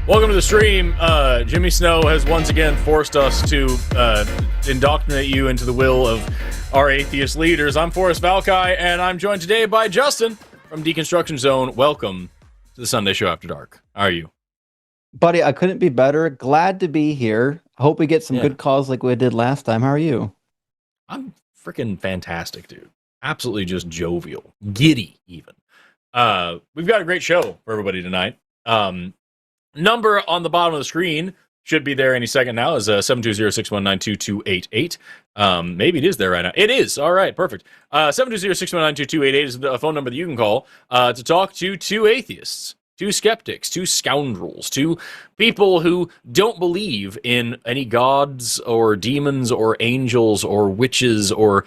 Welcome to the stream. Jimmy Snow has once again forced us to indoctrinate you into the will of our atheist leaders. I'm Forrest Valkai, and I'm joined today by Justin from Deconstruction Zone. Welcome to the Sunday Show After Dark. How are you? Buddy, I couldn't be better. Glad to be here. Hope we get some good calls like we did last time. How are you? I'm freaking fantastic, dude. Absolutely just jovial. Giddy, even. We've got a great show for everybody tonight. Number on the bottom of the screen should be there any second now is 720-619-2288. Maybe it is there right now. It is. All right, perfect. 720-619-2288 is a phone number that you can call to talk to two atheists, two skeptics, two scoundrels, two people who don't believe in any gods or demons or angels or witches or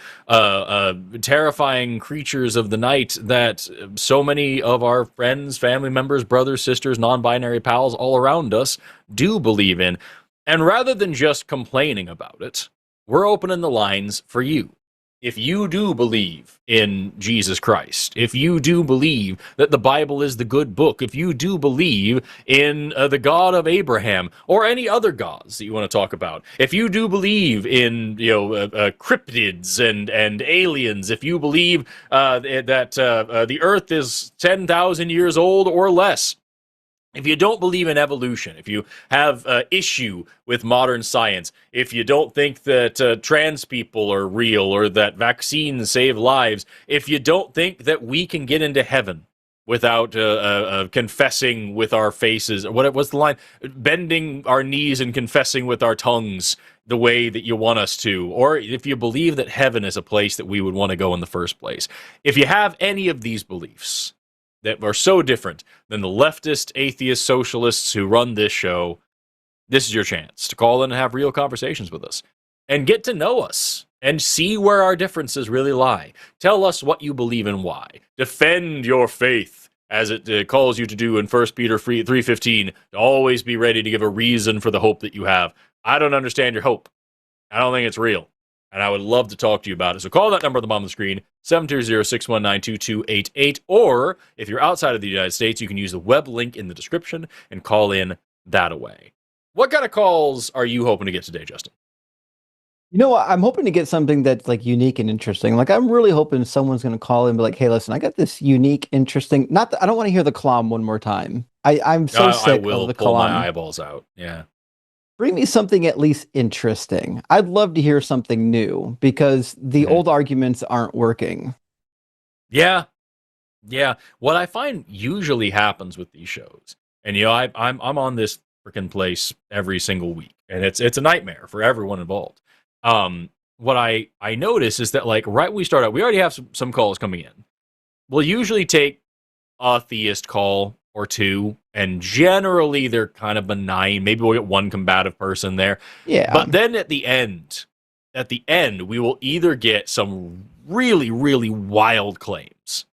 terrifying creatures of the night that so many of our friends, family members, brothers, sisters, non-binary pals all around us do believe in. And rather than just complaining about it, we're opening the lines for you. If you do believe in Jesus Christ, if you do believe that the Bible is the good book, if you do believe in the God of Abraham or any other gods that you want to talk about, if you do believe in cryptids and aliens, if you believe that the Earth is 10,000 years old or less, if you don't believe in evolution, if you have issue with modern science, if you don't think that trans people are real or that vaccines save lives, if you don't think that we can get into heaven without confessing with our faces, or what's the line? Bending our knees and confessing with our tongues the way that you want us to, or if you believe that heaven is a place that we would want to go in the first place. If you have any of these beliefs that are so different than the leftist, atheist, socialists who run this show, this is your chance to call in and have real conversations with us and get to know us and see where our differences really lie. Tell us what you believe and why. Defend your faith, as it calls you to do in 1 Peter 3:15, to always be ready to give a reason for the hope that you have. I don't understand your hope. I don't think it's real. And I would love to talk to you about it. So call that number at the bottom of the screen, 720-619-2288. Or if you're outside of the United States, you can use the web link in the description and call in that way. What kind of calls are you hoping to get today, Justin? You know what? I'm hoping to get something that's like unique and interesting. Like I'm really hoping someone's going to call in and be like, hey, listen, I got this unique, interesting, I don't want to hear the clom one more time. I'm so sick of the pull clom. my eyeballs out. Yeah. Bring me something at least interesting. I'd love to hear something new because the old arguments aren't working. Yeah. Yeah. What I find usually happens with these shows, and I'm on this freaking place every single week, and it's a nightmare for everyone involved. What I notice is that like right when we start out, we already have some calls coming in. We'll usually take a theist call or two, and generally they're kind of benign. Maybe we'll get one combative person there. Yeah. But then at the end, we will either get some really, really wild claims,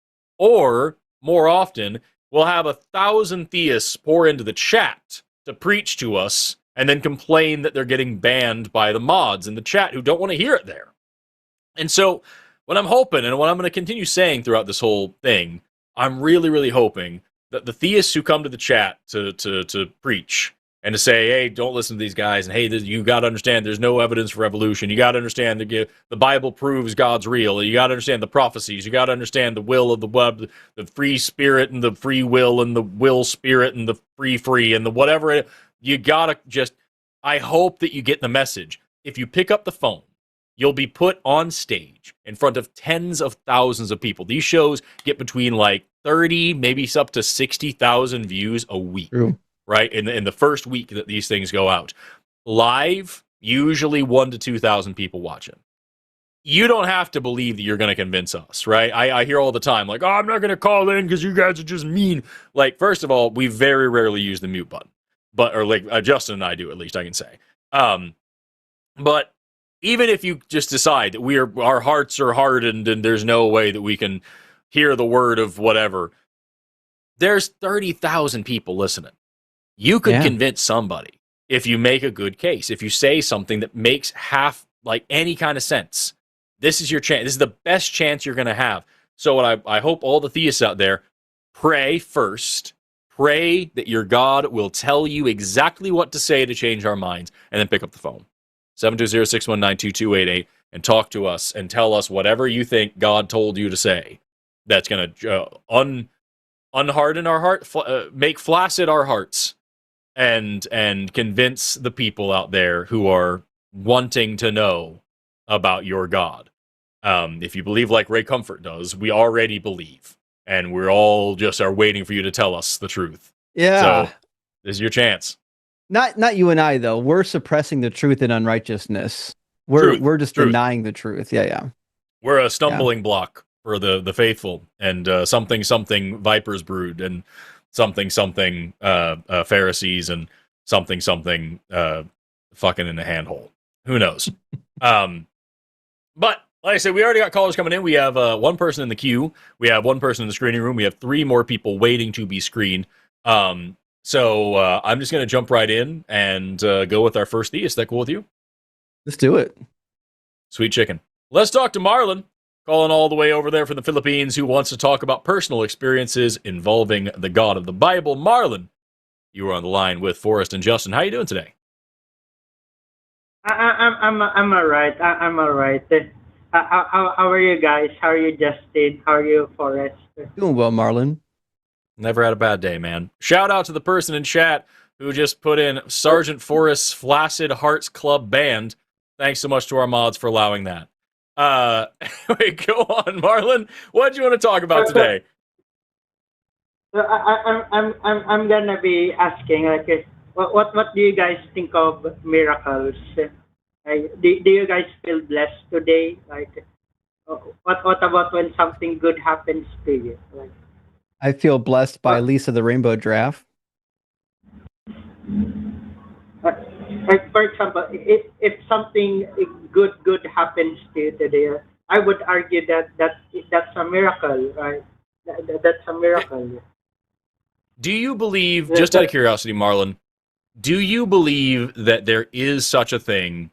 or more often, we'll have 1,000 theists pour into the chat to preach to us and then complain that they're getting banned by the mods in the chat who don't want to hear it there. And so what I'm hoping, and what I'm going to continue saying throughout this whole thing, I'm really, really hoping that the theists who come to the chat to preach and to say, hey, don't listen to these guys, and hey, you got to understand there's no evidence for evolution. You got to understand the Bible proves God's real. You got to understand the prophecies. You got to understand the will of the web, the free spirit and the free will and the will spirit and the free and the whatever. You got to just, I hope that you get the message. If you pick up the phone, you'll be put on stage in front of tens of thousands of people. These shows get between like 30, maybe up to 60,000 views a week. True. Right? In the first week that these things go out. Live, usually 1,000 to 2,000 people watching. you don't have to believe that you're going to convince us, right? I hear all the time, like, oh, I'm not going to call in because you guys are just mean. Like, first of all, we very rarely use the mute button, or like Justin and I do, at least I can say. But even if you just decide that our hearts are hardened and there's no way that we can hear the word of whatever, there's 30,000 people listening. You could convince somebody if you make a good case, if you say something that makes like any kind of sense. This is your chance. This is the best chance you're going to have. So what I hope all the theists out there, pray first. Pray that your God will tell you exactly what to say to change our minds, and then pick up the phone. 720-619-2288 and talk to us and tell us whatever you think God told you to say. That's going to unharden our heart, make flaccid our hearts, and convince the people out there who are wanting to know about your God. If you believe like Ray Comfort does, we already believe, and we're all just are waiting for you to tell us the truth. Yeah. So this is your chance. Not you and I though. We're suppressing the truth in unrighteousness. We're just denying the truth. Yeah. We're a stumbling block for the faithful, and something vipers brood, and something Pharisees, and something fucking in the handhole. Who knows? But like I said, we already got callers coming in. We have one person in the queue. We have one person in the screening room. We have 3 more people waiting to be screened. So I'm just going to jump right in and go with our first theist. Is that cool with you? Let's do it. Sweet chicken. Let's talk to Marlon, calling all the way over there from the Philippines, who wants to talk about personal experiences involving the God of the Bible. Marlon, you are on the line with Forrest and Justin. How are you doing today? I'm all right. I'm all right. How are you guys? How are you, Justin? How are you, Forrest? Doing well, Marlon. Never had a bad day, man. Shout out to the person in chat who just put in Sergeant Forrest's Flaccid Hearts Club Band. Thanks so much to our mods for allowing that. Wait, go on, Marlon. What do you want to talk about today? I'm gonna be asking, like, what do you guys think of miracles? Do you guys feel blessed today? Like, what about when something good happens to you? Like, I feel blessed by Lisa the Rainbow Giraffe. Like, for example, if something good happens to you today, I would argue that's a miracle, right? That's a miracle. Do you believe, just out of curiosity, Marlon, do you believe that there is such a thing?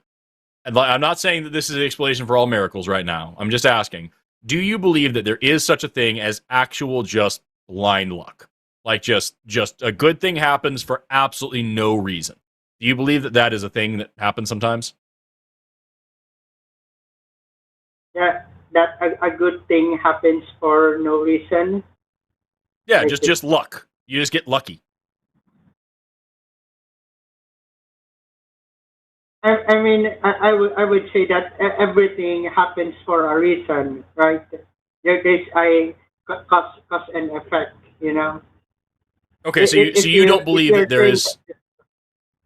And I'm not saying that this is an explanation for all miracles right now. I'm just asking, do you believe that there is such a thing as actual just blind luck? Like just a good thing happens for absolutely no reason. Do you believe that that is a thing that happens sometimes? Yeah, that a good thing happens for no reason. Yeah, like just luck. You just get lucky. I mean, I would say that everything happens for a reason, right? There's a cause and effect, you know. Okay, so you don't believe that there is.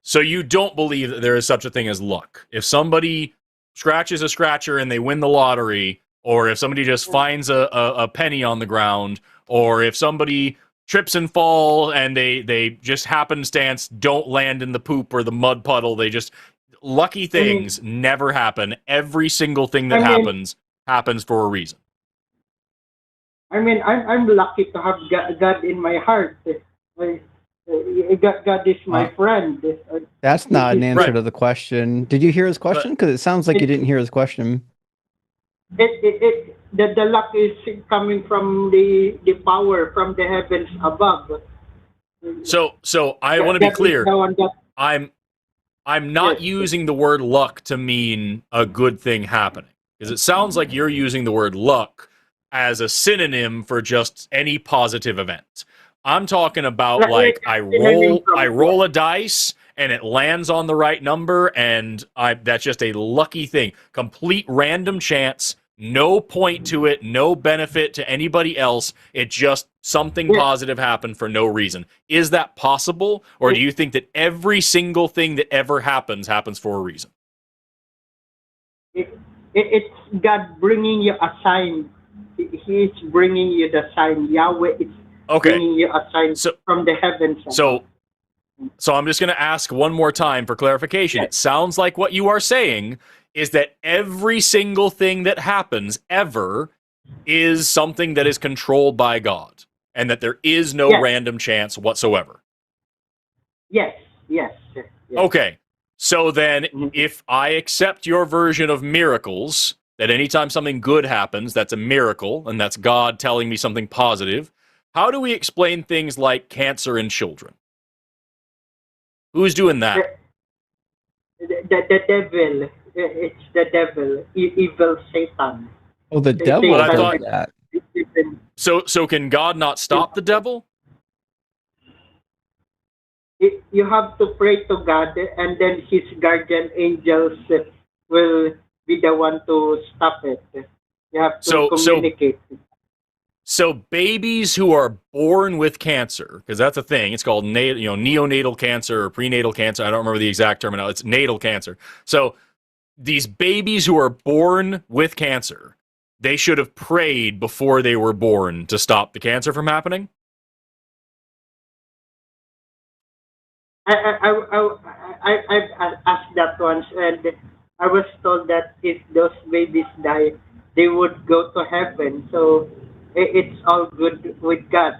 So you don't believe that there is such a thing as luck. If somebody scratches a scratcher and they win the lottery, or if somebody just finds a penny on the ground, or if somebody trips and fall and they just happenstance don't land in the poop or the mud puddle, they just lucky things never happen. Every single thing that happens for a reason. I mean, I'm lucky to have God in my heart. God is my friend. That's not an answer to the question. Did you hear his question? Because it sounds like you didn't hear his question. The luck is coming from the power from the heavens above. So I want to be clear. I'm not using the word luck to mean a good thing happening, because it sounds like you're using the word luck as a synonym for just any positive event. I'm talking about like I roll a dice and it lands on the right number, and that's just a lucky thing. Complete random chance, no point to it, no benefit to anybody else. It just something positive happened for no reason. Is that possible, or do you think that every single thing that ever happens for a reason? it's God bringing you a sign. He's bringing you the sign. Yahweh is bringing you a sign from the heavens. So I'm just going to ask one more time for clarification. Yes. It sounds like what you are saying is that every single thing that happens ever is something that is controlled by God, and that there is no random chance whatsoever. Yes. Okay. So then, if I accept your version of miracles, that anytime something good happens, that's a miracle, and that's God telling me something positive, how do we explain things like cancer in children? Who's doing that? The devil. It's the devil. Evil Satan. Oh, the devil does that. So can God not stop the devil? You have to pray to God, and then his guardian angels will be the one to stop it. You have to communicate. So babies who are born with cancer, because that's a thing, it's called neonatal cancer or prenatal cancer. I don't remember the exact terminology. It's natal cancer. So these babies who are born with cancer, they should have prayed before they were born to stop the cancer from happening? I've asked that once, and I was told that if those babies die, they would go to heaven. So it's all good with God.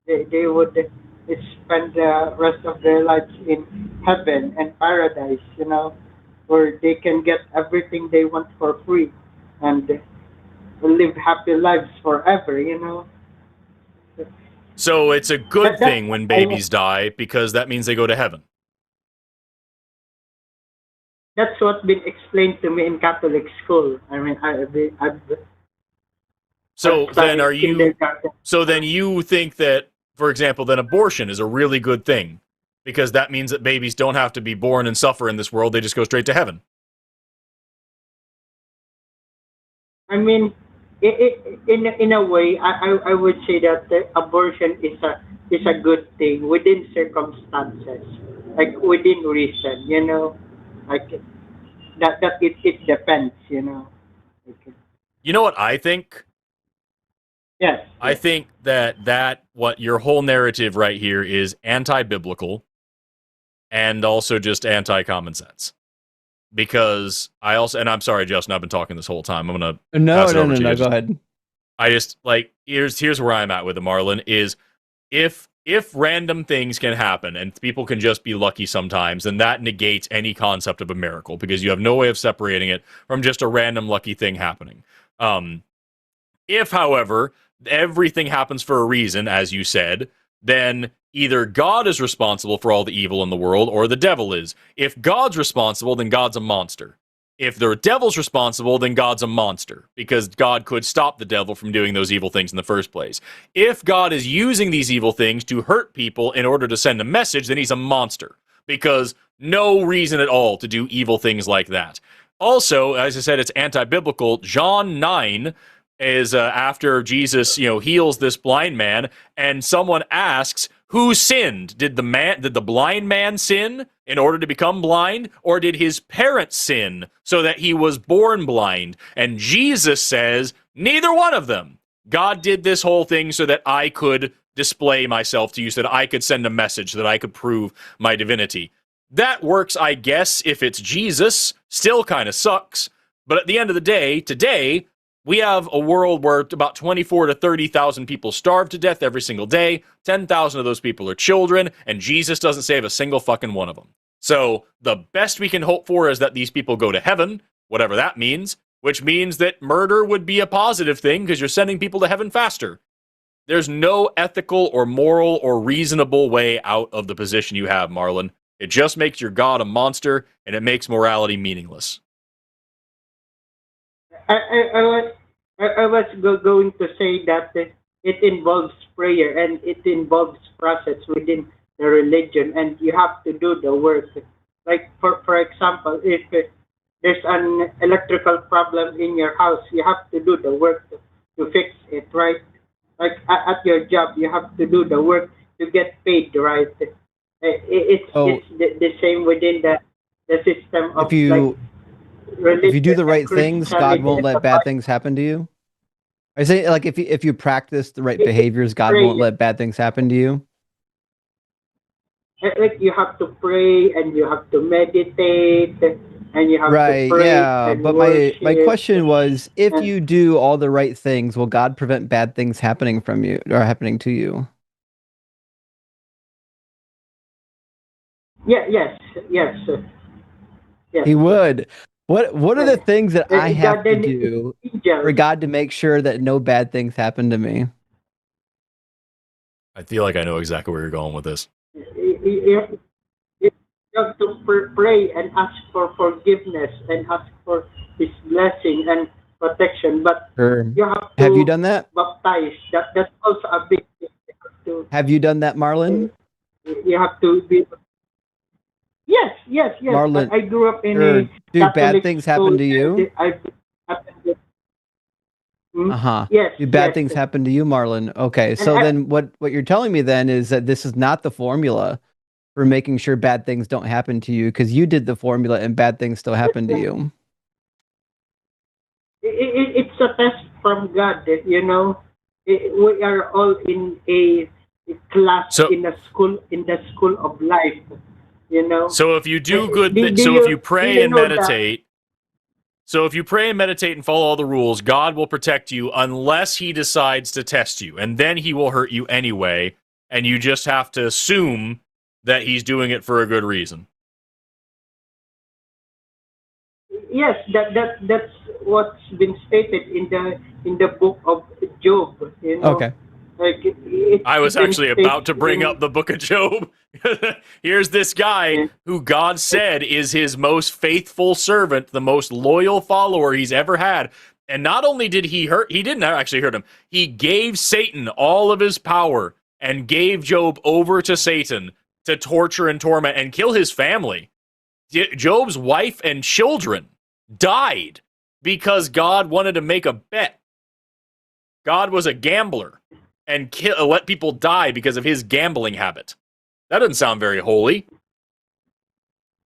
They would spend the rest of their lives in heaven and paradise, where they can get everything they want for free and live happy lives forever, So it's a good thing when babies die, because that means they go to heaven. That's what's been explained to me in Catholic school. I mean, So then you think that, for example, then abortion is a really good thing, because that means that babies don't have to be born and suffer in this world. They just go straight to heaven. I mean, in a way, I would say that abortion is a good thing within circumstances, like within reason, like that it depends, You know what I think? Yes. I think that what your whole narrative right here is anti-biblical and also just anti-common sense. Because and I'm sorry, Justin, I've been talking this whole time. I'm gonna no, go ahead. I just here's where I'm at with it, Marlon, is if random things can happen and people can just be lucky sometimes, then that negates any concept of a miracle, because you have no way of separating it from just a random lucky thing happening. If, however, everything happens for a reason, as you said, then either God is responsible for all the evil in the world, or the devil is. If God's responsible, then God's a monster. If the devil's responsible, then God's a monster, because God could stop the devil from doing those evil things in the first place. If God is using these evil things to hurt people in order to send a message, then he's a monster, because no reason at all to do evil things like that. Also, as I said, it's anti-biblical. John 9 is after Jesus, heals this blind man, and someone asks, who sinned? Did the blind man sin in order to become blind, or did his parents sin so that he was born blind? And Jesus says, neither one of them. God did this whole thing so that I could display myself to you, so that I could send a message, so that I could prove my divinity. That works, I guess, if it's Jesus. Still kind of sucks. But at the end of the day, today, we have a world where about 24 to 30,000 people starve to death every single day. 10,000 of those people are children, and Jesus doesn't save a single fucking one of them. So the best we can hope for is that these people go to heaven, whatever that means, which means that murder would be a positive thing because you're sending people to heaven faster. There's no ethical or moral or reasonable way out of the position you have, Marlon. It just makes your God a monster, and it makes morality meaningless. I was going to say that it involves prayer and it involves process within the religion, and you have to do the work. Like for example, if there's an electrical problem in your house, you have to do the work to fix it, right? Like at your job, you have to do the work to get paid, right? It's the same within the system of If you do the religion right and things, God Christianity won't and let the bad Bible. things happen to you. I say, like, if you practice the right behaviors, God Pray. won't let bad things happen to you. Like you have to pray and you have to meditate and you have to Right, pray yeah. and But my worship. question was, if And you do all the right things, will God prevent bad things happening from you or happening to you? yeah, yes, yes, yes. He would. What are the things that I have God to and do for angels. God to make sure that no bad things happen to me? I feel like I know exactly where you're going with this. You have to pray and ask for forgiveness and ask for His blessing and protection. But Or you have have you to done that? baptize. That's also a big thing. Have you done that, Marlon? You have to be. Yes, yes, yes. Marlon, I grew up in or a do bad Catholic things school. happen to you? I've attended. Uh-huh. Yes, Do bad yes. things happen to you, Marlon? Okay, And so then what you're telling me then is that this is not the formula for making sure bad things don't happen to you, because you did the formula and bad things still happen to you. it's a test from God, you know. We are all in a class So in the school of life, you know. so if you do good Do, do so if you you do pray you and know that? meditate, so if you pray and meditate and follow all the rules, God will protect you unless he decides to test you, and then he will hurt you anyway, and you just have to assume that he's doing it for a good reason. Yes, that's what's been stated in the book of Job, you know. Okay. Like it's I was been actually stated about to bring up the book of Job. Here's this guy who God said is his most faithful servant, the most loyal follower he's ever had. And not only did he didn't actually hurt him. He gave Satan all of his power and gave Job over to Satan to torture and torment and kill his family. Job's wife and children died because God wanted to make a bet. God was a gambler and let people die because of his gambling habit. That doesn't sound very holy.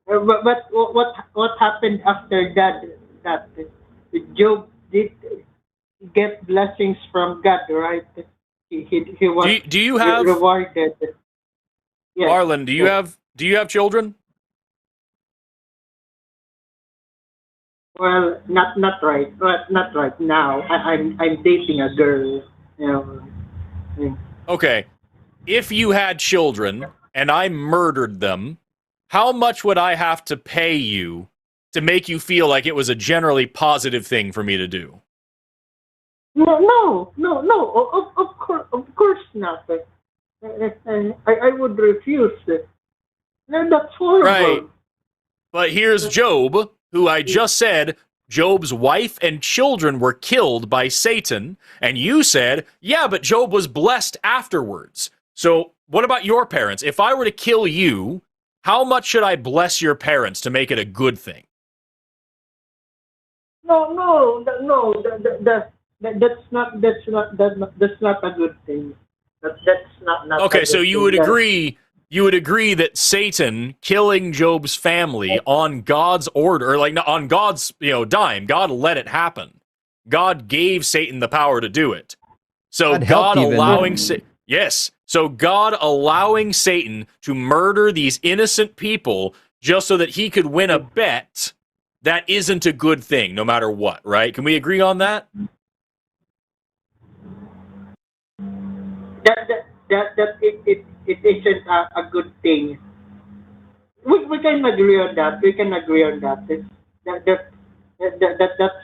But what happened after that? That Job did get blessings from God, right? He was Do you have rewarded. Yes. Marlon? Do you have children? Well, not right, but not right now. I'm dating a girl. You know. Okay. If you had children and I murdered them, how much would I have to pay you to make you feel like it was a generally positive thing for me to do? No. Of course not. I would refuse. No, that's horrible. Right. But here's Job, who I just said Job's wife and children were killed by Satan, and you said, yeah, but Job was blessed afterwards. So what about your parents? If I were to kill you, how much should I bless your parents to make it a good thing? No. That's not a good thing. That's not. Okay, so you would agree. You would agree that Satan killing Job's family on God's order, or like on God's dime, God let it happen. God gave Satan the power to do it. So God allowing so God allowing Satan to murder these innocent people just so that he could win a bet, that isn't a good thing, no matter what, right? Can we agree on that? That it isn't a good thing. We can agree on that. We can agree on that. That's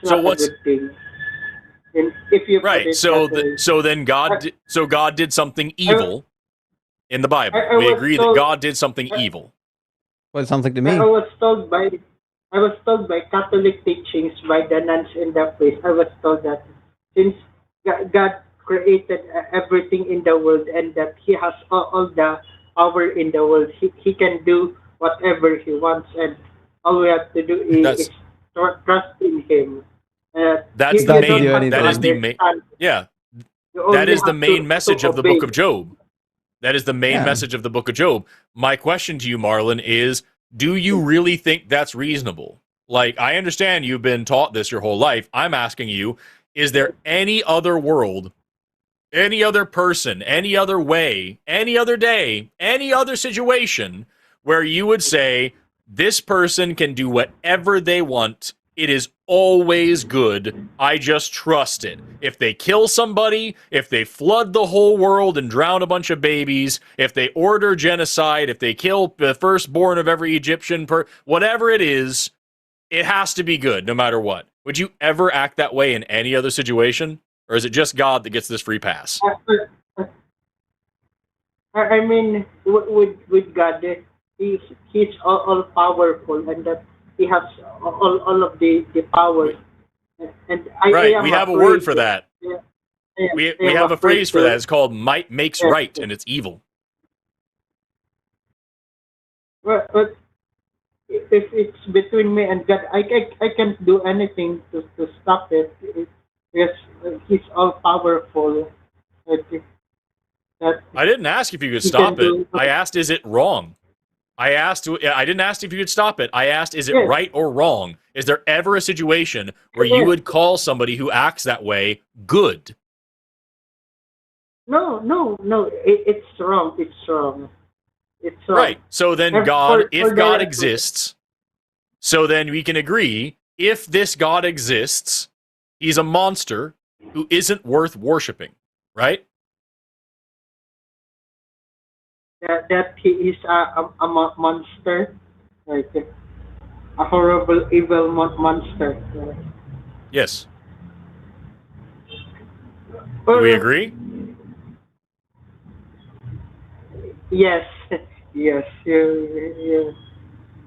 not a good thing. And if you right, so then God did something evil in the Bible. We agree that God did something evil. Well, it sounds like to me. I was told by Catholic teachings by the nuns in the priest. I was told that since God created everything in the world and that he has all the power in the world, he can do whatever he wants, and all we have to do is trust in him. That is the main message of the book of Job. That is the main message of the book of Job. My question to you, Marlon, is do you really think that's reasonable? Like, I understand you've been taught this your whole life. I'm asking you, is there any other world, any other person, any other way, any other day, any other situation where you would say, this person can do whatever they want? It is always good. I just trust it. If they kill somebody, if they flood the whole world and drown a bunch of babies, if they order genocide, if they kill the firstborn of every Egyptian, whatever it is, it has to be good no matter what. Would you ever act that way in any other situation? Or is it just God that gets this free pass? I mean, with God, he's all powerful, and that he has all of the powers. And right, we have a word for that. We have a phrase for that. It's called might makes right, and it's evil. But if it's between me and God, I can't do anything to stop it. Yes, he's all powerful. I didn't ask if you could stop it. I asked, is it wrong? I didn't ask if you could stop it. I asked, is it right or wrong? Is there ever a situation where you would call somebody who acts that way good? No. It's wrong. It's wrong. It's wrong. Right. So then if God exists, so then we can agree, if this God exists, he's a monster who isn't worth worshiping, right? That he is a monster, like a horrible, evil monster. Yes. Do we agree? Yes. Yes.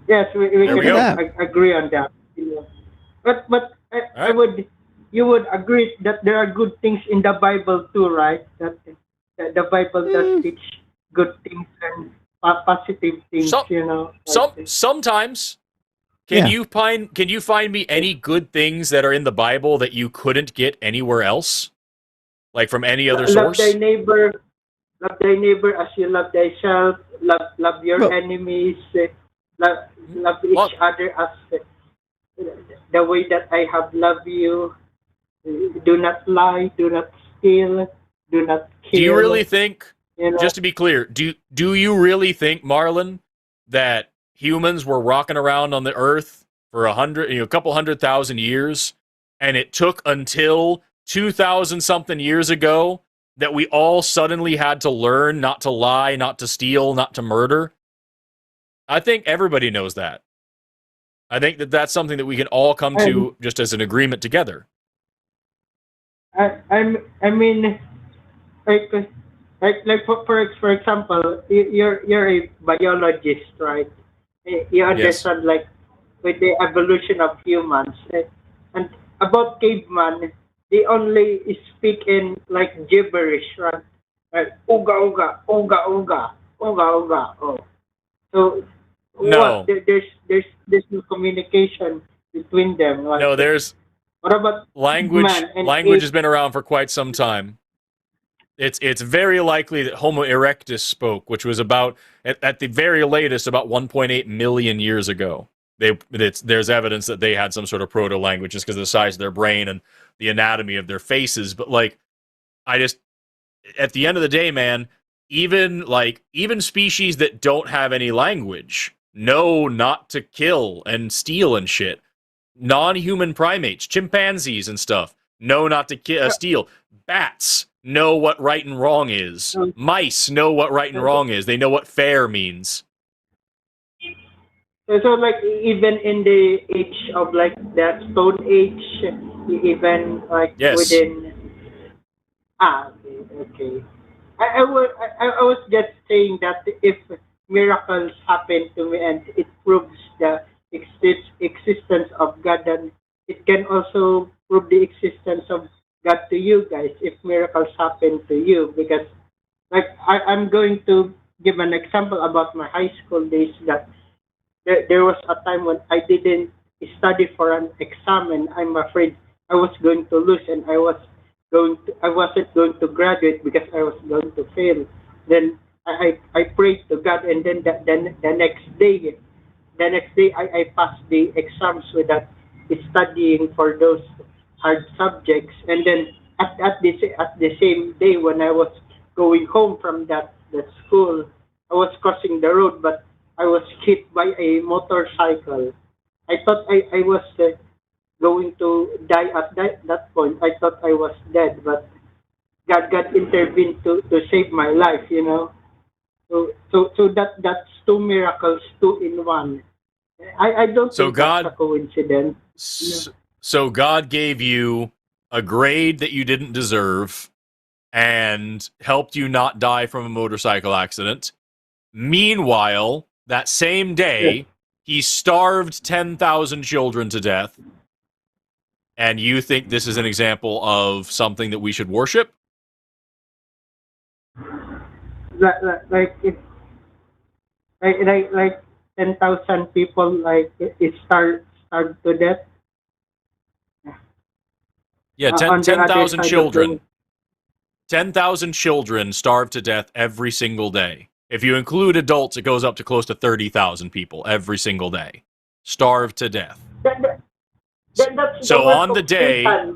Yes, we can agree on that. Yeah. But you would agree that there are good things in the Bible too, right? That the Bible does teach good things and positive things, Sometimes. Can you find me any good things that are in the Bible that you couldn't get anywhere else? Like from any other source? Love thy neighbor as you love thyself. Love your enemies. Love each other as the way that I have loved you. Do not lie. Do not steal. Do not kill. Do you really think? Just to be clear, do you really think, Marlon, that humans were rocking around on the earth for a couple 100,000 years, and it took until 2,000 something years ago that we all suddenly had to learn not to lie, not to steal, not to murder? I think everybody knows that. I think that that's something that we can all come to just as an agreement together. I mean, like for example, you're a biologist, right? You understand with the evolution of humans, and about caveman, they only speak in gibberish, right? Like ooga ooga ooga ooga ooga ooga. Oh, so no, there's no communication between them. No, there's. What about language? Language has been around for quite some time. It's very likely that Homo erectus spoke, which was about at the very latest about 1.8 million years ago. There's evidence that they had some sort of proto-language just because of the size of their brain and the anatomy of their faces. But at the end of the day, man, even species that don't have any language know not to kill and steal and shit. Non-human primates, chimpanzees and stuff, know not to steal. Bats know what right and wrong is. Mice know what right and wrong is. They know what fair means. So even in the age of that Stone Age, even within okay. I was just saying that if miracles happen to me and it proves the existence of God, then it can also prove the existence of God to you guys if miracles happen to you. Because I'm going to give an example about my high school days, that there was a time when I didn't study for an exam and I'm afraid I was going to lose and I wasn't going to graduate because I was going to fail. Then I prayed to God, and then the next day the next day I passed the exams without studying for those hard subjects. And then at the same day when I was going home from that school, I was crossing the road, but I was hit by a motorcycle. I thought I was going to die at that point. I thought I was dead, but God intervened to save my life, you know. So that's two miracles, two in one. I don't So think that's a God, coincidence. so God gave you a grade that you didn't deserve and helped you not die from a motorcycle accident. Meanwhile, that same day, he starved 10,000 children to death. And you think this is an example of something that we should worship? Like it, like 10,000 people it starved to death. Yeah, On the other 10,000 side of children. 10,000 children starved to death every single day. If you include adults, it goes up to close to 30,000 people every single day. Starved to death. that's So the work on the of day, Satan.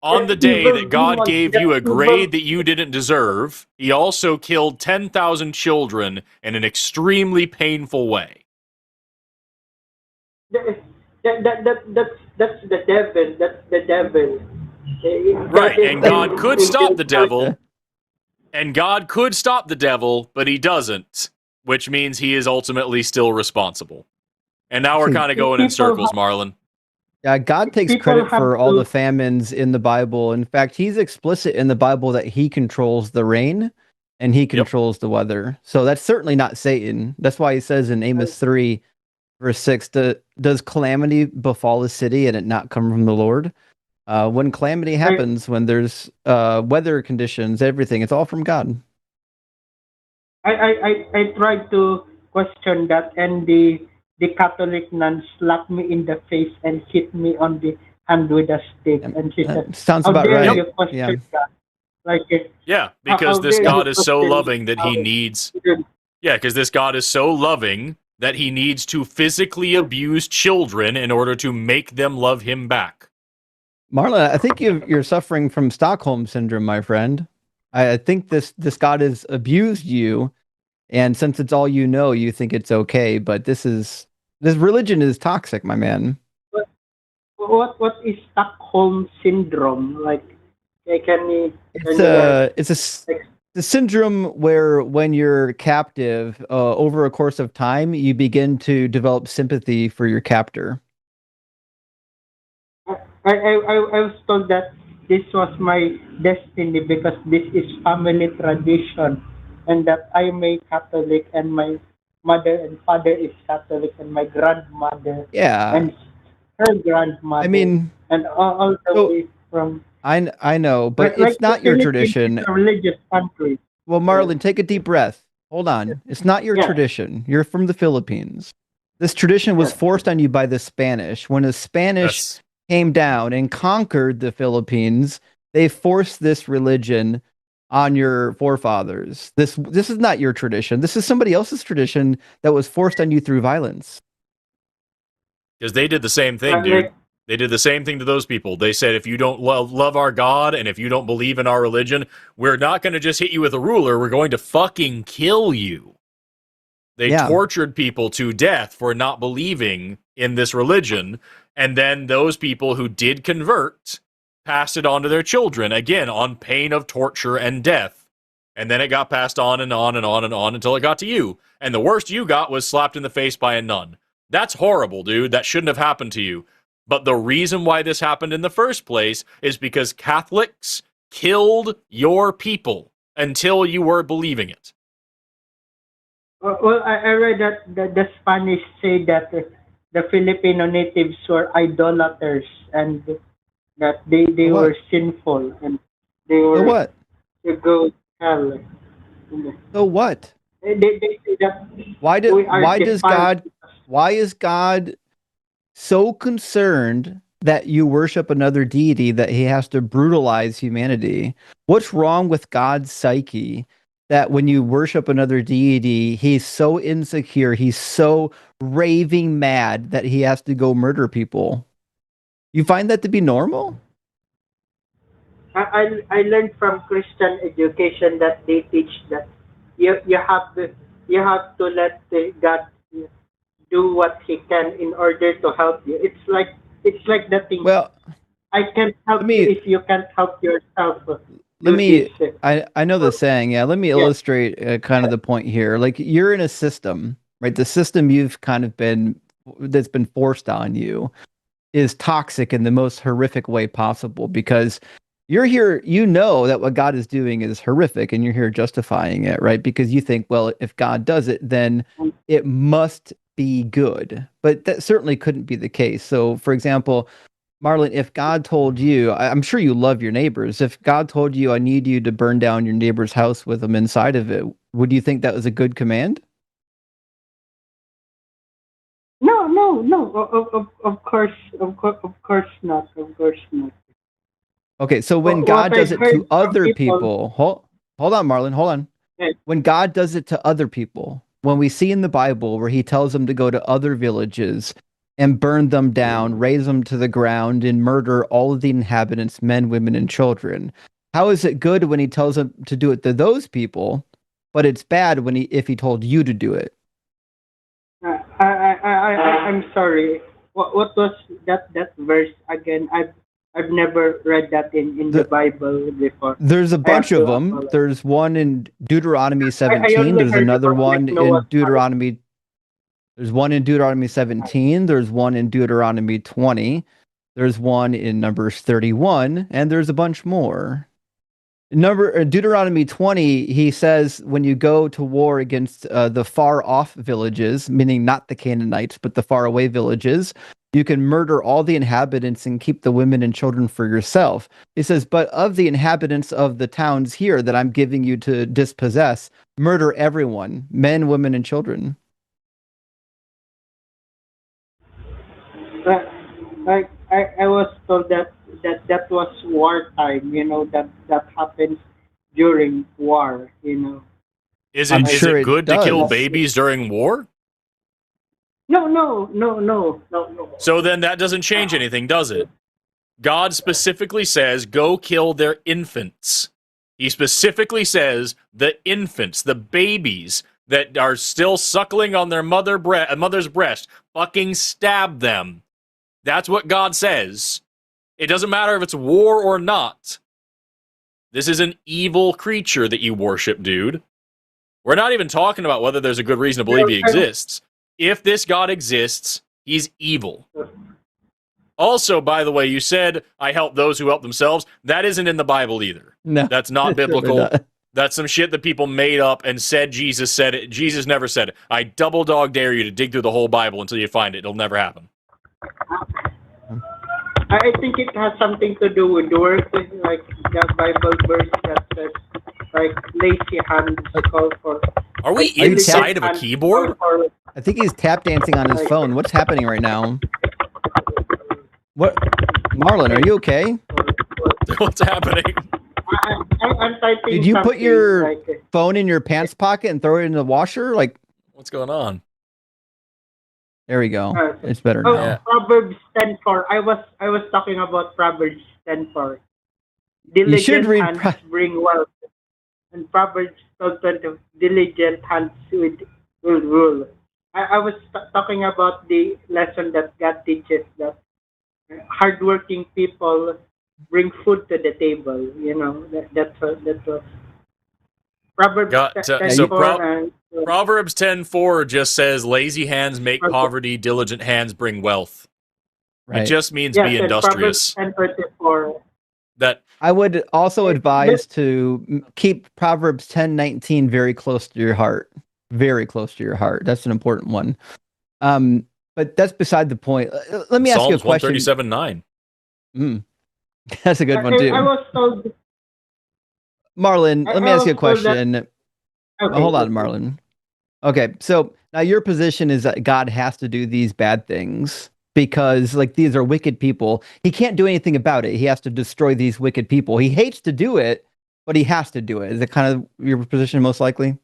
on the day evil that God demons, gave that you a evil- grade that you didn't deserve, he also killed 10,000 children in an extremely painful way. that's the devil. That's the devil. Right, and God That could is- stop the devil, and God could stop the devil, but he doesn't, which means he is ultimately still responsible. And now we're kind of going in circles, Marlon. Yeah, God takes People credit have for all to- the famines in the Bible. In fact, he's explicit in the Bible that he controls the rain and he controls the weather. So that's certainly not Satan. That's why he says in Amos 3, verse 6, does calamity befall a city and it not come from the Lord? When calamity happens, when there's weather conditions, everything, it's all from God. I tried to question that, and the Catholic nun slapped me in the face and hit me on the hand with a stick, and she said, Sounds "How about dare right. you question that?" Like, Yeah, because how this dare God you is so question loving that he our needs... children? Yeah, because this God is so loving that he needs to physically abuse children in order to make them love him back. Marlon, I think you're suffering from Stockholm syndrome, my friend. I think this God has abused you, and since it's all you know, you think it's okay. But this religion is toxic, my man. What is Stockholm syndrome? Like, It's a syndrome where when you're captive, over a course of time, you begin to develop sympathy for your captor. I was told that this was my destiny because this is family tradition, and that I'm a Catholic and my mother and father is Catholic and my grandmother Yeah, and her grandmother. I mean, and all the so- way from I know, but like it's not the your Philippines tradition. is a religious country. Well, Marlon, take a deep breath. Hold on. It's not your Yeah. tradition. You're from the Philippines. This tradition was Yeah. forced on you by the Spanish. When the Spanish That's, came down and conquered the Philippines, they forced this religion on your forefathers. This is not your tradition. This is somebody else's tradition that was forced on you through violence. because they did the same thing, dude. They did the same thing to those people. They said, if you don't love our God and if you don't believe in our religion, we're not going to just hit you with a ruler. We're going to fucking kill you. They tortured people to death for not believing in this religion. And then those people who did convert passed it on to their children, again, on pain of torture and death. And then it got passed on and on and on and on until it got to you. And the worst you got was slapped in the face by a nun. That's horrible, dude. That shouldn't have happened to you. But the reason why this happened in the first place is because Catholics killed your people until you were believing it. Well, I read that the Spanish say that the Filipino natives were idolaters and that they were sinful and they were to go to hell. So what? They say that why is God so concerned that you worship another deity that he has to brutalize humanity? What's wrong with God's psyche that when you worship another deity, he's so insecure, he's so raving mad that he has to go murder people. You find that to be normal? I learned from Christian education that they teach that you have to let God do what He can in order to help you. It's like the thing. Well, I can't help you if you can't help yourself. I know the saying. Yeah, let me illustrate kind of the point here. Like you're in a system, right? The system you've kind of that's been forced on you is toxic in the most horrific way possible because you're here, you know that what God is doing is horrific and you're here justifying it, right? Because you think, well, if God does it, then it must be good. But that certainly couldn't be the case. So, for example, Marlon, if God told you, I'm sure you love your neighbors. If God told you, I need you to burn down your neighbor's house with them inside of it, would you think that was a good command? No. Of course not. Of course not. Okay, so when God does it to other people, hold on, Marlon, hold on. When God does it to other people, when we see in the Bible where he tells them to go to other villages and burn them down, raise them to the ground, and murder all of the inhabitants, men, women, and children, how is it good when he tells them to do it to those people, but it's bad when if he told you to do it? I'm sorry. What was that verse again? I've never read that in the Bible before. There's a bunch of them. There's one in Deuteronomy 17. There's another one in Deuteronomy. There's one in Deuteronomy 17. There's one in Deuteronomy 20. There's one in Numbers 31, and there's a bunch more. Deuteronomy 20, he says when you go to war against the far off villages, meaning not the Canaanites, but the far away villages, you can murder all the inhabitants and keep the women and children for yourself. He says, but of the inhabitants of the towns here that I'm giving you to dispossess, murder everyone, men, women, and children. I was told that was wartime, that happens during war, Is it good to kill babies during war? No. So then that doesn't change anything, does it? God specifically says, go kill their infants. He specifically says the infants, the babies that are still suckling on their mother's breast, fucking stab them. That's what God says. It doesn't matter if it's war or not. This is an evil creature that you worship, dude. We're not even talking about whether there's a good reason to believe he exists. If this God exists, he's evil. Also, by the way, you said, I help those who help themselves. That isn't in the Bible either. No. That's not biblical. That's some shit that people made up and said Jesus said it. Jesus never said it. I double dog dare you to dig through the whole Bible until you find it. It'll never happen. I think it has something to do with work, like the Bible verse that says, like, lazy hands call for. Are we inside of a keyboard? I think he's tap dancing on his phone. What's happening right now? What? Marlon, are you okay? What's happening? I'm typing. Did you put your phone in your pants pocket and throw it in the washer? Like, what's going on? There we go. It's better now. Yeah. Proverbs 10:4. I was talking about Proverbs 10:4. You should read hands bring wealth, and Proverbs 12:20. Diligent hands will rule. I was talking about the lesson that God teaches, that hardworking people bring food to the table. That's what Proverbs 10:4. Proverbs 10:4 just says, lazy hands make poverty, diligent hands bring wealth. Right. It just means be industrious. Proverbs 10:4. That I would also advise to keep Proverbs 10:19 very close to your heart. Very close to your heart. That's an important one. But that's beside the point. Let me ask you a question. 137:9. That's a good one too. I was told. Marlon, let me ask you a question. Okay. Hold on, Marlon. Okay, so now your position is that God has to do these bad things because, like, these are wicked people. He can't do anything about it. He has to destroy these wicked people. He hates to do it, but he has to do it. Is it kind of your position most likely?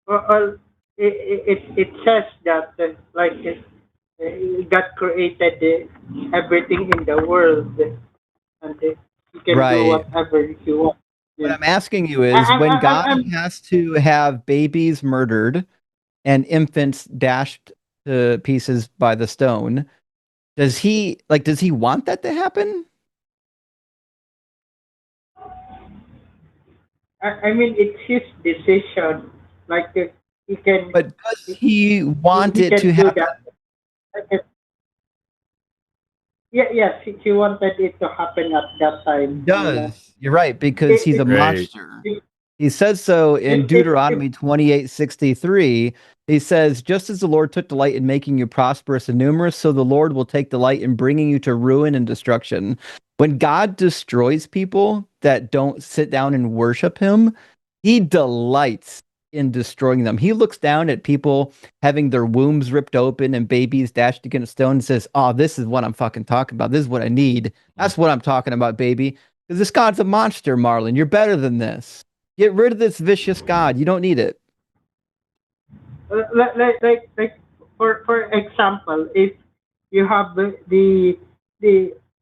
Well, it says that God created everything in the world, and He can do Right. whatever He wants. What Yeah. I'm asking you is when God I'm has to have babies murdered and infants dashed to pieces by the stone, does he want that to happen? I mean, it's His decision. Like He can But does he, he want he it to can do happen? that. Like, yes, He wanted it to happen at that time. Does. You're right, because he's a It, Right. monster. it, He says so in it, Deuteronomy 28:63. He says, just as the Lord took delight in making you prosperous and numerous, so the Lord will take delight in bringing you to ruin and destruction. When God destroys people that don't sit down and worship him, he delights in destroying them. He looks down at people having their wombs ripped open and babies dashed against stone and says, oh, this is what I'm fucking talking about. This is what I need. That's what I'm talking about, baby. Because this God's a monster, Marlon. You're better than this. Get rid of this vicious God. You don't need it. like for example, if you have the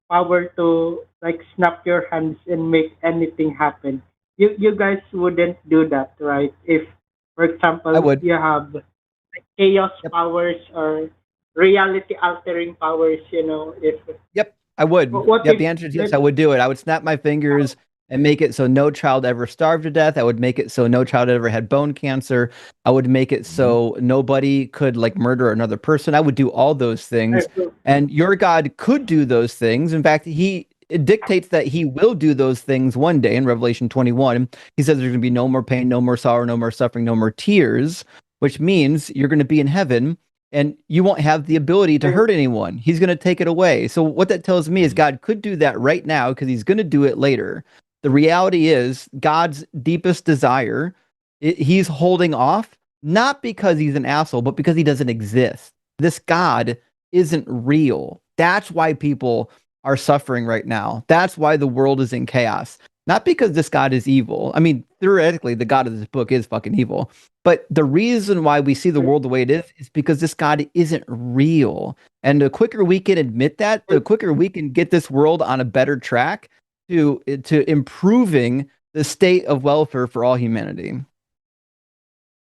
power to like snap your hands and make anything happen, you guys wouldn't do that, right? If, for I example, would. you have like chaos Yep. powers or reality altering powers, if Yep. I would. what Yep. if The answer is yes. like I would do it. I would snap my fingers and make it so no child ever starved to death. I would make it so no child ever had bone cancer. I would make it so nobody could like murder another person. I would do all those things. And your God could do those things. In fact, it dictates that he will do those things one day in Revelation 21. He says there's going to be no more pain, no more sorrow, no more suffering, no more tears, which means you're going to be in heaven and you won't have the ability to hurt anyone. He's going to take it away. So what that tells me is God could do that right now because he's going to do it later. The reality is God's deepest desire, he's holding off, not because he's an asshole, but because he doesn't exist. This God isn't real. That's why people are suffering right now. That's why the world is in chaos. Not because this God is evil. I mean, theoretically, the God of this book is fucking evil. But the reason why we see the world the way it is because this God isn't real. And the quicker we can admit that, the quicker we can get this world on a better track to improving the state of welfare for all humanity.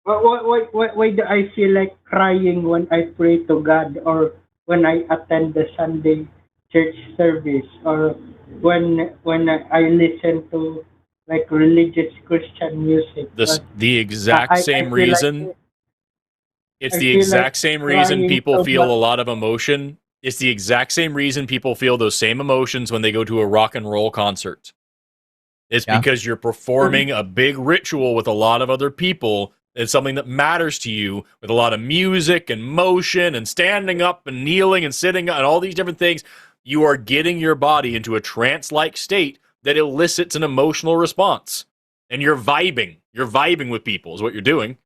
why do I feel like crying when I pray to God or when I attend the Sunday church service or when I listen to like religious Christian music? The exact same feel reason. like It's I the feel like exact same reason crying people so feel much. a lot of emotion. It's the exact same reason people feel those same emotions when they go to a rock and roll concert. It's because you're performing a big ritual with a lot of other people. It's something that matters to you with a lot of music and motion and standing up and kneeling and sitting and all these different things. You are getting your body into a trance-like state that elicits an emotional response. And you're vibing. You're vibing with people is what you're doing.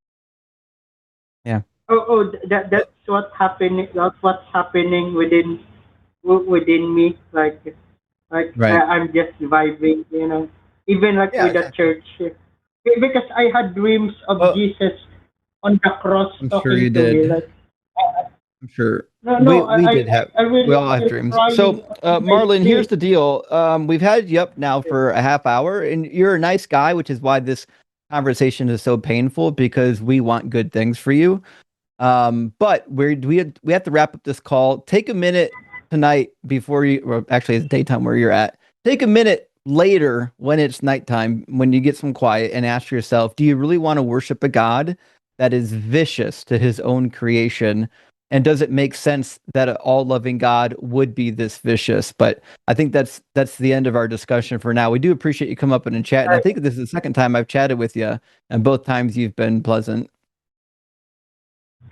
Yeah. That's what's happening. That's what's happening within me. Like Right. I'm just vibing, even like with the church, because I had dreams of Jesus on the cross I'm sure talking you to me. did. Like I'm sure. no, We did have. I really We all have feel dreams. crying So, on my Marlon, here's dreams. the deal. We've had you up now for a half hour, and you're a nice guy, which is why this conversation is so painful because we want good things for you. But we have to wrap up this call. Take a minute tonight before you, or actually it's daytime where you're at. Take a minute later when it's nighttime, when you get some quiet, and ask yourself, do you really want to worship a God that is vicious to his own creation? And does it make sense that an all-loving God would be this vicious? But I think that's the end of our discussion for now. We do appreciate you come up and chat, and I think this is the second time I've chatted with you, and both times you've been pleasant.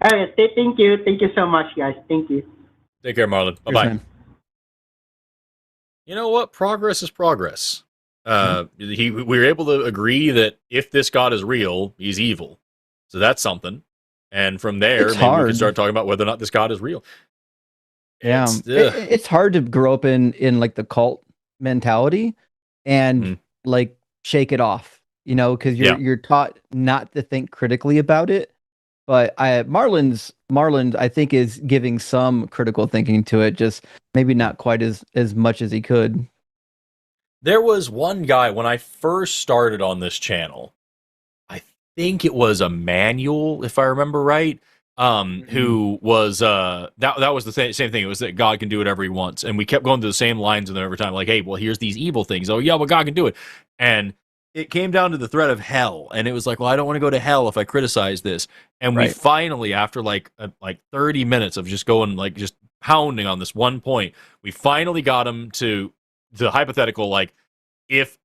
All right, thank you so much, guys. Thank you. Take care, Marlon. Bye-bye. You know what? Progress is progress. We were able to agree that if this God is real, he's evil. So that's something. And from there, maybe we can start talking about whether or not this God is real. Yeah, it's hard to grow up in like the cult mentality and Mhm. like shake it off, you know, because you're taught not to think critically about it. But Marlon, I think, is giving some critical thinking to it, just maybe not quite as much as he could. There was one guy when I first started on this channel. I think it was a manual, if I remember right. Who was that was the same thing. It was that God can do whatever he wants, and we kept going through the same lines with him every time. Like, hey, well, here's these evil things. Oh yeah, well, God can do it, and it came down to the threat of hell, and it was like, well, I don't want to go to hell if I criticize this. And we finally, after like 30 minutes of just going like just pounding on this one point, we finally got him to the hypothetical, like, if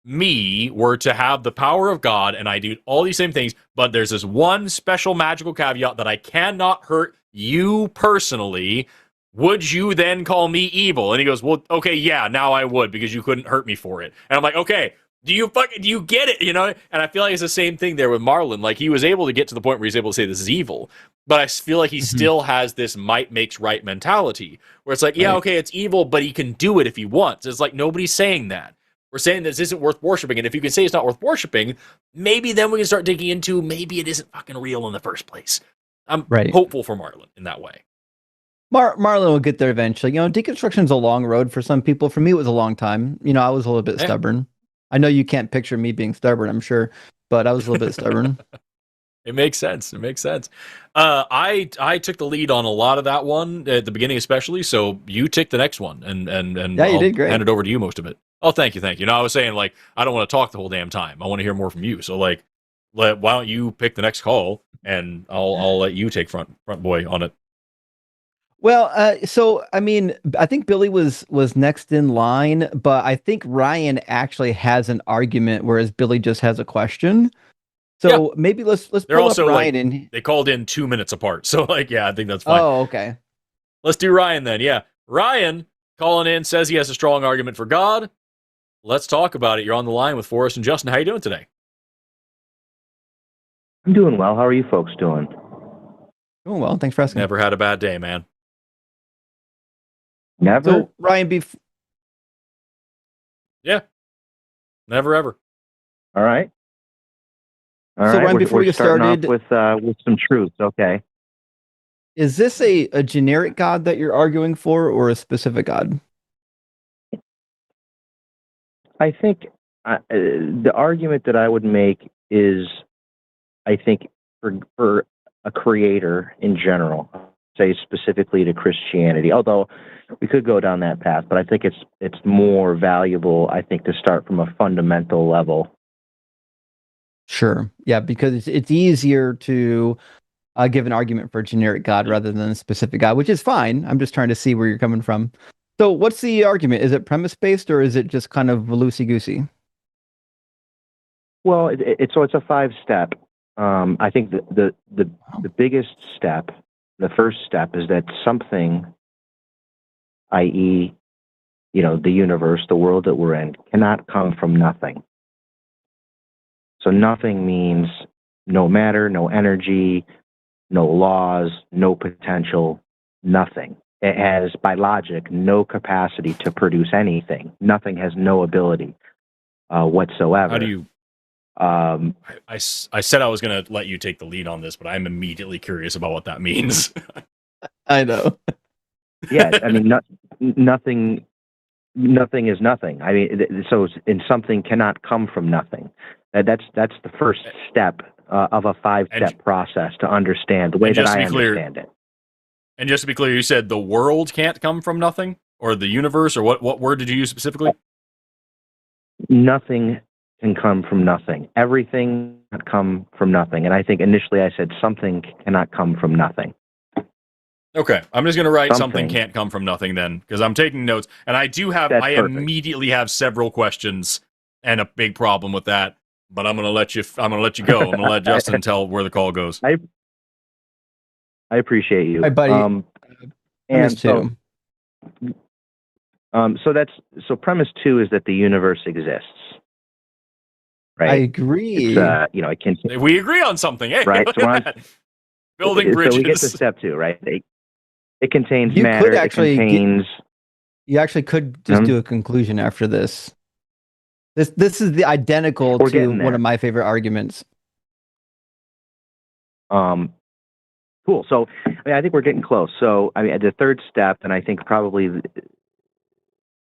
me were to have the power of God and I do all these same things, but there's this one special magical caveat that I cannot hurt you personally, would you then call me evil? And he goes, well, okay, yeah, now I would, because you couldn't hurt me for it. And I'm like, okay, do you get it? You know? And I feel like it's the same thing there with Marlon. Like, he was able to get to the point where he's able to say this is evil, but I feel like he still has this might makes right mentality where it's like, yeah, okay, it's evil, but he can do it if he wants. It's like, nobody's saying that. We're saying this isn't worth worshiping, and if you can say it's not worth worshiping, maybe then we can start digging into maybe it isn't fucking real in the first place. I'm hopeful for Marlon in that way. Marlon will get there eventually. You know, deconstruction's a long road for some people. For me, it was a long time. You know, I was a little bit stubborn. I know you can't picture me being stubborn, I'm sure, but I was a little bit stubborn. It makes sense. It makes sense. I took the lead on a lot of that one at the beginning, especially. So you take the next one, and yeah, you did great. Hand it over to you most of it. Oh, thank you. No, I was saying, like, I don't want to talk the whole damn time. I want to hear more from you. So, like, why don't you pick the next call, and I'll let you take front boy on it. Well, so I mean, I think Billy was next in line, but I think Ryan actually has an argument, whereas Billy just has a question. So maybe let's They're pull also up Ryan like, and they called in 2 minutes apart. So, like, yeah, I think that's fine. Oh, okay. Let's do Ryan then. Yeah, Ryan calling in says he has a strong argument for God. Let's talk about it. You're on the line with Forrest and Justin. How you doing today? I'm doing well. How are you folks doing? Doing well. Thanks for asking. Never had a bad day, man. Never? So, Ryan, yeah. Never, ever. All right. All right. Ryan, before you started with some truths, okay. Is this a generic God that you're arguing for, or a specific God? I think the argument that I would make is, I think, for a creator in general, say specifically to Christianity, although we could go down that path, but I think it's more valuable, I think, to start from a fundamental level. Sure. Yeah, because it's easier to give an argument for a generic God rather than a specific God, which is fine. I'm just trying to see where you're coming from. So what's the argument? Is it premise-based, or is it just kind of loosey-goosey? Well, it's a 5-step. I think the biggest step, the first step, is that something, i.e., you know, the universe, the world that we're in, cannot come from nothing. So nothing means no matter, no energy, no laws, no potential, nothing. It has, by logic, no capacity to produce anything. Nothing has no ability whatsoever. How do you... I said I was going to let you take the lead on this, but I'm immediately curious about what that means. I know. Yeah, I mean, nothing is nothing. I mean, so something cannot come from nothing. That's the first step of a 5-step process to understand the way that I understand it. And just to be clear, you said the world can't come from nothing, or the universe, or what word did you use specifically? Nothing can come from nothing. Everything can come from nothing. And I think initially I said something cannot come from nothing. Okay, I'm just going to write something can't come from nothing then, because I'm taking notes. And I immediately have several questions and a big problem with that. But I'm going to let you go. I'm going to let Justin tell where the call goes. I appreciate you. Hi, buddy. And so premise 2 is that the universe exists. Right? I agree. It's, you know, it can. We agree on something, eh? Right. So building bridges. So we get to step 2, right? It contains matter. It contains You actually could just do a conclusion after this. This is the identical to one of my favorite arguments. Cool. So I think we're getting close. So the third step, and I think probably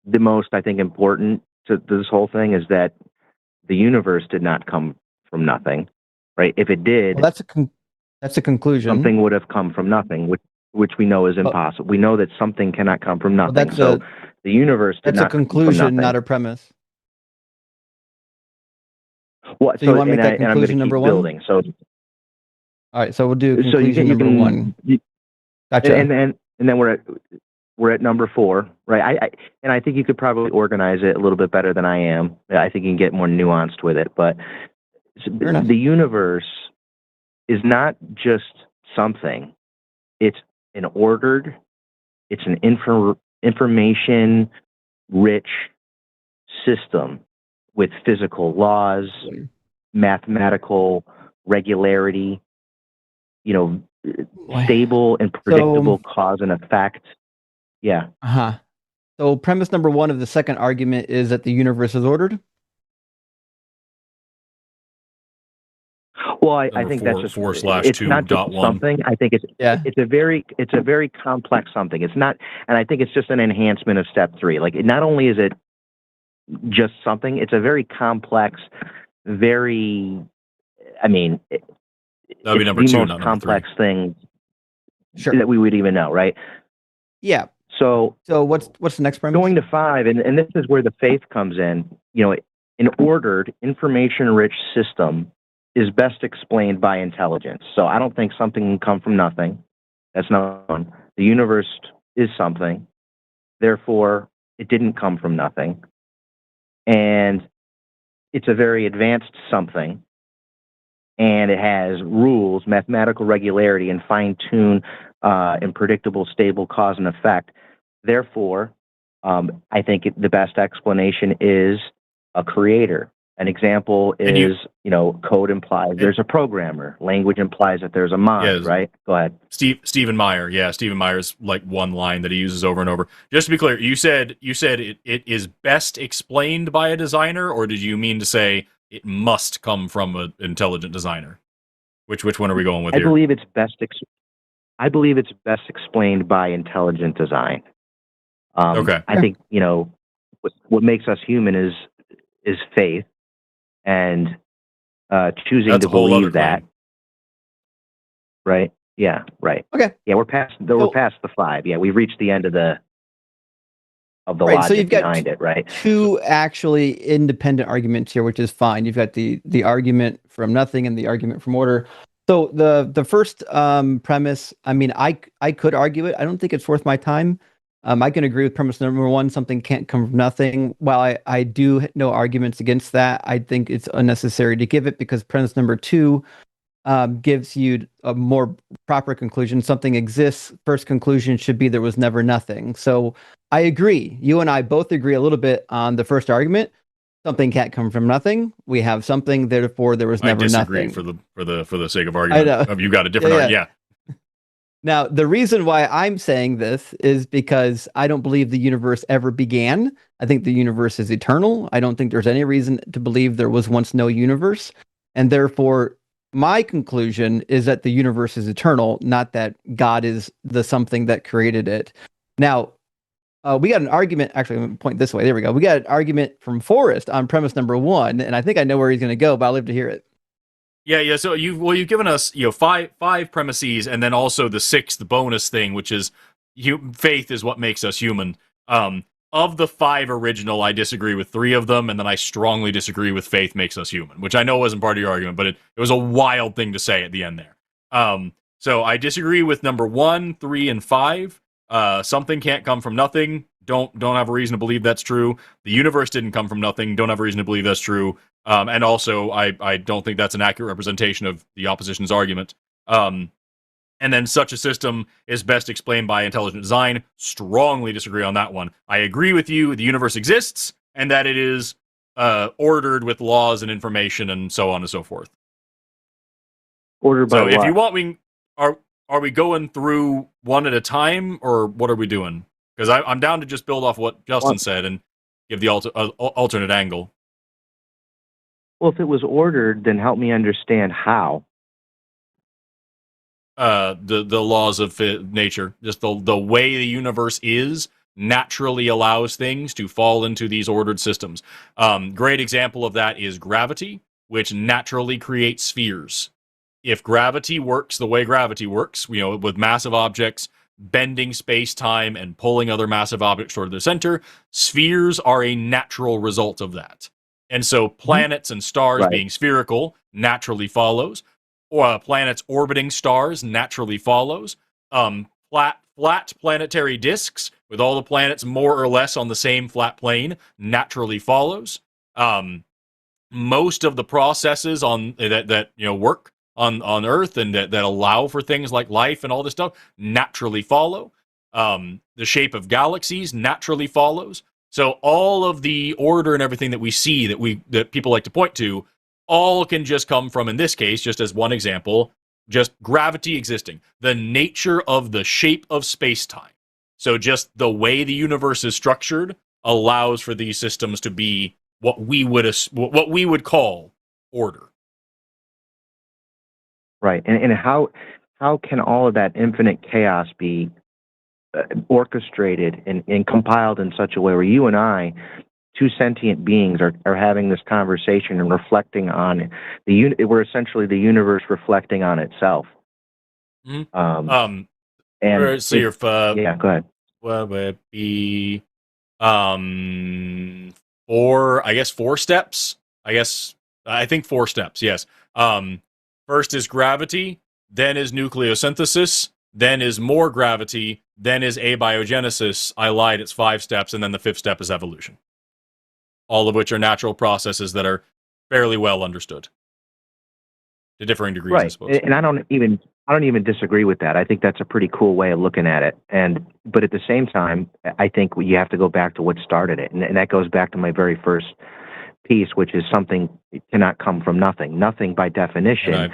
the most important to this whole thing, is that the universe did not come from nothing, right? If it did, well, that's a conclusion. Something would have come from nothing, which we know is impossible. We know that something cannot come from nothing. Well, the universe did not come from nothing. That's a conclusion, not a premise. Well, so you want to make that conclusion number one? Building. So, all right. So we'll do conclusion number one. Gotcha. And then we're at number 4, right? I think you could probably organize it a little bit better than I am. I think you can get more nuanced with it. But the universe is not just something. It's an ordered, it's an information-rich system with physical laws, mathematical regularity, stable and predictable cause and effect. Yeah. So premise number 1 of the second argument is that the universe is ordered. Well, I think that's just 4/2.1. Something. I think it's a very complex something. It's not, and I think it's just an enhancement of step 3. Like, not only is it just something, it's a very complex, that'd be number 2, most not complex thing sure. that we would even know, right? Yeah. So what's the next premise? Going to 5, and this is where the faith comes in. An ordered, information-rich system is best explained by intelligence. So I don't think something can come from nothing. That's not one. The universe is something. Therefore, it didn't come from nothing. And it's a very advanced something. And it has rules, mathematical regularity, and fine-tune and predictable, stable cause and effect. Therefore, I think the best explanation is a creator. An example is, code implies there's a programmer. Language implies that there's a mind, right? Go ahead. Stephen Meyer. Yeah, Stephen Meyer's like one line that he uses over and over. Just to be clear, you said it is best explained by a designer, or did you mean to say it must come from an intelligent designer? Which one are we going with here? I believe it's best explained by intelligent design. Okay. I think what makes us human is faith. And choosing to believe that, right? Yeah, right. Okay. Yeah, we're past the 5. Yeah, we've reached the end of the logic so you've got behind it, right? 2 actually independent arguments here, which is fine. You've got the argument from nothing and the argument from order. So the first premise, I could argue it. I don't think it's worth my time. I can agree with premise number 1, something can't come from nothing. While I do know arguments against that, I think it's unnecessary to give it, because premise number 2 gives you a more proper conclusion. Something exists. First conclusion should be there was never nothing. So I agree. You and I both agree a little bit on the first argument. Something can't come from nothing. We have something, therefore there was never nothing. I disagree for the sake of argument. You got a different argument. Yeah. Now, the reason why I'm saying this is because I don't believe the universe ever began. I think the universe is eternal. I don't think there's any reason to believe there was once no universe. And therefore, my conclusion is that the universe is eternal, not that God is the something that created it. Now, we got an argument. Actually, let me point this way. There we go. We got an argument from Forrest on premise number 1, and I think I know where he's going to go, but I'll live to hear it. Yeah. So you've given us five premises, and then also the 6th bonus thing, which is faith is what makes us human. Of the 5 original, I disagree with 3 of them, and then I strongly disagree with faith makes us human, which I know wasn't part of your argument, but it was a wild thing to say at the end there. So I disagree with number 1, 3, and 5. Something can't come from nothing. Don't have a reason to believe that's true. The universe didn't come from nothing. Don't have a reason to believe that's true. And also, I don't think that's an accurate representation of the opposition's argument. And then such a system is best explained by intelligent design. Strongly disagree on that one. I agree with you. The universe exists, and that it is ordered with laws and information and so on and so forth. Ordered by so what? If you want, are we going through one at a time, or what are we doing? Because I'm down to just build off what Justin said and give the alternate angle. Well, if it was ordered, then help me understand how. The laws of nature, just the way the universe is, naturally allows things to fall into these ordered systems. Great example of that is gravity, which naturally creates spheres. If gravity works the way gravity works, with massive objects bending space-time and pulling other massive objects toward the center, spheres are a natural result of that. And so planets and stars being spherical naturally follows. Or planets orbiting stars naturally follows. Flat planetary disks with all the planets more or less on the same flat plane naturally follows. Most of the processes on that work on Earth and that allow for things like life and all this stuff naturally follow. The shape of galaxies naturally follows. So all of the order and everything that we see that people like to point to, all can just come from, in this case, just as one example, just gravity existing, the nature of the shape of space-time. So just the way the universe is structured allows for these systems to be what we would call order. Right, and how can all of that infinite chaos be orchestrated and compiled in such a way where you and I, two sentient beings, are having this conversation and reflecting on we're essentially the universe reflecting on itself. Mm-hmm. And so yeah, go ahead. What would it be? 4 steps. I think 4 steps. Yes. First is gravity, then is nucleosynthesis, then is more gravity, then is abiogenesis. I lied. It's 5 steps, and then the 5th step is evolution. All of which are natural processes that are fairly well understood to differing degrees, I suppose. And I don't even disagree with that. I think that's a pretty cool way of looking at it. But at the same time, I think you have to go back to what started it, and that goes back to my very first piece, which is something cannot come from nothing. Nothing, by definition,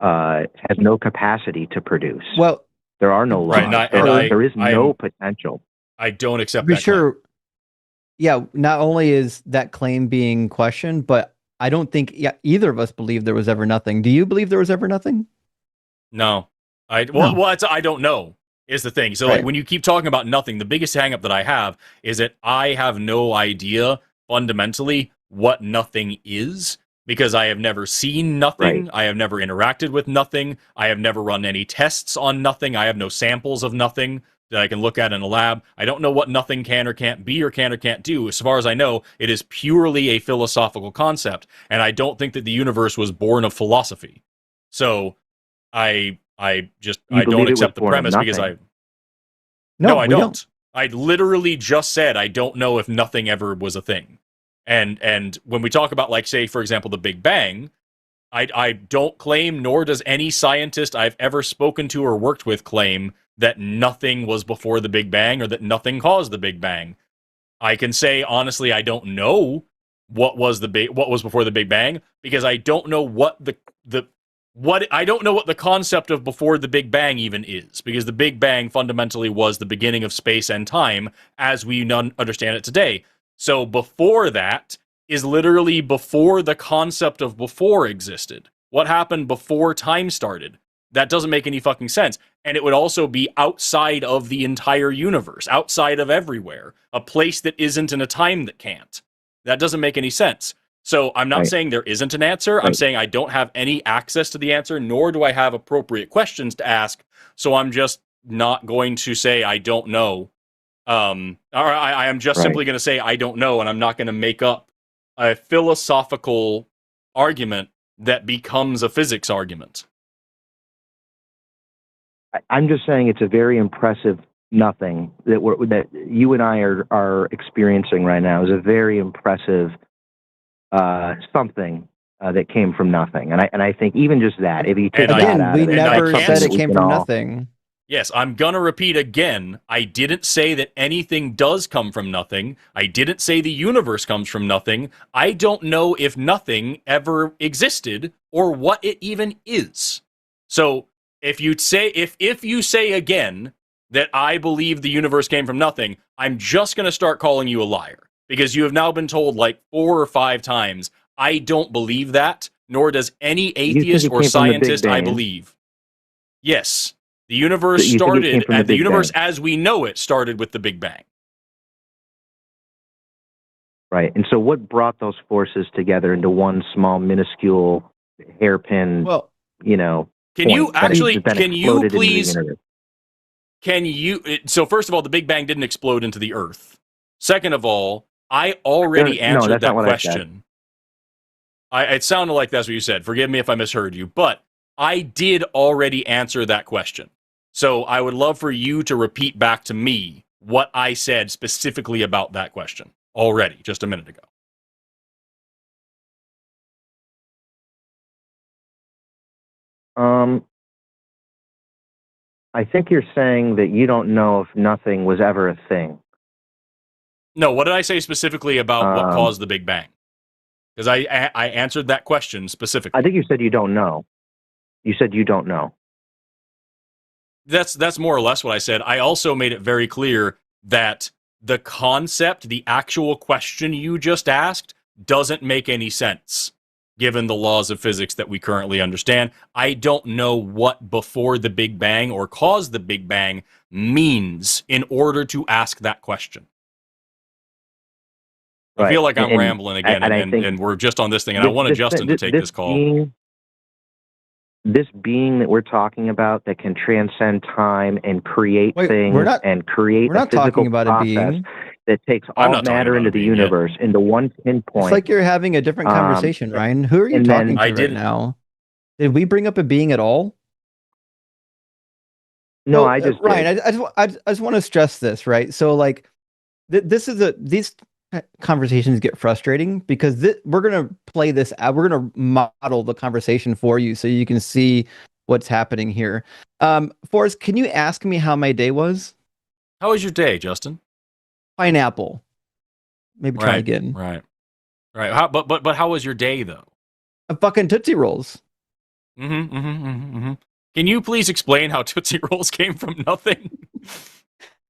has no capacity to produce. Well, there are no laws. There is no potential. I don't accept that claim. Yeah, not only is that claim being questioned, but I don't think either of us believe there was ever nothing. Do you believe there was ever nothing? No. I don't know is the thing. So like when you keep talking about nothing, the biggest hang up that I have is that I have no idea fundamentally what nothing is, because I have never seen nothing. I have never interacted with nothing. I have never run any tests on nothing. I have no samples of nothing that I can look at in a lab. I don't know what nothing can or can't be or can or can't do. As far as I know, it is purely a philosophical concept, and I don't think that the universe was born of philosophy. So I don't accept the premise because I don't. I literally just said I don't know if nothing ever was a thing. And when we talk about, like, say, for example, the Big Bang, I don't claim, nor does any scientist I've ever spoken to or worked with claim that nothing was before the Big Bang or that nothing caused the Big Bang. I can say, honestly, I don't know what was before the Big Bang, because I don't know what I don't know what the concept of before the Big Bang even is, because the Big Bang fundamentally was the beginning of space and time as we understand it today. So before that is literally before the concept of before existed. What happened before time started? That doesn't make any fucking sense. And it would also be outside of the entire universe, outside of everywhere, a place that isn't in a time that can't. That doesn't make any sense. So I'm not saying there isn't an answer. I'm saying I don't have any access to the answer, nor do I have appropriate questions to ask. So I'm just not going to say I don't know. Or I am just simply going to say I don't know, and I'm not going to make up a philosophical argument that becomes a physics argument. I'm just saying it's a very impressive nothing that you and I are experiencing right now. Is a very impressive something that came from nothing, and I think even just that, if you take that out we of it, never said it came from nothing. Yes, I'm gonna repeat again. I didn't say that anything does come from nothing. I didn't say the universe comes from nothing. I don't know if nothing ever existed or what it even is. So if you say again that I believe the universe came from nothing, I'm just going to start calling you a liar. Because you have now been told like 4 or 5 times, I don't believe that, nor does any atheist or scientist I believe. Yes, the universe started, the universe as we know it started with the Big Bang. Right. And so what brought those forces together into one small, minuscule, hairpin, well, can you actually, can you please, so first of all, the Big Bang didn't explode into the Earth. Second of all, I already answered that question. It sounded like that's what you said. Forgive me if I misheard you, but I did already answer that question. So I would love for you to repeat back to me what I said specifically about that question already, just a minute ago. I think you're saying that you don't know if nothing was ever a thing. No, what did I say specifically about what caused the Big Bang? Because I answered that question specifically. I think you said you don't know. You said you don't know. That's more or less what I said. I also made it very clear that the concept, the actual question you just asked, doesn't make any sense, given the laws of physics that we currently understand. I don't know what before the Big Bang or caused the Big Bang means in order to ask that question. I feel like I'm rambling again, and we're just on this thing, and I wanted Justin to take this call. This being that we're talking about that can transcend time and create things and create a physical process that takes all matter into the universe into one pinpoint. It's like you're having a different conversation, Ryan. Who are you talking to right now? Did we bring up a being at all? No, I just Ryan. I just want to stress this, right? So, like, these conversations get frustrating because we're going to play this out. We're going to model the conversation for you so you can see what's happening here. Forrest, can you ask me how my day was? How was your day, Justin? Pineapple. Maybe try again. Right. But how was your day, though? A fucking Tootsie Rolls. Can you please explain how Tootsie Rolls came from nothing?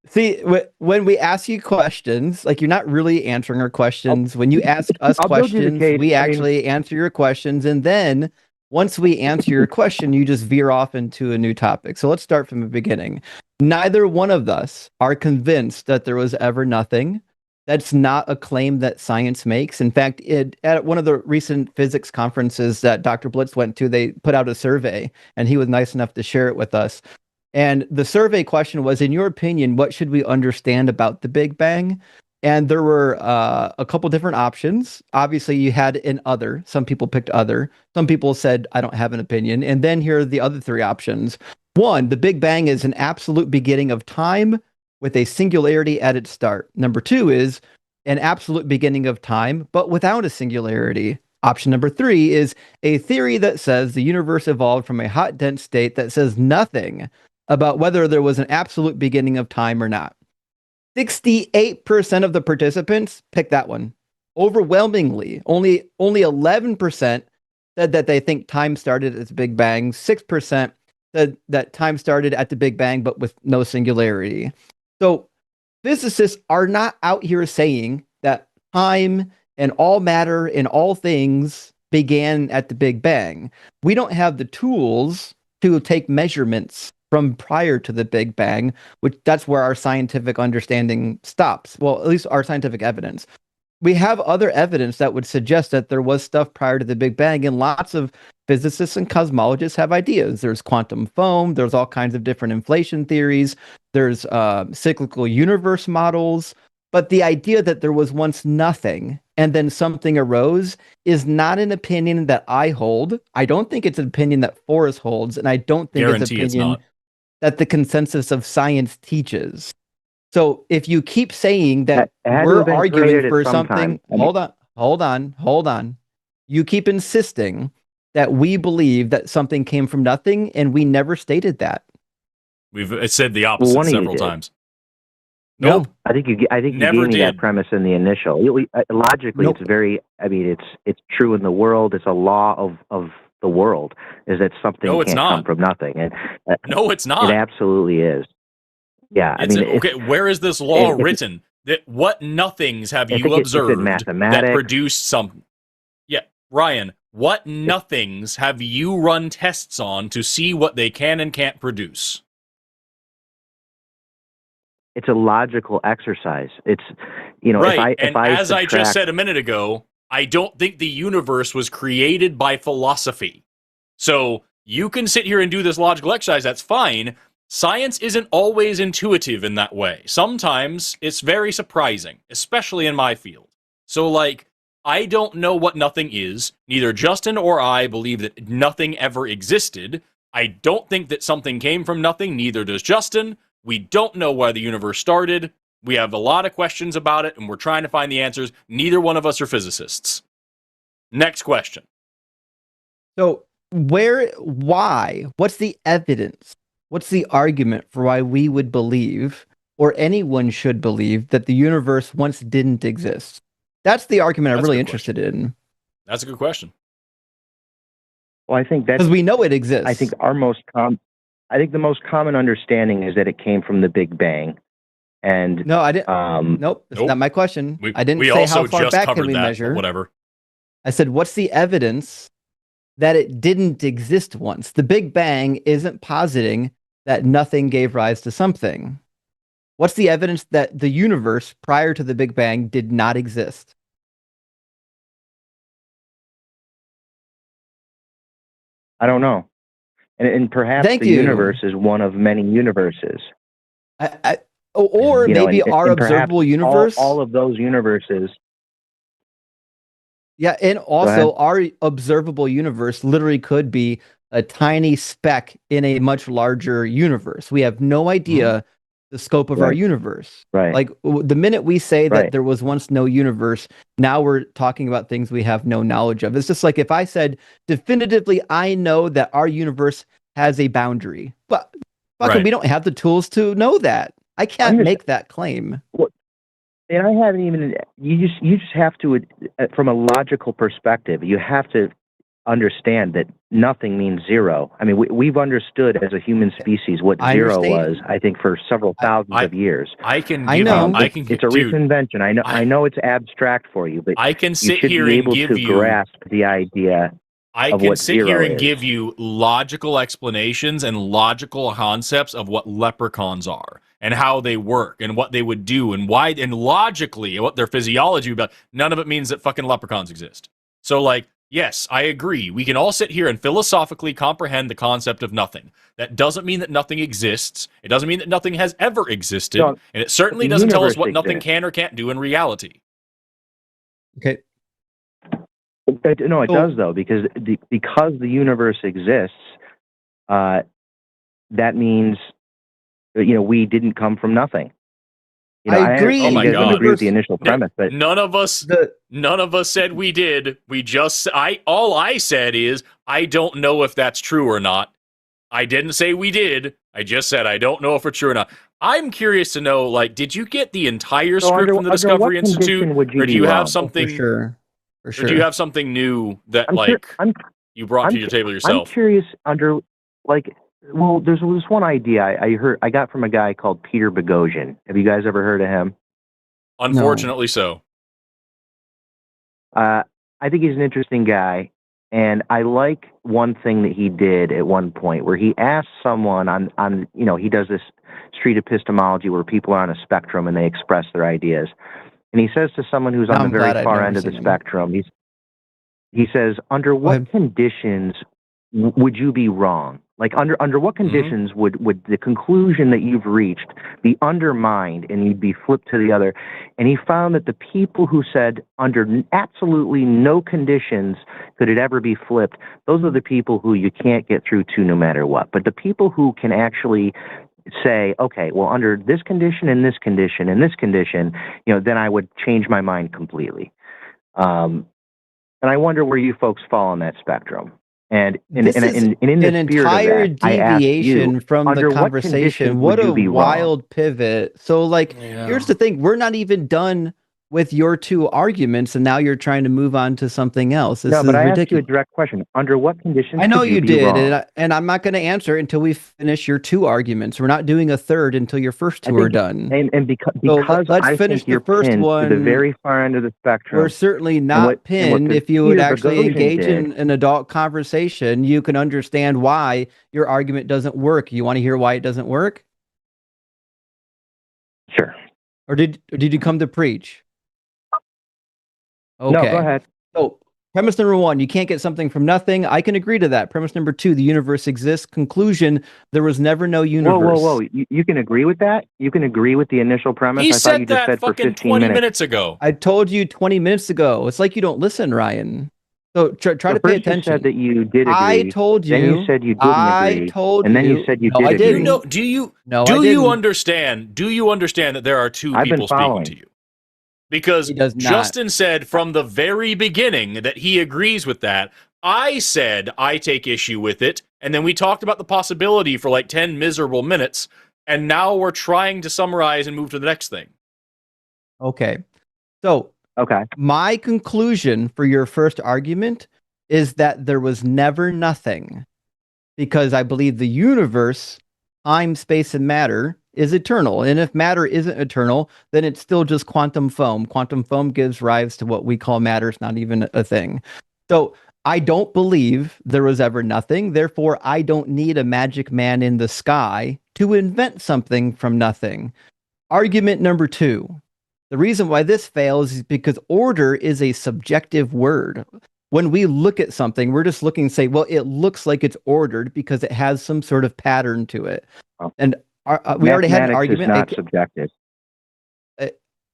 See, when we ask you questions, like, you're not really answering our questions. When you ask us questions, we actually answer your questions. And then once we answer your question, you just veer off into a new topic. So let's start from the beginning. Neither one of us are convinced that there was ever nothing. That's not a claim that science makes. In fact, at one of the recent physics conferences that Dr. Blitz went to, they put out a survey, and he was nice enough to share it with us. And the survey question was, in your opinion, what should we understand about the Big Bang? And there were a couple different options. Obviously, you had an other. Some people picked other. Some people said, I don't have an opinion. And then here are the other 3 options. 1, the Big Bang is an absolute beginning of time with a singularity at its start. Number 2 is an absolute beginning of time, but without a singularity. Option number 3 is a theory that says the universe evolved from a hot, dense state that says nothing about whether there was an absolute beginning of time or not. 68% of the participants picked that one. Overwhelmingly, only 11% said that they think time started at the Big Bang. 6% said that time started at the Big Bang, but with no singularity. So physicists are not out here saying that time and all matter and all things began at the Big Bang. We don't have the tools to take measurements from prior to the Big Bang, which that's where our scientific understanding stops. Well, at least our scientific evidence. We have other evidence that would suggest that there was stuff prior to the Big Bang, and lots of physicists and cosmologists have ideas. There's quantum foam. There's all kinds of different inflation theories. There's cyclical universe models. But the idea that there was once nothing and then something arose is not an opinion that I hold. I don't think it's an opinion that Forrest holds, and I don't think it's an opinion that the consensus of science teaches. So if you keep saying that we're arguing for something, hold on. You keep insisting that we believe that something came from nothing, and we never stated that. We've said the opposite several times. Nope. I think you gave me that premise in the initial. Logically, it's very. I mean, it's true in the world. It's a law of the world is that something can't come from nothing. And no, it's not. It absolutely is. Yeah, I mean, okay. Where is this law written? That what nothings have you observed that produced some? Yeah, Ryan. What nothings have you run tests on to see what they can and can't produce? It's a logical exercise. It's, right. if I as I just said a minute ago, I don't think the universe was created by philosophy. So you can sit here and do this logical exercise. That's fine. Science isn't always intuitive in that way. Sometimes it's very surprising, especially in my field. So, like, I don't know what nothing is. Neither Justin or I believe that nothing ever existed. I don't think that something came from nothing. Neither does Justin. We don't know why the universe started. We have a lot of questions about it, and we're trying to find the answers. Neither one of us are physicists. Next question. So, why? What's the evidence? What's the argument for why we would believe, or anyone should believe, that the universe once didn't exist? That's the argument I'm really interested in. That's a good question. Well, I think that's because we know it exists. I think the most common understanding is that it came from the Big Bang. And no, I didn't. Nope, that's not my question. I didn't say how far back can we measure. Whatever. I said, what's the evidence that it didn't exist once? The Big Bang isn't positing that nothing gave rise to something. What's the evidence that the universe prior to the Big Bang did not exist? I don't know. And perhaps the universe is one of many universes. Or maybe our observable universe. All of those universes. Yeah, and also our observable universe literally could be a tiny speck in a much larger universe. We have no idea the scope of our universe. Right. Like the minute we say that there was once no universe, now we're talking about things we have no knowledge of. It's just like if I said definitively, I know that our universe has a boundary, but we don't have the tools to know that. I can't make that claim. Well, and I haven't even. You just have to, from a logical perspective, you have to understand that nothing means zero. I mean, we've understood as a human species what zero was, I think, for several thousands of years. It's a reconvention. I know it's abstract for you, but I can sit here and give you grasp the idea. I can sit here and give you logical explanations and logical concepts of what leprechauns are and how they work and what they would do and why, and logically what their physiology would be. None of it means that fucking leprechauns exist. So, like, yes, I agree. We can all sit here and philosophically comprehend the concept of nothing. That doesn't mean that nothing exists. It doesn't mean that nothing has ever existed. No, and it certainly doesn't tell us what nothing can or can't do in reality. Okay. No, it does, though, because the universe exists, that means, we didn't come from nothing. I agree. Oh my God. Agree with the initial premise, but none of us said we did. All I said is I don't know if that's true or not. I didn't say we did. I just said I don't know if it's true or not. I'm curious to know, like, did you get the entire script from the Discovery Institute, or do you have something? For sure. Or do you have something new that you brought to your table yourself? I'm curious there's this one idea I got from a guy called Peter Boghossian. Have you guys ever heard of him? Unfortunately, so. I think he's an interesting guy, and I like one thing that he did at one point where he asked someone on he does this street epistemology where people are on a spectrum and they express their ideas. And he says to someone who's on the very far end of the spectrum, he says, under what conditions would you be wrong? Like under what conditions would the conclusion that you've reached be undermined and you'd be flipped to the other? And he found that the people who said under absolutely no conditions could it ever be flipped, those are the people who you can't get through to no matter what. But the people who can actually say, okay, well, under this condition and this condition and this condition, then I would change my mind completely. And I wonder where you folks fall on that spectrum. And in an entire deviation from the conversation. What a wild pivot. So, here's the thing: we're not even done with your two arguments, and now you're trying to move on to something else. This No, but is I asked you a ridiculous. direct question. Under what conditions I know could you be did, wrong? and I'm not going to answer until we finish your two arguments. We're not doing a third until your first two are done. And because let's I finish think you're the first pinned one. to the very far end of the spectrum. We're certainly And not what pinned. If you would Peter actually Boghossian engage did- in an adult conversation, you can understand why your argument doesn't work. You want to hear why it doesn't work? Sure. Or did you come to preach? Okay. No, go ahead. So, premise number one, you can't get something from nothing. I can agree to that. Premise number two, the universe exists. Conclusion, there was never no universe. Whoa. You can agree with that? You can agree with the initial premise? He I thought said you just that said for fucking 15 20 minutes. minutes ago. I told you 20 minutes ago. It's like you don't listen, Ryan. So try to pay attention. You said that you did agree. I told you. Then you said you didn't agree. And then you said you no, did I agree. didn't. Do you didn't. understand? Do you understand that there are two I've been people speaking following. to you? Because He does not. Justin said from the very beginning that he agrees with that. I said I take issue with it, and then we talked about the possibility for like 10 miserable minutes, and now we're trying to summarize and move to the next thing. Okay. So, my conclusion for your first argument is that there was never nothing, because I believe the universe, time, space, and matter is eternal. And if matter isn't eternal, then it's still just quantum foam. Quantum foam gives rise to what we call matter. It's not even a thing. So I don't believe there was ever nothing. Therefore, I don't need a magic man in the sky to invent something from nothing. Argument number two. The reason why this fails is because order is a subjective word. When we look at something, we're just looking and say, well, it looks like it's ordered because it has some sort of pattern to it. And we already had an argument. Mathematics is not subjective.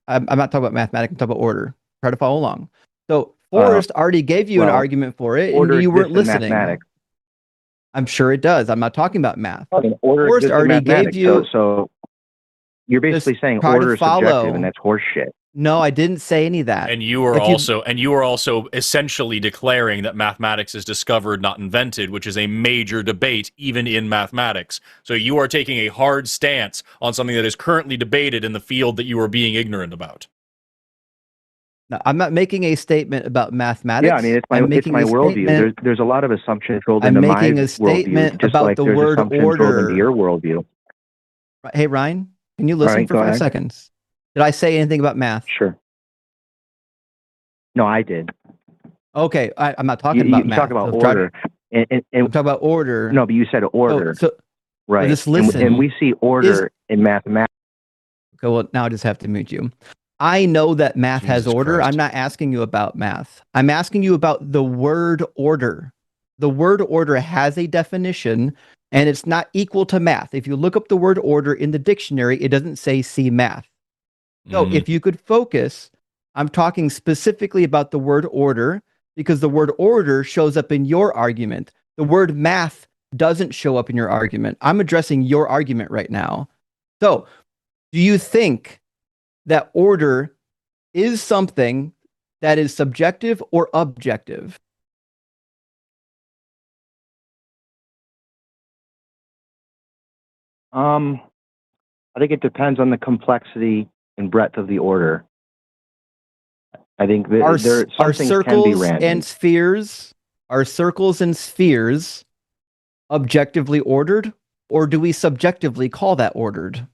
I'm not talking about mathematics. I'm talking about order. Try to follow along. So Forrest already gave you an argument for it, and you weren't listening. I'm sure it does. I'm not talking about math. Forrest already gave you. So you're basically saying order is subjective, and that's horseshit. No, I didn't say any of that. And you were also essentially declaring that mathematics is discovered, not invented, which is a major debate even in mathematics. So you are taking a hard stance on something that is currently debated in the field that you are being ignorant about. No, I'm not making a statement about mathematics. Yeah, I mean, it's my worldview. There's a lot of assumptions rolled into my making a statement worldview, just about like the there's word assumptions rolled order. into your worldview. Hey, Ryan, can you listen for 5 seconds? Did I say anything about math? Sure. No, I did. Okay, I'm not talking about math. You talk about order. And I'm talking about order. No, but you said order. Right. Just listen. And we see order in mathematics. Okay, well, now I just have to mute you. I know that math has order. Christ. I'm not asking you about math. I'm asking you about the word order. The word order has a definition, and it's not equal to math. If you look up the word order in the dictionary, it doesn't say see math. So if you could focus, I'm talking specifically about the word order, because the word order shows up in your argument. The word math doesn't show up in your argument. I'm addressing your argument right now. So do you think that order is something that is subjective or objective? I think it depends on the complexity and breadth of the order. I think that Are can be random. Are circles and spheres objectively ordered, or do we subjectively call that ordered?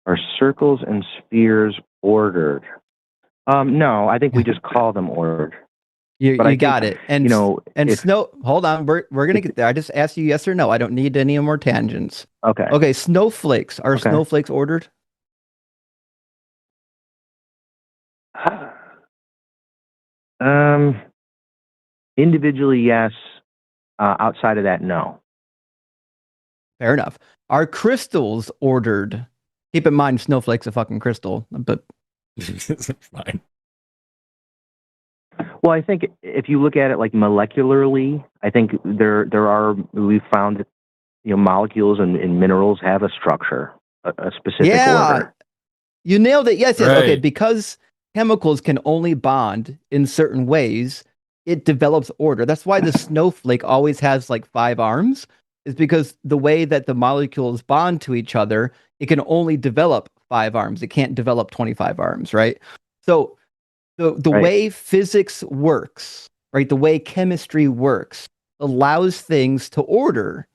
Are circles and spheres ordered? No, I think we just call them ordered. You got it. And hold on, we're gonna get there. I just asked you yes or no. I don't need any more tangents. Okay. Okay, snowflakes. Are snowflakes ordered? Individually, yes. Outside of that, no. Fair enough. Are crystals ordered? Keep in mind, snowflake's a fucking crystal, but fine. Well, I think if you look at it like molecularly, I think we've found molecules and minerals have a structure, a specific order. You nailed it. Yes. Right. Okay, because chemicals can only bond in certain ways, it develops order. That's why the snowflake always has like 5 arms, is because the way that the molecules bond to each other, it can only develop 5 arms. It can't develop 25 arms, right? So the Right. way physics works, right? The way chemistry works allows things to order.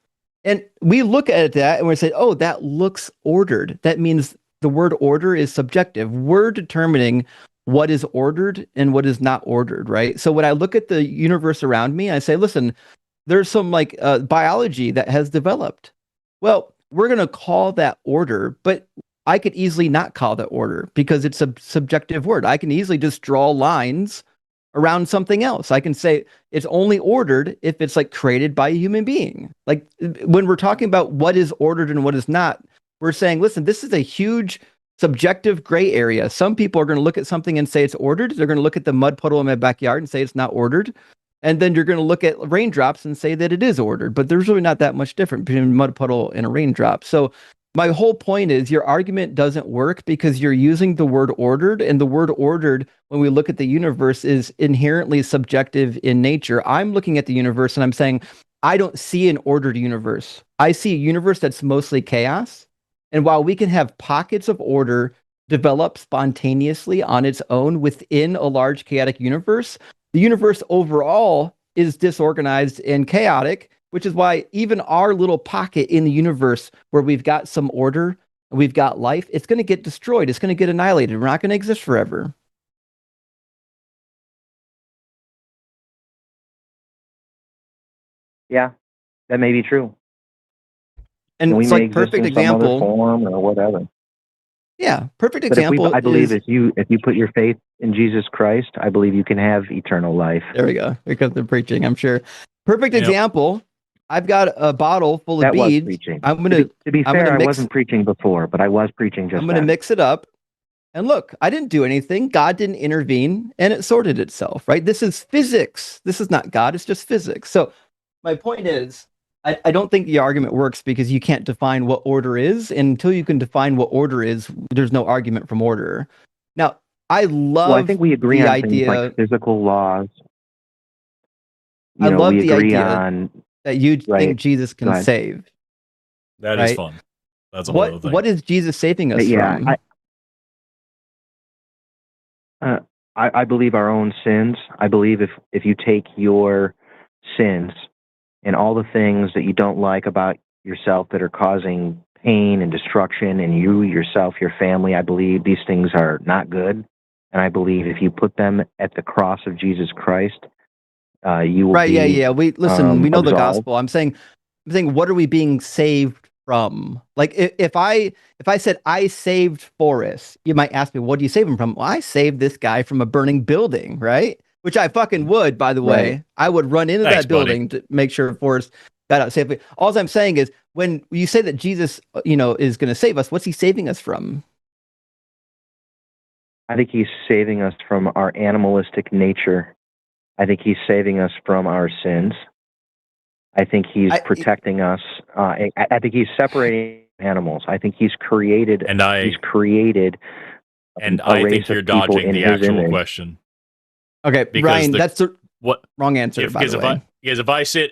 And we look at that and we say, oh, that looks ordered. That means the word order is subjective. We're determining what is ordered and what is not ordered, right? So when I look at the universe around me, I say, listen, there's some like biology that has developed. Well, we're going to call that order, but I could easily not call that order because it's a subjective word. I can easily just draw lines around something else. I can say it's only ordered if it's like created by a human being. Like when we're talking about what is ordered and what is not, we're saying, listen, this is a huge subjective gray area. Some people are going to look at something and say it's ordered. They're going to look at the mud puddle in my backyard and say it's not ordered. And then you're going to look at raindrops and say that it is ordered. But there's really not that much difference between a mud puddle and a raindrop. So my whole point is your argument doesn't work because you're using the word ordered, and the word ordered, when we look at the universe, is inherently subjective in nature. I'm looking at the universe and I'm saying, I don't see an ordered universe. I see a universe that's mostly chaos. And while we can have pockets of order develop spontaneously on its own within a large chaotic universe, the universe overall is disorganized and chaotic, which is why even our little pocket in the universe where we've got some order and we've got life, it's going to get destroyed. It's going to get annihilated. We're not going to exist forever. Yeah, that may be true. And we it's may like exist perfect in some other example. form or whatever. Yeah, perfect But example. I believe is, if you put your faith in Jesus Christ, I believe you can have eternal life. There we go. Because they're preaching, I'm sure. Perfect Yep. example. I've got a bottle full of That was beads. preaching. I'm gonna To be I'm fair, gonna I mix wasn't preaching before, but I was preaching just I'm gonna then. mix it up. And look, I didn't do anything. God didn't intervene and it sorted itself, right? This is physics. This is not God, it's just physics. So my point is, I don't think the argument works because you can't define what order is. And until you can define what order is, there's no argument from order. Now, I love Well, I think we agree the on idea. things like physical laws. I love we the agree idea on that you right. think Jesus Go can ahead. save. That right? is fun. That's a whole other thing. What is Jesus saving us Yeah, from? I believe our own sins. I believe if you take your sins and all the things that you don't like about yourself that are causing pain and destruction and you yourself, your family, I believe these things are not good. And I believe if you put them at the cross of Jesus Christ, you will Right, be yeah. We listen, we know the absolved. gospel. I'm saying what are we being saved from? Like if I said I saved Forrest, you might ask me, what do you save him from? Well, I saved this guy from a burning building, right? Which I fucking would, by the way. Right. I would run into Thanks, that building to make sure Forrest got out safely. All I'm saying is when you say that Jesus, is going to save us, what's he saving us from? I think he's saving us from our animalistic nature. I think he's saving us from our sins. I think he's protecting us. I think he's separating animals. I think he's created. He's created. And I think you're dodging the actual question. Okay, because Ryan, that's the wrong answer. Because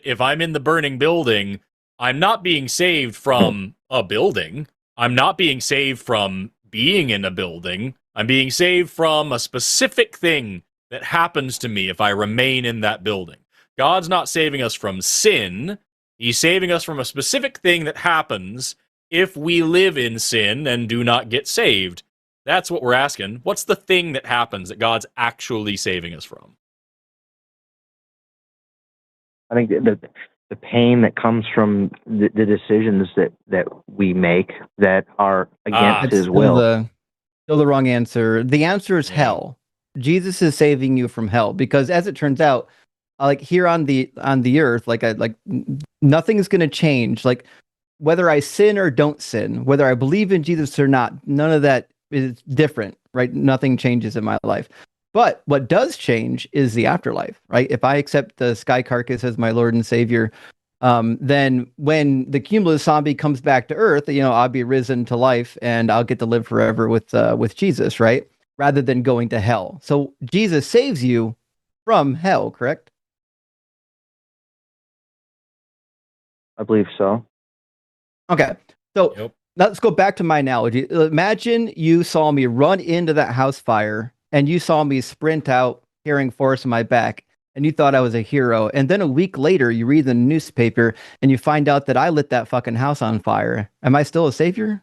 if I'm in the burning building, I'm not being saved from a building. I'm not being saved from being in a building. I'm being saved from a specific thing that happens to me if I remain in that building. God's not saving us from sin. He's saving us from a specific thing that happens if we live in sin and do not get saved. That's what we're asking. What's the thing that happens that God's actually saving us from? I think the pain that comes from the decisions that we make that are against his will. Still the wrong answer. The answer is hell. Jesus is saving you from hell because, as it turns out, like here on the earth, like nothing is going to change. Like whether I sin or don't sin, whether I believe in Jesus or not, none of that is different, right? Nothing changes in my life. But what does change is the afterlife, right? If I accept the sky carcass as my Lord and Savior, then when the cumulative zombie comes back to Earth, I'll be risen to life and I'll get to live forever with Jesus, right? Rather than going to hell. So Jesus saves you from hell, correct? I believe so. Okay. So let's go back to my analogy. Imagine you saw me run into that house fire and you saw me sprint out carrying Forrest on my back and you thought I was a hero. And then a week later, you read the newspaper and you find out that I lit that fucking house on fire. Am I still a savior?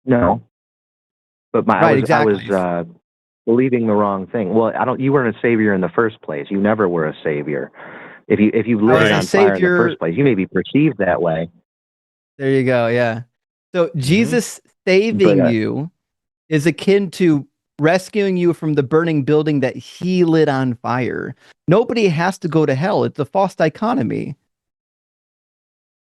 No. But exactly. I was believing the wrong thing. Well, you weren't a savior in the first place. You never were a savior. If you lit it on fire in the first place, you may be perceived that way. There you go. Yeah. So Jesus saving you is akin to rescuing you from the burning building that he lit on fire. Nobody has to go to hell. It's a false dichotomy.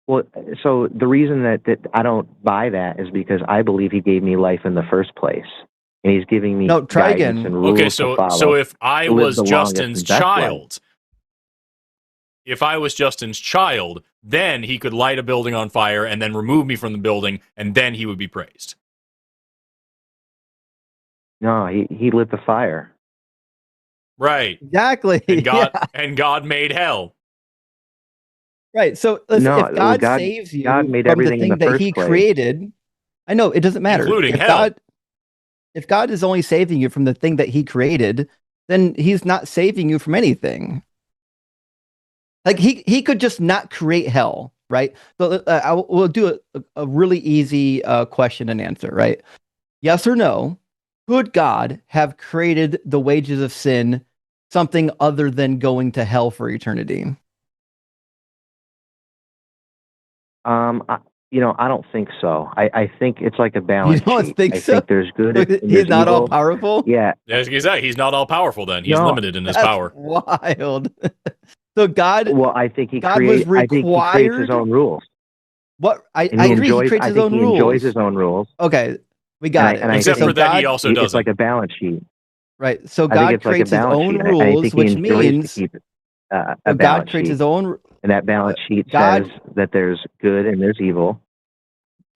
Well, so the reason that I don't buy that is because I believe he gave me life in the first place. And he's giving me try guidance again. and rules to follow. So if I was Justin's child, then he could light a building on fire and then remove me from the building, and then he would be praised. No, he lit the fire. Right. Exactly. And God made hell. Right. So listen, if God saves you God made from everything the thing that he created, I know it doesn't matter. Including hell. If God is only saving you from the thing that he created, then he's not saving you from anything. Like he could just not create hell, right? So we'll do a really easy question and answer, right? Yes or no? Could God have created the wages of sin something other than going to hell for eternity? I don't think so. I think it's like a balance. You don't sheet. think so? I think there's good. And He's there's not evil. all powerful. Yeah. He's not all powerful. Then he's limited in his power. Wild. So God. Well, I think God was required. I think he creates his own rules. What I agree. He creates his own rules. Enjoys his own rules. Okay, we got it. Except for that, he also doesn't. It's like a balance sheet. Right. So God creates his own rules, which means God creates his own. And that balance sheet says that there's good and there's evil.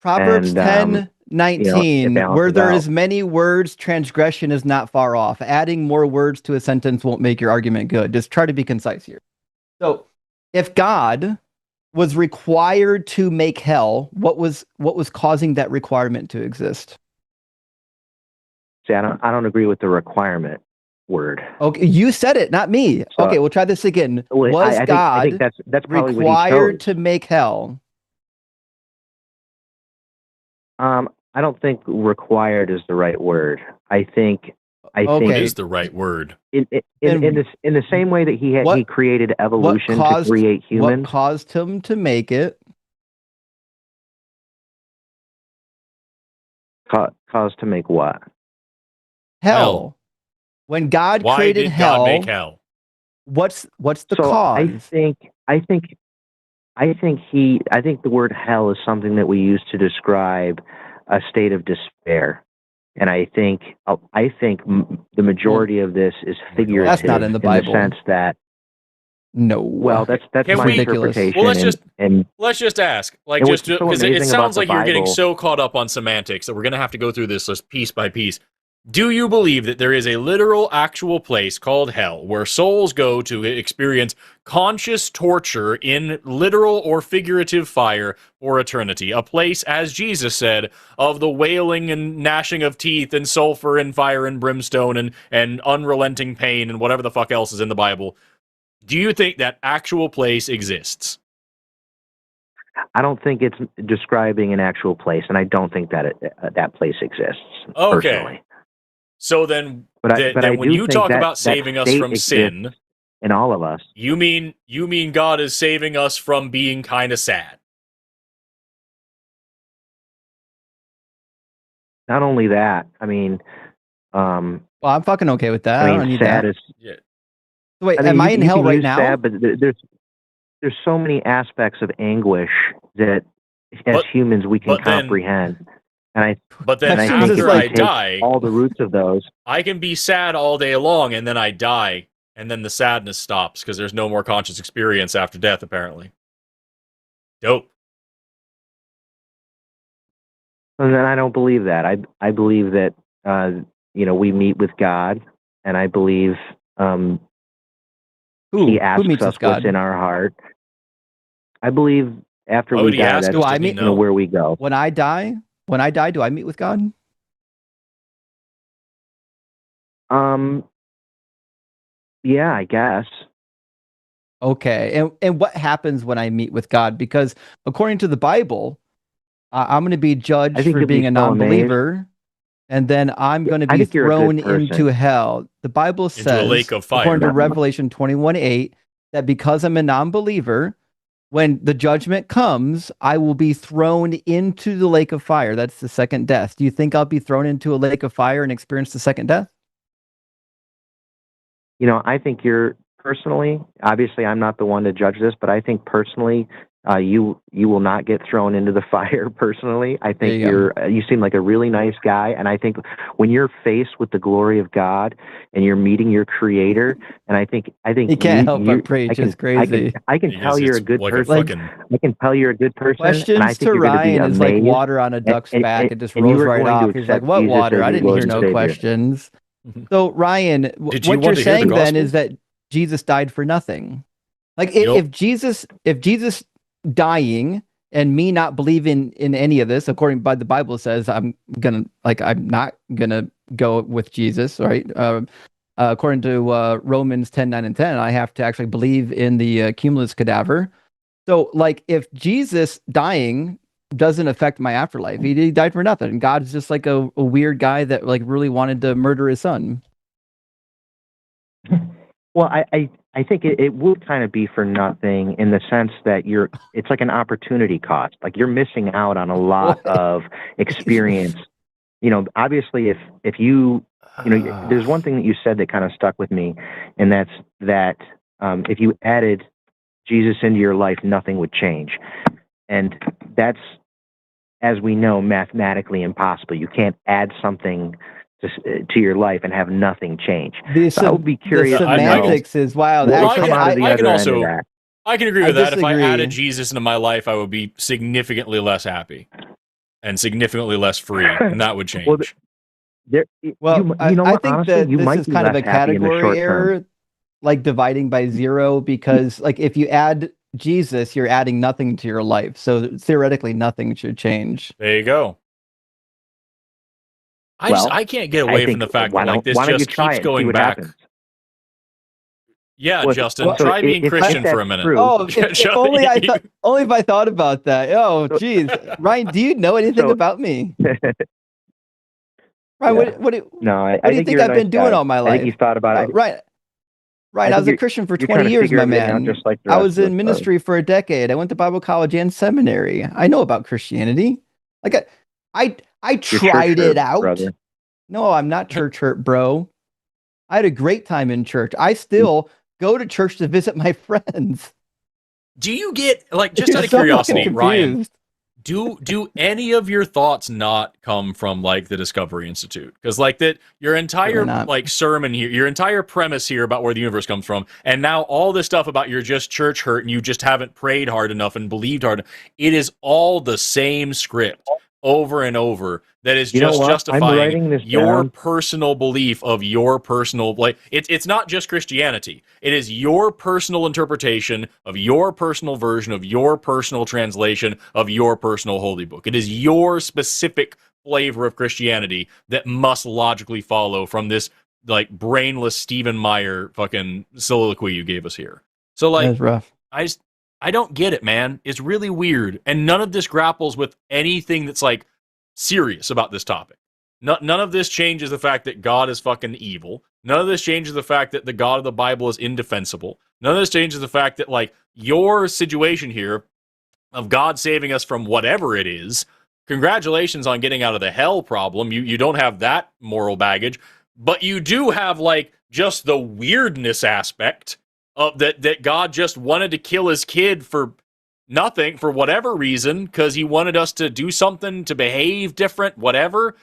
Proverbs 10:19, where there is many words, transgression is not far off. Adding more words to a sentence won't make your argument good. Just try to be concise here. So, if God was required to make hell, what was causing that requirement to exist? See, I don't agree with the requirement word. Okay, you said it, not me. So, okay, we'll try this again. I think that's probably required to make hell? I don't think required is the right word. I think is the right word. In the same way that he created evolution to create humans. What caused him to make it? Caused to make what? Hell. When God created hell, God make hell? What's the cause? I think the word hell is something that we use to describe a state of despair. And I think the majority of this is figurative. That's not in the Bible. In the sense that no. Well, that's my interpretation. Well, let's just ask, because it sounds like you're getting so caught up on semantics that we're going to have to go through this list piece by piece. Do you believe that there is a literal, actual place called hell where souls go to experience conscious torture in literal or figurative fire for eternity? A place, as Jesus said, of the wailing and gnashing of teeth and sulfur and fire and brimstone and unrelenting pain and whatever the fuck else is in the Bible. Do you think that actual place exists? I don't think it's describing an actual place, and I don't think that that place exists. Okay. Personally. So then, when you talk about saving us from sin, in all of us, you mean God is saving us from being kind of sad? Not only that, I mean, well, I'm fucking okay with that. I don't need sad that. Yeah. Wait, am I in hell right now? Sad, but there's so many aspects of anguish that as humans we can comprehend. But then after I die, all the roots of those, I can be sad all day long, and then I die, and then the sadness stops because there's no more conscious experience after death, apparently. Dope. And then I don't believe that. I believe that we meet with God, and I believe He asks meets us with God? what's in our heart. I believe after Why we would he die, ask that's us? Doesn't he know? where we go. When I die, do I meet with God? Yeah, I guess. Okay. And what happens when I meet with God? Because according to the Bible, I'm going to be judged for you'll being be a so non-believer, and then I'm going to I be think you're a good thrown person. into hell. The Bible Into a says, lake of fire. according to Revelation 21:8, that because I'm a non-believer, when the judgment comes, I will be thrown into the lake of fire. That's the second death. Do you think I'll be thrown into a lake of fire and experience the second death? You know, I think you're personally, obviously I'm not the one to judge this, but I think personally, you will not get thrown into the fire personally. I think you seem like a really nice guy. And I think when you're faced with the glory of God and you're meeting your creator, and I think You can't help but preach. It's crazy. I can tell you're a good person. I can tell you're a good person. Questions and I think to you're going to be Ryan is amazed. like water on a duck's back. It just and you rolls are right going to off. He's like, accept what Jesus water? as I your didn't Lord hear and no Savior. questions. So Ryan, Did you what want you're to hear the saying then gospel? is that Jesus died for nothing. Like if Jesus dying and me not believing in any of this, according by the Bible says I'm not gonna go with Jesus, right? According to Romans 10:9 and 10, I have to actually believe in the cumulus cadaver. So like if Jesus dying doesn't affect my afterlife, he died for nothing. God's just like a weird guy that like really wanted to murder his son. Well, I think it would kind of be for nothing in the sense that it's like an opportunity cost. Like you're missing out on a lot of experience. You know, obviously if you there's one thing that you said that kind of stuck with me, and that's that if you added Jesus into your life, nothing would change. And that's, as we know, mathematically impossible. You can't add something to your life and have nothing change. So I would be curious. The semantics is wild. Actually, I can agree with that. If I disagree. added Jesus into my life, I would be significantly less happy and significantly less free, and that would change. I think honestly, that you this might is be kind of less a happy in the category short term. error, like dividing by zero, because like if you add Jesus, you're adding nothing to your life. So theoretically, nothing should change. There you go. I can't get away from the fact that like this just keeps going back. Happens. Yeah, Justin, try being Christian for a minute. If only only if I thought about that. Oh, geez, Ryan, do you know anything about me? Ryan, what do you think I've been doing all my life? I think you thought about it. Right. I was a Christian for 20 years, my man. I was in ministry for a decade. I went to Bible college and seminary. I know about Christianity. Like I tried it out. Brother. No, I'm not church hurt, bro. I had a great time in church. I still go to church to visit my friends. Do you get, like, just out of curiosity, Ryan, do any of your thoughts not come from like the Discovery Institute? Because like that your entire like sermon here, your entire premise here about where the universe comes from, and now all this stuff about you're just church hurt and you just haven't prayed hard enough and believed hard enough, it is all the same script over and over that is just justifying your personal belief of your personal, like it's not just Christianity. It is your personal interpretation of your personal version of your personal translation of your personal holy book. It is your specific flavor of Christianity that must logically follow from this like brainless Stephen Meyer fucking soliloquy you gave us here. So like that's rough. I don't get it, man. It's really weird. And none of this grapples with anything that's like serious about this topic. None of this changes the fact that God is fucking evil. None of this changes the fact that the God of the Bible is indefensible. None of this changes the fact that like your situation here of God saving us from whatever it is, congratulations on getting out of the hell problem. You don't have that moral baggage, but you do have like just the weirdness aspect of that God just wanted to kill his kid for nothing, for whatever reason, because he wanted us to do something, to behave different, whatever.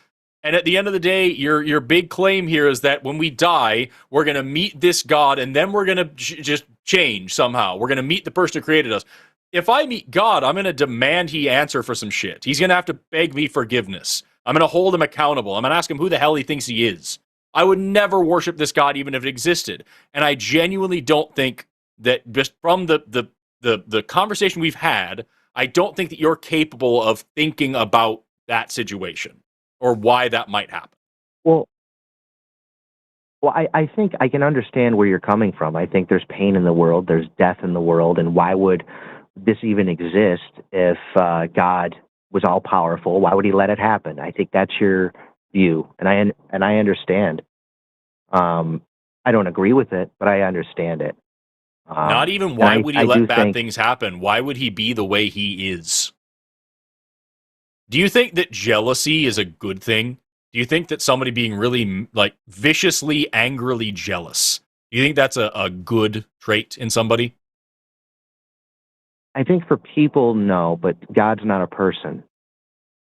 And at the end of the day, your big claim here is that when we die, we're going to meet this God, and then we're going to just change somehow. We're going to meet the person who created us. If I meet God, I'm going to demand he answer for some shit. He's going to have to beg me forgiveness. I'm going to hold him accountable. I'm going to ask him who the hell he thinks he is. I would never worship this God even if it existed. And I genuinely don't think that just from the conversation we've had, I don't think that you're capable of thinking about that situation or why that might happen. Well, I think I can understand where you're coming from. I think there's pain in the world, there's death in the world, and why would this even exist if God was all powerful? Why would he let it happen? I think that's your view, and I understand. I don't agree with it, but I understand it. Not even why would he let bad things happen? Why would he be the way he is? Do you think that jealousy is a good thing? Do you think that somebody being really, like, viciously, angrily jealous, do you think that's a good trait in somebody? I think for people, no, but God's not a person.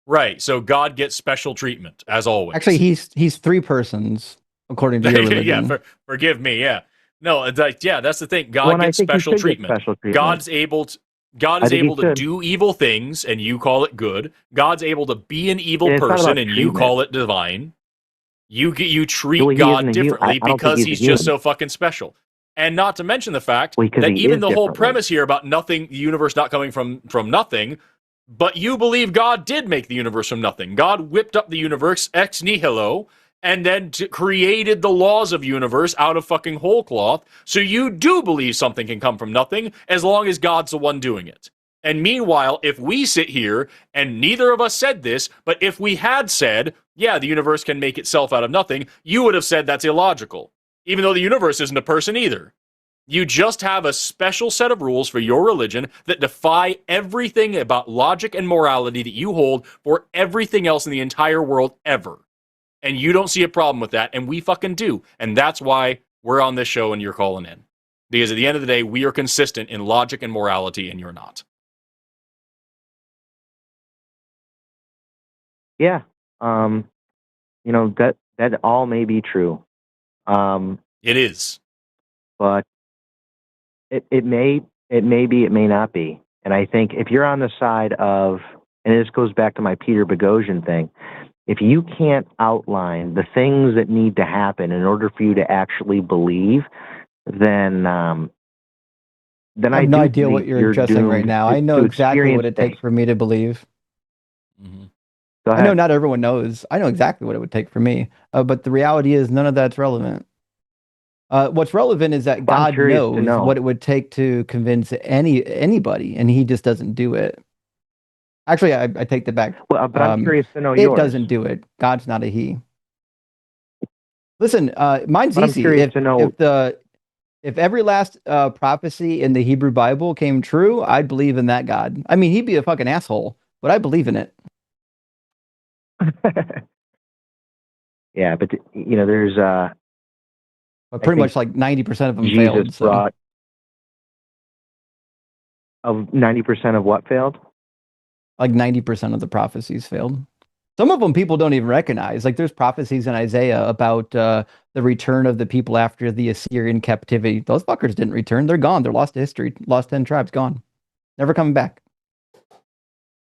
Right, so God gets special treatment, as always. Actually, he's three persons, according to your religion. Yeah, forgive me, yeah. No, that's the thing. God gets special treatment. God's able to... God is able to do evil things, and you call it good. God's able to be an evil person, and you call it divine. You treat God differently because he's just so fucking special. And not to mention the fact that even the whole premise here about the universe not coming from nothing, but you believe God did make the universe from nothing. God whipped up the universe ex nihilo, and then created the laws of universe out of fucking whole cloth. So you do believe something can come from nothing as long as God's the one doing it. And meanwhile, if we sit here, and neither of us said this, but if we had said, yeah, the universe can make itself out of nothing, you would have said that's illogical. Even though the universe isn't a person either. You just have a special set of rules for your religion that defy everything about logic and morality that you hold for everything else in the entire world ever. And you don't see a problem with that, and we fucking do. And that's why we're on this show and you're calling in. Because at the end of the day, we are consistent in logic and morality, and you're not. Yeah. That all may be true. It is. But it may be, it may not be. And I think if you're on the side of, and this goes back to my Peter Boghossian thing, if you can't outline the things that need to happen in order for you to actually believe, then I have no idea what you're addressing right now. I know exactly what it takes for me to believe. Mm-hmm. I know not everyone knows. I know exactly what it would take for me. But the reality is none of that's relevant. What's relevant is that God knows what it would take to convince anybody, and he just doesn't do it. Actually, I take that back. Well, but I'm curious to know yours. It doesn't do it. God's not a he. Listen, mine's easy. If every last prophecy in the Hebrew Bible came true, I'd believe in that God. I mean, he'd be a fucking asshole, but I believe in it. Yeah, but there's but pretty much like 90% of them failed. So. Of 90% of what failed? Like 90% of the prophecies failed. Some of them people don't even recognize. Like there's prophecies in Isaiah about the return of the people after the Assyrian captivity. Those fuckers didn't return. They're gone. They're lost to history. Lost 10 tribes. Gone. Never coming back.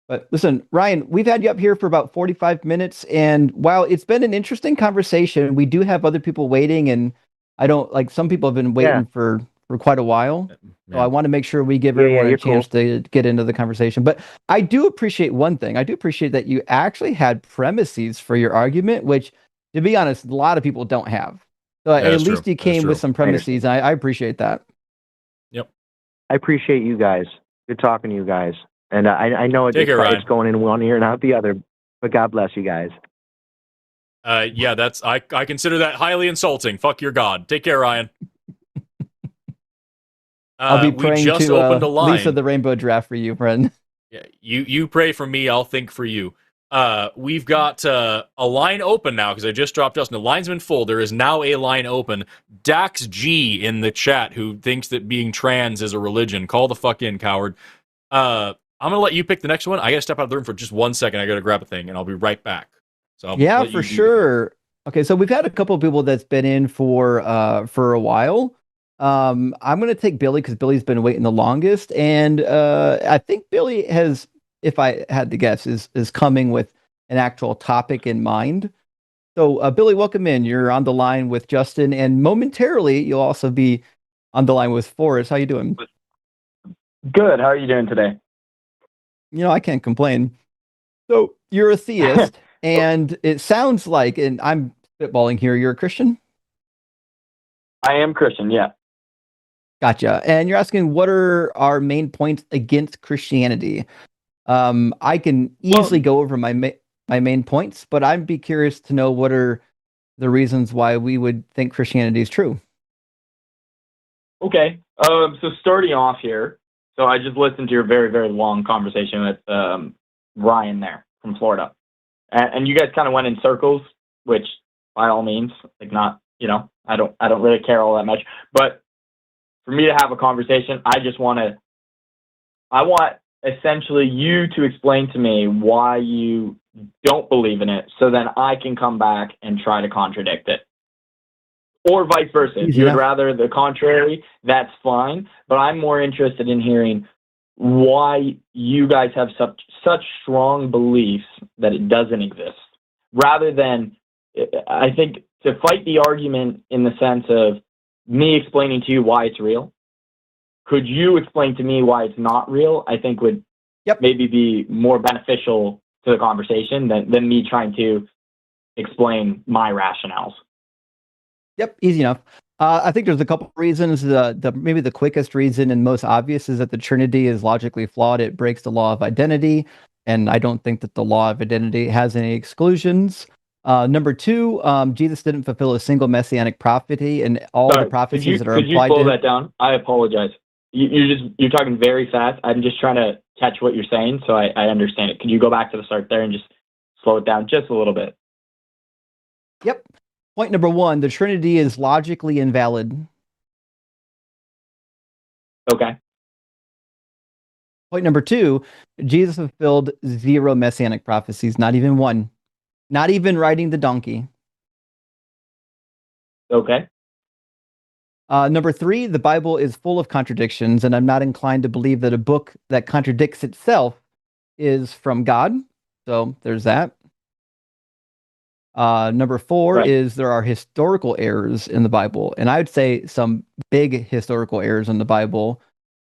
But listen, Ryan, we've had you up here for about 45 minutes. And while it's been an interesting conversation, we do have other people waiting. And some people have been waiting for quite a while. So I want to make sure we give everyone a chance to get into the conversation. But I do appreciate one thing. I do appreciate that you actually had premises for your argument, which, to be honest, a lot of people don't have. So at least you came with some premises. I appreciate that. Yep. I appreciate you guys. Good talking to you guys. And I know it's going in one ear and out the other, but God bless you guys. I consider that highly insulting. Fuck your God. Take care, Ryan. I'll be praying to Lisa the Rainbow Draft for you, friend. Yeah, you pray for me, I'll think for you. We've got a line open now because I just dropped Justin. The line's been full. There is now a line open. Dax G in the chat who thinks that being trans is a religion. Call the fuck in, coward. I'm gonna let you pick the next one. I gotta step out of the room for just 1 second. I gotta grab a thing, and I'll be right back. So yeah, for sure. Okay, so we've had a couple of people that's been in for a while. I'm going to take Billy because Billy's been waiting the longest. And I think Billy has, if I had to guess, is coming with an actual topic in mind. So Billy, welcome in. You're on the line with Justin. And momentarily, you'll also be on the line with Forrest. How you doing? Good. How are you doing today? I can't complain. So you're a theist, and it sounds like, and I'm spitballing here, you're a Christian? I am Christian, yeah. Gotcha. And you're asking what are our main points against Christianity? I can easily go over my main points, but I'd be curious to know what are the reasons why we would think Christianity is true. Okay. So starting off here, so I just listened to your very, very long conversation with Ryan there from Florida. And you guys kind of went in circles, which by all means, like not, I don't really care all that much. But for me to have a conversation, I want essentially you to explain to me why you don't believe in it, so then I can come back and try to contradict it. Or vice versa. If you would rather the contrary, that's fine. But I'm more interested in hearing why you guys have such strong beliefs that it doesn't exist. Rather than, I think, to fight the argument in the sense of me explaining to you why it's real, could you explain to me why it's not real? I think would maybe be more beneficial to the conversation than me trying to explain my rationales. Yep, easy enough. I think there's a couple of reasons. Maybe the quickest reason and most obvious is that the Trinity is logically flawed. It breaks the law of identity, and I don't think that the law of identity has any exclusions. Number two, Jesus didn't fulfill a single messianic prophecy, and all the prophecies that are applied to him. Could you slow that down? I apologize. You're talking very fast. I'm just trying to catch what you're saying, so I understand it. Could you go back to the start there and just slow it down just a little bit? Yep. Point number one, the Trinity is logically invalid. Okay. Point number two, Jesus fulfilled 0 messianic prophecies, not even one. Not even riding the donkey. Okay. Number three, the Bible is full of contradictions, and I'm not inclined to believe that a book that contradicts itself is from God. So there's that. Number four is there are historical errors in the Bible, and I would say some big historical errors in the Bible.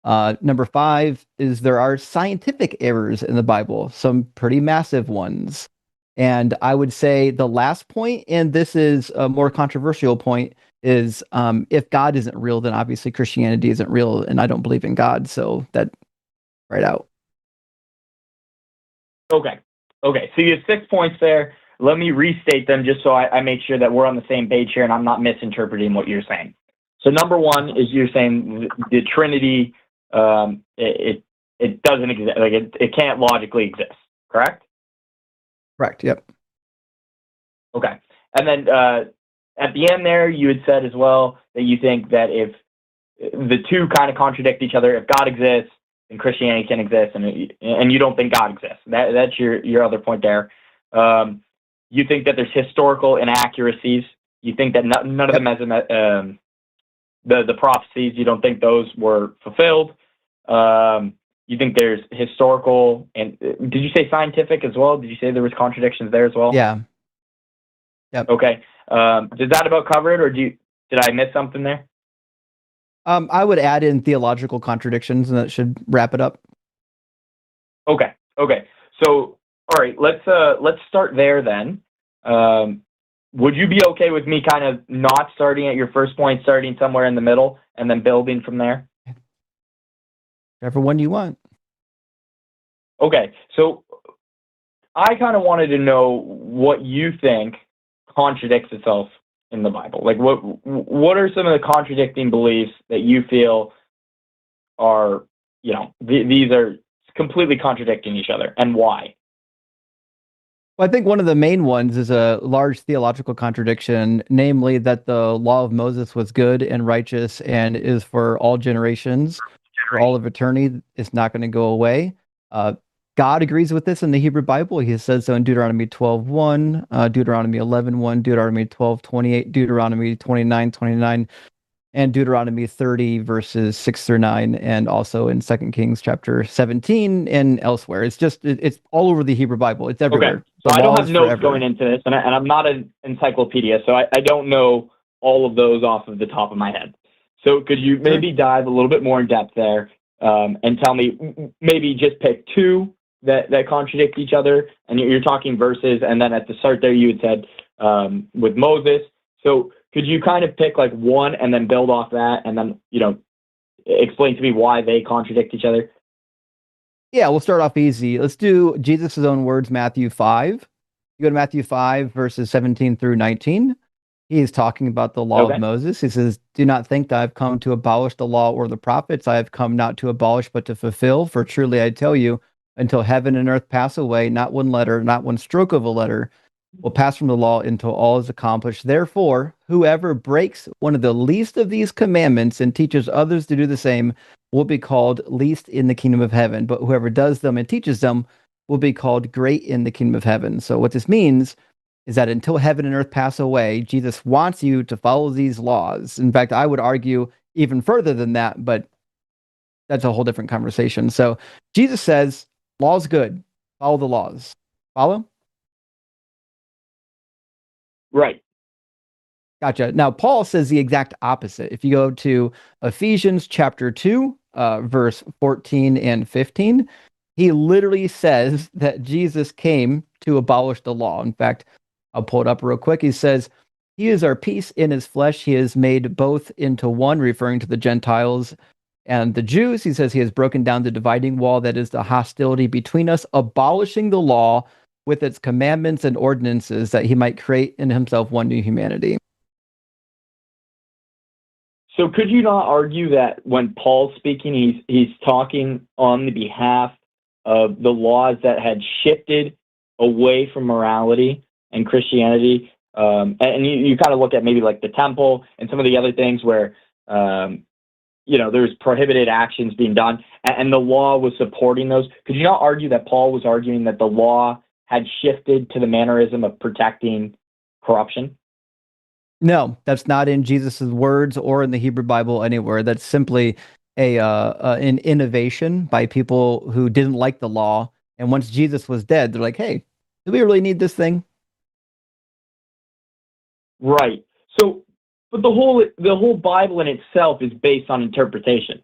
Number five is there are scientific errors in the Bible, some pretty massive ones. And I would say the last point, and this is a more controversial point, is if God isn't real, then obviously Christianity isn't real, and I don't believe in God, so that right out. Okay. So you have 6 points there. Let me restate them just so I make sure that we're on the same page here and I'm not misinterpreting what you're saying. So number one is you're saying the Trinity, it doesn't exist, like it can't logically exist, correct? Correct, yep. Okay. And then at the end there, you had said as well that you think that if the two kind of contradict each other, if God exists, then Christianity can exist, and you don't think God exists. That's your other point there. You think that there's historical inaccuracies. You think that none of the prophecies, you don't think those were fulfilled. You think there's historical, and did you say scientific as well? Did you say there was contradictions there as well? Yeah. Yep. Okay. Did that about cover it, or did I miss something there? I would add in theological contradictions, and that should wrap it up. Okay. So, all right, let's start there then. Would you be okay with me kind of not starting at your first point, starting somewhere in the middle, and then building from there? Whichever one you want. Okay, so I kind of wanted to know what you think contradicts itself in the Bible. Like, what are some of the contradicting beliefs that you feel are, these are completely contradicting each other, and why? Well, I think one of the main ones is a large theological contradiction, namely that the law of Moses was good and righteous and is for all generations, for all of eternity. It's not going to go away. God agrees with this in the Hebrew Bible. He says so in Deuteronomy 12:1, Deuteronomy 11:1, Deuteronomy 12:28, Deuteronomy 29:29, and Deuteronomy 30 verses 6-9, and also in 2 Kings chapter 17 and elsewhere. It's all over the Hebrew Bible. It's everywhere. Okay. So I don't have notes going into this, and I'm not an encyclopedia, so I don't know all of those off of the top of my head. So could you maybe dive a little bit more in depth there and tell me, maybe just pick two that contradict each other? And you're talking verses, and then at the start there you had said with Moses. So could you kind of pick like one and then build off that, and then, explain to me why they contradict each other? Yeah, we'll start off easy. Let's do Jesus' own words, Matthew 5. You go to Matthew 5, verses 17 through 19. He is talking about the law of Moses. He says, "Do not think that I have come to abolish the law or the prophets. I have come not to abolish, but to fulfill. For truly I tell you, until heaven and earth pass away, not one letter, not one stroke of a letter will pass from the law until all is accomplished. Therefore, whoever breaks one of the least of these commandments and teaches others to do the same will be called least in the kingdom of heaven. But whoever does them and teaches them will be called great in the kingdom of heaven." So what this means is that until heaven and earth pass away, Jesus wants you to follow these laws. In fact, I would argue even further than that, but that's a whole different conversation. So Jesus says, law's good. Follow the laws. Follow? Right. Gotcha. Now, Paul says the exact opposite. If you go to Ephesians chapter 2, verse 14 and 15, he literally says that Jesus came to abolish the law. In fact, I'll pull it up real quick. He says, "He is our peace in his flesh. He has made both into one," referring to the Gentiles and the Jews. He says he has broken down the dividing wall, that is the hostility between us, abolishing the law with its commandments and ordinances, that he might create in himself one new humanity. So could you not argue that when Paul's speaking, he's talking on the behalf of the laws that had shifted away from morality and Christianity? And you kind of look at maybe like the temple and some of the other things where, there's prohibited actions being done, and the law was supporting those. Could you not argue that Paul was arguing that the law had shifted to the mannerism of protecting corruption? No, that's not in Jesus' words or in the Hebrew Bible anywhere. That's simply an innovation by people who didn't like the law. And once Jesus was dead, they're like, "Hey, do we really need this thing?" Right. So, but the whole Bible in itself is based on interpretation.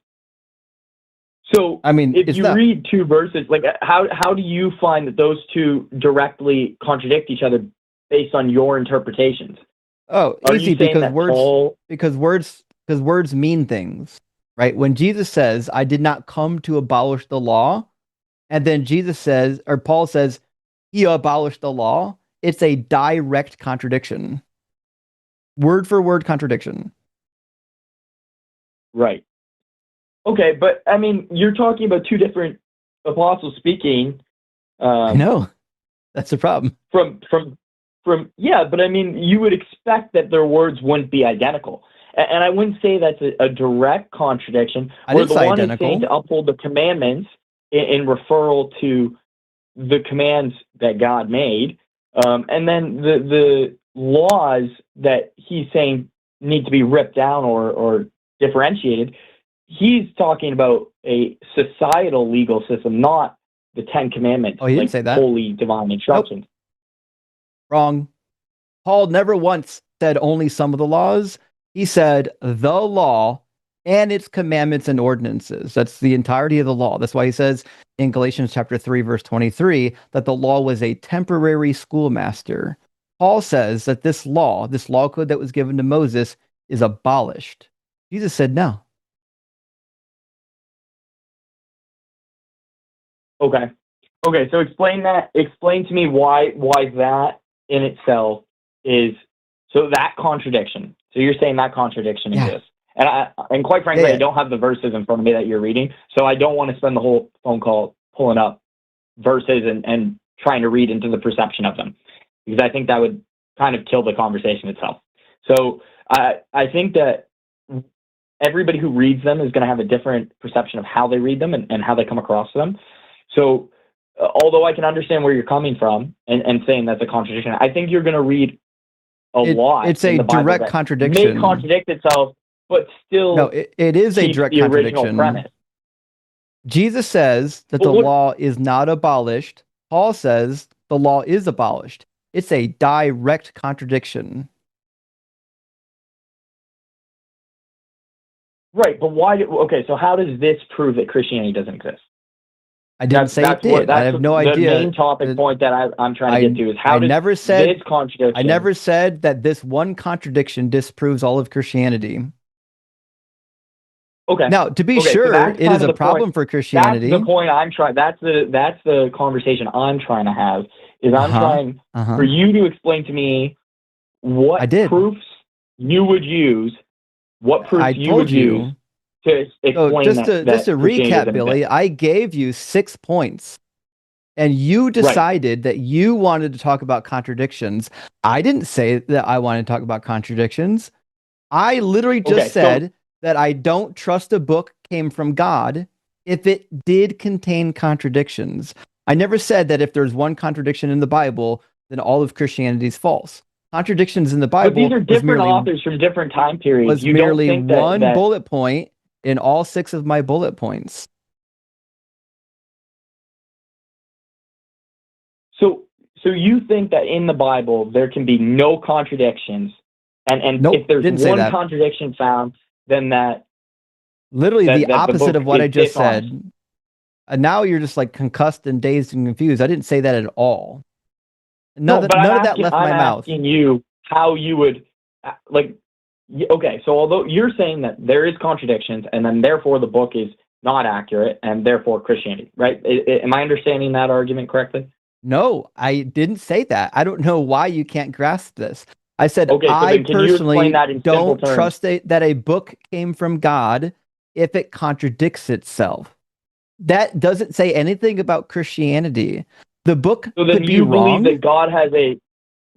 So, I mean, if you read two verses, like how do you find that those two directly contradict each other based on your interpretations? Oh, easy, because words mean things, right? When Jesus says, "I did not come to abolish the law," and then Jesus says, or Paul says, he abolished the law, it's a direct contradiction. Word for word contradiction. Right. Okay, but I mean, you're talking about two different apostles speaking. I know. That's the problem. Yeah, but I mean, you would expect that their words wouldn't be identical. And I wouldn't say that's a direct contradiction, where the one is saying to uphold the commandments in referral to the commands that God made, and then the laws that he's saying need to be ripped down or differentiated. He's talking about a societal legal system, not the Ten Commandments, he didn't say that. Holy divine instructions. Nope. Wrong. Paul never once said only some of the laws. He said the law and its commandments and ordinances. That's the entirety of the law. That's why he says in Galatians chapter 3, verse 23, that the law was a temporary schoolmaster. Paul says that this law code that was given to Moses, is abolished. Jesus said no. Okay. So explain that. Explain to me why that in itself is so that contradiction. So you're saying that contradiction exists. And quite frankly, I don't have the verses in front of me that you're reading, so I don't want to spend the whole phone call pulling up verses and trying to read into the perception of them, because I think that would kind of kill the conversation itself. So I think that everybody who reads them is going to have a different perception of how they read them and how they come across to them. So although I can understand where you're coming from and saying that's a contradiction, I think you're going to read a lot. It's a direct contradiction. May contradict itself, but still. No, it is a direct contradiction. Premise. Jesus says that the law is not abolished. Paul says the law is abolished. It's a direct contradiction. Right, but why? Okay, so how does this prove that Christianity doesn't exist? I didn't say it did. I have no idea. The main topic point that I'm trying to get to is how does this contradiction... I never said that this one contradiction disproves all of Christianity. Okay. Now, to be sure, so it is a problem for Christianity. That's the point I'm trying. That's the conversation I'm trying to have. Is I'm trying for you to explain to me what proofs you would use. What proofs you would use to explain just to recap, Billy, I gave you 6 points, and you decided that you wanted to talk about contradictions. I didn't say that I wanted to talk about contradictions. I literally just said that I don't trust a book came from God if it did contain contradictions. I never said that if there's one contradiction in the Bible, then all of Christianity is false. Contradictions in the Bible. But these are different authors from different time periods. Was merely one bullet point in all 6 of my bullet points. So you think that in the Bible there can be no contradictions, and nope, if there's one contradiction found, then that literally the opposite of what I just said. And now you're just like concussed and dazed and confused. I didn't say that at all. None of that left my mouth. I'm asking you how you would like. Okay, so although you're saying that there is contradictions, and then therefore the book is not accurate, and therefore Christianity, right? Am I understanding that argument correctly? No, I didn't say that. I don't know why you can't grasp this. I said, okay, so I personally don't trust that a book came from God if it contradicts itself. That doesn't say anything about Christianity. The book could be wrong. Believe that God has a...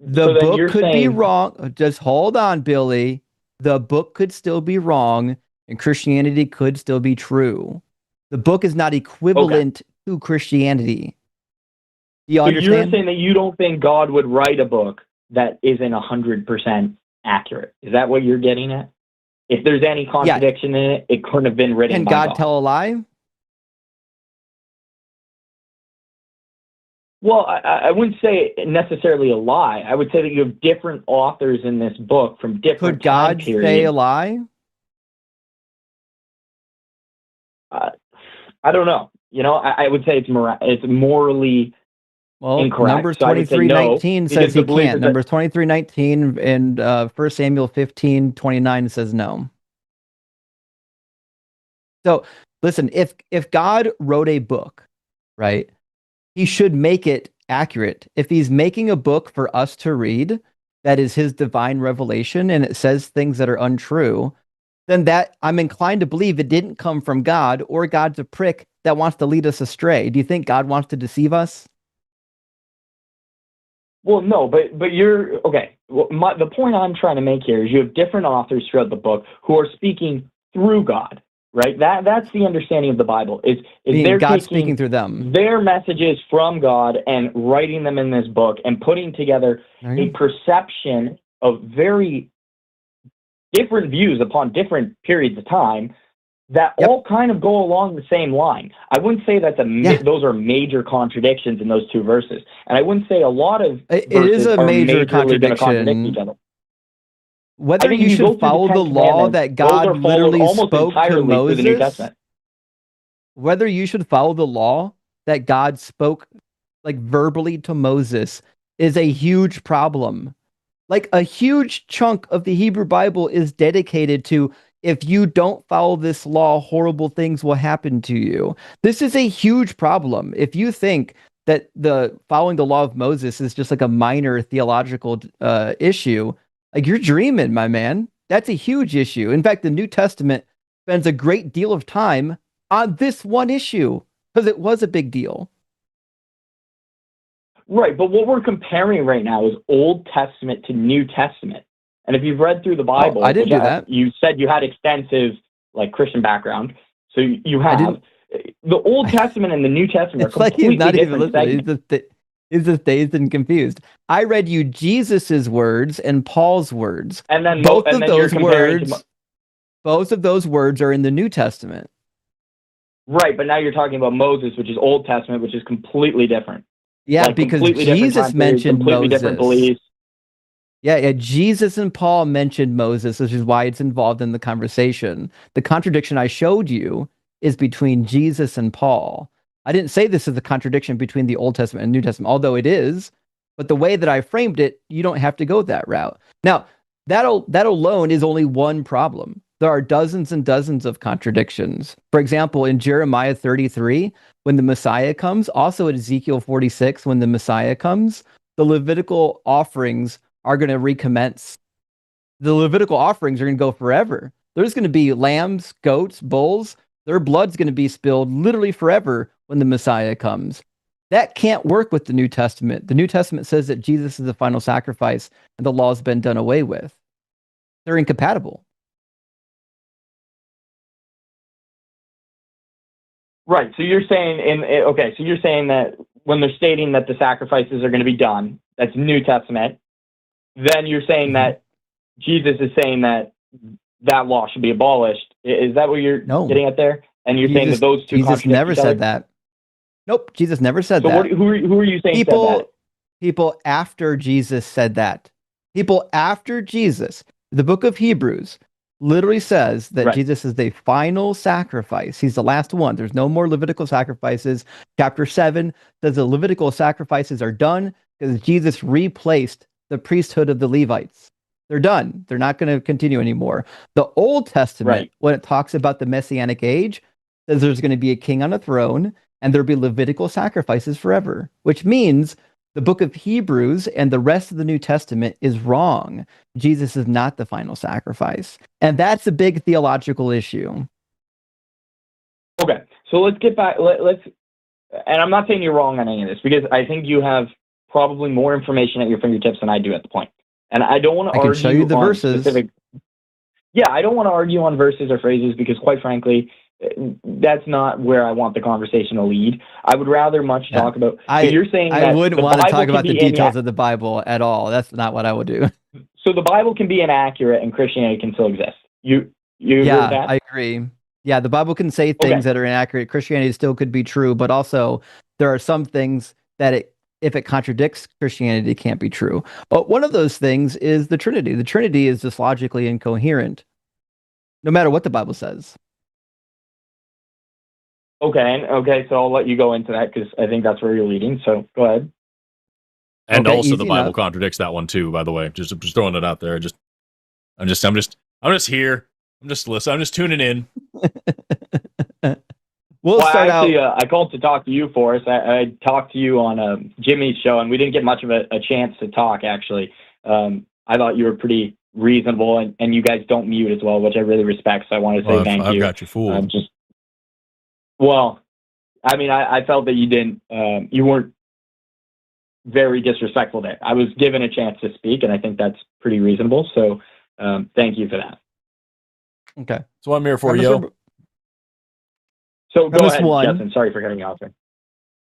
The book could be wrong. Just hold on, Billy. The book could still be wrong, and Christianity could still be true. The book is not equivalent to Christianity. Do you understand? You're saying that you don't think God would write a book that isn't 100% accurate. Is that what you're getting at? If there's any contradiction in it, it couldn't have been written by God. Can God tell a lie? Well, I wouldn't say necessarily a lie. I would say that you have different authors in this book from different time periods. Could God say a lie? I don't know. You know, I would say it's morally incorrect. Numbers 23:19 says he can't. Numbers 23:19 and 1 Samuel 15:29 says no. So listen, if God wrote a book, right, he should make it accurate. If he's making a book for us to read, that is his divine revelation, and it says things that are untrue, then that I'm inclined to believe it didn't come from God, or God's a prick that wants to lead us astray. Do you think God wants to deceive us? Well, no, but you're okay. Well, the point I'm trying to make here is you have different authors throughout the book who are speaking through God, right? That's the understanding of the Bible. Is they're God speaking through them, their messages from God, and writing them in this book and putting together a perception of very different views upon different periods of time that all kind of go along the same line. I wouldn't say that those are major contradictions in those two verses, and I wouldn't say a lot of it is a major contradiction. Each other. Whether you should follow the law that God literally spoke to Moses, whether you should follow the law that God spoke like verbally to Moses is a huge problem. Like a huge chunk of the Hebrew Bible is dedicated to, if you don't follow this law, horrible things will happen to you. This is a huge problem. If you think that the following the law of Moses is just like a minor theological issue, like you're dreaming, my man. That's a huge issue. In fact, the New Testament spends a great deal of time on this one issue because it was a big deal. Right, but what we're comparing right now is Old Testament to New Testament. And if you've read through the Bible, I didn't do that. You said you had extensive Christian background, so you have the Old Testament and the New Testament are completely different segments. He's just dazed and confused. I read you Jesus's words and Paul's words, and then both of those words are in the New Testament. Right, but now you're talking about Moses, which is Old Testament, which is completely different. Yeah, because Jesus mentioned completely Moses. Different beliefs. Yeah. Jesus and Paul mentioned Moses, which is why it's involved in the conversation. The contradiction I showed you is between Jesus and Paul. I didn't say this is a contradiction between the Old Testament and New Testament, although it is. But the way that I framed it, you don't have to go that route. Now, that alone is only one problem. There are dozens and dozens of contradictions. For example, in Jeremiah 33, when the Messiah comes, also in Ezekiel 46, when the Messiah comes, the Levitical offerings are going to recommence. The Levitical offerings are going to go forever. There's going to be lambs, goats, bulls. Their blood's going to be spilled literally forever when the Messiah comes. That can't work with the New Testament. The New Testament says that Jesus is the final sacrifice and the law's been done away with. They're incompatible. Right. So you're saying so you're saying that when they're stating that the sacrifices are going to be done, that's New Testament. Then you're saying that Jesus is saying that law should be abolished. Is that what you're getting at there? And you're saying that those two Jesus never said that. Nope, Jesus never said that. So who are you saying said that? People after Jesus said that. People after Jesus. The book of Hebrews literally says that Jesus is the final sacrifice. He's the last one. There's no more Levitical sacrifices. Chapter 7 says the Levitical sacrifices are done because Jesus replaced the priesthood of the Levites. They're done. They're not going to continue anymore. The Old Testament, when it talks about the Messianic age, says there's going to be a king on a throne and there'll be Levitical sacrifices forever, which means the book of Hebrews and the rest of the New Testament is wrong. Jesus is not the final sacrifice. And that's a big theological issue. Okay, so let's get back. And I'm not saying you're wrong on any of this, because I think you have probably more information at your fingertips than I do at the point. And I don't want to argue show you the on verses. Specific. Yeah, I don't want to argue on verses or phrases because, quite frankly, that's not where I want the conversation to lead. I would rather much talk about. So you're saying that I wouldn't want to talk about the details of of the Bible at all. That's not what I would do. So the Bible can be inaccurate and Christianity can still exist. You agree with that? I agree. Yeah, the Bible can say things that are inaccurate. Christianity still could be true, but also there are some things that if it contradicts Christianity, it can't be true. But one of those things is the Trinity. The Trinity is just logically incoherent, no matter what the Bible says. Okay, so I'll let you go into that because I think that's where you're leading. So go ahead. And also the Bible contradicts that one too, by the way. Just throwing it out there. I'm just here. I'm just listening. I'm just tuning in. I called to talk to you, Forrest. I talked to you on Jimmy's show, and we didn't get much of a chance to talk, actually. I thought you were pretty reasonable, and you guys don't mute as well, which I really respect, so I want to say thank you. I've got you fooled. I felt that you didn't, you weren't very disrespectful there. I was given a chance to speak, and I think that's pretty reasonable, so thank you for that. Okay. So I'm here for you. So go ahead, Justin. Sorry for cutting you off there.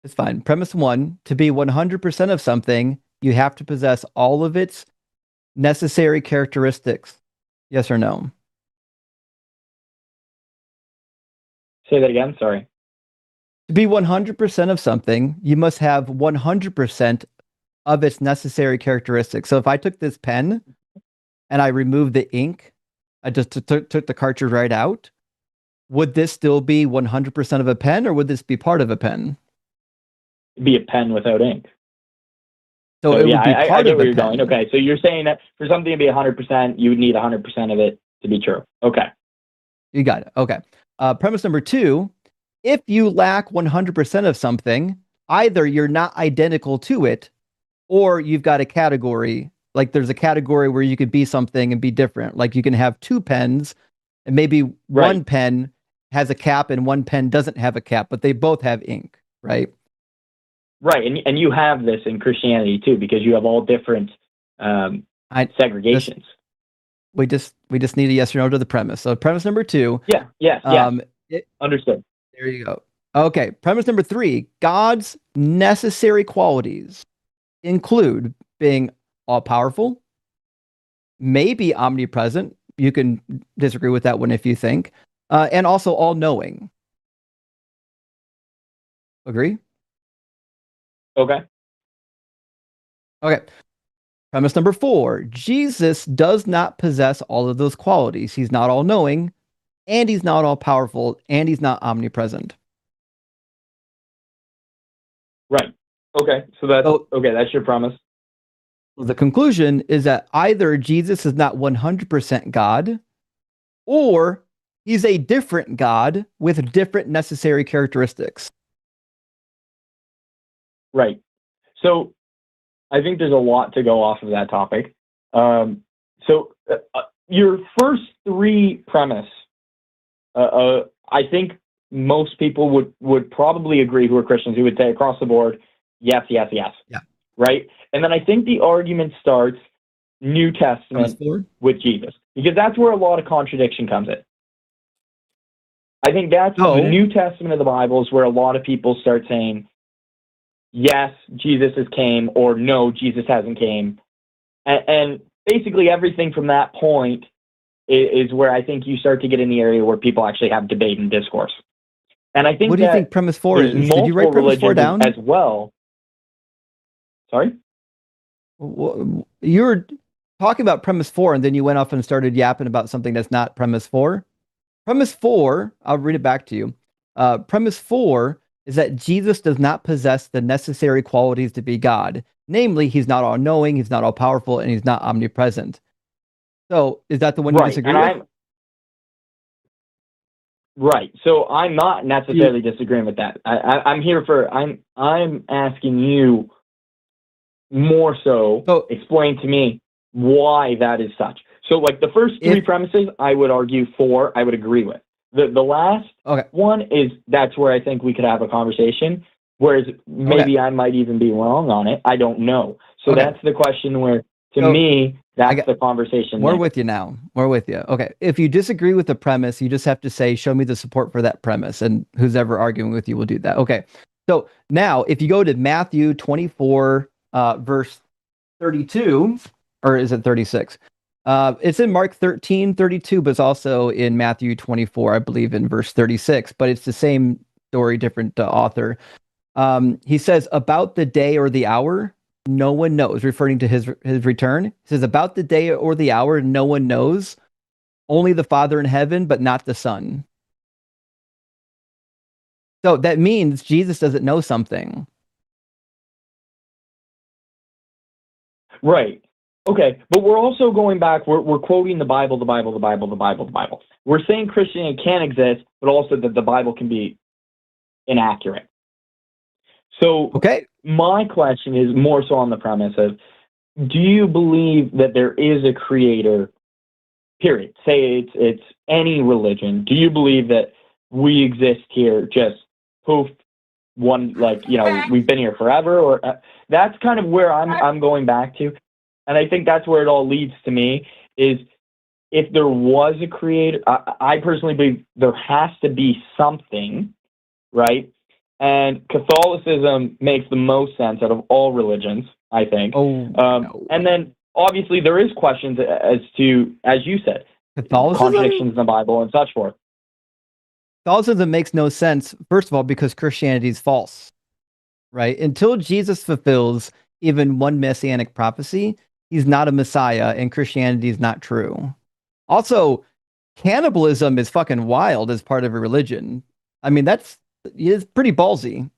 It's fine. Premise 1, to be 100% of something, you have to possess all of its necessary characteristics. Yes or no? Say that again. Sorry. To be 100% of something, you must have 100% of its necessary characteristics. So if I took this pen and I removed the ink, I just took the cartridge right out, would this still be 100% of a pen, or would this be part of a pen? It'd be a pen without ink. So it would be part I get of where a you're pen. going. Okay, so you're saying that for something to be 100%, you would need 100% of it to be true. Okay. You got it. Okay. Premise number 2, if you lack 100% of something, either you're not identical to it, or you've got a category. Like there's a category where you could be something and be different. Like you can have 2 pens, and maybe one pen has a cap and one pen doesn't have a cap, but they both have ink, right? Right, and you have this in Christianity too, because you have all different segregations. We just need a yes or no to the premise. So premise number 2. Yeah. Understood. There you go. Okay, premise number 3. God's necessary qualities include being all-powerful, maybe omnipresent. You can disagree with that one if you think, and also all-knowing. Agree? Okay. Premise number 4, Jesus does not possess all of those qualities. He's not all-knowing, and he's not all-powerful, and he's not omnipresent. Right. Okay. So that's your premise. The conclusion is that either Jesus is not 100% God, or he's a different God with different necessary characteristics. Right. So I think there's a lot to go off of that topic. Your first 3 premise, I think most people would probably agree who are Christians, who would say across the board, yes, yes, yes. Yeah. Right? And then I think the argument starts New Testament with Jesus, because that's where a lot of contradiction comes in. I think that's the New Testament of the Bible is where a lot of people start saying, yes, Jesus has came, or no, Jesus hasn't came. And basically everything from that point is where I think you start to get in the area where people actually have debate and discourse. And I think what do you think premise 4 is? Did you write premise 4 down? As well. Sorry? You were talking about premise 4, and then you went off and started yapping about something that's not premise 4. Premise 4, I'll read it back to you. Premise 4 is that Jesus does not possess the necessary qualities to be God. Namely, he's not all-knowing, he's not all-powerful, and he's not omnipresent. So, is that the one you disagree with? Right. So I'm not necessarily disagreeing with that. I'm asking you more so explain to me why that is such. So like the first 3 premises, I would argue 4, I would agree with. The last one is that's where I think we could have a conversation. Whereas maybe I might even be wrong on it. I don't know. So that's the question where, to me, that's the conversation. We're with you now. We're with you. Okay. If you disagree with the premise, you just have to say, show me the support for that premise. And who's ever arguing with you will do that. Okay. So now if you go to Matthew 24, verse 32, or is it 36? It's in Mark 13:32, but it's also in Matthew 24, I believe, in verse 36. But it's the same story, different author. He says, about the day or the hour, no one knows, referring to his return. He says, about the day or the hour, no one knows, only the Father in heaven, but not the Son. So that means Jesus doesn't know something. Right. Okay. But we're also going back, we're quoting the Bible, the Bible, the Bible, the Bible, the Bible. We're saying Christianity can exist, but also that the Bible can be inaccurate. So my question is more so on the premise of, do you believe that there is a creator, period? Say it's any religion. Do you believe that we exist here just poof, one, like, you know, we've been here forever? Or that's kind of where I'm going back to. And I think that's where it all leads to me, is if there was a creator, I personally believe there has to be something, right? And Catholicism makes the most sense out of all religions, I think. And then, obviously, there is questions as to, as you said, contradictions in the Bible and such forth. Catholicism makes no sense, first of all, because Christianity is false, right? Until Jesus fulfills even one messianic prophecy, he's not a Messiah, and Christianity is not true. Also, cannibalism is fucking wild as part of a religion. I mean, it's pretty ballsy.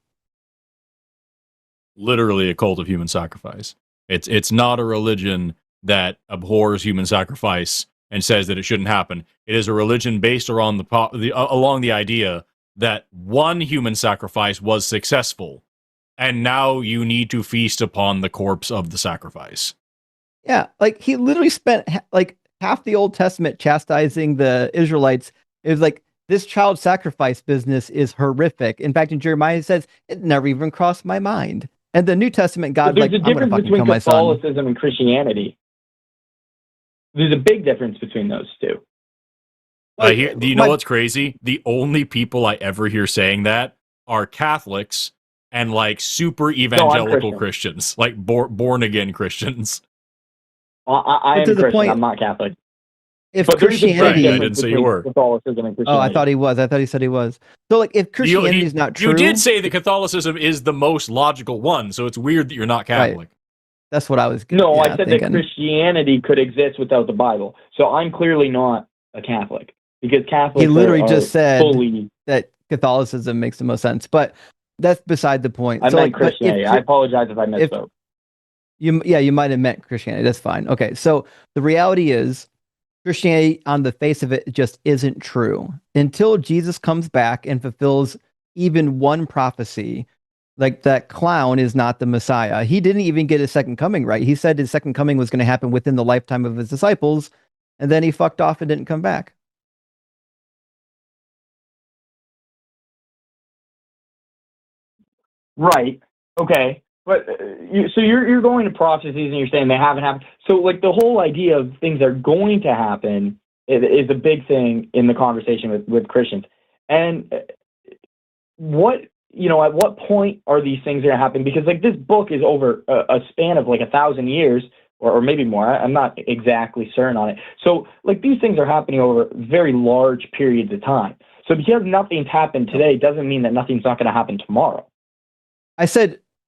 Literally a cult of human sacrifice. It's not a religion that abhors human sacrifice and says that it shouldn't happen. It is a religion based around along the idea that one human sacrifice was successful, and now you need to feast upon the corpse of the sacrifice. Yeah, like he literally spent like half the Old Testament chastising the Israelites. It was like, this child sacrifice business is horrific. In fact, in Jeremiah, it says, it never even crossed my mind. And the New Testament, God, like, I'm going to fucking kill my son. There's a difference between Catholicism and Christianity. There's a big difference between those two. Do you know what's crazy? The only people I ever hear saying that are Catholics and like super evangelical Christians, like born again Christians. I am Christian. I'm not Catholic. If Christianity, I didn't say you were. Catholicism and Christianity. Oh, I thought he was. I thought he said he was. So, like, if Christianity is not true, you did say that Catholicism is the most logical one. So it's weird that you're not Catholic. That's what I was. No, I said that Christianity could exist without the Bible. So I'm clearly not a Catholic because Catholics. He literally just said fully that Catholicism makes the most sense, but that's beside the point. I meant Christianity. I apologize if I misspoke. You might have meant Christianity. That's fine. Okay, so the reality is, Christianity, on the face of it, just isn't true until Jesus comes back and fulfills even one prophecy. Like, that clown is not the Messiah. He didn't even get his second coming right. He said his second coming was going to happen within the lifetime of his disciples, and then he fucked off and didn't come back. Right. Okay. But so you're going to prophecies and you're saying they haven't happened. So like the whole idea of things are going to happen is a big thing in the conversation with Christians. And what, at what point are these things going to happen? Because like this book is over a span of like 1,000 years or maybe more. I'm not exactly certain on it. So like these things are happening over very large periods of time. So because nothing's happened today doesn't mean that nothing's not going to happen tomorrow.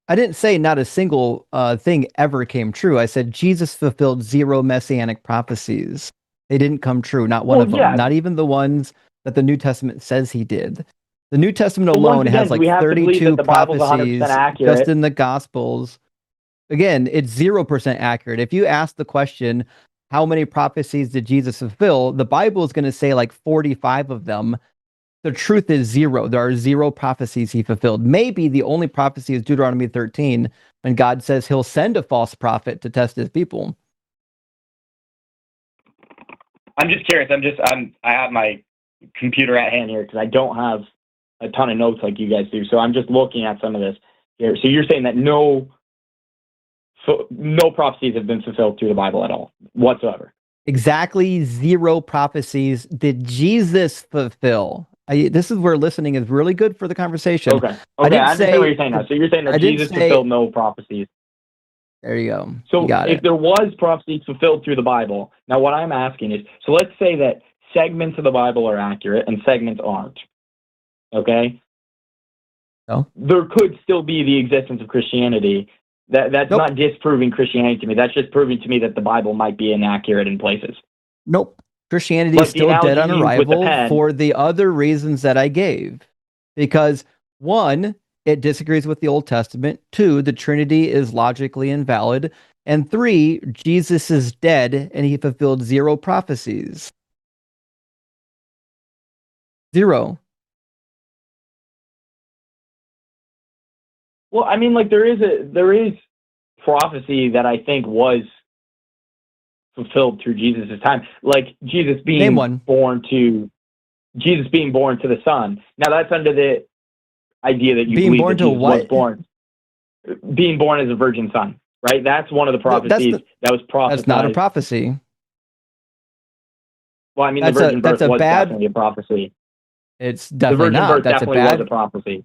I didn't say not a single thing ever came true. I said Jesus fulfilled 0 messianic prophecies. They didn't come true. Not one of them. Not even the ones that the New Testament says he did. The New Testament alone has like 32 prophecies just in the Gospels. Again, it's 0% accurate. If you ask the question, how many prophecies did Jesus fulfill? The Bible is going to say like 45 of them. The truth is 0. There are 0 prophecies he fulfilled. Maybe the only prophecy is Deuteronomy 13, when God says he'll send a false prophet to test his people. I'm just curious. I have my computer at hand here because I don't have a ton of notes like you guys do. So I'm just looking at some of this here. So you're saying that no prophecies have been fulfilled through the Bible at all whatsoever. Exactly 0 prophecies did Jesus fulfill. This is where listening is really good for the conversation. Okay. I understand what you're saying now. So you're saying that Jesus fulfilled no prophecies. There you go. So if there was prophecies fulfilled through the Bible, now what I'm asking is, so let's say that segments of the Bible are accurate and segments aren't. Okay? No. There could still be the existence of Christianity. That's not disproving Christianity to me. That's just proving to me that the Bible might be inaccurate in places. Nope. Christianity is still dead on arrival for the other reasons that I gave. Because 1, it disagrees with the Old Testament. 2, the Trinity is logically invalid. And 3, Jesus is dead and he fulfilled 0 prophecies. 0. Well, I mean, like there is prophecy that I think was fulfilled through Jesus' time, like Jesus being born to the Son. Now that's under the idea that you being believe born that to Jesus what? was born, being born as a virgin son, right? That's one of the prophecies that was prophesied. That's not a prophecy. Well, I mean, the virgin birth was definitely a prophecy. It's definitely not. The virgin birth definitely was a prophecy.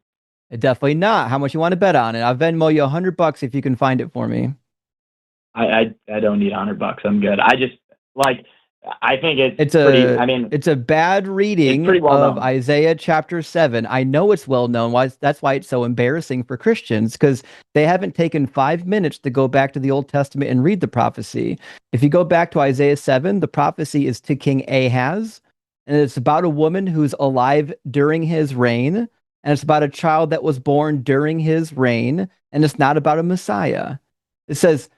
Definitely not. How much you want to bet on it? I'll Venmo you $100 if you can find it for me. I don't need $100. I'm good. I just I think it's a bad reading of Isaiah chapter 7. I know it's well known. That's why it's so embarrassing for Christians, because they haven't taken 5 minutes to go back to the Old Testament and read the prophecy. If you go back to Isaiah 7, the prophecy is to King Ahaz, and it's about a woman who's alive during his reign, and it's about a child that was born during his reign, and it's not about a Messiah. It says,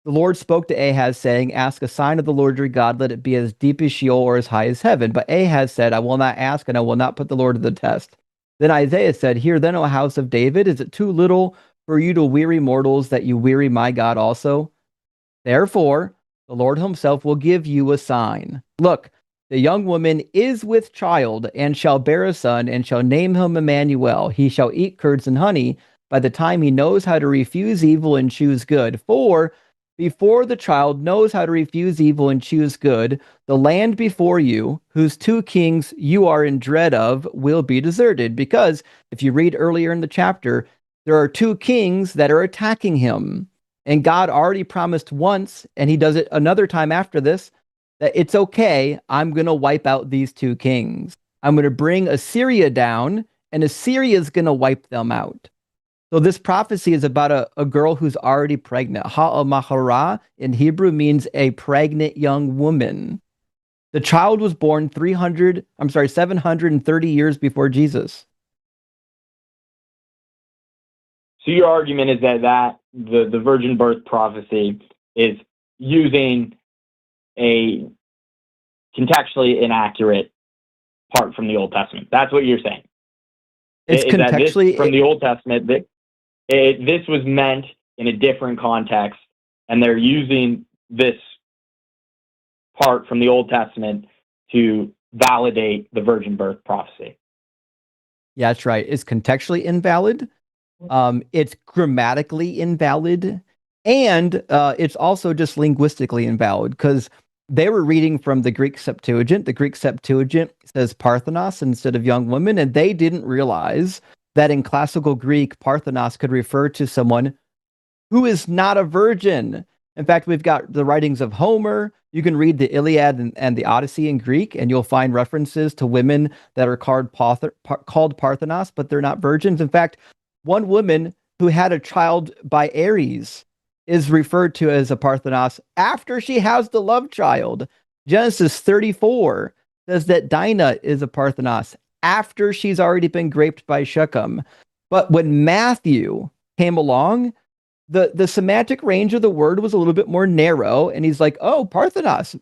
the Lord spoke to Ahaz, saying, ask a sign of the Lord your God, let it be as deep as Sheol or as high as heaven. But Ahaz said, I will not ask, and I will not put the Lord to the test. Then Isaiah said, hear then, O house of David, is it too little for you to weary mortals that you weary my God also? Therefore, the Lord himself will give you a sign. Look, the young woman is with child, and shall bear a son, and shall name him Emmanuel. He shall eat curds and honey by the time he knows how to refuse evil and choose good. For before the child knows how to refuse evil and choose good, the land before you, whose 2 kings you are in dread of, will be deserted. Because if you read earlier in the chapter, there are 2 kings that are attacking him. And God already promised once, and he does it another time after this, that it's okay, I'm going to wipe out these 2 kings. I'm going to bring Assyria down, and Assyria is going to wipe them out. So this prophecy is about a girl who's already pregnant. Ha'amahara in Hebrew means a pregnant young woman. The child was born 730 years before Jesus. So your argument is that the virgin birth prophecy is using a contextually inaccurate part from the Old Testament. That's what you're saying. It's contextually from the Old Testament. This was meant in a different context, and they're using this part from the Old Testament to validate the virgin birth prophecy. Yeah, that's right. It's contextually invalid. It's grammatically invalid, and it's also just linguistically invalid because they were reading from the Greek Septuagint. The Greek Septuagint says Parthenos instead of young women, and they didn't realize that in classical Greek, Parthenos could refer to someone who is not a virgin. In fact, we've got the writings of Homer. You can read the Iliad and the Odyssey in Greek, and you'll find references to women that are called Parthenos, but they're not virgins. In fact, one woman who had a child by Ares is referred to as a Parthenos after she has the love child. Genesis 34 says that Dinah is a Parthenos after she's already been raped by Shechem. But when Matthew came along, the semantic range of the word was a little bit more narrow, and he's like, oh, Parthenos,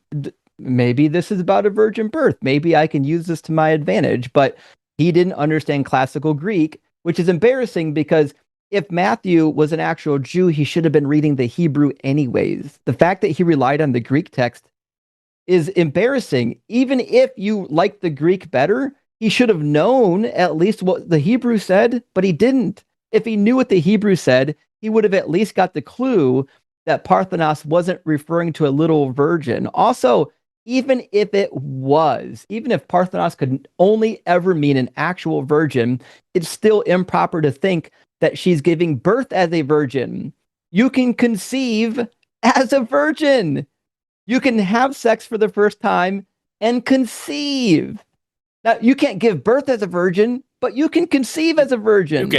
maybe this is about a virgin birth. Maybe I can use this to my advantage. But he didn't understand classical Greek, which is embarrassing because if Matthew was an actual Jew, he should have been reading the Hebrew anyways. The fact that he relied on the Greek text is embarrassing. Even if you like the Greek better, he should have known at least what the Hebrew said, but he didn't. If he knew what the Hebrew said, he would have at least got the clue that Parthenos wasn't referring to a little virgin. Also, even if Parthenos could only ever mean an actual virgin, it's still improper to think that she's giving birth as a virgin. You can conceive as a virgin. You can have sex for the first time and conceive. Now, you can't give birth as a virgin, but you can conceive as a virgin.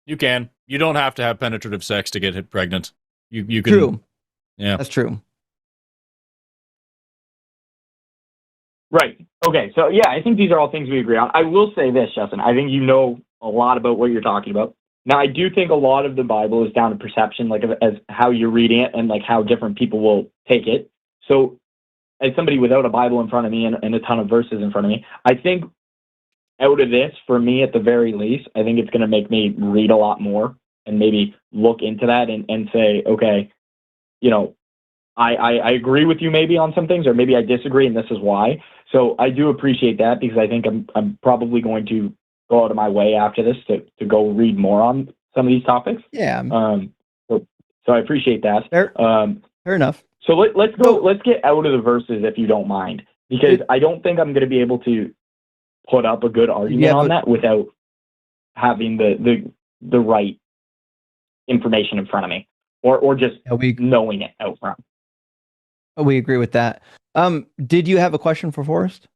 You can. You don't have to have penetrative sex to get pregnant. You can. True. Yeah. That's true. Right. Okay. So, yeah, I think these are all things we agree on. I will say this, Justin. I think you know a lot about what you're talking about. Now, I do think a lot of the Bible is down to perception, like as how you're reading it and like how different people will take it. So, as somebody without a Bible in front of me and a ton of verses in front of me, I think out of this, for me at the very least, I think it's going to make me read a lot more and maybe look into that and say, okay, you know, I agree with you maybe on some things, or maybe I disagree, and this is why. So I do appreciate that, because I think I'm probably going to go out of my way after this to go read more on some of these topics. Yeah. So I appreciate that. Fair enough. So let's go. Let's get out of the verses, if you don't mind, because I don't think I'm going to be able to put up a good argument on that without having the right information in front of me, or just knowing it out front. We agree with that. Did you have a question for Forrest?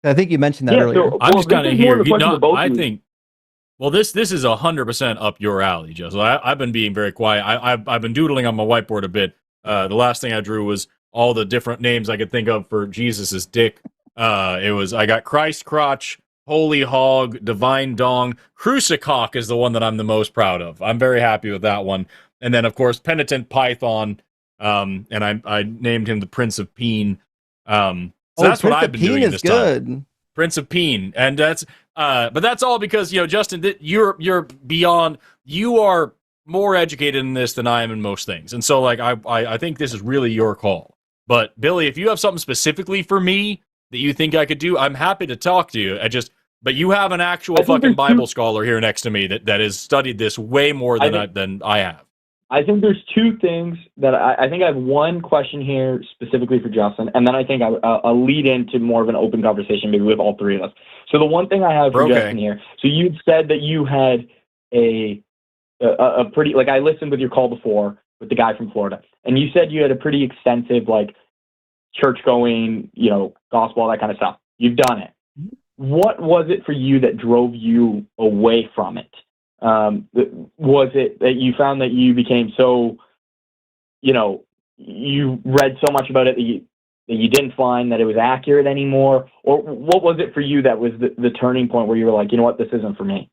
I think you mentioned that earlier. So, I'm just kind of here. I think. Well, this is 100% up your alley, Joe. So I've been being very quiet. I've been doodling on my whiteboard a bit. The last thing I drew was all the different names I could think of for Jesus's dick. I got Christ crotch, holy hog, divine dong, crucicock is the one that I'm the most proud of. I'm very happy with that one. And then of course penitent python. And I named him the Prince of Peen. So that's what I've been doing this time. Prince of Peen, and that's but that's all because, you know, Justin, you're beyond. You are more educated in this than I am in most things, and so like I think this is really your call. But Billy, if you have something specifically for me that you think I could do, I'm happy to talk to you. But you have an actual fucking Bible scholar here next to me that has studied this way more than I have. I think there's two things that I think I have one question here specifically for Justin, and then I think I'll lead into more of an open conversation maybe with all three of us. So the one thing I have for Justin here, so you said that you had a pretty, like I listened with your call before with the guy from Florida, and you said you had a pretty extensive like church going, you know, gospel, all that kind of stuff. You've done it. What was it for you that drove you away from it? Was it that you found that you became so, you read so much about it that you didn't find that it was accurate anymore? Or what was it for you that was the turning point where you were like, you know what, this isn't for me?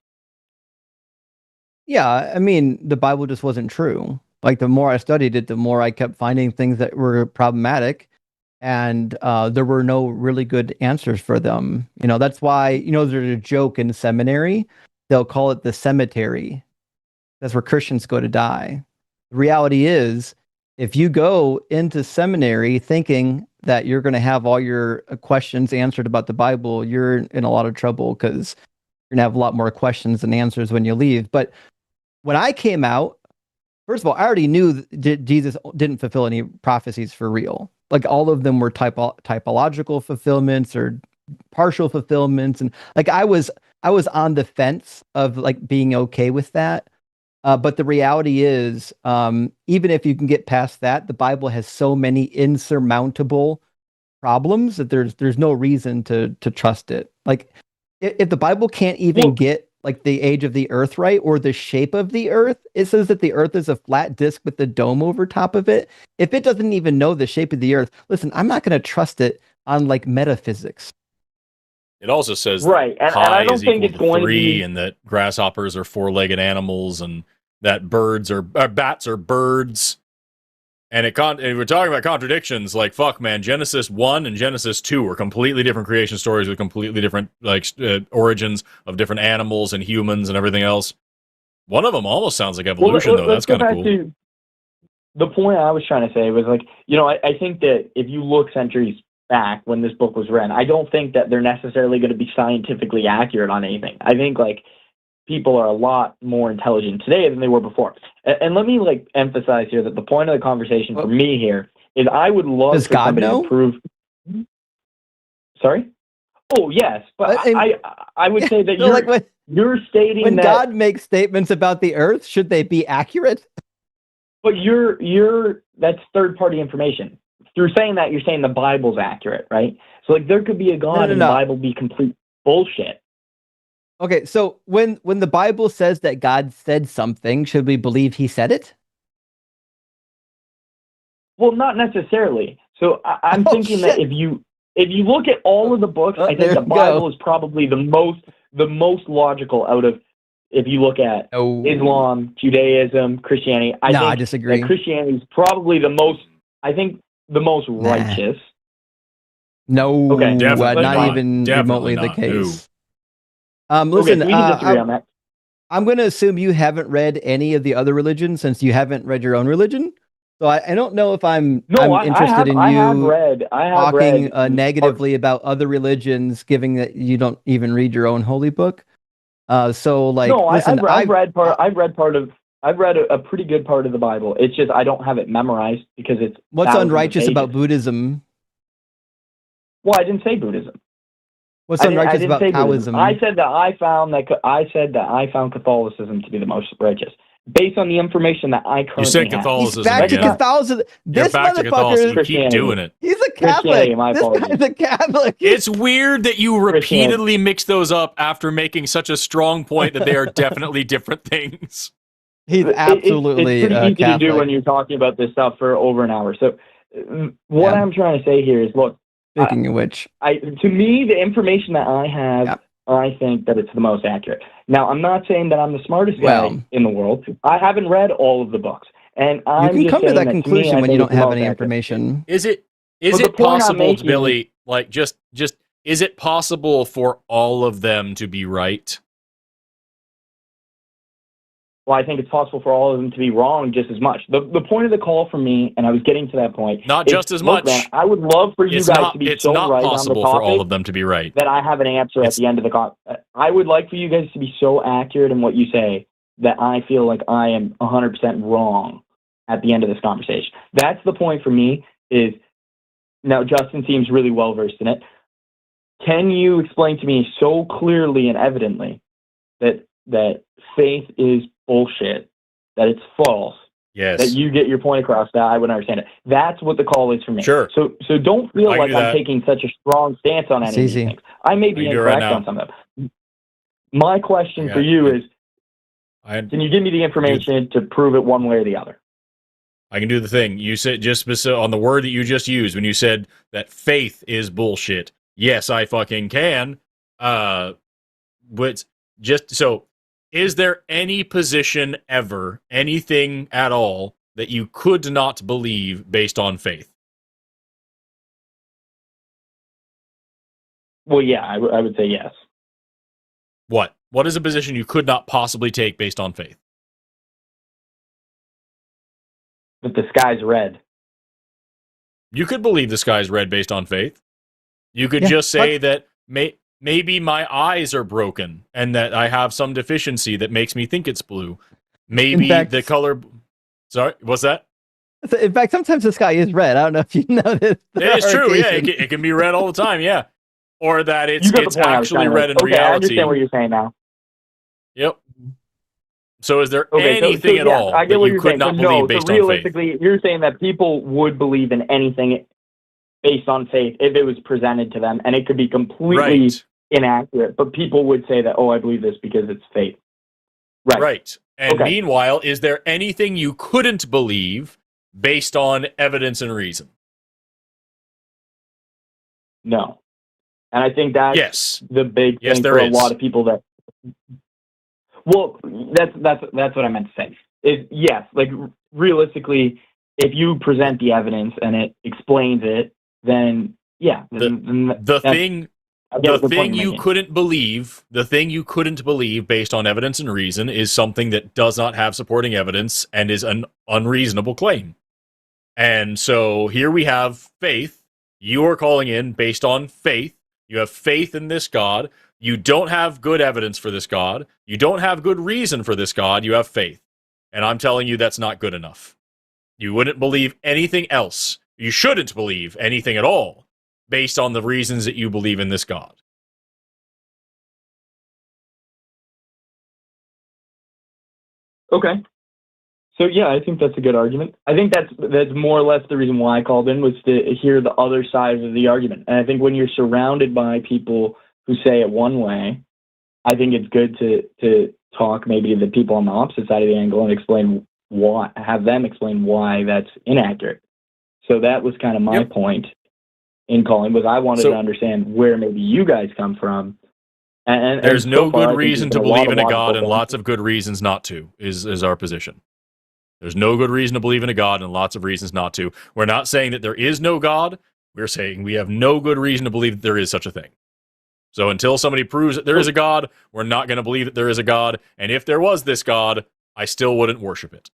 Yeah, I mean, the Bible just wasn't true. Like, the more I studied it, the more I kept finding things that were problematic, and there were no really good answers for them. That's why, there's a joke in seminary. They'll call it the cemetery. That's where Christians go to die. The reality is, if you go into seminary thinking that you're going to have all your questions answered about the Bible, you're in a lot of trouble, because you're going to have a lot more questions than answers when you leave. But when I came out, first of all, I already knew that Jesus didn't fulfill any prophecies for real. Like, all of them were typological fulfillments or partial fulfillments, and like I was on the fence of like being okay with that. But the reality is, even if you can get past that, the Bible has so many insurmountable problems that there's no reason to trust it. Like, if the Bible can't even get like the age of the earth right, or the shape of the earth, it says that the earth is a flat disc with a dome over top of it. If it doesn't even know the shape of the earth, listen, I'm not going to trust it on like metaphysics. It also says right, and I don't think it's going to be, and that grasshoppers are four-legged animals, and that bats are birds. And we're talking about contradictions. Like, fuck, man, Genesis 1 and Genesis 2 are completely different creation stories with completely different origins of different animals and humans and everything else. One of them almost sounds like evolution, though. That's kind of cool. The point I was trying to say was, like, I think that if you look centuries back when this book was read, I don't think that they're necessarily going to be scientifically accurate on anything. I think, like, people are a lot more intelligent today than they were before. And let me like emphasize here that the point of the conversation for me here is I would love for somebody to prove. Sorry? Oh, yes. But I would say that you're stating when that God makes statements about the earth, should they be accurate? But that's third party information. Through saying that, you're saying the Bible's accurate, right? So like there could be a God and the Bible be complete bullshit. Okay, so when the Bible says that God said something, should we believe he said it? Well, not necessarily. So I'm thinking that if you look at all of the books, I think the Bible is probably the most logical out of, if you look at Islam, Judaism, Christianity. I disagree. That Christianity is probably the most righteous. No, okay, not even remotely the case. Listen, we can disagree on that. I'm going to assume you haven't read any of the other religions since you haven't read your own religion. So I don't know if I'm interested in you talking negatively about other religions, given that you don't even read your own holy book. So like, no, listen, I've read a pretty good part of the Bible. It's just I don't have it memorized because it's what's unrighteous about Buddhism. Well, I didn't say Buddhism. What's unrighteous about Taoism? I said that I found Catholicism to be the most righteous, based on the information that I currently have. You said Catholicism. He's back to Catholicism. This motherfucker, keep doing it. He's a Catholic. This guy's a Catholic. It's weird that you repeatedly mix those up after making such a strong point that they are definitely different things. He's absolutely it's pretty easy Catholic. to do when you're talking about this stuff for over an hour. So what I'm trying to say here is, look, speaking of which, to me, the information that I have, I think that it's the most accurate. Now, I'm not saying that I'm the smartest guy in the world. I haven't read all of the books, and you can come to that conclusion when you don't have any information. Is it possible, Billy? Like, just is it possible for all of them to be right? Well, I think it's possible for all of them to be wrong just as much. The point of the call for me, and I was getting to that point, not just as much. Man, I would love for you guys to be so right on the topic. It's not possible for all of them to be right. That I have an answer at the end of the call. I would like for you guys to be so accurate in what you say that I feel like I am 100% wrong at the end of this conversation. That's the point for me. Is now Justin seems really well versed in it. Can you explain to me so clearly and evidently that faith is bullshit, that it's false, that you get your point across, that I would understand it? That's what the call is for me. Sure. So don't feel like I'm taking such a strong stance on any of these things. I may be incorrect on some of them. My question for you is, Can you give me the information to prove it one way or the other? I can do the thing. You said just on the word that you just used when you said that faith is bullshit. Yes, I fucking can. But just so, is there any position ever, anything at all, that you could not believe based on faith? Well, yeah, I would say yes. What? What is a position you could not possibly take based on faith? That the sky's red. You could believe the sky's red based on faith. You could just say that maybe my eyes are broken and that I have some deficiency that makes me think it's blue. Maybe the color... Sorry, what's that? In fact, sometimes the sky is red. I don't know if you noticed. It's true, yeah. It can be red all the time, yeah. Or that it's actually red in reality. I understand what you're saying now. Yep. So is there anything at all that you could not believe based on faith? Realistically, you're saying that people would believe in anything based on faith if it was presented to them, and it could be completely inaccurate, but people would say that, oh, I believe this because it's faith. Right. And meanwhile, is there anything you couldn't believe based on evidence and reason? No. And I think that's the big thing for a lot of people that... Well, that's what I meant to say. Yes, like realistically, if you present the evidence and it explains it, then yeah. The thing you couldn't believe based on evidence and reason is something that does not have supporting evidence and is an unreasonable claim. And so here we have faith. You are calling in based on faith. You have faith in this God. You don't have good evidence for this God. You don't have good reason for this God. You have faith. And I'm telling you that's not good enough. You wouldn't believe anything else. You shouldn't believe anything at all based on the reasons that you believe in this God. Okay. So yeah, I think that's a good argument. I think that's more or less the reason why I called in, was to hear the other side of the argument. And I think when you're surrounded by people who say it one way, I think it's good to talk maybe to the people on the opposite side of the angle and explain why, have them explain why that's inaccurate. So that was kind of my point in calling, was I wanted to understand where maybe you guys come from. And there's no good reason to believe in a God and lots of good reasons not to, is our position. There's no good reason to believe in a God and lots of reasons not to. We're not saying that there is no God. We're saying we have no good reason to believe that there is such a thing. So until somebody proves that there is a God, we're not going to believe that there is a God. And if there was this God, I still wouldn't worship it.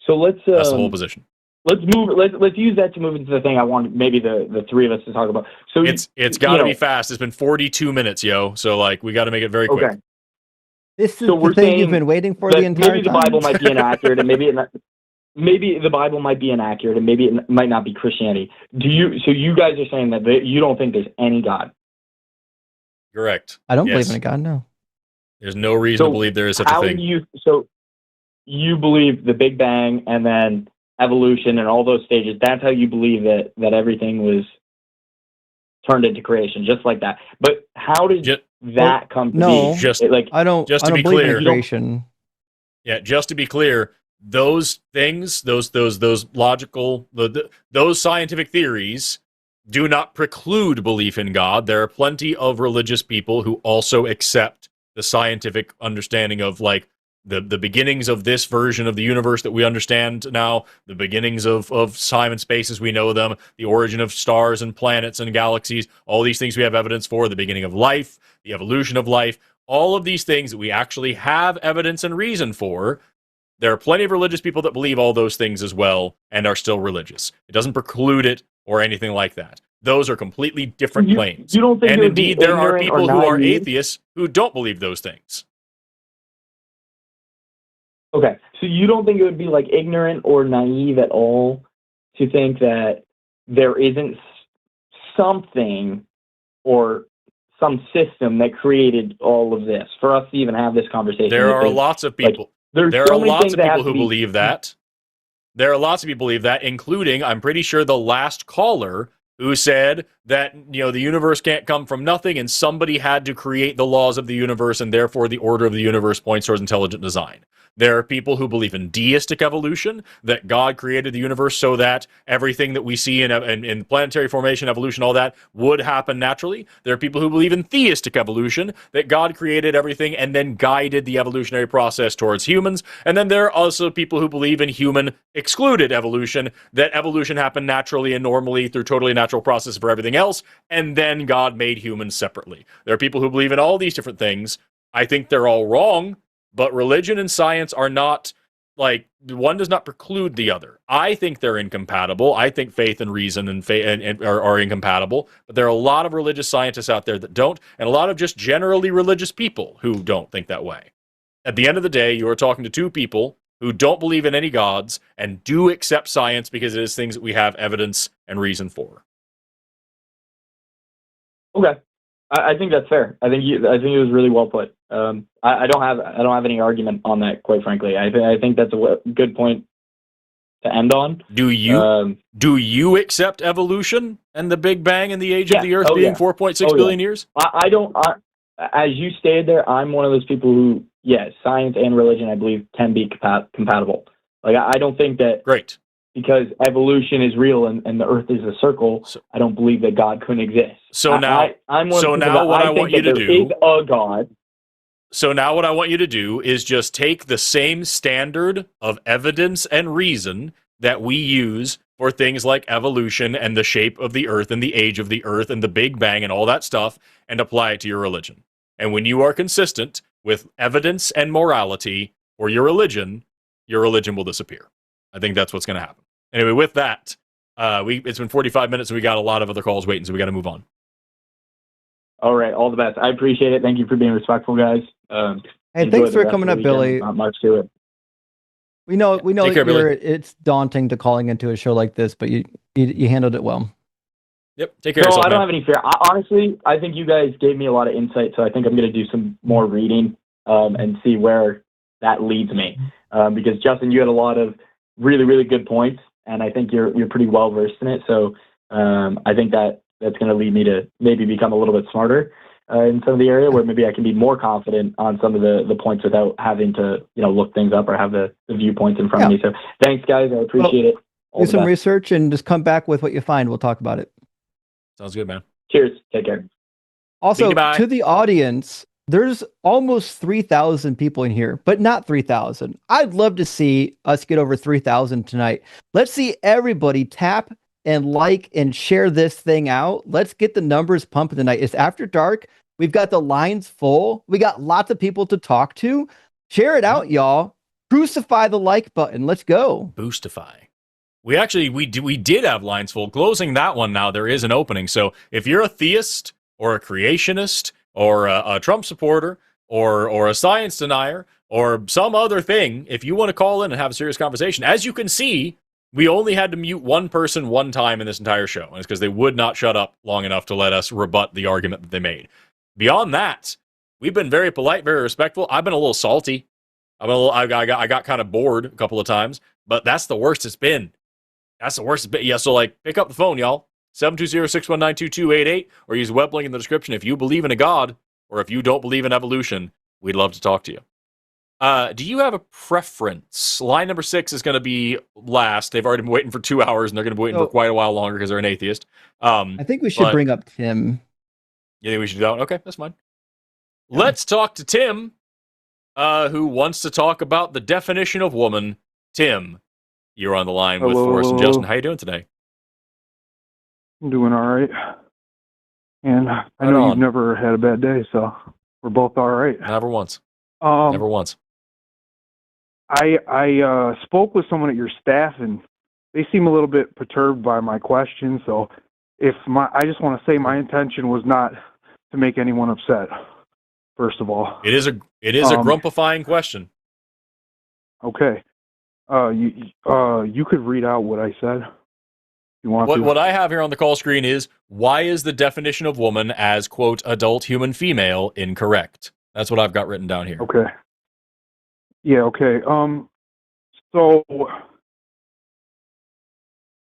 So that's the whole position. Let's use that to move into the thing I want maybe the three of us to talk about. So it's got to be fast. It's been 42 minutes, yo. So like we got to make it very quick. This is the thing you've been waiting for the entire time. Maybe the Bible might be inaccurate, and maybe the Bible might be inaccurate, and maybe it might not be Christianity. So you guys are saying that you don't think there's any God? Correct. I don't believe in a God. No. There's no reason to believe there is such a thing. So you believe the Big Bang and then evolution and all those stages. That's how you believe that everything was turned into creation, just like that. But how did that come to be? I don't believe in creation. Yeah, just to be clear, those things, those logical, those scientific theories do not preclude belief in God. There are plenty of religious people who also accept the scientific understanding of like the beginnings of this version of the universe that we understand now, the beginnings of time and space as we know them, the origin of stars and planets and galaxies, all these things we have evidence for, the beginning of life, the evolution of life, all of these things that we actually have evidence and reason for. There are plenty of religious people that believe all those things as well and are still religious. It doesn't preclude it or anything like that. Those are completely different claims. You don't think and indeed, there are people who are atheists who don't believe those things. Okay, so you don't think it would be like ignorant or naive at all to think that there isn't something or some system that created all of this for us to even have this conversation? There are lots of people. There are lots of people who believe that. There are lots of people who believe that, including, I'm pretty sure, the last caller who said that, the universe can't come from nothing and somebody had to create the laws of the universe and therefore the order of the universe points towards intelligent design. There are people who believe in deistic evolution, that God created the universe so that everything that we see in planetary formation, evolution, all that would happen naturally. There are people who believe in theistic evolution, that God created everything and then guided the evolutionary process towards humans. And then there are also people who believe in human excluded evolution, that evolution happened naturally and normally through totally natural process for everything else, and then God made humans separately. There are people who believe in all these different things. I think they're all wrong. But religion and science are not, one does not preclude the other. I think they're incompatible. I think faith and reason are incompatible. But there are a lot of religious scientists out there that don't, and a lot of just generally religious people who don't think that way. At the end of the day, you are talking to two people who don't believe in any gods and do accept science because it is things that we have evidence and reason for. Okay. I think that's fair. I think it was really well put. I don't have any argument on that, quite frankly. I think that's a good point to end on. Do you accept evolution and the Big Bang and the age of the Earth being 4.6 billion years? I don't. As you stated there, I'm one of those people who, science and religion, I believe, can be compatible. I don't think that. Great. Because evolution is real and the Earth is a circle, I don't believe that God couldn't exist. So now, what I want you to do is a God. So now what I want you to do is just take the same standard of evidence and reason that we use for things like evolution and the shape of the Earth and the age of the Earth and the Big Bang and all that stuff and apply it to your religion. And when you are consistent with evidence and morality or your religion will disappear. I think that's what's going to happen. Anyway, with that, it's been 45 minutes and we got a lot of other calls waiting, so we got to move on. All right, all the best. I appreciate it. Thank you for being respectful, guys. Hey, thanks for coming up, Billy. Not much to it. We know that it's daunting to calling into a show like this, but you handled it well. Yep, take care of yourself, I don't have any fear. Honestly, I think you guys gave me a lot of insight, so I think I'm going to do some more reading and see where that leads me. Because, Justin, you had a lot of really, really good points, and I think you're pretty well versed in it. So I think that's going to lead me to maybe become a little bit smarter in some of the area where maybe I can be more confident on some of the points without having to look things up or have the viewpoints in front of me. So thanks, guys. I appreciate it. Do some research and just come back with what you find. We'll talk about it. Sounds good, man. Cheers. Take care. Also, to the audience, there's almost 3,000 people in here, but not 3,000. I'd love to see us get over 3,000 tonight. Let's see everybody tap and like and share this thing out. Let's get the numbers pumping tonight. It's after dark. We've got the lines full. We got lots of people to talk to. Share it out, y'all. Crucify the like button. Let's go. Boostify. We did have lines full. Closing that one now, there is an opening. So if you're a theist or a creationist or a Trump supporter or a science denier or some other thing, if you want to call in and have a serious conversation, as you can see, we only had to mute one person one time in this entire show. And it's because they would not shut up long enough to let us rebut the argument that they made. Beyond that, we've been very polite, very respectful. I've been a little salty. I got kind of bored a couple of times, but that's the worst it's been. That's the worst it's been. Yeah, so pick up the phone, y'all. 720-619-2288 or use the web link in the description if you believe in a god or if you don't believe in evolution. We'd love to talk to you. Do you have a preference? Line number 6 is going to be last. They've already been waiting for 2 hours, and they're going to be waiting for quite a while longer because they're an atheist. I think we should bring up Tim. You think we should do that? Okay, that's fine. Yeah. Let's talk to Tim, who wants to talk about the definition of woman. Tim, you're on the line with Forrest and Justin. How you doing today? I'm doing all right. And I know you've never had a bad day, so we're both all right. Never once. Never once. I spoke with someone at your staff, and they seem a little bit perturbed by my question. So, I just want to say my intention was not to make anyone upset. First of all, it is a grumpifying question. Okay, you could read out what I said. You want to? What I have here on the call screen is, why is the definition of woman as, quote, adult human female incorrect? That's what I've got written down here. Okay. Yeah, okay. So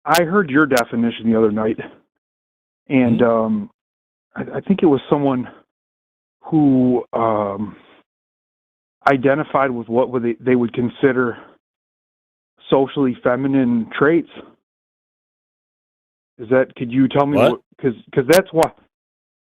I heard your definition the other night, And I think it was someone who identified with what they would consider socially feminine traits. Could you tell me what? Because that's what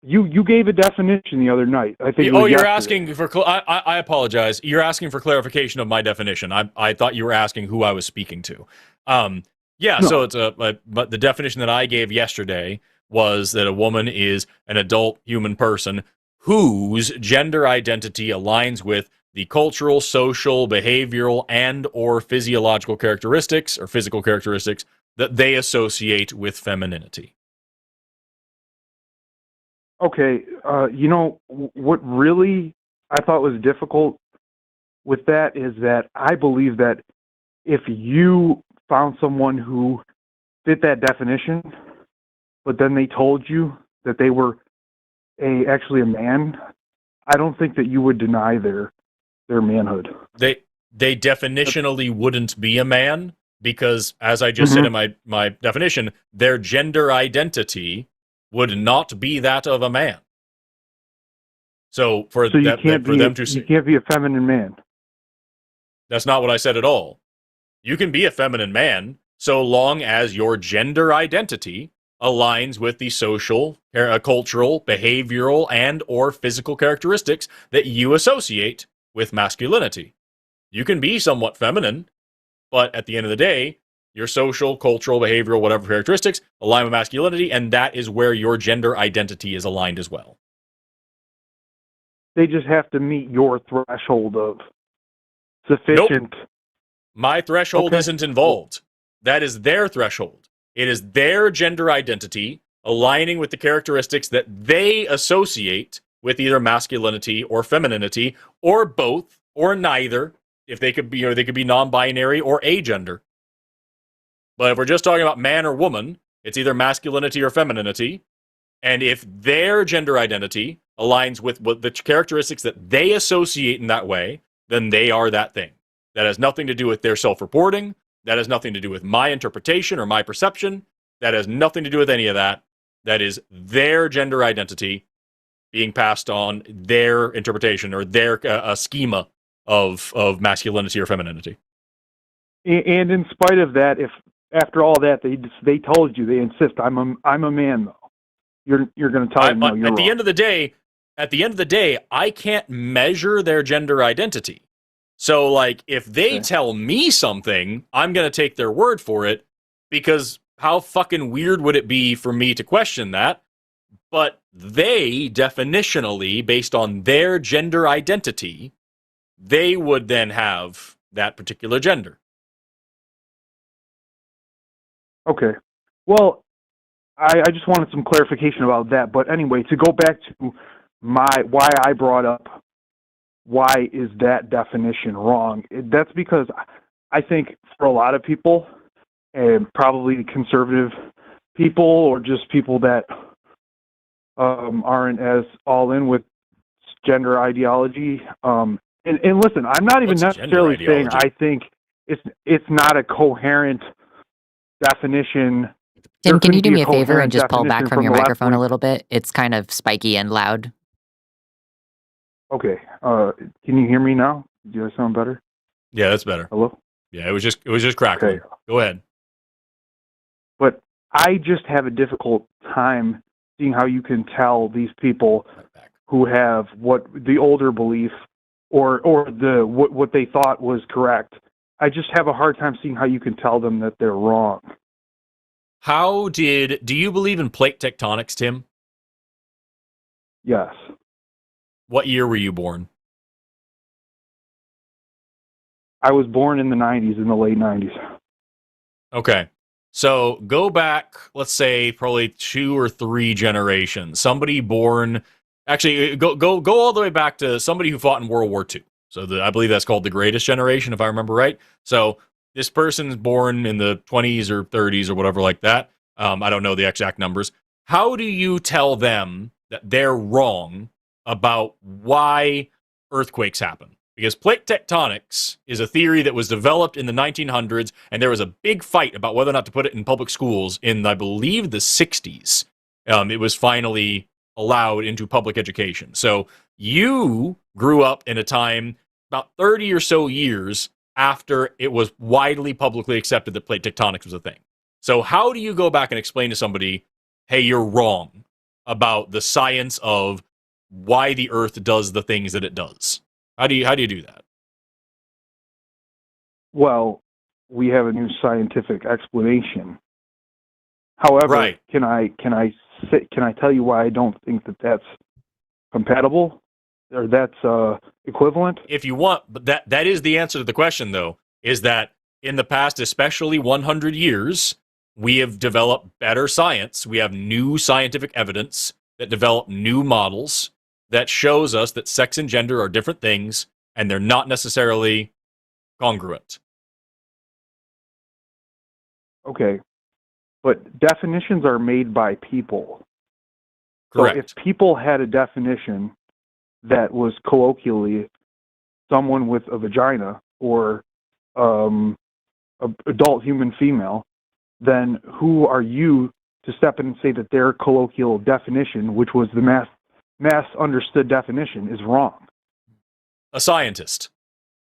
you gave a definition the other night. I think. Oh, you're asking for. I apologize. You're asking for clarification of my definition. I thought you were asking who I was speaking to. Yeah. No. So it's but the definition that I gave yesterday was that a woman is an adult human person whose gender identity aligns with the cultural, social, behavioral, and or physiological characteristics or physical characteristics that they associate with femininity. Okay, you know, what really I thought was difficult with that is that I believe that if you found someone who fit that definition, but then they told you that they were actually a man, I don't think that you would deny their manhood. They definitionally wouldn't be a man because, as I just said in my definition, their gender identity would not be that of a man. So you can't be a feminine man. That's not what I said at all. You can be a feminine man so long as your gender identity aligns with the social, cultural, behavioral, and or physical characteristics that you associate with masculinity. You can be somewhat feminine, but at the end of the day, your social, cultural, behavioral, whatever characteristics align with masculinity, and that is where your gender identity is aligned as well. They just have to meet your threshold of sufficient. Nope. My threshold isn't involved. That is their threshold. It is their gender identity aligning with the characteristics that they associate with either masculinity or femininity, or both, or neither. If they could be, they could be non-binary or agender. But if we're just talking about man or woman, it's either masculinity or femininity. And if their gender identity aligns with what the characteristics that they associate in that way, then they are that thing. That has nothing to do with their self-reporting. That has nothing to do with my interpretation or my perception. That has nothing to do with any of that. That is their gender identity being passed on, their interpretation or their schema of masculinity or femininity. And in spite of that, if after all that they told you, they insist, I'm a man though, you're going to tell them no, you're wrong. At the end of the day, I can't measure their gender identity. So, like, if they tell me something, I'm going to take their word for it, because how fucking weird would it be for me to question that? But they, definitionally, based on their gender identity, they would then have that particular gender. Okay. Well, I just wanted some clarification about that. But anyway, to go back to why I brought up why is that definition wrong? That's because I think for a lot of people, and probably conservative people or just people that aren't as all in with gender ideology. And listen, I'm not even necessarily saying I think it's not a coherent definition. Tim, can you do me a favor and just pull back from your microphone a little bit? It's kind of spiky and loud. Okay. Can you hear me now? Do I sound better? Yeah, that's better. Hello? Yeah, it was just crackling. Okay. Go ahead. But I just have a difficult time seeing how you can tell these people who have what the older belief or what they thought was correct. I just have a hard time seeing how you can tell them that they're wrong. Do you believe in plate tectonics, Tim? Yes. What year were you born? I was born in the 90s, in the late 90s. Okay. So go back, let's say, probably 2 or 3 generations. Somebody born, actually, go all the way back to somebody who fought in World War II. So I believe that's called the greatest generation, if I remember right. So this person's born in the 20s or 30s or whatever like that. I don't know the exact numbers. How do you tell them that they're wrong about why earthquakes happen? Because plate tectonics is a theory that was developed in the 1900s, and there was a big fight about whether or not to put it in public schools in, I believe, the 60s. It was finally allowed into public education. So you grew up in a time about 30 or so years after it was widely publicly accepted that plate tectonics was a thing. So how do you go back and explain to somebody, hey, you're wrong about the science of why the Earth does the things that it does? How do you do that? Well, we have a new scientific explanation. However, right. can I tell you why I don't think that that's compatible or that's equivalent? If you want, but that is the answer to the question, though, is that in the past, especially 100 years, we have developed better science. We have new scientific evidence that develop new models that shows us that sex and gender are different things, and they're not necessarily congruent. Okay. But definitions are made by people. Correct. So if people had a definition that was colloquially someone with a vagina or an adult human female, then who are you to step in and say that their colloquial definition, which was the mass understood definition, is wrong? A scientist.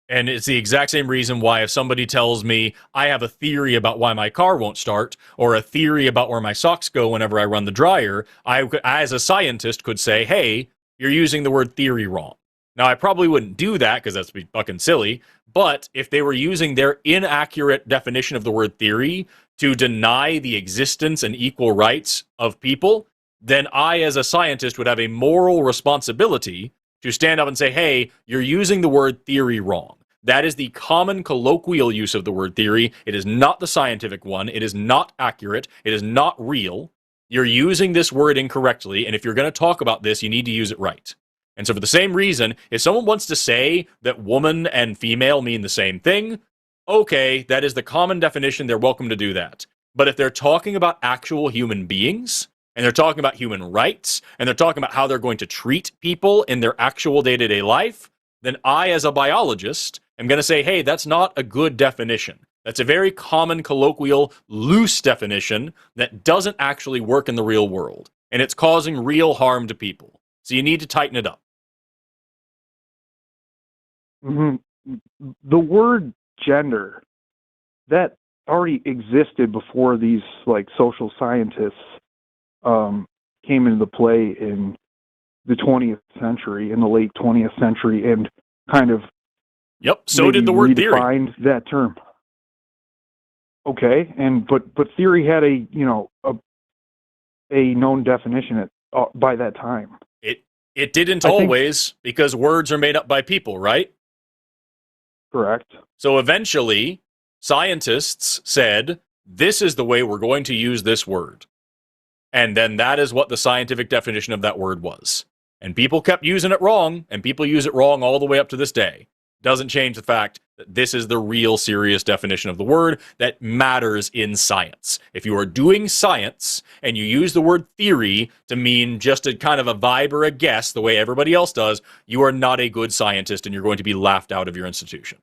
And it's the exact same reason why if somebody tells me I have a theory about why my car won't start or a theory about where my socks go whenever I run the dryer, I, as a scientist, could say, hey, you're using the word theory wrong. Now, I probably wouldn't do that because that's fucking silly, but if they were using their inaccurate definition of the word theory to deny the existence and equal rights of people, then I, as a scientist, would have a moral responsibility to stand up and say, hey, you're using the word theory wrong. That is the common colloquial use of the word theory. It is not the scientific one. It is not accurate. It is not real. You're using this word incorrectly, and if you're going to talk about this, you need to use it right. And so for the same reason, if someone wants to say that woman and female mean the same thing, okay, that is the common definition. They're welcome to do that. But if they're talking about actual human beings, and they're talking about human rights, and they're talking about how they're going to treat people in their actual day-to-day life, then I, as a biologist, am going to say, hey, that's not a good definition. That's a very common, colloquial, loose definition that doesn't actually work in the real world, and it's causing real harm to people. So you need to tighten it up. Mm-hmm. The word gender, that already existed before these social scientists came into play in the 20th century, in the late 20th century, and kind of so did the word theory. Redefined that term. Okay, but theory had a known definition by that time. It didn't always, because words are made up by people, right? Correct. So eventually, scientists said, this is the way we're going to use this word. And then that is what the scientific definition of that word was. And people kept using it wrong, and people use it wrong all the way up to this day. Doesn't change the fact that this is the real serious definition of the word that matters in science. If you are doing science and you use the word theory to mean just a kind of a vibe or a guess the way everybody else does, you are not a good scientist and you're going to be laughed out of your institution.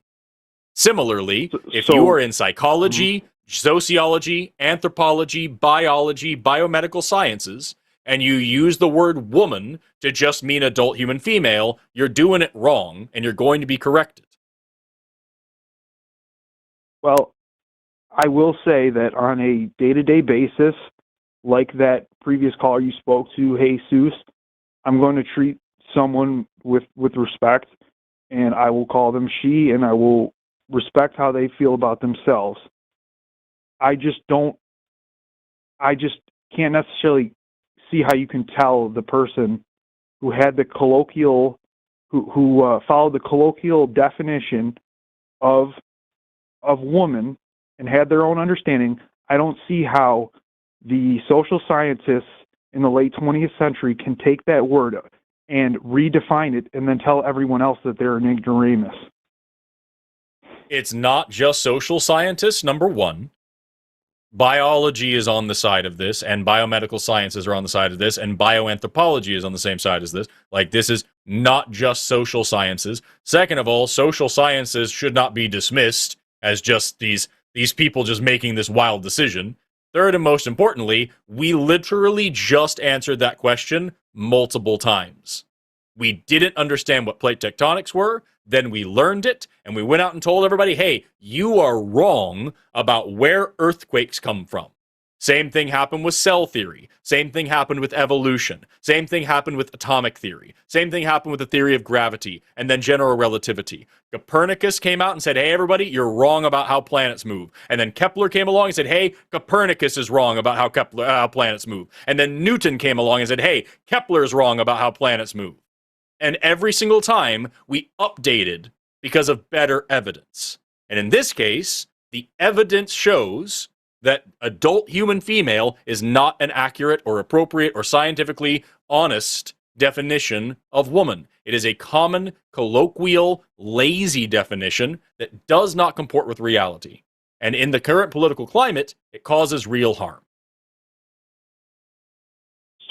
Similarly, if you are in psychology, sociology, anthropology, biology, biomedical sciences, and you use the word woman to just mean adult human female, you're doing it wrong, and you're going to be corrected. Well, I will say that on a day-to-day basis, like that previous caller you spoke to, Jesus, I'm going to treat someone with respect, and I will call them she, and I will respect how they feel about themselves. I just can't necessarily see how you can tell the person who had the colloquial, who followed the colloquial definition of woman and had their own understanding. I don't see how the social scientists in the late 20th century can take that word and redefine it and then tell everyone else that they're an ignoramus. It's not just social scientists, number one. Biology is on the side of this, and biomedical sciences are on the side of this, and bioanthropology is on the same side as this. This is not just social sciences. Second of all, social sciences should not be dismissed as just these people just making this wild decision. Third, and most importantly, we literally just answered that question multiple times. We didn't understand what plate tectonics were, then we learned it, and we went out and told everybody, hey, you are wrong about where earthquakes come from. Same thing happened with cell theory. Same thing happened with evolution. Same thing happened with atomic theory. Same thing happened with the theory of gravity and then general relativity. Copernicus came out and said, hey, everybody, you're wrong about how planets move. And then Kepler came along and said, hey, Copernicus is wrong about how planets move. And then Newton came along and said, hey, Kepler is wrong about how planets move. And every single time we updated because of better evidence. And in this case, the evidence shows that adult human female is not an accurate or appropriate or scientifically honest definition of woman. It is a common, colloquial, lazy definition that does not comport with reality. And in the current political climate, it causes real harm.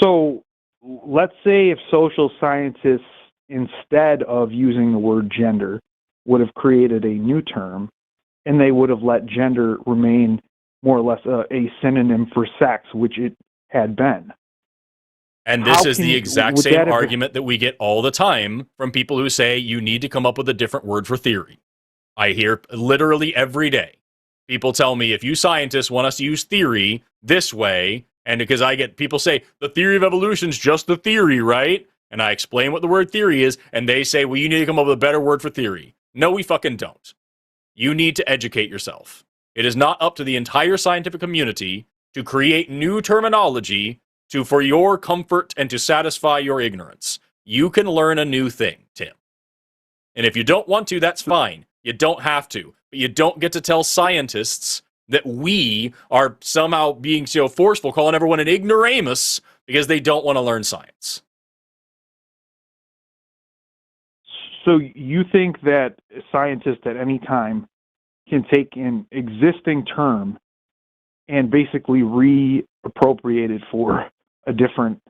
So let's say if social scientists, instead of using the word gender, would have created a new term, and they would have let gender remain more or less a synonym for sex, which it had been. And this is the exact same argument that we get all the time from people who say you need to come up with a different word for theory. I hear literally every day. People tell me, if you scientists want us to use theory this way, and because I get people say, the theory of evolution is just the theory, right? And I explain what the word theory is, and they say, well, you need to come up with a better word for theory. No, we fucking don't. You need to educate yourself. It is not up to the entire scientific community to create new terminology for your comfort and to satisfy your ignorance. You can learn a new thing, Tim. And if you don't want to, that's fine. You don't have to. But you don't get to tell scientists that we are somehow being so forceful, calling everyone an ignoramus because they don't want to learn science. So you think that scientists at any time can take an existing term and basically reappropriate it for a different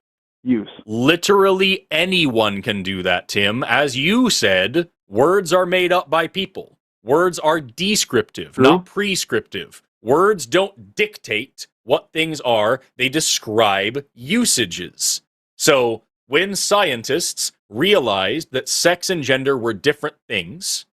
use? Literally anyone can do that, Tim. As you said, words are made up by people. Words are descriptive, True. Not prescriptive. Words don't dictate what things are. They describe usages. So when scientists realized that sex and gender were different things,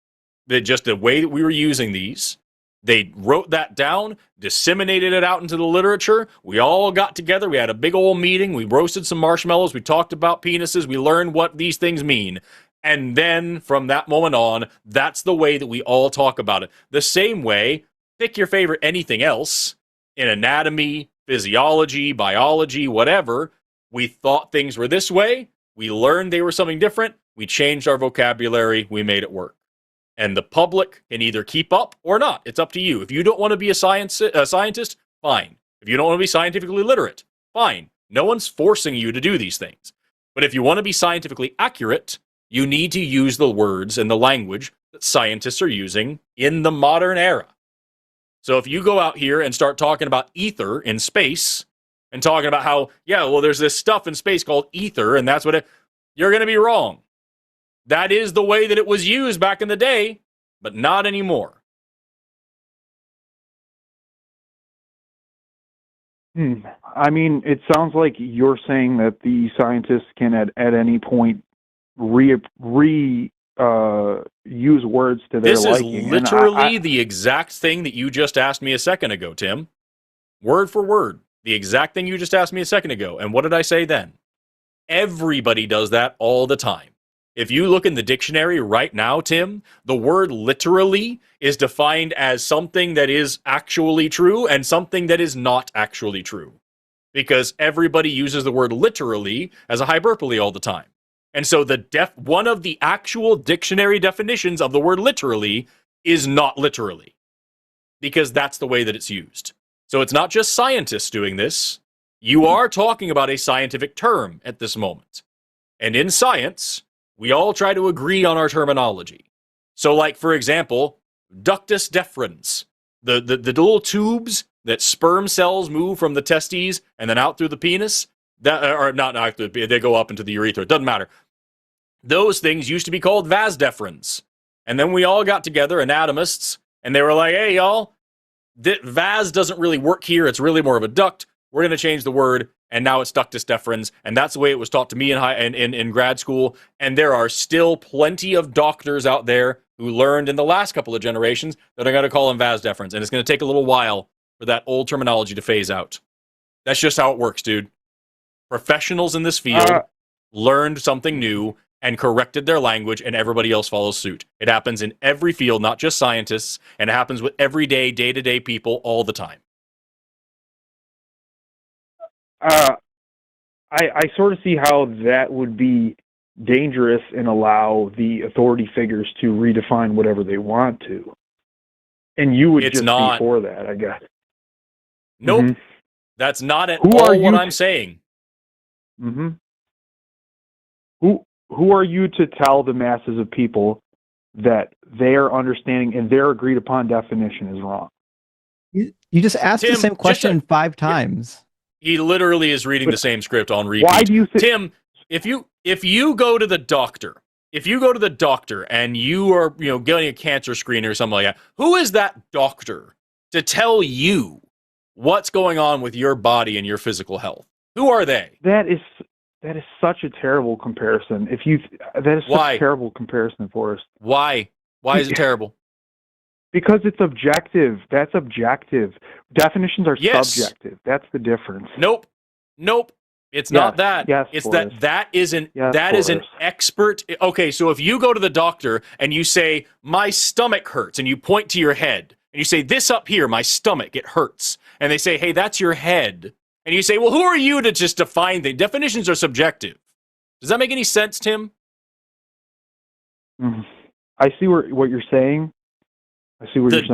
that just the way that we were using these, they wrote that down, disseminated it out into the literature. We all got together. We had a big old meeting. We roasted some marshmallows. We talked about penises. We learned what these things mean. And then from that moment on, that's the way that we all talk about it. The same way, pick your favorite anything else in anatomy, physiology, biology, whatever. We thought things were this way. We learned they were something different. We changed our vocabulary. We made it work. And the public can either keep up or not. It's up to you. If you don't want to be a scientist, fine. If you don't want to be scientifically literate, fine. No one's forcing you to do these things. But if you want to be scientifically accurate, you need to use the words and the language that scientists are using in the modern era. So if you go out here and start talking about ether in space and talking about how, yeah, well, there's this stuff in space called ether, and that's what it, you're going to be wrong. That is the way that it was used back in the day, but not anymore. I mean, it sounds like you're saying that the scientists can at any point use words to their liking. This is literally the exact thing that you just asked me a second ago, Tim. Word for word. The exact thing you just asked me a second ago. And what did I say then? Everybody does that all the time. If you look in the dictionary right now, Tim, the word literally is defined as something that is actually true and something that is not actually true. Because everybody uses the word literally as a hyperbole all the time. And so one of the actual dictionary definitions of the word literally is not literally. Because that's the way that it's used. So it's not just scientists doing this. You are talking about a scientific term at this moment. And in science, we all try to agree on our terminology. So like, for example, ductus deferens, the little tubes that sperm cells move from the testes and then out through the penis, that are not out through, they go up into the urethra, it doesn't matter. Those things used to be called vas deferens. And then we all got together, anatomists, and they were like, hey, y'all, vas doesn't really work here. It's really more of a duct. We're going to change the word, and now it's ductus deferens, and that's the way it was taught to me in grad school. And there are still plenty of doctors out there who learned in the last couple of generations that are going to call them vas deferens, and it's going to take a little while for that old terminology to phase out. That's just how it works, dude. Professionals in this field learned something new and corrected their language, and everybody else follows suit. It happens in every field, not just scientists, and it happens with everyday, day-to-day people all the time. I sort of see how that would be dangerous and allow the authority figures to redefine whatever they want to. And you would be for that, I guess. Nope. Mm-hmm. That's not at all what I'm saying. Mm-hmm. Who are you to tell the masses of people that their understanding and their agreed upon definition is wrong? You just asked the same question 5 times. He literally is reading the same script on repeat. Why do you think, Tim, if you go to the doctor, and you are, getting a cancer screen or something like that, who is that doctor to tell you what's going on with your body and your physical health? Who are they? That is such a terrible comparison. That is such a terrible comparison, Forrest. Why? Why is it terrible? Because it's objective. That's objective. Definitions are subjective. That's the difference. Nope. It's not that. Yes, it's Forrest. that is an expert. Okay, so if you go to the doctor and you say, my stomach hurts, and you point to your head, and you say, this up here, my stomach, it hurts. And they say, hey, that's your head. And you say, well, who are you to just define things? Definitions are subjective. Does that make any sense, Tim? I see what you're saying. I see what you're saying.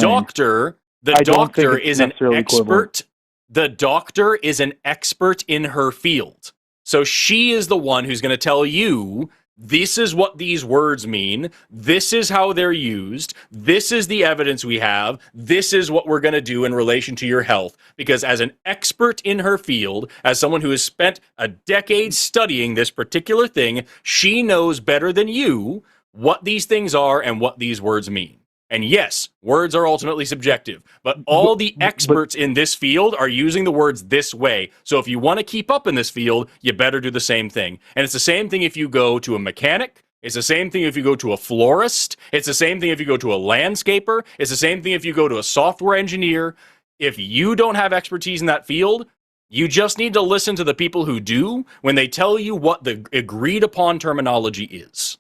The doctor is an expert. The doctor is an expert in her field. So she is the one who's going to tell you, this is what these words mean. This is how they're used. This is the evidence we have. This is what we're going to do in relation to your health. Because as an expert in her field, as someone who has spent a decade studying this particular thing, she knows better than you what these things are and what these words mean. And yes, words are ultimately subjective, but all the experts in this field are using the words this way. So if you want to keep up in this field, you better do the same thing. And it's the same thing if you go to a mechanic. It's the same thing if you go to a florist. It's the same thing if you go to a landscaper. It's the same thing if you go to a software engineer. If you don't have expertise in that field, you just need to listen to the people who do when they tell you what the agreed upon terminology is.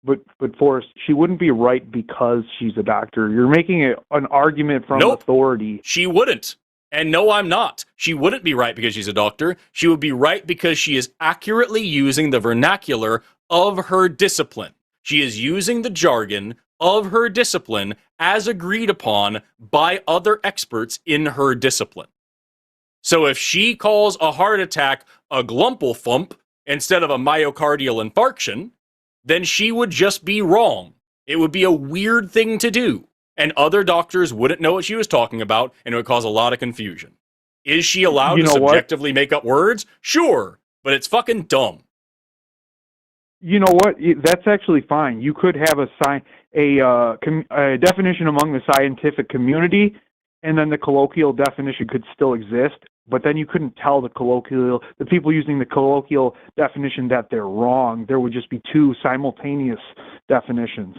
But Forrest, she wouldn't be right because she's a doctor. You're making an argument from authority. She wouldn't. And no, I'm not. She wouldn't be right because she's a doctor. She would be right because she is accurately using the vernacular of her discipline. She is using the jargon of her discipline as agreed upon by other experts in her discipline. So if she calls a heart attack a glumplethump instead of a myocardial infarction, then she would just be wrong. It would be a weird thing to do. And other doctors wouldn't know what she was talking about, and it would cause a lot of confusion. Is she allowed to subjectively make up words? Sure, but it's fucking dumb. You know what? That's actually fine. You could have a definition among the scientific community, and then the colloquial definition could still exist, but then you couldn't tell the people using the colloquial definition that they're wrong. There would just be 2 simultaneous definitions.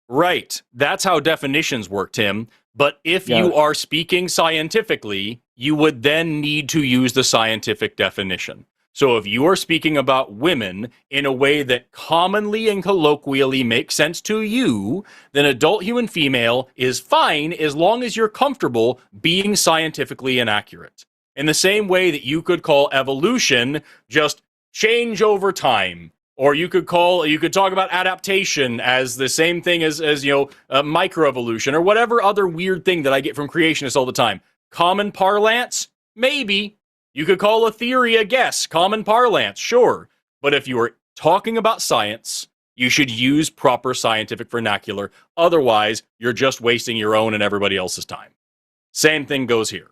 Right. That's how definitions work, Tim. But if you are speaking scientifically, you would then need to use the scientific definition. So if you are speaking about women in a way that commonly and colloquially makes sense to you, then adult human female is fine as long as you're comfortable being scientifically inaccurate. In the same way that you could call evolution just change over time, or you could talk about adaptation as the same thing as microevolution, or whatever other weird thing that I get from creationists all the time. Common parlance? Maybe. You could call a theory a guess. Common parlance, sure. But if you are talking about science, you should use proper scientific vernacular. Otherwise, you're just wasting your own and everybody else's time. Same thing goes here.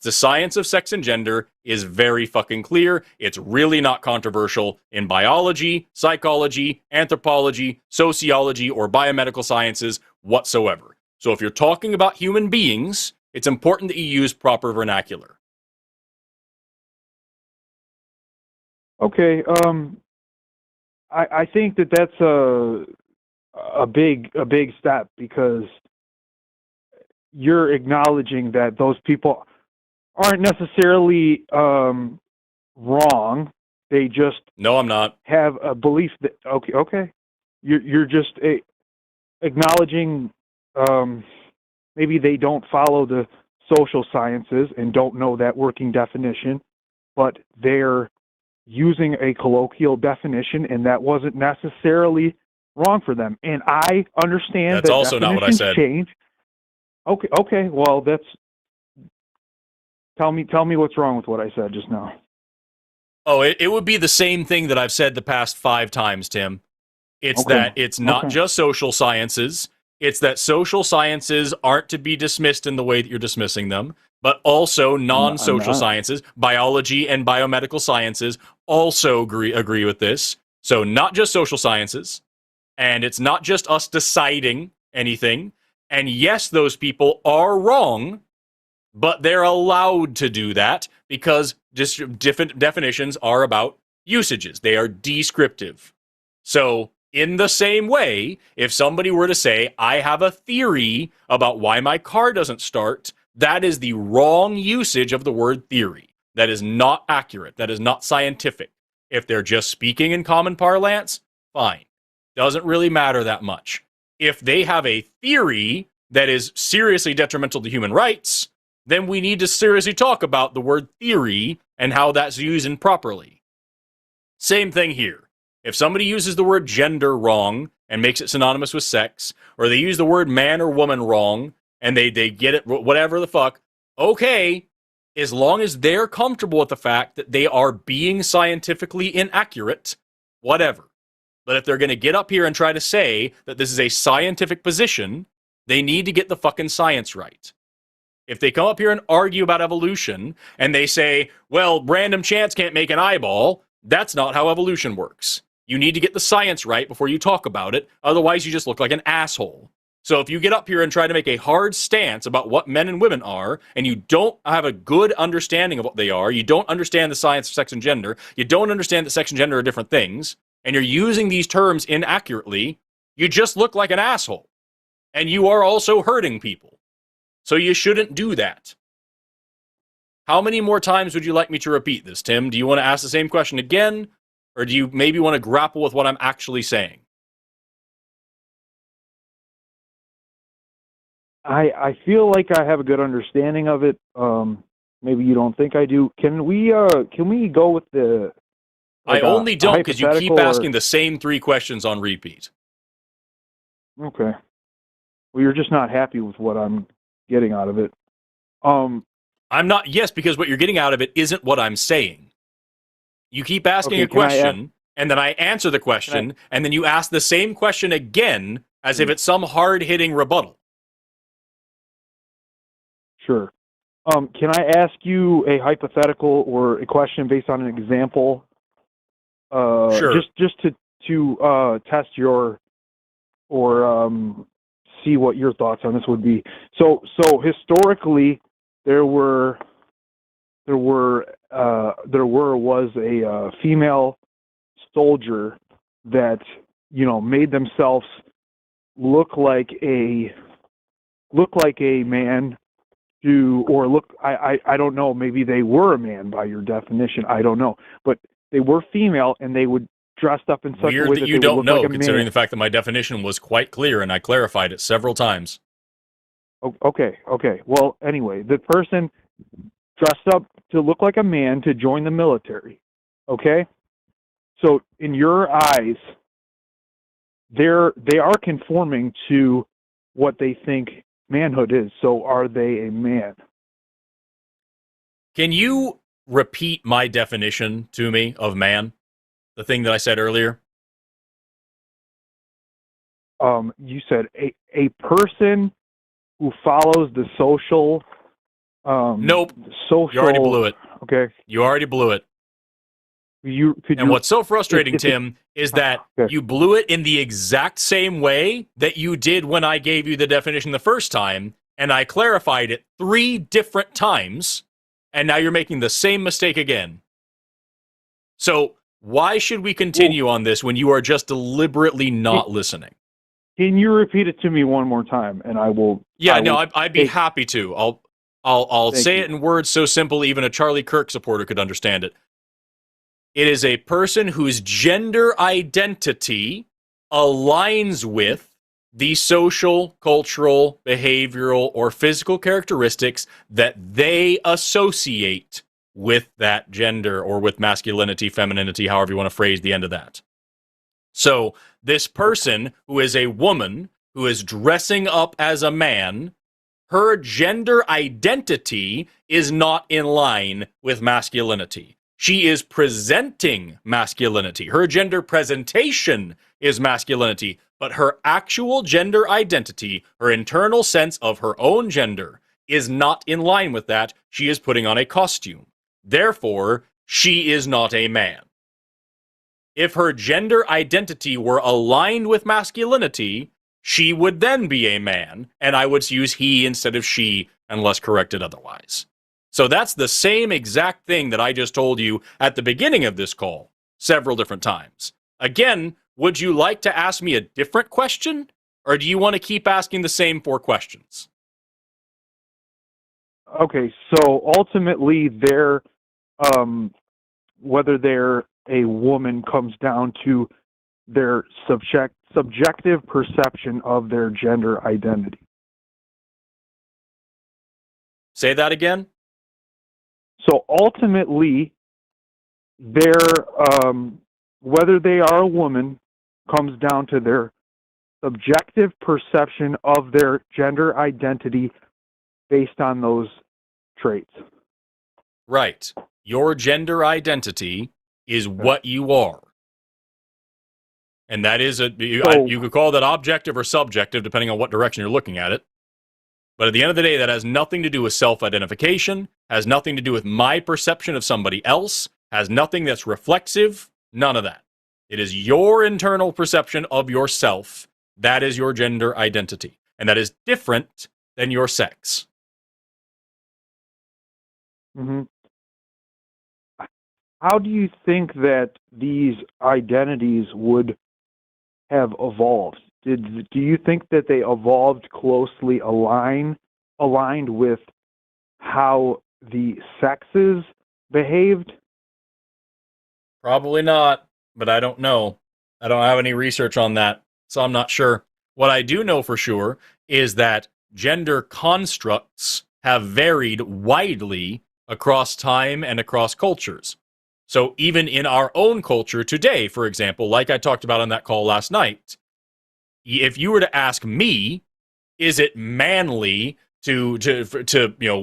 The science of sex and gender is very fucking clear. It's really not controversial in biology, psychology, anthropology, sociology, or biomedical sciences whatsoever. So if you're talking about human beings, it's important that you use proper vernacular. Okay. I think that's a big step, because you're acknowledging that those people aren't necessarily wrong. They just no, I'm not. Have a belief that okay. You're just acknowledging maybe they don't follow the social sciences and don't know that working definition, but they're using a colloquial definition, and that wasn't necessarily wrong for them. And I understand that's also not what I said. Change. Okay. Well, tell me what's wrong with what I said just now. Oh, it would be the same thing that I've said the past 5 times, Tim. It's that it's not just social sciences. It's that social sciences aren't to be dismissed in the way that you're dismissing them, but also non-social sciences, biology and biomedical sciences also agree with this. So not just social sciences, and it's not just us deciding anything. And yes, those people are wrong, but they're allowed to do that because just different definitions are about usages. They are descriptive. So in the same way, if somebody were to say, I have a theory about why my car doesn't start, that is the wrong usage of the word theory. That is not accurate. That is not scientific. If they're just speaking in common parlance, fine. Doesn't really matter that much. If they have a theory that is seriously detrimental to human rights, then we need to seriously talk about the word theory and how that's used improperly. Same thing here. If somebody uses the word gender wrong and makes it synonymous with sex, or they use the word man or woman wrong and they get it whatever the fuck, okay, as long as they're comfortable with the fact that they are being scientifically inaccurate, whatever. But if they're going to get up here and try to say that this is a scientific position, they need to get the fucking science right. If they come up here and argue about evolution and they say, well, random chance can't make an eyeball, that's not how evolution works. You need to get the science right before you talk about it. Otherwise, you just look like an asshole. So if you get up here and try to make a hard stance about what men and women are, and you don't have a good understanding of what they are, you don't understand the science of sex and gender, you don't understand that sex and gender are different things, and you're using these terms inaccurately, you just look like an asshole. And you are also hurting people. So you shouldn't do that. How many more times would you like me to repeat this, Tim? Do you want to ask the same question again? Or do you maybe want to grapple with what I'm actually saying? I feel like I have a good understanding of it. Maybe you don't think I do. Can we go with the... I only don't because you keep asking the same 3 questions on repeat. Okay. Well, you're just not happy with what I'm getting out of it. I'm not, yes, because what you're getting out of it isn't what I'm saying. You keep asking a question, and then I answer the question, and then you ask the same question again as if it's some hard-hitting rebuttal. Sure. Can I ask you a hypothetical or a question based on an example? Sure. Just to test your or see what your thoughts on this would be. So historically, there was a female soldier that made themselves look like a man. I don't know, maybe they were a man by your definition, I don't know, but they were female and they would dress up in such a way that you don't know, considering the fact that my definition was quite clear and I clarified it several times. Okay. Well, anyway, the person dressed up to look like a man to join the military. Okay? So in your eyes, they are conforming to what they think manhood is. So are they a man? Can you repeat my definition to me of man? The thing that I said earlier? You said a person who follows the social... Nope. Social... You already blew it. Okay. You already blew it. What's so frustrating, Tim, is that you blew it in the exact same way that you did when I gave you the definition the first time, and I clarified it 3 different times, and now you're making the same mistake again. So why should we continue on this when you are just deliberately not listening? Can you repeat it to me one more time, and I will? Yeah, I'd be happy to. I'll say it in words so simple even a Charlie Kirk supporter could understand it. It is a person whose gender identity aligns with the social, cultural, behavioral, or physical characteristics that they associate with that gender or with masculinity, femininity, however you want to phrase the end of that. So this person who is a woman who is dressing up as a man, her gender identity is not in line with masculinity. She is presenting masculinity. Her gender presentation is masculinity, but her actual gender identity, her internal sense of her own gender, is not in line with that. She is putting on a costume. Therefore, she is not a man. If her gender identity were aligned with masculinity, she would then be a man, and I would use he instead of she unless corrected otherwise. So that's the same exact thing that I just told you at the beginning of this call, several different times. Again, would you like to ask me a different question, or do you want to keep asking the same 4 questions? Okay, so ultimately, whether they're a woman comes down to their subjective perception of their gender identity. Say that again? So ultimately, whether they are a woman comes down to their subjective perception of their gender identity based on those traits. Right. Your gender identity is what you are. And that is you could call that objective or subjective depending on what direction you're looking at it. But at the end of the day, that has nothing to do with self-identification, has nothing to do with my perception of somebody else, has nothing that's reflexive, none of that. It is your internal perception of yourself. That is your gender identity. And that is different than your sex. Mm-hmm. How do you think that these identities would have evolved? Do you think that they evolved closely aligned with how the sexes behaved? Probably not, but I don't know. I don't have any research on that, so I'm not sure. What I do know for sure is that gender constructs have varied widely across time and across cultures. So even in our own culture today, for example, like I talked about on that call last night, if you were to ask me, is it manly to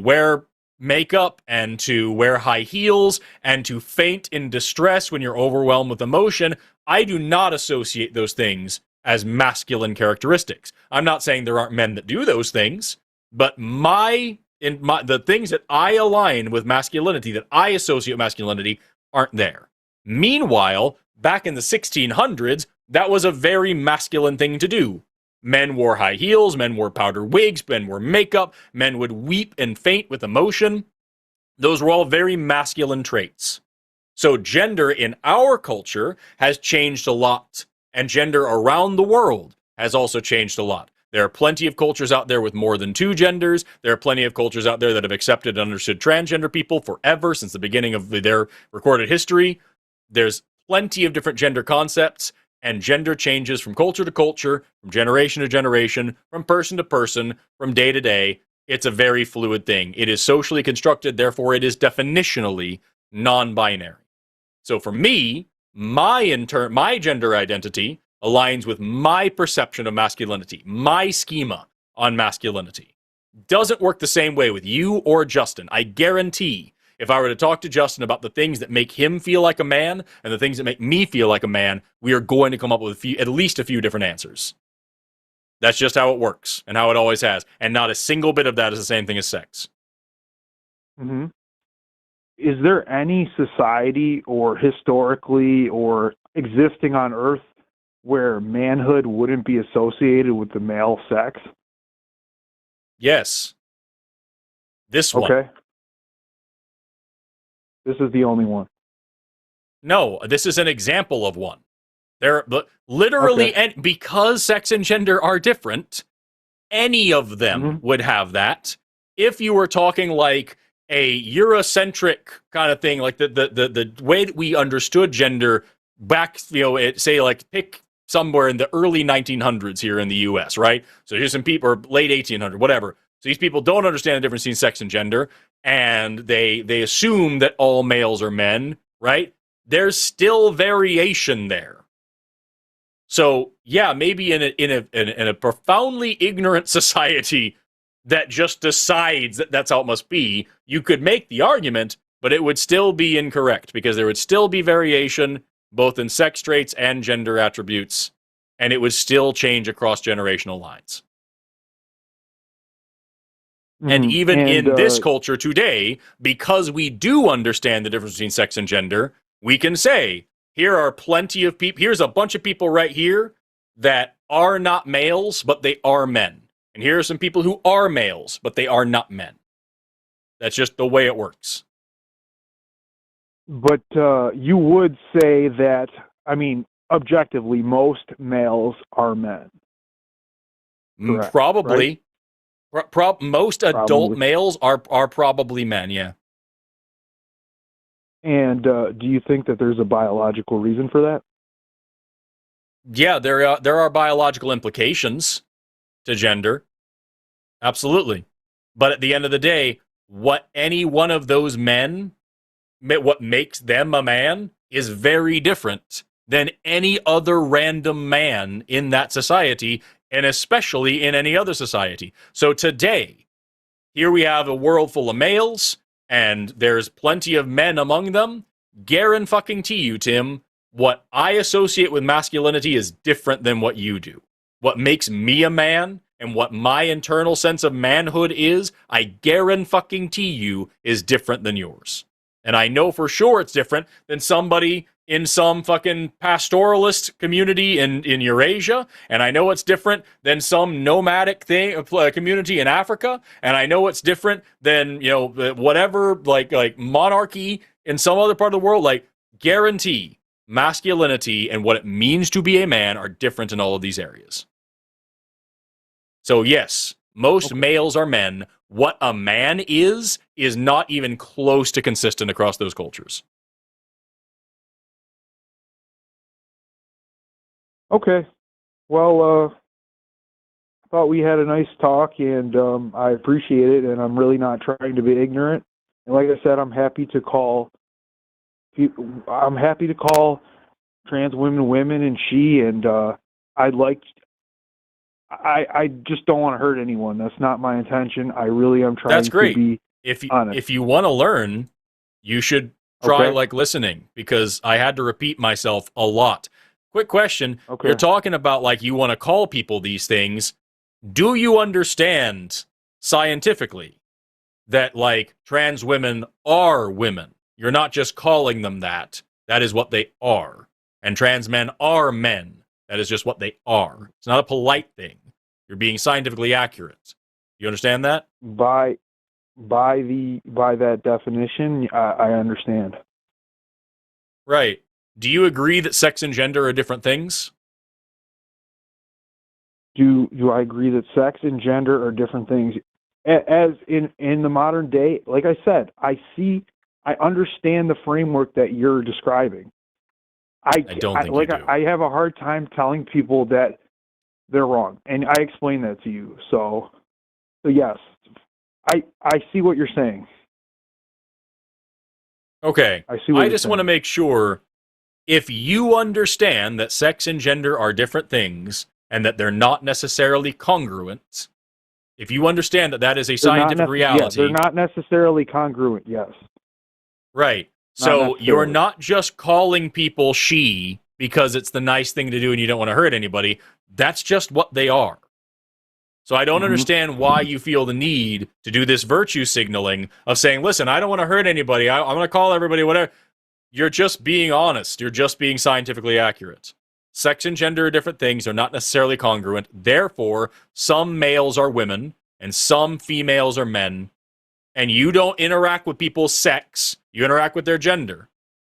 wear makeup and to wear high heels and to faint in distress when you're overwhelmed with emotion, I do not associate those things as masculine characteristics. I'm not saying there aren't men that do those things, but the things that I align with masculinity, that I associate with masculinity, aren't there. Meanwhile, back in the 1600s, that was a very masculine thing to do. Men wore high heels, men wore powder wigs, men wore makeup, men would weep and faint with emotion. Those were all very masculine traits. So gender in our culture has changed a lot, and gender around the world has also changed a lot. There are plenty of cultures out there with more than 2 genders. There are plenty of cultures out there that have accepted and understood transgender people forever, since the beginning of their recorded history. There's plenty of different gender concepts, and gender changes from culture to culture, from generation to generation, from person to person, from day to day. It's a very fluid thing. It is socially constructed, therefore it is definitionally non-binary. So for me, my gender identity aligns with my perception of masculinity, my schema on masculinity. Doesn't work the same way with you or Justin. I guarantee if I were to talk to Justin about the things that make him feel like a man and the things that make me feel like a man, we are going to come up with at least a few different answers. That's just how it works and how it always has. And not a single bit of that is the same thing as sex. Mm-hmm. is there any society or historically or existing on Earth where manhood wouldn't be associated with the male sex? Yes. This one. Okay. This is the only one. No, this is an example of one. There, literally, Okay. and because sex and gender are different, any of them would have that. If you were talking like a Eurocentric kind of thing, like the way that we understood gender back, say like pick somewhere in the early 1900s here in the U.S., right? So here's some people, or late 1800, whatever. So these people don't understand the difference between sex and gender, and they assume that all males are men, right? There's still variation there. So yeah, maybe in a profoundly ignorant society that just decides that that's how it must be, you could make the argument, but it would still be incorrect because there would still be variation both in sex traits and gender attributes, and it would still change across generational lines. And even in this culture today, because we do understand the difference between sex and gender, we can say, here are plenty of people, here's a bunch of people right here that are not males, but they are men. And here are some people who are males, but they are not men. That's just the way it works. But you would say that, I mean, objectively, most males are men. Correct, probably. Right? Most adult males are probably men, yeah. And do you think that there's a biological reason for that? Yeah, there are biological implications to gender. Absolutely. But at the end of the day, what any one of those men, what makes them a man, is very different than any other random man in that society, and especially in any other society. So today, here we have a world full of males, and there's plenty of men among them. Guarantee you, Tim, what I associate with masculinity is different than what you do. What makes me a man and what my internal sense of manhood is, I guarantee you, is different than yours. And I know for sure it's different than somebody in some fucking pastoralist community in Eurasia, and I know it's different than some nomadic community in Africa, and I know it's different than, whatever, like monarchy in some other part of the world. Like, guarantee masculinity and what it means to be a man are different in all of these areas. So yes, most males are men. What a man is not even close to consistent across those cultures. Okay. Well, I thought we had a nice talk, and I appreciate it, and I'm really not trying to be ignorant. And like I said, I'm happy to call trans women and she, and I just don't want to hurt anyone. That's not my intention. I really am trying That's great. to be honest. If you want to learn, you should try listening, because I had to repeat myself a lot. Quick question. Okay. You're talking about like you want to call people these things. Do you understand scientifically that like trans women are women? You're not just calling them that. That is what they are. And trans men are men. That is just what they are. It's not a polite thing. You're being scientifically accurate. You understand that? By that definition, I understand. Right. Do you agree that sex and gender are different things? Do I agree that sex and gender are different things? As in the modern day, like I said, I understand the framework that you're describing. I don't think you do. I have a hard time telling people that they're wrong, and I explain that to you. So yes, I see what you're saying. Okay. I just want to make sure, if you understand that sex and gender are different things and that they're not necessarily congruent, if you understand that that is a scientific reality. Yeah, they're not necessarily congruent, yes. Right. So you're not just calling people she because it's the nice thing to do and you don't want to hurt anybody. That's just what they are. So I don't understand why you feel the need to do this virtue signaling of saying, listen, I don't want to hurt anybody. I'm going to call everybody, whatever. You're just being honest. You're just being scientifically accurate. Sex and gender are different things. They're not necessarily congruent. Therefore, some males are women and some females are men. And you don't interact with people's sex. You interact with their gender.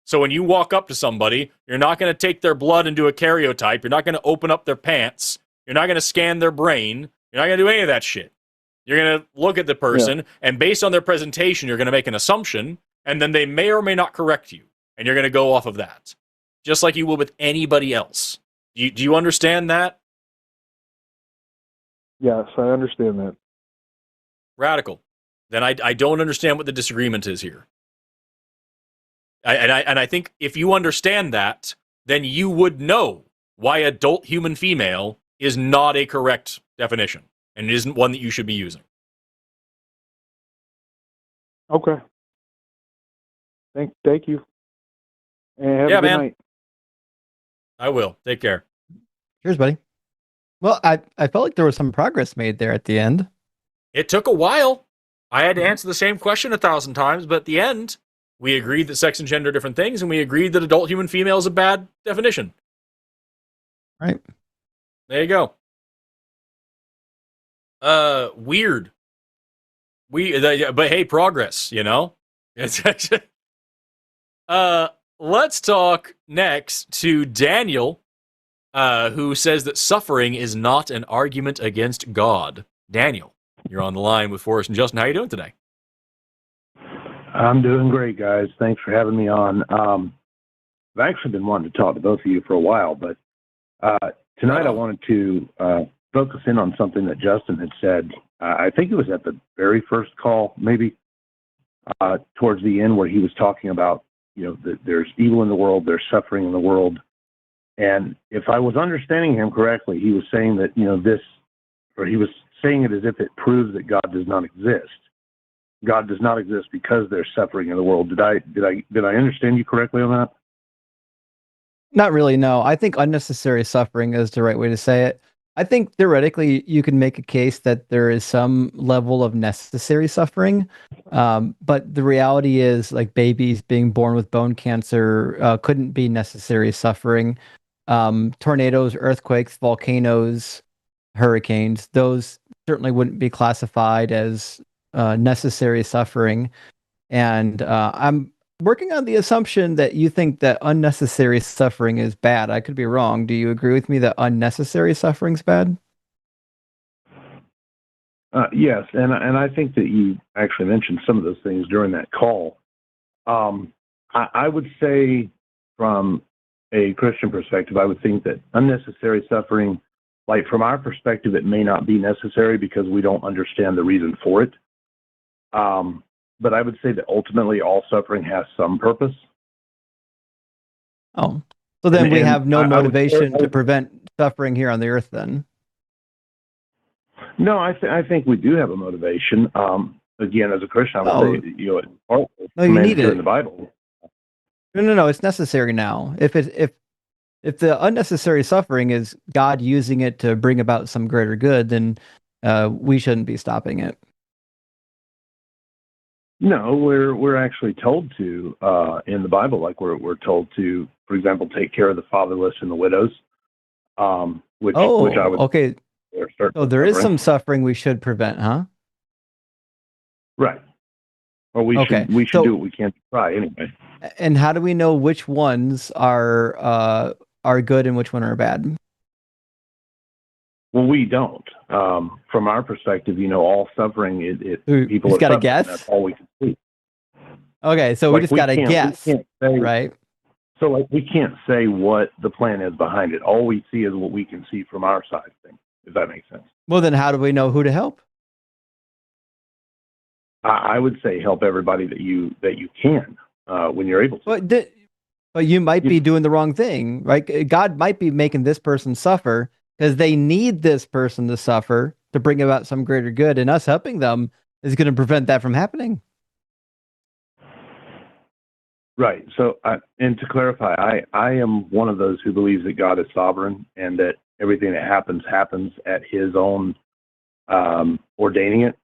So when you walk up to somebody, you're not going to take their blood and do a karyotype. You're not going to open up their pants. You're not going to scan their brain. You're not going to do any of that shit. You're going to look at the person, and based on their presentation, you're going to make an assumption, and then they may or may not correct you, and you're going to go off of that, just like you would with anybody else. Do you understand that? Yes, I understand that. Radical. Then I don't understand what the disagreement is here. And I think if you understand that, then you would know why adult human female is not a correct definition, and it isn't one that you should be using. Okay. Thank you. And have a good night. I will. Take care. Cheers, buddy. Well, I felt like there was some progress made there at the end. It took a while. I had to answer the same question 1,000 times, but at the end, we agreed that sex and gender are different things, and we agreed that adult human female is a bad definition. Right. There you go. Weird. But hey, progress, you know? It's actually... let's talk next to Daniel, who says that suffering is not an argument against God. Daniel, you're on the line with Forrest and Justin. How are you doing today? I'm doing great, guys. Thanks for having me on. I've actually been wanting to talk to both of you for a while, but tonight I wanted to focus in on something that Justin had said. I think it was at the very first call, maybe towards the end, where he was talking about, you know, that there's evil in the world, there's suffering in the world. And if I was understanding him correctly, he was saying that, you know, he was saying it as if it proves that God does not exist. God does not exist because there's suffering in the world. Did I understand you correctly on that? Not really, no. I think unnecessary suffering is the right way to say it. I think theoretically you can make a case that there is some level of necessary suffering, but the reality is, like, babies being born with bone cancer couldn't be necessary suffering. Tornadoes, earthquakes, volcanoes, hurricanes, those certainly wouldn't be classified as necessary suffering. And I'm working on the assumption that you think that unnecessary suffering is bad. I could be wrong. Do you agree with me that unnecessary suffering is bad? Yes, and I think that you actually mentioned some of those things during that call. I would say, from a Christian perspective, I would think that unnecessary suffering, like from our perspective, it may not be necessary because we don't understand the reason for it. But I would say that ultimately all suffering has some purpose. Oh, so then we have no motivation to prevent suffering here on the earth then? No, I think we do have a motivation. Again, as a Christian, I would say, you know, you need it in the Bible. No, it's necessary now. If the unnecessary suffering is God using it to bring about some greater good, then we shouldn't be stopping it. No, we're actually told to in the Bible, like we're told to, for example, take care of the fatherless and the widows. Which I would okay. So there is some suffering we should prevent, huh? Right. Or we should do what we can to try anyway. And how do we know which ones are good and which one are bad? Well, we don't. From our perspective, you know, all suffering, people got to suffering. guess. That's all we can see. Okay, so we just got to guess, right? So, like, we can't say what the plan is behind it. All we see is what we can see from our side of things, if that makes sense. Well, then how do we know who to help? I would say help everybody that you can when you're able to. But you might be doing the wrong thing, right? God might be making this person suffer because they need this person to suffer to bring about some greater good, and us helping them is going to prevent that from happening. Right. So, and to clarify, I am one of those who believes that God is sovereign and that everything that happens at His own ordaining it.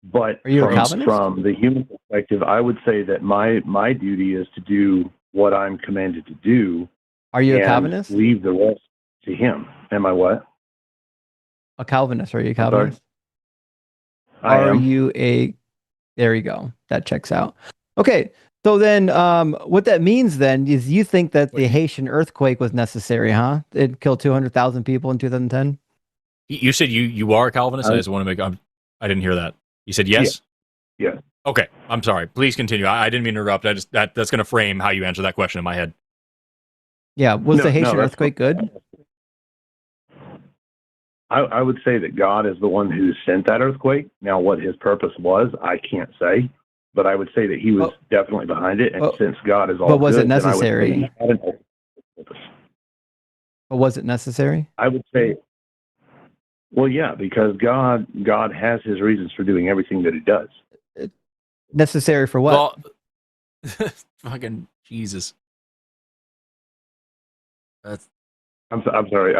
But Are you a Calvinist? From the human perspective, I would say that my duty is to do what I'm commanded to do. Are you a Calvinist? Leave the rest to him. Am I what? A Calvinist. Are you a Calvinist? I am. Are you a... There you go. That checks out. Okay. So then what that means then is you think that the Haitian earthquake was necessary, huh? It killed 200,000 people in 2010? You said you are a Calvinist? I just want to make... I didn't hear that. You said yes? Yeah. Okay. I'm sorry. Please continue. I didn't mean to interrupt. That's going to frame how you answer that question in my head. Yeah. Was the Haitian earthquake good? I would say that God is the one who sent that earthquake. Now, what his purpose was, I can't say. But I would say that he was definitely behind it. And since God is all but was good, it necessary? But was it necessary? I would say, well, yeah, because God has his reasons for doing everything that he does. Necessary for what? Well, fucking Jesus. I'm sorry.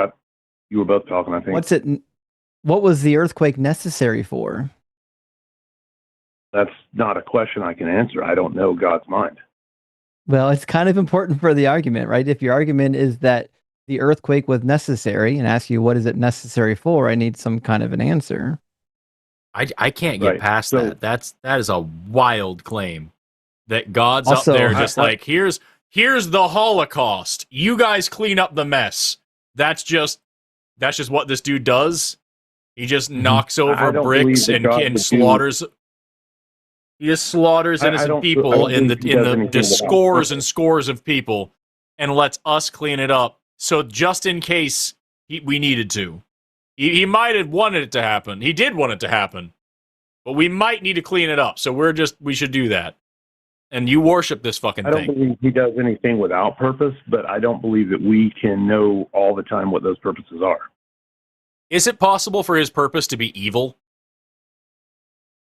You were both talking, I think. What was the earthquake necessary for? That's not a question I can answer. I don't know God's mind. Well, it's kind of important for the argument, right? If your argument is that the earthquake was necessary and ask you what is it necessary for, I need some kind of an answer. I can't get past that. That is a wild claim that God's also, up there just like, here's the Holocaust. You guys clean up the mess. That's just what this dude does. He just knocks over bricks and slaughters. He just slaughters innocent people in the scores and scores of people, and lets us clean it up. So just in case we needed to, he might have wanted it to happen. He did want it to happen, but we might need to clean it up. So we should do that. And you worship this fucking thing. I don't believe he does anything without purpose, but I don't believe that we can know all the time what those purposes are. Is it possible for his purpose to be evil?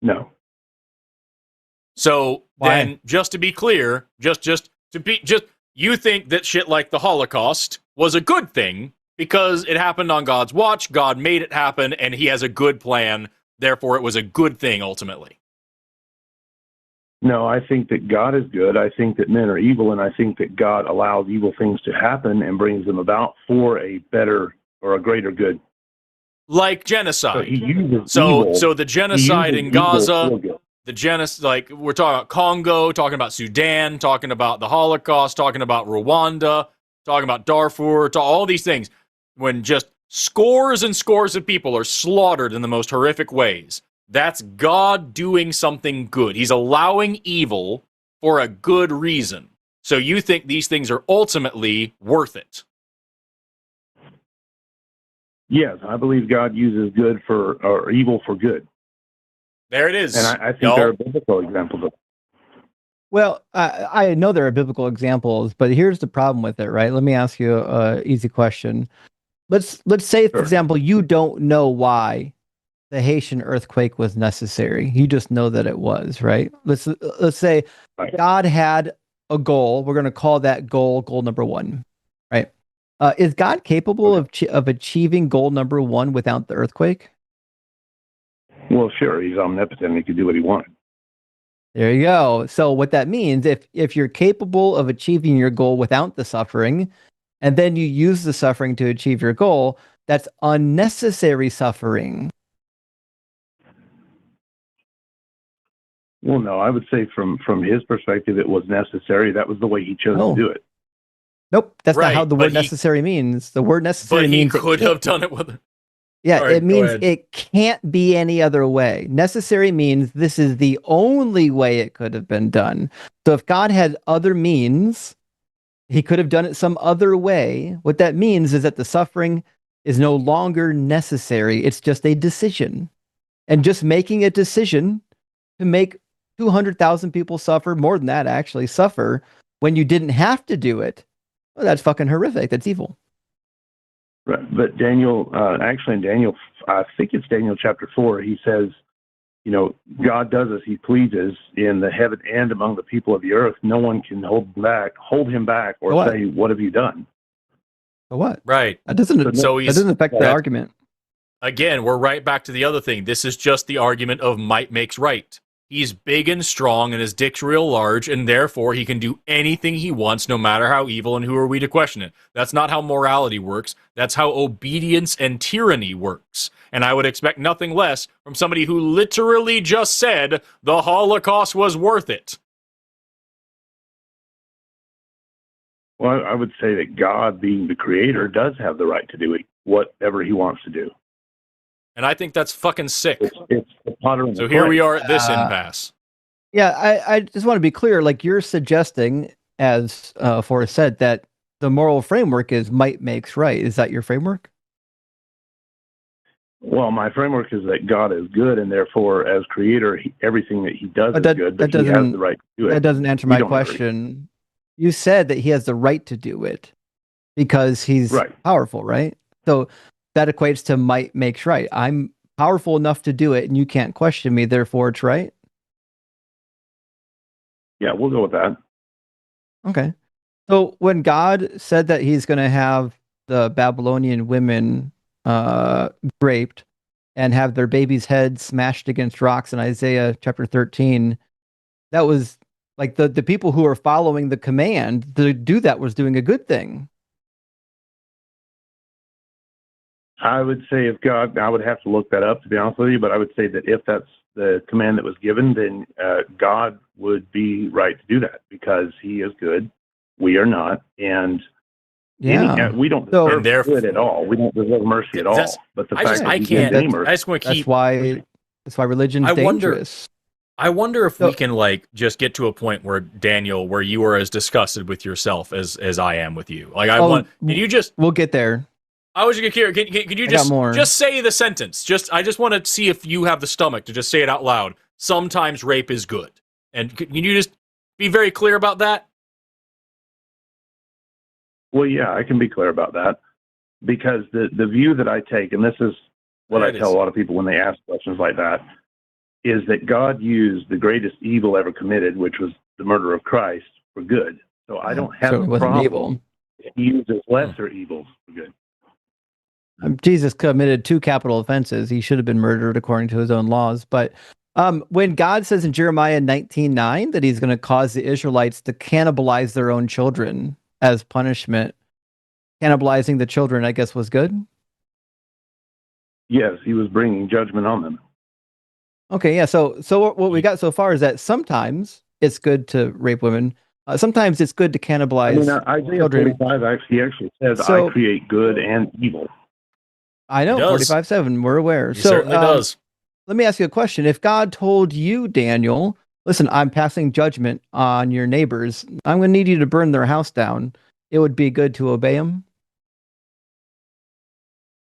No. So then, just to be clear, you think that shit like the Holocaust was a good thing because it happened on God's watch, God made it happen, and he has a good plan, therefore it was a good thing ultimately. No, I think that God is good. I think that men are evil, and I think that God allows evil things to happen and brings them about for a better or a greater good. Like genocide. So the genocide in Gaza, the genocide, like we're talking about Congo, talking about Sudan, talking about the Holocaust, talking about Rwanda, talking about Darfur, all these things, when just scores and scores of people are slaughtered in the most horrific ways. That's God doing something good. He's allowing evil for a good reason. So you think these things are ultimately worth it? Yes, I believe God uses good or evil for good. There it is. And I think there are biblical examples of it. Well, I know there are biblical examples, but here's the problem with it, right? Let me ask you an easy question. Let's say, for example, you don't know why the Haitian earthquake was necessary. You just know that it was, right? Let's say God had a goal. We're going to call that goal number 1, right? Is God capable of achieving goal number 1 without the earthquake? Well, sure. He's omnipotent. He could do what he wanted. There you go. So what that means, if you're capable of achieving your goal without the suffering, and then you use the suffering to achieve your goal, that's unnecessary suffering. Well, no, I would say from his perspective, it was necessary. That was the way he chose to do it. Nope, that's not how the word necessary means. The word necessary means he could have done it with it. Yeah, it means it can't be any other way. Necessary means this is the only way it could have been done. So if God had other means, he could have done it some other way. What that means is that the suffering is no longer necessary. It's just a decision. And just making a decision to make 200,000 people suffer, more than that actually, suffer when you didn't have to do it, well, that's fucking horrific. That's evil. Right. But Daniel, actually in Daniel, I think it's Daniel chapter 4, he says, God does as he pleases in the heaven and among the people of the earth. No one can hold him back or say, what have you done? So what? Right. That doesn't affect the argument. Again, we're right back to the other thing. This is just the argument of might makes right. He's big and strong and his dick's real large, and therefore he can do anything he wants, no matter how evil, and who are we to question it? That's not how morality works. That's how obedience and tyranny works. And I would expect nothing less from somebody who literally just said the Holocaust was worth it. Well, I would say that God, being the creator, does have the right to do whatever he wants to do. And I think that's fucking sick. It's the potter and so the here clay. we are at this impasse. Yeah, I just want to be clear. Like you're suggesting, as Forrest said, that the moral framework is might makes right. Is that your framework? Well, my framework is that God is good, and therefore, as creator, everything that he does is good, but he has the right to do it. That doesn't answer my question. You said that he has the right to do it because he's powerful, right? So that equates to might makes right. I'm powerful enough to do it, and you can't question me, therefore it's right? Yeah, we'll go with that. Okay. So when God said that he's going to have the Babylonian women raped and have their babies' heads smashed against rocks in Isaiah chapter 13, that was like the people who are following the command to do that was doing a good thing. I would say if God, I would have to look that up to be honest with you, but I would say that if that's the command that was given, then God would be right to do that because he is good. We are not. And we don't deserve good at all. We don't deserve mercy at all. But the fact that we can't any mercy. I just want to keep. That's why religion's dangerous. I wonder if we can like just get to a point where Daniel, where you are as disgusted with yourself as I am with you. Like can you just? We'll get there. I was just curious. Can you just say the sentence? I just want to see if you have the stomach to just say it out loud. Sometimes rape is good, and can you just be very clear about that? Well, yeah, I can be clear about that because the view that I take, and this is what I tell a lot of people when they ask questions like that, is that God used the greatest evil ever committed, which was the murder of Christ, for good. So I don't have a problem. He uses lesser evils for good. Jesus committed 2 capital offenses. He should have been murdered according to his own laws. But when God says in Jeremiah 19:9 that he's going to cause the Israelites to cannibalize their own children as punishment, cannibalizing the children, I guess, was good? Yes, he was bringing judgment on them. Okay, yeah. So what we got so far is that sometimes it's good to rape women. Sometimes it's good to cannibalize Isaiah children. 45 he actually says, I create good and evil. I know, 45:7, we're aware. He certainly does. Let me ask you a question. If God told you, Daniel, listen, I'm passing judgment on your neighbors, I'm going to need you to burn their house down, it would be good to obey him?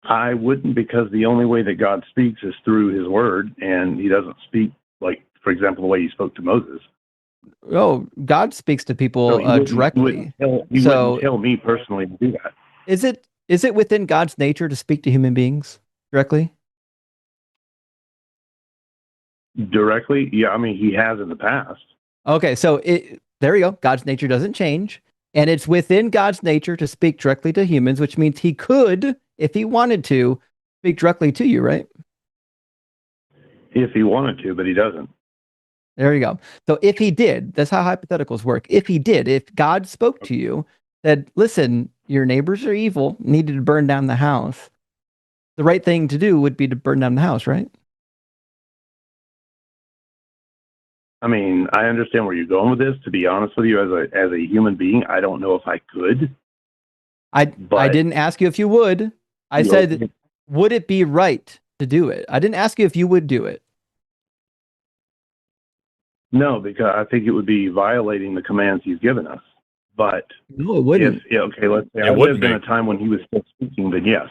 I wouldn't, because the only way that God speaks is through his word, and he doesn't speak, like, for example, the way he spoke to Moses. Oh, God speaks to people directly. He wouldn't tell me personally to do that. Is it within God's nature to speak to human beings directly? Directly? Yeah, I mean, he has in the past. Okay, so there you go. God's nature doesn't change. And it's within God's nature to speak directly to humans, which means he could, if he wanted to, speak directly to you, right? If he wanted to, but he doesn't. There you go. So if he did, that's how hypotheticals work. If he did, if God spoke to you, said, listen, your neighbors are evil, needed to burn down the house, the right thing to do would be to burn down the house, right? I mean, I understand where you're going with this. To be honest with you, as a human being, I don't know if I could. I didn't ask you if you would. I said, would it be right to do it? I didn't ask you if you would do it. No, because I think it would be violating the commands he's given us. But no, it wouldn't. Let's say I lived in a time when he was still speaking, then yes.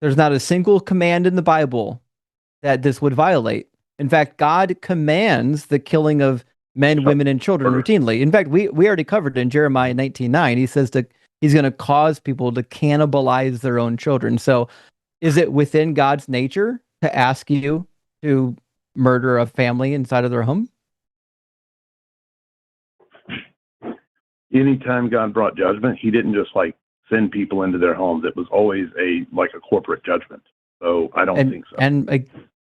There's not a single command in the Bible that this would violate. In fact, God commands the killing of men, women, and children routinely. In fact, we already covered it in Jeremiah 19:9. He says he's going to cause people to cannibalize their own children. So is it within God's nature to ask you to murder a family inside of their home? Anytime God brought judgment, he didn't just like send people into their homes. It was always a corporate judgment. So I don't think so. And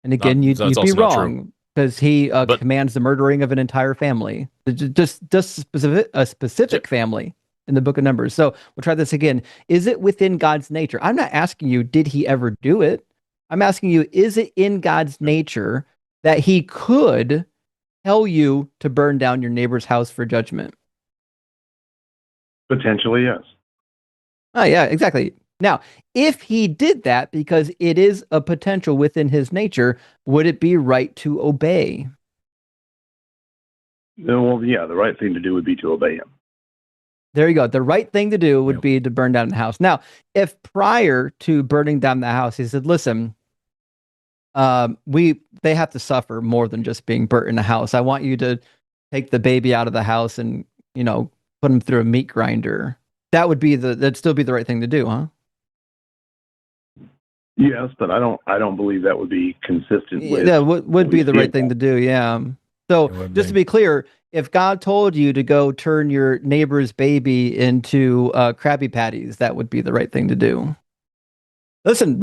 again, you'd be wrong because he commands the murdering of an entire family, just a specific family in the Book of Numbers. So we'll try this again. Is it within God's nature? I'm not asking you, did he ever do it? I'm asking you, is it in God's nature that he could tell you to burn down your neighbor's house for judgment? Potentially, yes. Oh, yeah, exactly. Now, if he did that because it is a potential within his nature, would it be right to obey? Well, yeah, the right thing to do would be to obey him. There you go. The right thing to do would be to burn down the house. Now, if prior to burning down the house, he said, listen, they have to suffer more than just being burnt in the house. I want you to take the baby out of the house and, put him through a meat grinder. That'd still be the right thing to do, huh? Yes, but I don't believe that would be consistent with. Yeah, would be the right thing to do. Yeah. So just to be clear, if God told you to go turn your neighbor's baby into Krabby Patties, that would be the right thing to do. Listen,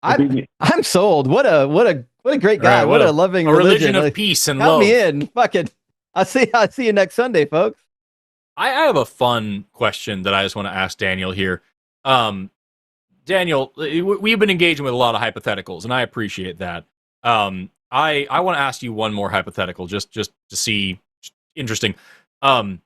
I'm sold. What a great guy. Right, what a loving religion of peace and love. Count me in. Fucking. I'll see you next Sunday, folks. I have a fun question that I just want to ask Daniel here. Daniel, we've been engaging with a lot of hypotheticals, and I appreciate that. I want to ask you one more hypothetical, just to see. Interesting. 1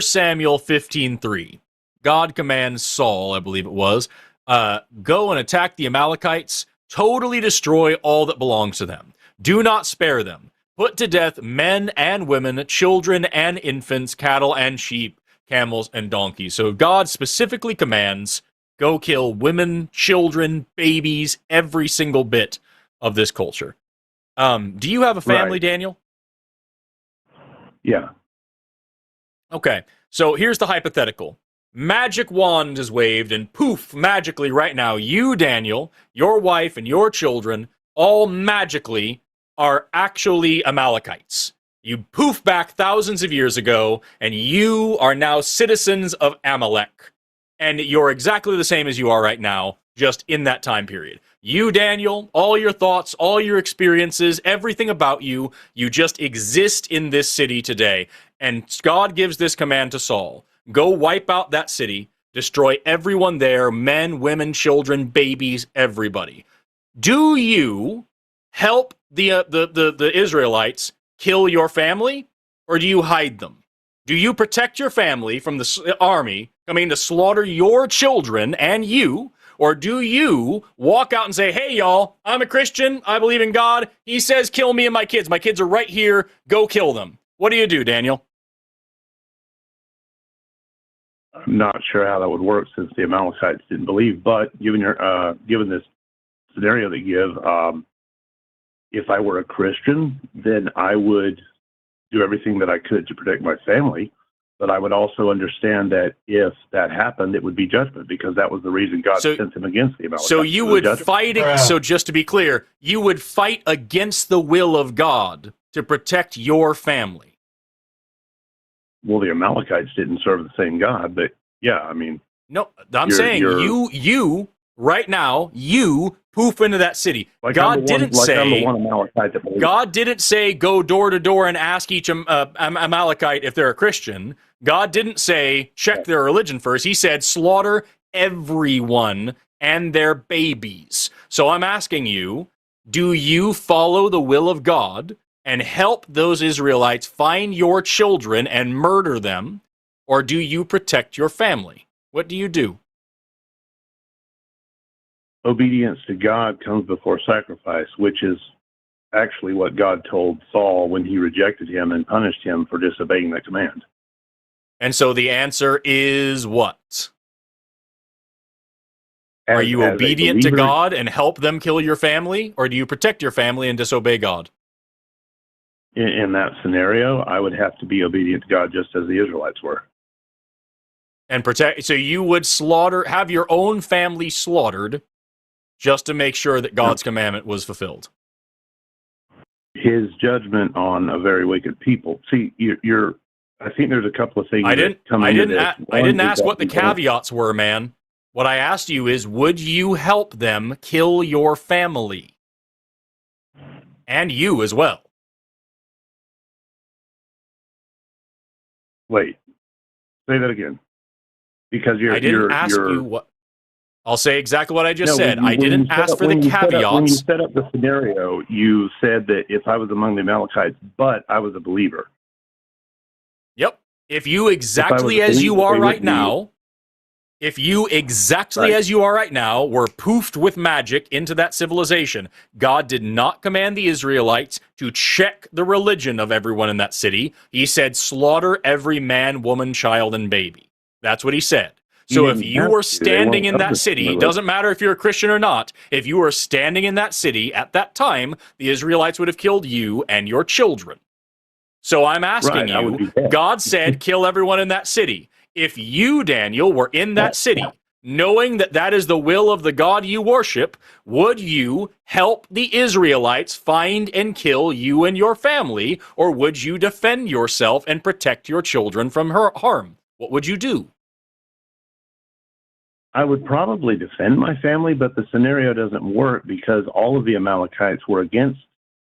Samuel 15:3. God commands Saul, I believe it was, go and attack the Amalekites, totally destroy all that belongs to them. Do not spare them. Put to death men and women, children and infants, cattle and sheep, camels and donkeys. So God specifically commands, go kill women, children, babies, every single bit of this culture. Do you have a family, right, Daniel? Yeah. Okay, so here's the hypothetical. Magic wand is waved, and poof, magically right now, you, Daniel, your wife, and your children all magically are actually Amalekites. You poof back thousands of years ago, and you are now citizens of Amalek. And you're exactly the same as you are right now, just in that time period. You, Daniel, all your thoughts, all your experiences, everything about you, you just exist in this city today. And God gives this command to Saul. Go wipe out that city, destroy everyone there, men, women, children, babies, everybody. Do you help the Israelites kill your family, or do you hide them? Do you protect your family from the army coming to slaughter your children and you, or do you walk out and say, hey, y'all, I'm a Christian, I believe in God, he says kill me and my kids are right here, go kill them? What do, Daniel? I'm not sure how that would work since the Amalekites didn't believe, but given this scenario that you give, if I were a Christian, then I would do everything that I could to protect my family, but I would also understand that if that happened, it would be judgment, because that was the reason God sent him against the Amalekites. So you would fight, so just to be clear, you would fight against the will of God to protect your family. Well, the Amalekites didn't serve the same God, but yeah, I mean... No, I'm saying you, right now, you poof into that city. God didn't say go door to door and ask each Amalekite if they're a Christian. God didn't say check their religion first. He said slaughter everyone and their babies. So I'm asking you, do you follow the will of God and help those Israelites find your children and murder them, or do you protect your family? What do you do? Obedience to God comes before sacrifice, which is actually what God told Saul when he rejected him and punished him for disobeying that command. And so the answer is what? Are you obedient to God and help them kill your family, or do you protect your family and disobey God? In that scenario, I would have to be obedient to God just as the Israelites were. And protect, so you would have your own family slaughtered just to make sure that God's commandment was fulfilled. His judgment on a very wicked people. See, I think there's a couple of things. I didn't ask what the caveats were, man. What I asked you is, would you help them kill your family? And you as well. Wait, say that again. Because I didn't ask you what. I'll say exactly what I just said. I didn't ask for the caveats. When you set up the scenario, you said that if I was among the Amalekites, but I was a believer. Yep. If you exactly as you are right now, if you exactly as you are right now were poofed with magic into that civilization, God did not command the Israelites to check the religion of everyone in that city. He said, slaughter every man, woman, child, and baby. That's what he said. So if you were standing in that city, doesn't matter if you're a Christian or not, if you were standing in that city at that time, the Israelites would have killed you and your children. So I'm asking you, God said, kill everyone in that city. If you, Daniel, were in that city, knowing that that is the will of the God you worship, would you help the Israelites find and kill you and your family, or would you defend yourself and protect your children from harm? What would you do? I would probably defend my family, but the scenario doesn't work because all of the Amalekites were against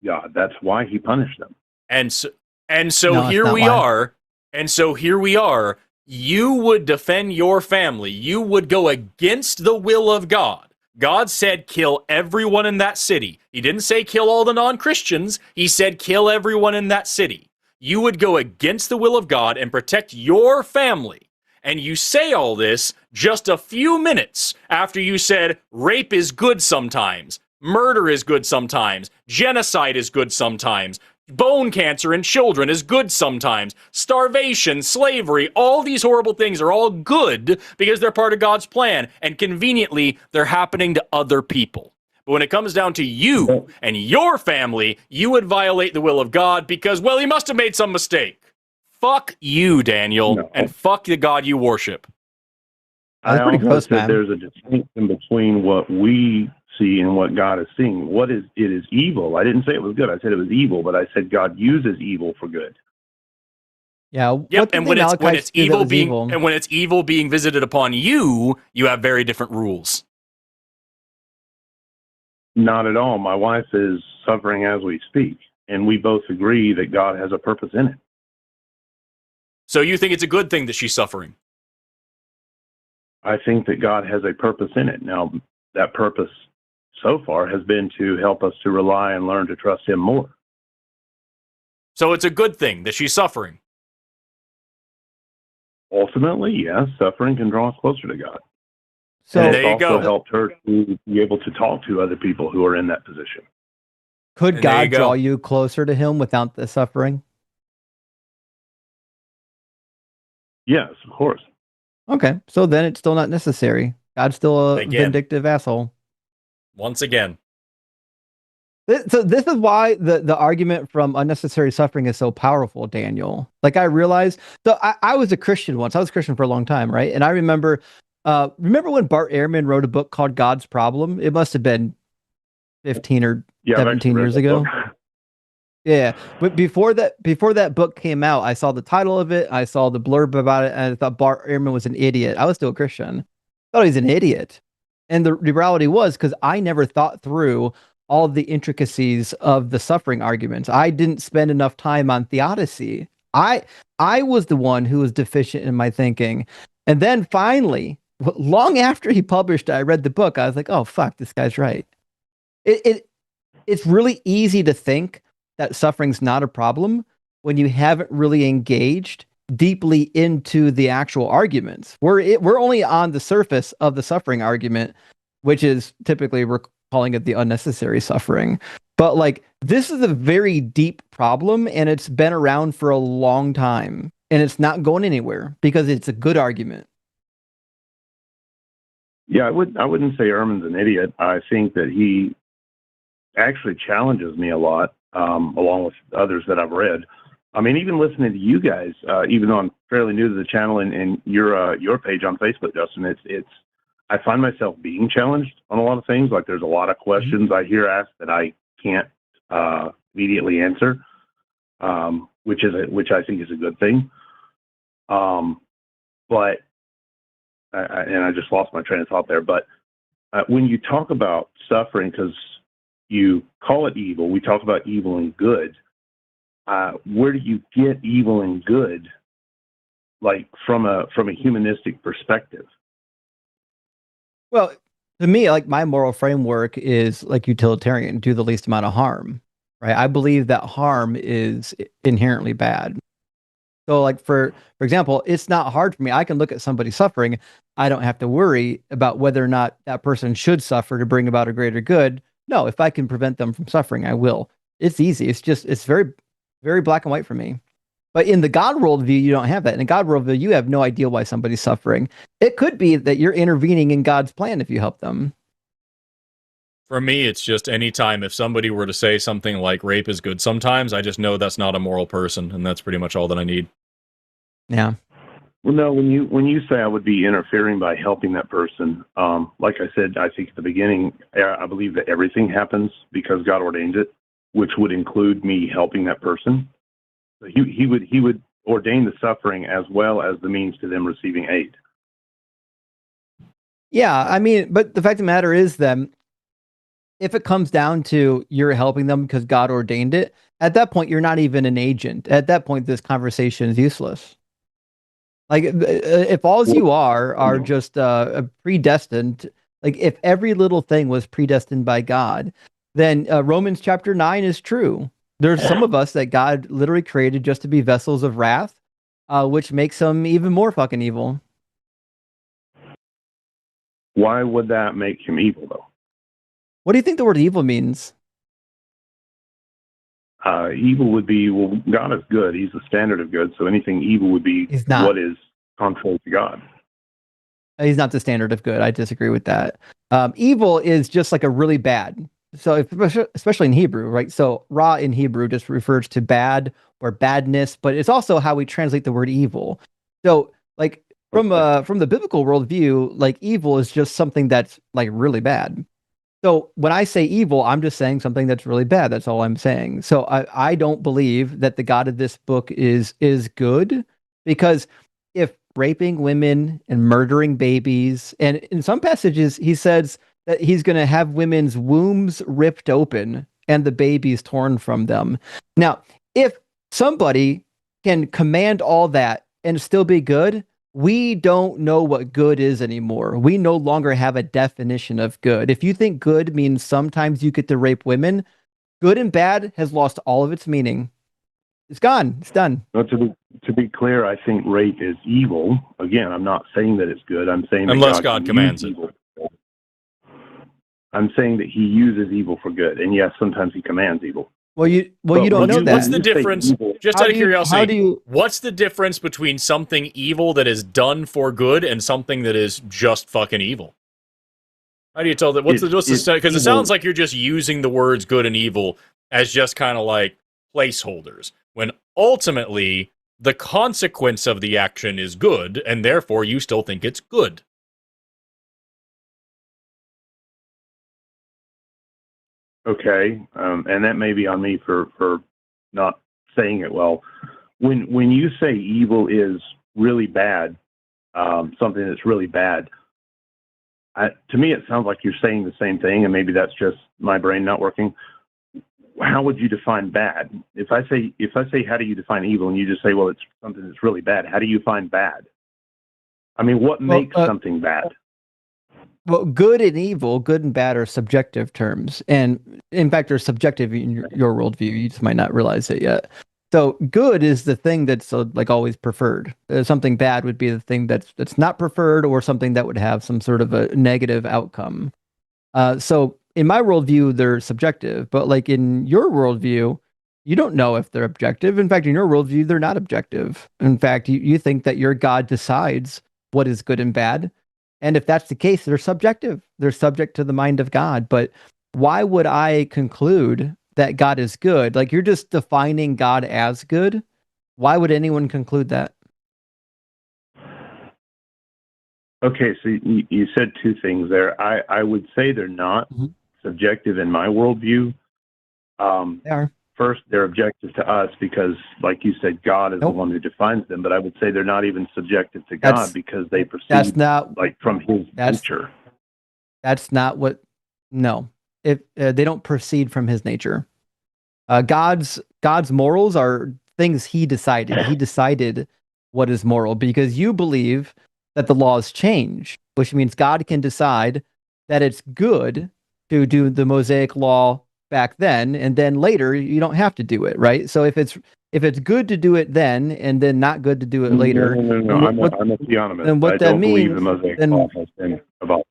God. That's why he punished them. And so here we are. And so here we are. You would defend your family. You would go against the will of God. God said kill everyone in that city. He didn't say kill all the non-Christians. He said kill everyone in that city. You would go against the will of God and protect your family. And you say all this just a few minutes after you said rape is good sometimes, murder is good sometimes, genocide is good sometimes, bone cancer in children is good sometimes, starvation, slavery, all these horrible things are all good because they're part of God's plan, and conveniently, they're happening to other people. But when it comes down to you and your family, you would violate the will of God because, well, he must have made some mistake. Fuck you, Daniel, and fuck the God you worship. I also said there's a distinction between what we see and what God is seeing. It is evil. I didn't say it was good. I said it was evil, but I said God uses evil for good. Yeah. Yep. And when it's evil being visited upon you, you have very different rules. Not at all. My wife is suffering as we speak, and we both agree that God has a purpose in it. So you think it's a good thing that she's suffering? I think that God has a purpose in it. Now, that purpose so far has been to help us to rely and learn to trust him more. So it's a good thing that she's suffering? Ultimately, yes. Suffering can draw us closer to God. So and it's also helped her to be able to talk to other people who are in that position. Could God draw you closer to him without the suffering? Yes, of course. Okay, so then it's still not necessary. God's still a vindictive asshole. Once again. So this is why the argument from unnecessary suffering is so powerful, Daniel. Like I realized, so I was a Christian once. I was a Christian for a long time, right? And I remember when Bart Ehrman wrote a book called God's Problem? It must have been 15 or 17 years ago. Yeah, but before that book came out, I saw the title of it, I saw the blurb about it, and I thought Bart Ehrman was an idiot. I was still a Christian. I thought he was an idiot. And the reality was, because I never thought through all the intricacies of the suffering arguments. I didn't spend enough time on theodicy. I was the one who was deficient in my thinking. And then finally, long after he published it, I read the book. I was like, oh, fuck, this guy's right. It's really easy to think that suffering's not a problem when you haven't really engaged deeply into the actual arguments. We're only on the surface of the suffering argument, which is typically we're calling it the unnecessary suffering. But like this is a very deep problem, and it's been around for a long time, and it's not going anywhere because it's a good argument. Yeah, I wouldn't say Ehrman's an idiot. I think that he actually challenges me a lot. Along with others that I've read. I mean, even listening to you guys, even though I'm fairly new to the channel and your page on Facebook, Justin, I find myself being challenged on a lot of things. Like there's a lot of questions I hear asked that I can't immediately answer, which I think is a good thing. But and I just lost my train of thought there. But when you talk about suffering, because you call it evil, we talk about evil and good. Where do you get evil and good, like from a humanistic perspective? Well, to me, like my moral framework is like utilitarian, do the least amount of harm, right? I believe that harm is inherently bad. So like for example, it's not hard for me. I can look at somebody suffering. I don't have to worry about whether or not that person should suffer to bring about a greater good. No, if I can prevent them from suffering, I will. It's easy. It's very, very black and white for me. But in the God worldview, you don't have that. In the God worldview, you have no idea why somebody's suffering. It could be that you're intervening in God's plan if you help them. For me, it's just anytime if somebody were to say something like rape is good sometimes, I just know that's not a moral person, and that's pretty much all that I need. Yeah. Well, no, when you say I would be interfering by helping that person, like I said, I think at the beginning, I believe that everything happens because God ordained it, which would include me helping that person. So he would ordain the suffering as well as the means to them receiving aid. Yeah, I mean, but the fact of the matter is that if it comes down to you're helping them because God ordained it, at that point, you're not even an agent. At that point, this conversation is useless. Like, if all you are just predestined, like if every little thing was predestined by God, then Romans chapter 9 is true. There's some of us that God literally created just to be vessels of wrath, which makes them even more fucking evil. Why would that make him evil, though? What do you think the word evil means? Evil would be, well, God is good. He's the standard of good. So anything evil would be what is contrary to God. He's not the standard of good. I disagree with that. Evil is just like a really bad. So especially in Hebrew, right? So ra in Hebrew just refers to bad or badness, but it's also how we translate the word evil. So like from the biblical worldview, like evil is just something that's like really bad. So when I say evil, I'm just saying something that's really bad. That's all I'm saying. So I don't believe that the God of this book is good, because if raping women and murdering babies, and in some passages he says that he's going to have women's wombs ripped open and the babies torn from them. Now, if somebody can command all that and still be good, we don't know what good is anymore. We no longer have a definition of good. If you think good means sometimes you get to rape women, good and bad has lost all of its meaning. It's gone. It's done. Well, to be clear, I think rape is evil. Again, I'm not saying that it's good. I'm saying unless that God commands it. Evil. I'm saying that he uses evil for good, and yes, sometimes he commands evil. Well, you don't know that. What's the difference? Just out of curiosity, what's the difference between something evil that is done for good and something that is just fucking evil? How do you tell that? What's the because it sounds like you're just using the words good and evil as just kind of like placeholders, when ultimately the consequence of the action is good, and therefore you still think it's good. Okay, and that may be on me for not saying it well. When you say evil is really bad, something that's really bad, to me it sounds like you're saying the same thing, and maybe that's just my brain not working. How would you define bad? If I say how do you define evil, and you just say, well, it's something that's really bad, how do you find bad? I mean, what makes something bad? Well, good and evil, good and bad are subjective terms. And in fact, they're subjective in your worldview. You just might not realize it yet. So good is the thing that's like always preferred. Something bad would be the thing that's not preferred, or something that would have some sort of a negative outcome. So in my worldview, they're subjective. But like in your worldview, you don't know if they're objective. In fact, in your worldview, they're not objective. In fact, you think that your God decides what is good and bad. And if that's the case, they're subjective. They're subject to the mind of God. But why would I conclude that God is good? Like, you're just defining God as good. Why would anyone conclude that? Okay, so you said two things there. I would say they're not subjective in my worldview. They are. first, they're objective to us because, like you said, God is the one who defines them. But I would say they're not even subjective to God because they proceed from His nature. That's not what. No, if they don't proceed from His nature, God's morals are things He decided. He decided what is moral because you believe that the laws change, which means God can decide that it's good to do the Mosaic law back then, and then later you don't have to do it, right? So if it's good to do it then, and then not good to do it later, no. I'm a theonomist. Then what I that don't means, believe the Mosaic law has been abolished.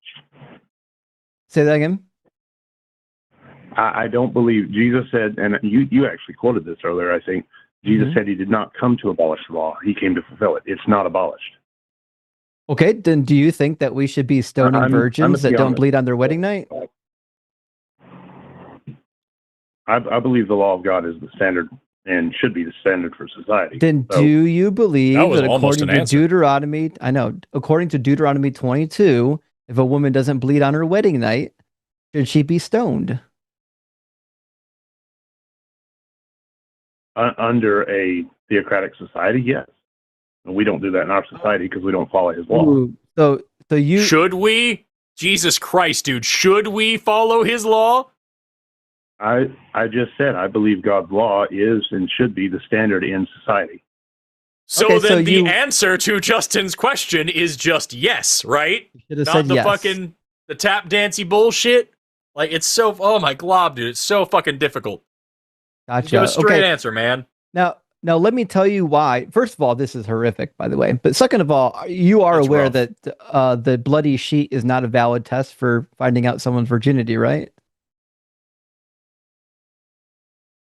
Say that again. I don't believe Jesus said, and you actually quoted this earlier. I think Jesus said He did not come to abolish the law; He came to fulfill it. It's not abolished. Okay, then do you think that we should be stoning virgins that don't bleed on their wedding night? I believe the law of God is the standard and should be the standard for society. Then do you believe that according to Deuteronomy, according to Deuteronomy 22, if a woman doesn't bleed on her wedding night, should she be stoned? Under a theocratic society, yes. And we don't do that in our society because we don't follow His law. Ooh, so you should we? Jesus Christ, dude, should we follow His law? I just said I believe God's law is and should be the standard in society. So the answer to Justin's question is just yes, right? Not the fucking the tap dancey bullshit. Like it's so oh my glob, dude, it's so fucking difficult. Gotcha. Give a straight answer, man. Now let me tell you why. First of all, this is horrific, by the way. But second of all, you are aware that the bloody sheet is not a valid test for finding out someone's virginity, right?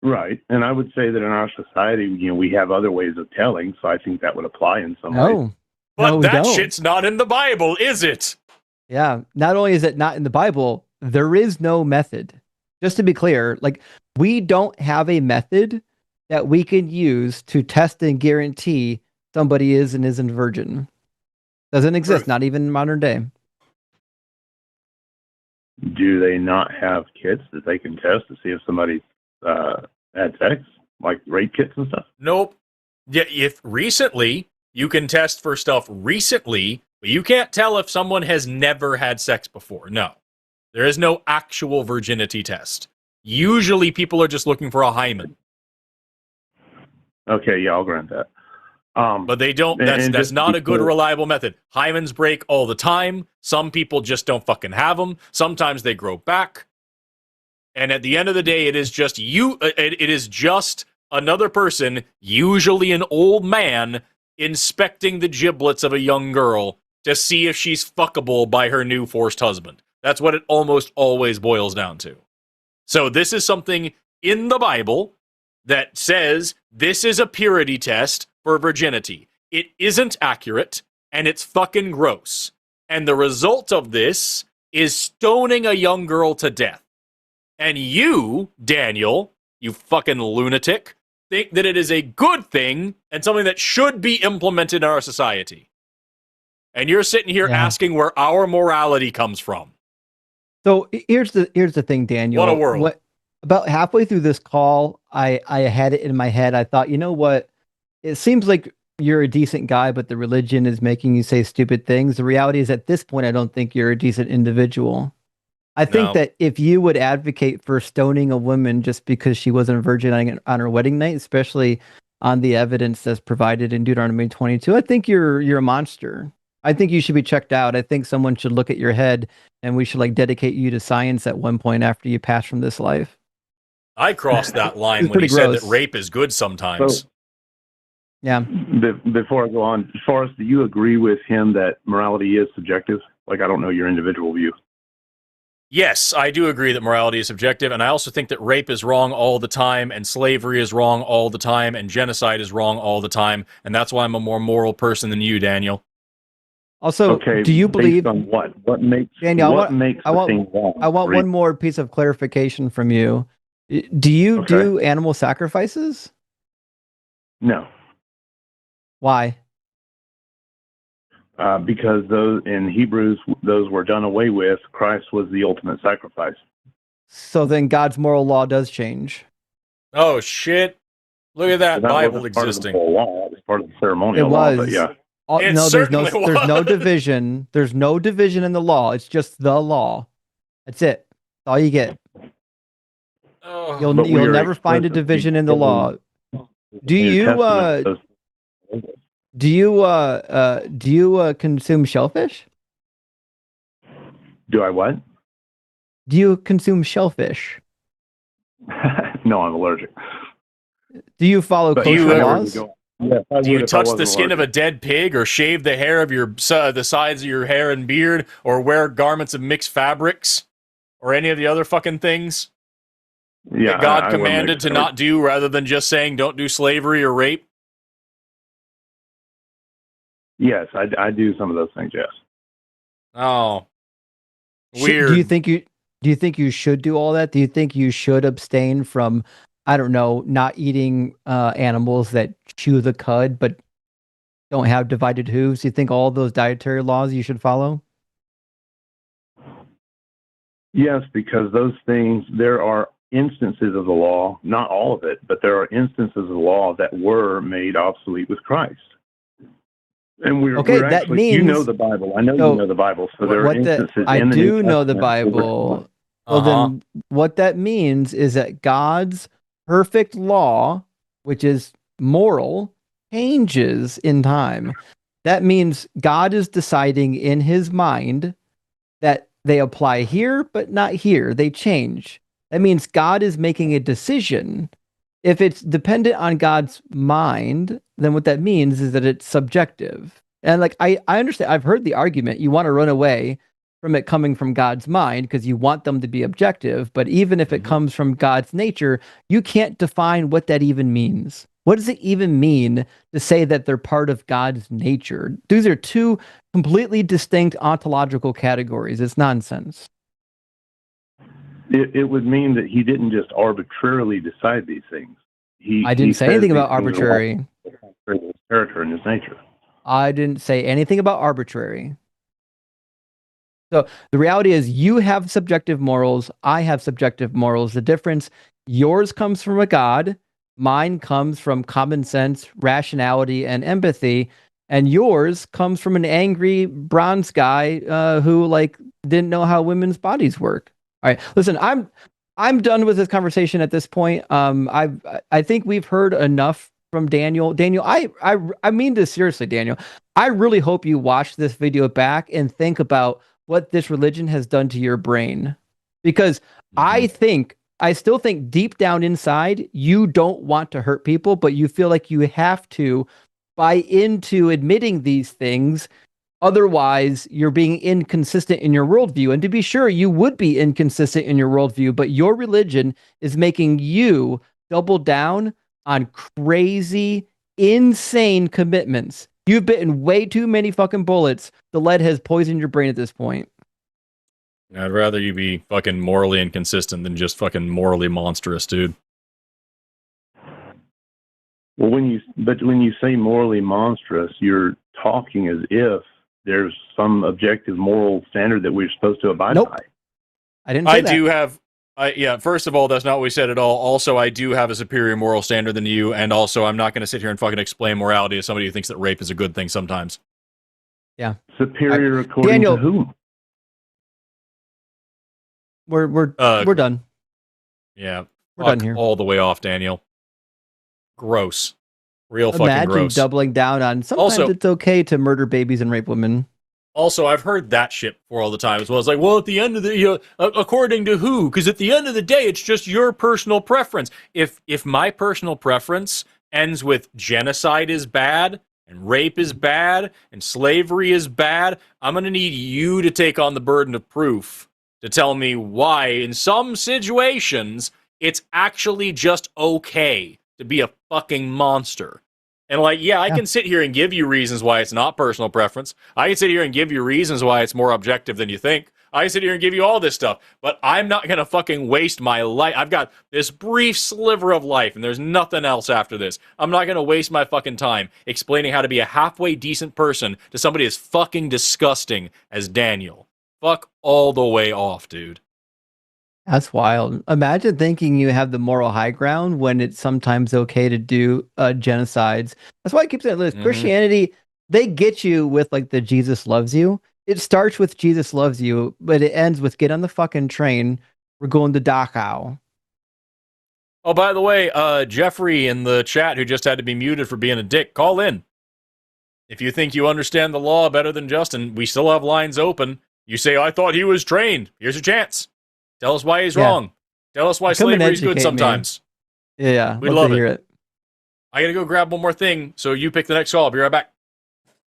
Right, and I would say that in our society, we have other ways of telling, so I think that would apply in some ways. But that shit's not in the Bible, is it? Yeah, not only is it not in the Bible, there is no method. Just to be clear, like we don't have a method that we can use to test and guarantee somebody is and isn't virgin. Doesn't exist, not even in modern day. Do they not have kits that they can test to see if somebody had sex, like rape kits and stuff? Nope. Yeah, if recently you can test for stuff recently, but you can't tell if someone has never had sex before. No, there is no actual virginity test. Usually, people are just looking for a hymen. Okay, yeah, I'll grant that. But they don't. That's not a good, reliable method. Hymens break all the time. Some people just don't fucking have them. Sometimes they grow back. And at the end of the day, it is just it is just another person, usually an old man, inspecting the giblets of a young girl to see if she's fuckable by her new forced husband. That's what it almost always boils down to. So this is something in the Bible that says this is a purity test for virginity. It isn't accurate, and it's fucking gross. And the result of this is stoning a young girl to death. And you, Daniel, you fucking lunatic, think that it is a good thing and something that should be implemented in our society. And you're sitting here asking where our morality comes from. So here's the thing, Daniel. What a world. About halfway through this call, I had it in my head. I thought, you know what? It seems like you're a decent guy, but the religion is making you say stupid things. The reality is at this point, I don't think you're a decent individual. I think that if you would advocate for stoning a woman just because she wasn't a virgin on her wedding night, especially on the evidence that's provided in Deuteronomy 22, I think you're a monster. I think you should be checked out. I think someone should look at your head and we should dedicate you to science at one point after you pass from this life. I crossed that line when he said that rape is good sometimes. So, yeah. Before I go on, Forrest, do you agree with him that morality is subjective? I don't know your individual view. Yes, I do agree that morality is subjective, and I also think that rape is wrong all the time, and slavery is wrong all the time, and genocide is wrong all the time, and that's why I'm a more moral person than you, Daniel. Also, do you believe on what? What makes Daniel? I want one more piece of clarification from you. Do you do animal sacrifices? No. Why? Because those in Hebrews, those were done away with. Christ was the ultimate sacrifice. So then God's moral law does change. Oh shit! Look at that Bible existing. Part of the law. It was part of the ceremonial It law, was. but yeah. No, there's no division. There's no division in the law. It's just the law. That's it. That's all you get. Oh. You'll never find a division in the law. Do you consume shellfish? Do I what? Do you consume shellfish? No, I'm allergic. Do you follow kosher laws? Yes, do you touch the skin of a dead pig, or shave the hair of the sides of your hair and beard, or wear garments of mixed fabrics, or any of the other fucking things that God commanded to not do, rather than just saying don't do slavery or rape? Yes, I do some of those things. Yes. Oh, weird. Do you think you should do all that? Do you think you should abstain from, I don't know, not eating animals that chew the cud but don't have divided hooves? Do you think all those dietary laws you should follow? Yes, because those things, there are instances of the law, not all of it, but there are instances of the law that were made obsolete with Christ. And we're that actually, means, you know the Bible. I know you know the Bible. So there are instances I in the do New know the Testament Bible. Well, then what that means is that God's perfect law, which is moral, changes in time. That means God is deciding in his mind that they apply here, but not here. They change. That means God is making a decision. If it's dependent on God's mind, then what that means is that it's subjective. And like, I understand, I've heard the argument, you want to run away from it coming from God's mind because you want them to be objective. But even if it comes from God's nature, you can't define what that even means. What does it even mean to say that they're part of God's nature? These are two completely distinct ontological categories. It's nonsense. It would mean that he didn't just arbitrarily decide these things. I didn't say anything about arbitrary. His character and his nature. I didn't say anything about arbitrary. So the reality is you have subjective morals. I have subjective morals. The difference, yours comes from a God. Mine comes from common sense, rationality, and empathy. And yours comes from an angry bronze guy who like didn't know how women's bodies work. All right, listen, I'm done with this conversation at this point. I think we've heard enough from Daniel. Daniel, I mean this seriously, Daniel. I really hope you watch this video back and think about what this religion has done to your brain, because I still think deep down inside you don't want to hurt people, but you feel like you have to buy into admitting these things. Otherwise, you're being inconsistent in your worldview. And to be sure, you would be inconsistent in your worldview, but your religion is making you double down on crazy, insane commitments. You've bitten way too many fucking bullets. The lead has poisoned your brain at this point. I'd rather you be fucking morally inconsistent than just fucking morally monstrous, dude. Well, when you say morally monstrous, you're talking as if there's some objective moral standard that we're supposed to abide by. I didn't say that. I do have, first of all, that's not what we said at all. Also, I do have a superior moral standard than you, and also I'm not going to sit here and fucking explain morality to somebody who thinks that rape is a good thing sometimes. Yeah. Superior according to whom? We're done. Yeah. We're done here. All the way off, Daniel. Gross. Real fucking gross. Imagine doubling down on sometimes it's okay to murder babies and rape women. Also, I've heard that shit for all the time as well. It's like, well, at the end of the, according to who? Because at the end of the day, it's just your personal preference. If my personal preference ends with genocide is bad, and rape is bad, and slavery is bad, I'm going to need you to take on the burden of proof to tell me why, in some situations, it's actually just okay to be a fucking monster. And like, I can sit here and give you reasons why it's not personal preference. I can sit here and give you reasons why it's more objective than you think. I can sit here and give you all this stuff, but I'm not going to fucking waste my life. I've got this brief sliver of life, and there's nothing else after this. I'm not going to waste my fucking time explaining how to be a halfway decent person to somebody as fucking disgusting as Daniel. Fuck all the way off, dude. That's wild. Imagine thinking you have the moral high ground when it's sometimes okay to do genocides. That's why I keep saying, look, Christianity, they get you with like the Jesus loves you. It starts with Jesus loves you, but it ends with get on the fucking train. We're going to Dachau. Oh, by the way, Jeffrey in the chat, who just had to be muted for being a dick, call in. If you think you understand the law better than Justin, we still have lines open. You say, I thought he was trained. Here's your chance. Tell us why he's wrong. Tell us why slavery is good sometimes. Me. Yeah, we'd love to hear it. I gotta go grab one more thing, so you pick the next call. I'll be right back.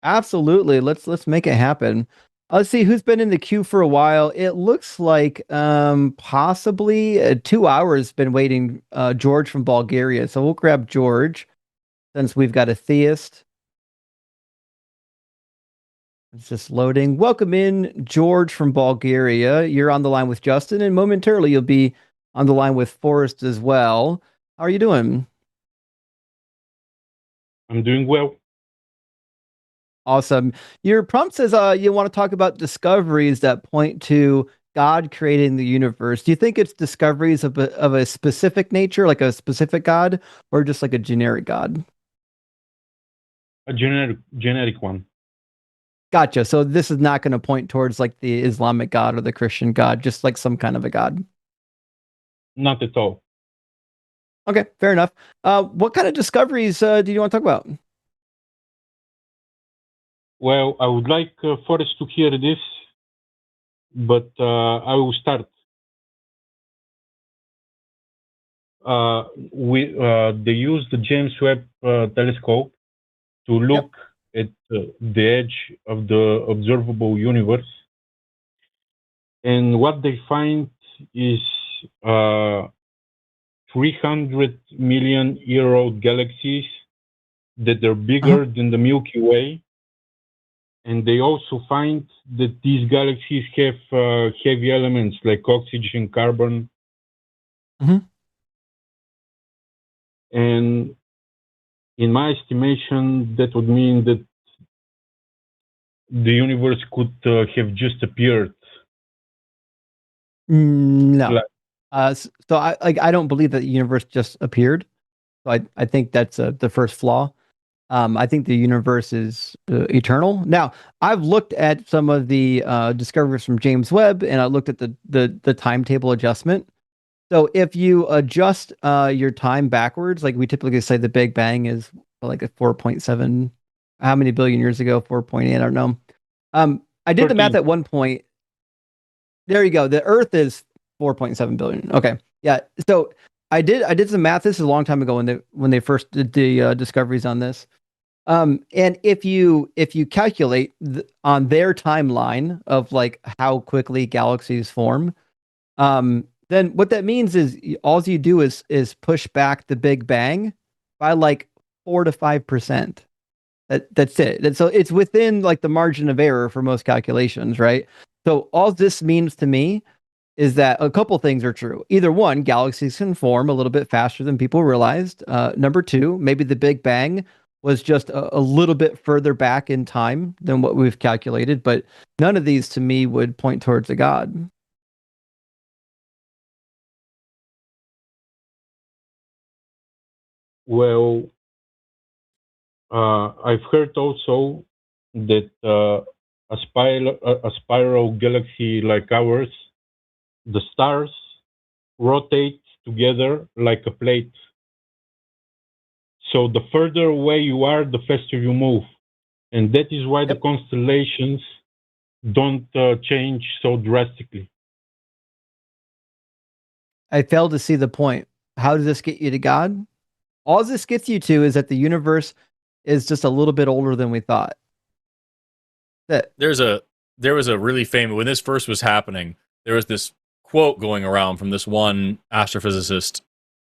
Absolutely. Let's make it happen. Let's see who's been in the queue for a while. It looks like possibly 2 hours been waiting. George from Bulgaria. So we'll grab George since we've got a theist. It's just loading. Welcome in, George from Bulgaria. You're on the line with Justin, and momentarily you'll be on the line with Forrest as well. How are you doing? I'm doing well. Awesome. Your prompt says you want to talk about discoveries that point to God creating the universe. Do you think it's discoveries of a specific nature, like a specific God, or just like a generic God? A generic one. Gotcha. So this is not going to point towards like the Islamic God or the Christian God, just like some kind of a God. Not at all. Okay, fair enough. What kind of discoveries do you want to talk about? Well, I would like Forrest to hear this, but I will start. They use the James Webb telescope to look at the edge of the observable universe, and what they find is 300 million year old galaxies that are bigger than the Milky Way, and they also find that these galaxies have heavy elements like oxygen, carbon, and in my estimation, that would mean that the universe could have just appeared. No. So I don't believe that the universe just appeared. So I think that's the first flaw. I think the universe is eternal. Now, I've looked at some of the discoveries from James Webb, and I looked at the timetable adjustment. So if you adjust your time backwards, like we typically say the Big Bang is like a 4.7, how many billion years ago? 4.8, I don't know. I did 13. The math at one point. There you go. The Earth is 4.7 billion. Okay. Yeah. So I did some math. This is a long time ago when they first did the discoveries on this. And if you calculate on their timeline of like how quickly galaxies form, then what that means is all you do is push back the Big Bang by like 4 to 5%. That's it. And so it's within like the margin of error for most calculations, right? So all this means to me is that a couple things are true. Either one, galaxies can form a little bit faster than people realized. Number two, maybe the Big Bang was just a little bit further back in time than what we've calculated, but none of these to me would point towards a God. Well, I've heard also that a spiral galaxy like ours, the stars rotate together like a plate. So the further away you are, the faster you move. And that is why the constellations don't change so drastically. I fail to see the point. How does this get you to God? All this gets you to is that the universe is just a little bit older than we thought. There was a really famous, when this first was happening, there was this quote going around from this one astrophysicist,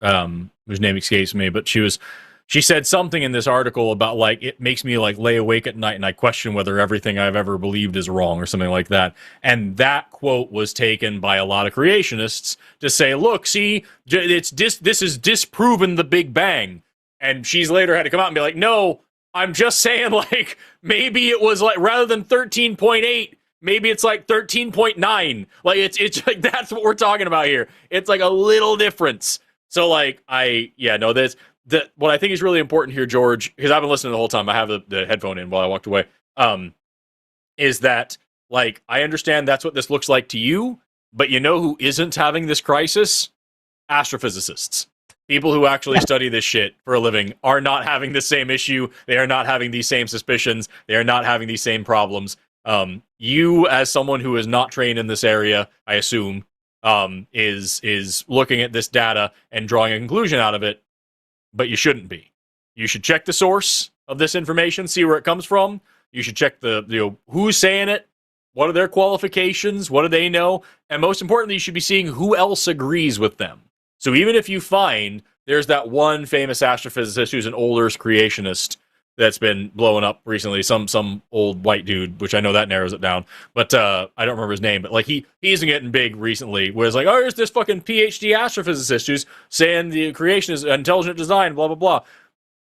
whose name escapes me, but she said something in this article about like, it makes me like lay awake at night and I question whether everything I've ever believed is wrong or something like that. And that quote was taken by a lot of creationists to say, look, see, this is disproven the Big Bang. And she's later had to come out and be like, no, I'm just saying like, maybe it was like, rather than 13.8, maybe it's like 13.9. Like it's like that's what we're talking about here. It's like a little difference. So like what I think is really important here, George, because I've been listening the whole time. I have the headphone in while I walked away. Is that like I understand that's what this looks like to you, but you know who isn't having this crisis? Astrophysicists. People who actually study this shit for a living are not having the same issue. They are not having these same suspicions. They are not having these same problems. You, as someone who is not trained in this area, I assume, is looking at this data and drawing a conclusion out of it, but you shouldn't be. You should check the source of this information, see where it comes from. You should check who's saying it, what are their qualifications, what do they know, and most importantly, you should be seeing who else agrees with them. So even if you find there's that one famous astrophysicist who's an older creationist that's been blowing up recently, some old white dude, which I know that narrows it down, but I don't remember his name, but like he's been getting big recently, where it's like, oh, there's this fucking PhD astrophysicist who's saying the creation is intelligent design, blah, blah, blah.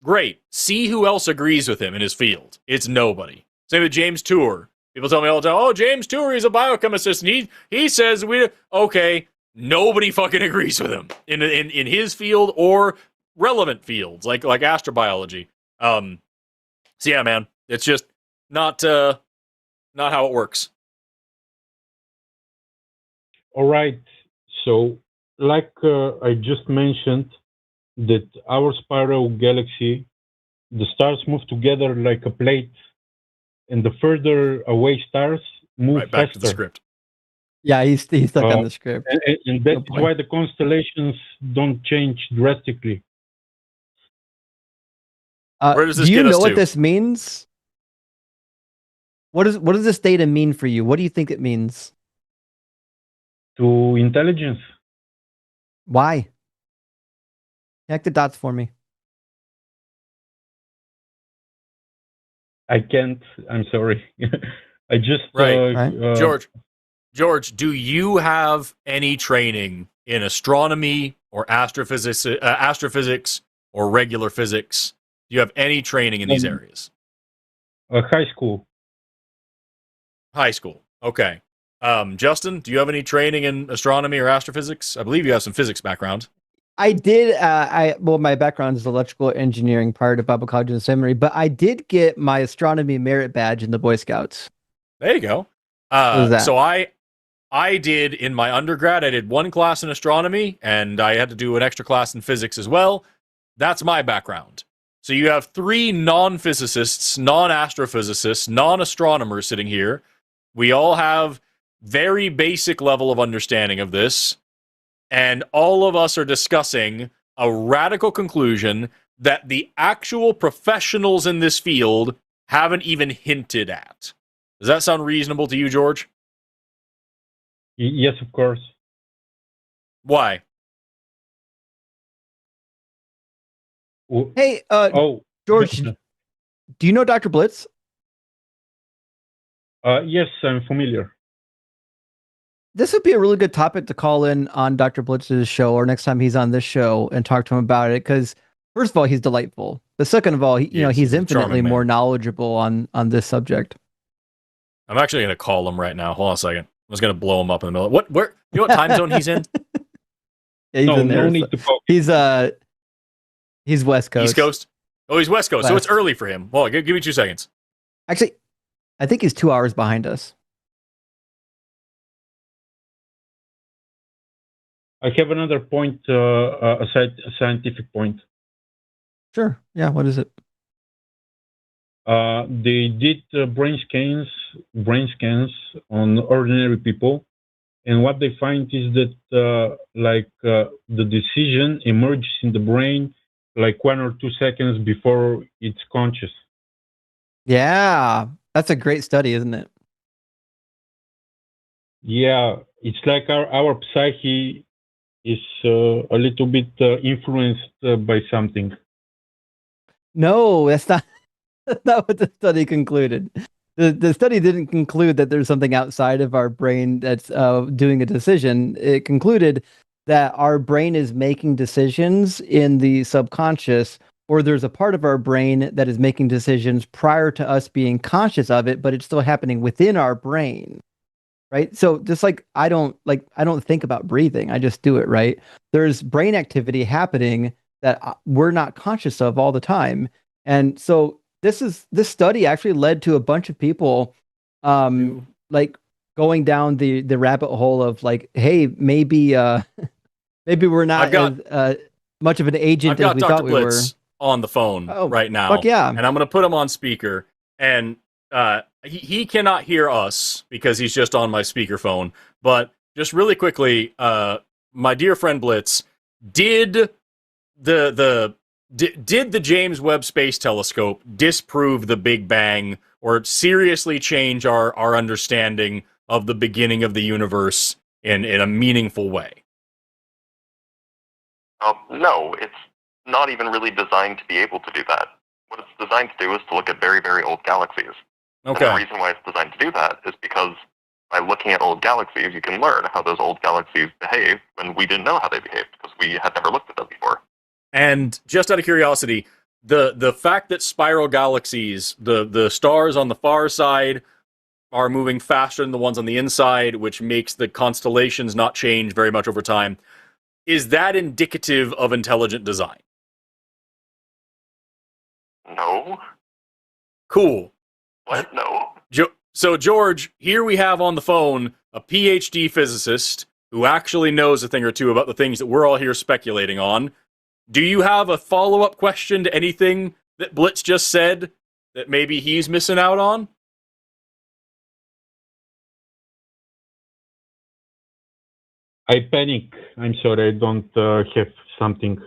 Great. See who else agrees with him in his field. It's nobody. Same with James Tour. People tell me all the time, oh, James Tour, he's a biochemist, and he says okay. Nobody fucking agrees with him in his field or relevant fields like astrobiology. So yeah, man, it's just not how it works. All right. So, like I just mentioned, that our spiral galaxy, the stars move together like a plate, and the further away stars move right back faster. to the script. Yeah, he's stuck on the script. And that's why the constellations don't change drastically. Where does this do you get us know what to? this means? What does this data mean for you? What do you think it means? To intelligence. Why? Connect the dots for me. I can't. I'm sorry. I just George, do you have any training in astronomy or astrophysics or regular physics? Do you have any training in these areas? High school. High school. Okay. Justin, do you have any training in astronomy or astrophysics? I believe you have some physics background. I did. My background is electrical engineering prior to Bible College and Seminary, but I did get my astronomy merit badge in the Boy Scouts. There you go. So I did in my undergrad. I did one class in astronomy, and I had to do an extra class in physics as well. That's my background. So you have three non-physicists, non-astrophysicists, non-astronomers sitting here. We all have very basic level of understanding of this. And all of us are discussing a radical conclusion that the actual professionals in this field haven't even hinted at. Does that sound reasonable to you, George? Yes, of course. Why? Hey, George, do you know Dr. Blitz? Yes, I'm familiar. This would be a really good topic to call in on Dr. Blitz's show or next time he's on this show and talk to him about it. Because first of all, he's delightful. But second of all, he's infinitely more knowledgeable on this subject. I'm actually going to call him right now. Hold on a second. I was going to blow him up in the middle. Where? You know what time zone he's in? Yeah, he's in there. No need to call. He's West Coast. East Coast? Oh, he's West Coast. West. So it's early for him. Well, give me 2 seconds. Actually, I think he's 2 hours behind us. I have another point, a scientific point. Sure. Yeah, what is it? They did brain scans on ordinary people, and what they find is that the decision emerges in the brain like 1 or 2 seconds before it's conscious. Yeah, that's a great study, isn't it? Yeah, it's like our psyche is a little bit influenced by something. No, that's not what the study concluded. The study didn't conclude that there's something outside of our brain that's doing a decision. It concluded that our brain is making decisions in the subconscious or there's a part of our brain that is making decisions prior to us being conscious of it, but it's still happening within our brain. Right. So just like I don't think about breathing. I just do it. Right. There's brain activity happening that we're not conscious of all the time. And so this study actually led to a bunch of people like going down the rabbit hole of like, hey, maybe we're not as much of an agent as we Dr. thought we Blitz were on the phone right now. Fuck yeah. And I'm going to put him on speaker. And he cannot hear us because he's just on my speakerphone. But just really quickly, my dear friend Blitz, did the James Webb Space Telescope disprove the Big Bang or seriously change our understanding of the beginning of the universe in a meaningful way? No, it's not even really designed to be able to do that. What it's designed to do is to look at very, very old galaxies. Okay. And the reason why it's designed to do that is because by looking at old galaxies, you can learn how those old galaxies behave when we didn't know how they behaved because we had never looked at them before. And just out of curiosity, the fact that spiral galaxies, the stars on the far side are moving faster than the ones on the inside, which makes the constellations not change very much over time, is that indicative of intelligent design? No. Cool. What? No. So, George, here we have on the phone a PhD physicist who actually knows a thing or two about the things that we're all here speculating on. Do you have a follow-up question to anything that Blitz just said that maybe he's missing out on? I panic. I'm sorry, I don't have something.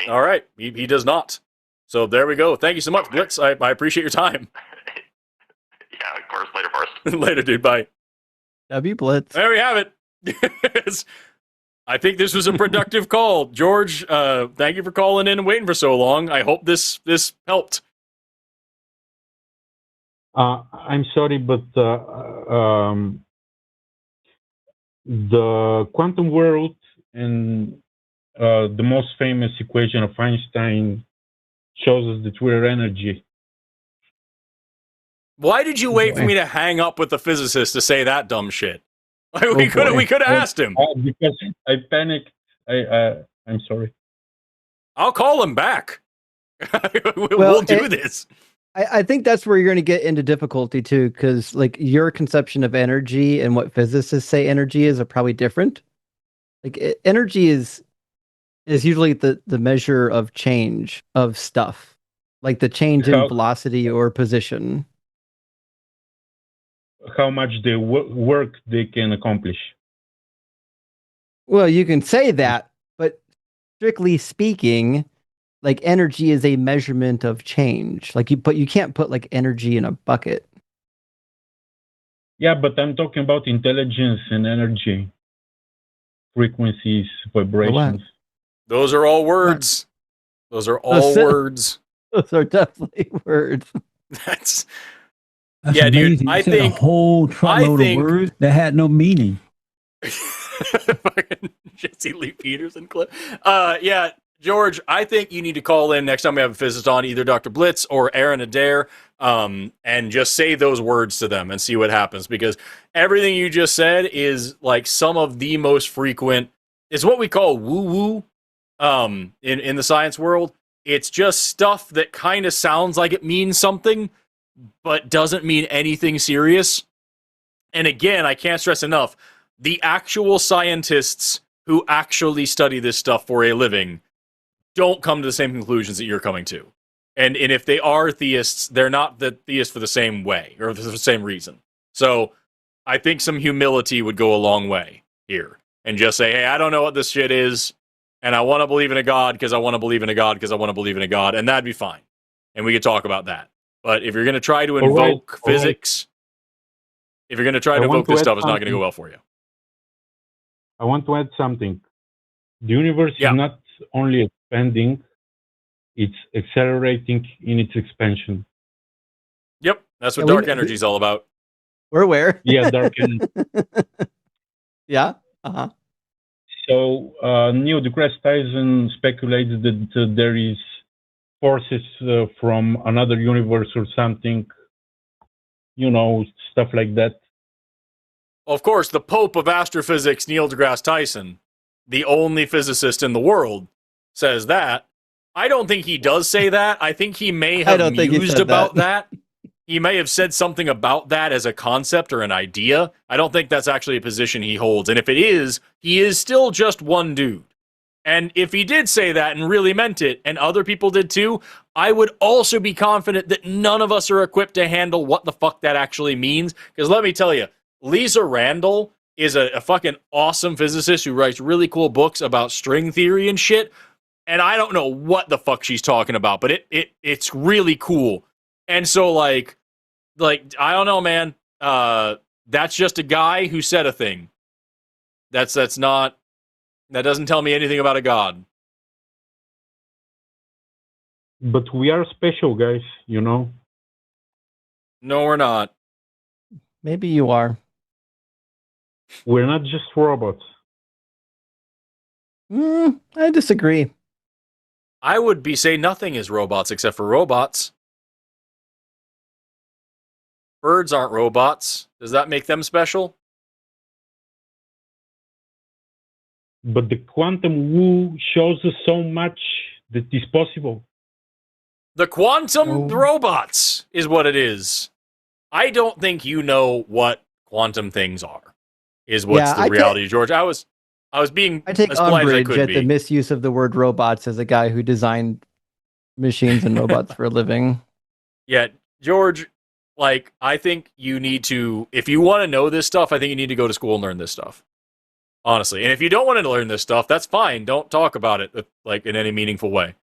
All right, he does not. So there we go. Thank you so much, okay. Blitz. I appreciate your time. Yeah, of course. Later, Forrest. Later, dude. Bye. W Blitz. There we have it. I think this was a productive call. George, thank you for calling in and waiting for so long. I hope this helped. I'm sorry, but the quantum world and the most famous equation of Einstein shows us that we're energy. Why did you wait for me to hang up with the physicist to say that dumb shit? We could have asked him. Because I panicked. I'm sorry. I'll call him back. We'll do this. I think that's where you're going to get into difficulty too, because like your conception of energy and what physicists say energy is are probably different. Like energy is usually the measure of change of stuff, like the change in velocity or position. How much work they can accomplish. Well, you can say that, but strictly speaking, like energy is a measurement of change. Like you can't put like energy in a bucket. Yeah, but I'm talking about intelligence and energy, frequencies, vibrations. Those are all words. Those are all words. Those are definitely words. That's yeah, amazing. Dude. I think a whole truckload of words that had no meaning. Jesse Lee Peterson clip. Yeah, George, I think you need to call in next time we have a physicist on, either Dr. Blitz or Aaron Adair, and just say those words to them and see what happens. Because everything you just said is like some of the most frequent. It's what we call woo-woo in the science world. It's just stuff that kind of sounds like it means something, but doesn't mean anything serious. And again, I can't stress enough, the actual scientists who actually study this stuff for a living don't come to the same conclusions that you're coming to. And if they are theists, they're not the theists for the same way or for the same reason. So I think some humility would go a long way here. And just say, hey, I don't know what this shit is, and I want to believe in a God because I want to believe in a God because I want to believe in a God, and that'd be fine. And we could talk about that. But if you're going to try to invoke physics, if you're going to try to invoke this stuff, it's not going to go well for you. I want to add something. The universe is not only expanding, it's accelerating in its expansion. Yep, that's what dark energy is all about. We're aware. Yeah, dark energy. Yeah. Uh-huh. So Neil deGrasse Tyson speculates that there is forces from another universe or something, stuff like that. Of course, the Pope of astrophysics, Neil deGrasse Tyson, the only physicist in the world, says that. I don't think he does say that. I think he may have mused about that. He may have said something about that as a concept or an idea. I don't think that's actually a position he holds. And if it is, he is still just one dude. And if he did say that and really meant it, and other people did too, I would also be confident that none of us are equipped to handle what the fuck that actually means. Because let me tell you, Lisa Randall is a fucking awesome physicist who writes really cool books about string theory and shit. And I don't know what the fuck she's talking about, but it's really cool. And so like I don't know, man. That's just a guy who said a thing. That doesn't tell me anything about a god. But we are special, guys, No, we're not. Maybe you are. We're not just robots. I disagree. I would say nothing is robots except for robots. Birds aren't robots. Does that make them special? But the quantum woo shows us so much that is possible. The quantum robots is what it is. I don't think you know what quantum things are, is what's the reality, George. I was being I take as polite as I could umbrage at be. the misuse of the word robots as a guy who designed machines and robots for a living. Yeah, George, I think you need to, if you want to know this stuff, I think you need to go to school and learn this stuff. Honestly. And if you don't want to learn this stuff, that's fine. Don't talk about it, in any meaningful way.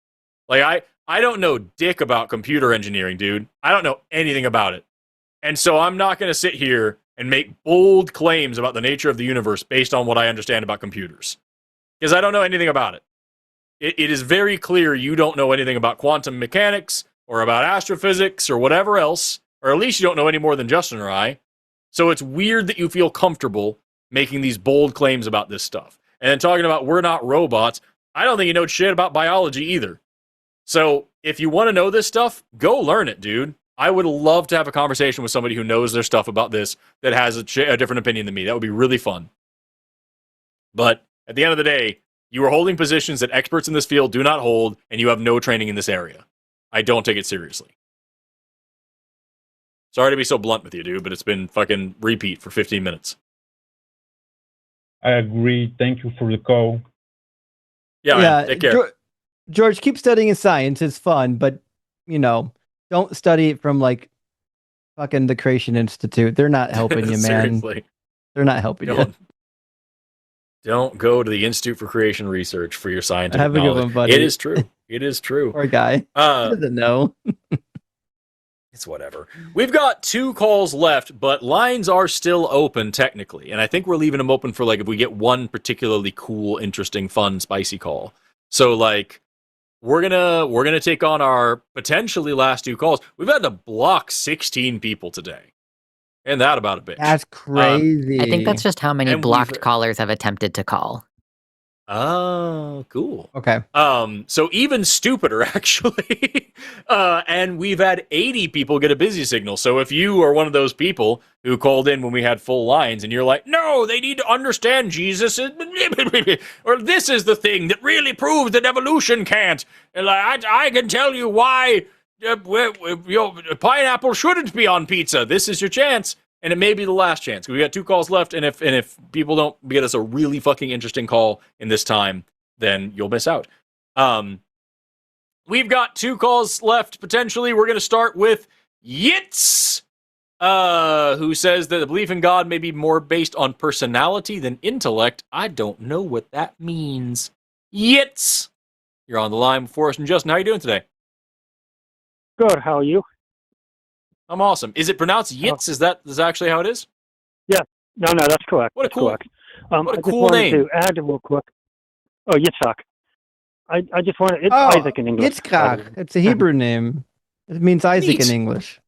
I don't know dick about computer engineering, dude. I don't know anything about it. And so I'm not going to sit here and make bold claims about the nature of the universe based on what I understand about computers. Because I don't know anything about it. It is very clear you don't know anything about quantum mechanics or about astrophysics or whatever else, or at least you don't know any more than Justin or I. So it's weird that you feel comfortable making these bold claims about this stuff. And then talking about we're not robots, I don't think you know shit about biology either. So if you want to know this stuff, go learn it, dude. I would love to have a conversation with somebody who knows their stuff about this that has a different opinion than me. That would be really fun. But at the end of the day, you are holding positions that experts in this field do not hold, and you have no training in this area. I don't take it seriously. Sorry to be so blunt with you, dude, but it's been fucking repeat for 15 minutes. I agree. Thank you for the call. Yeah, man, take care. George, keep studying science. It's fun, but, don't study it from, fucking the Creation Institute. They're not helping you, man. Seriously. They're not helping you. Don't go to the Institute for Creation Research for your scientific Have a knowledge. good one, buddy. It is true. It is true. Poor guy. He doesn't know. It's whatever. We've got 2 calls left, but lines are still open technically. And I think we're leaving them open for if we get one particularly cool, interesting, fun, spicy call. So we're gonna take on our potentially last 2 calls. We've had to block 16 people today. And that about a bitch. That's crazy. I think that's just how many blocked callers have attempted to call. Oh, cool. Okay. So even stupider, actually. And we've had 80 people get a busy signal. So if you are one of those people who called in when we had full lines and you're like, no, they need to understand Jesus, or this is the thing that really proves that evolution can't. And I can tell you why pineapple shouldn't be on pizza. This is your chance. And it may be the last chance. We got 2 calls left, and if people don't get us a really fucking interesting call in this time, then you'll miss out. We've got 2 calls left, potentially. We're going to start with Yitz, who says that the belief in God may be more based on personality than intellect. I don't know what that means. Yitz! You're on the line with Forrest and Justin. How are you doing today? Good. How are you? I'm awesome. Is it pronounced Yitz? Is that actually how it is? Yeah. No, that's correct. What a cool, correct. What a cool I just wanted name. to add real quick. Oh, Yitzhak. I just wanted, it's Isaac in English. Yitzhak. It's a Hebrew name. It means Isaac in English.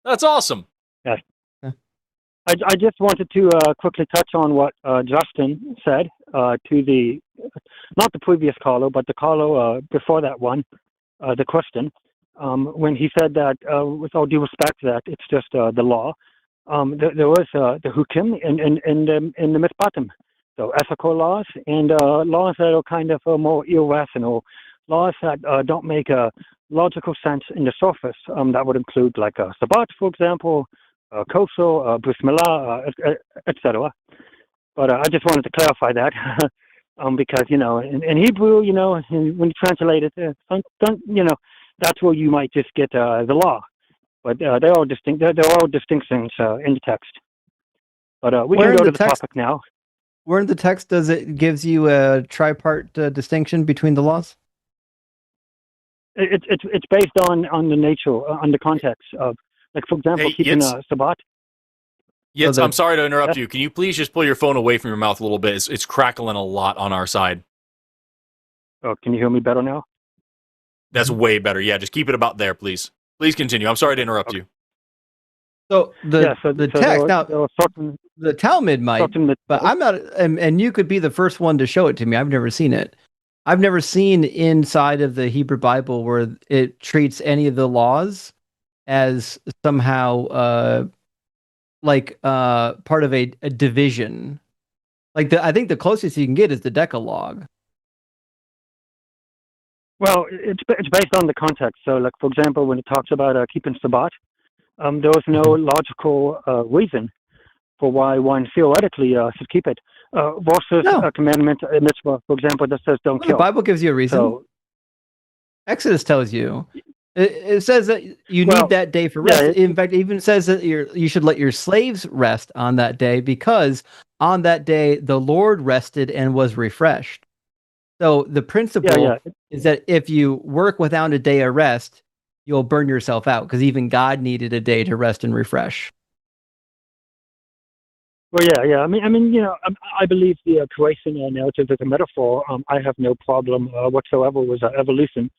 That's awesome. Yes. I just wanted to quickly touch on what Justin said to the, not the previous caller, but the caller before that one, the question, when he said that, with all due respect, that it's just the law. There was the hukim in the mitpatim, so ethical laws and laws that are kind of more irrational, laws that don't make a logical sense in the surface. That would include like Sabbat, for example, kosher, bris milah, etc. But I just wanted to clarify that because in Hebrew, when you translate it, that's where you might just get the law. But they're all distinct. They're all distinctions in the text. But we can go to the topic now. Where in the text does it gives you a tripart distinction between the laws? It's based on the nature, on the context of, like, for example, keeping Sabbat. Yes, I'm sorry to interrupt you. Can you please just pull your phone away from your mouth a little bit? It's crackling a lot on our side. Oh, can you hear me better now? That's way better. Yeah, just keep it about there, please. Please continue. I'm sorry to interrupt you. So the text now, the Talmud might, but I'm not, and you could be the first one to show it to me. I've never seen it. I've never seen inside of the Hebrew Bible where it treats any of the laws as somehow part of a division. Like I think the closest you can get is the Decalogue. Well, it's based on the context. So, like, for example, when it talks about keeping Sabbat, there was no logical reason for why one theoretically should keep it. Versus a commandment, a mitzvah, for example, that says don't kill. The Bible gives you a reason. So, Exodus tells you. It says that you need that day for rest. In fact, it even says that you should let your slaves rest on that day because on that day the Lord rested and was refreshed. So the principle is that if you work without a day of rest, you'll burn yourself out because even God needed a day to rest and refresh. Well, yeah. I mean, I believe the creation narrative is a metaphor. I have no problem whatsoever with evolution,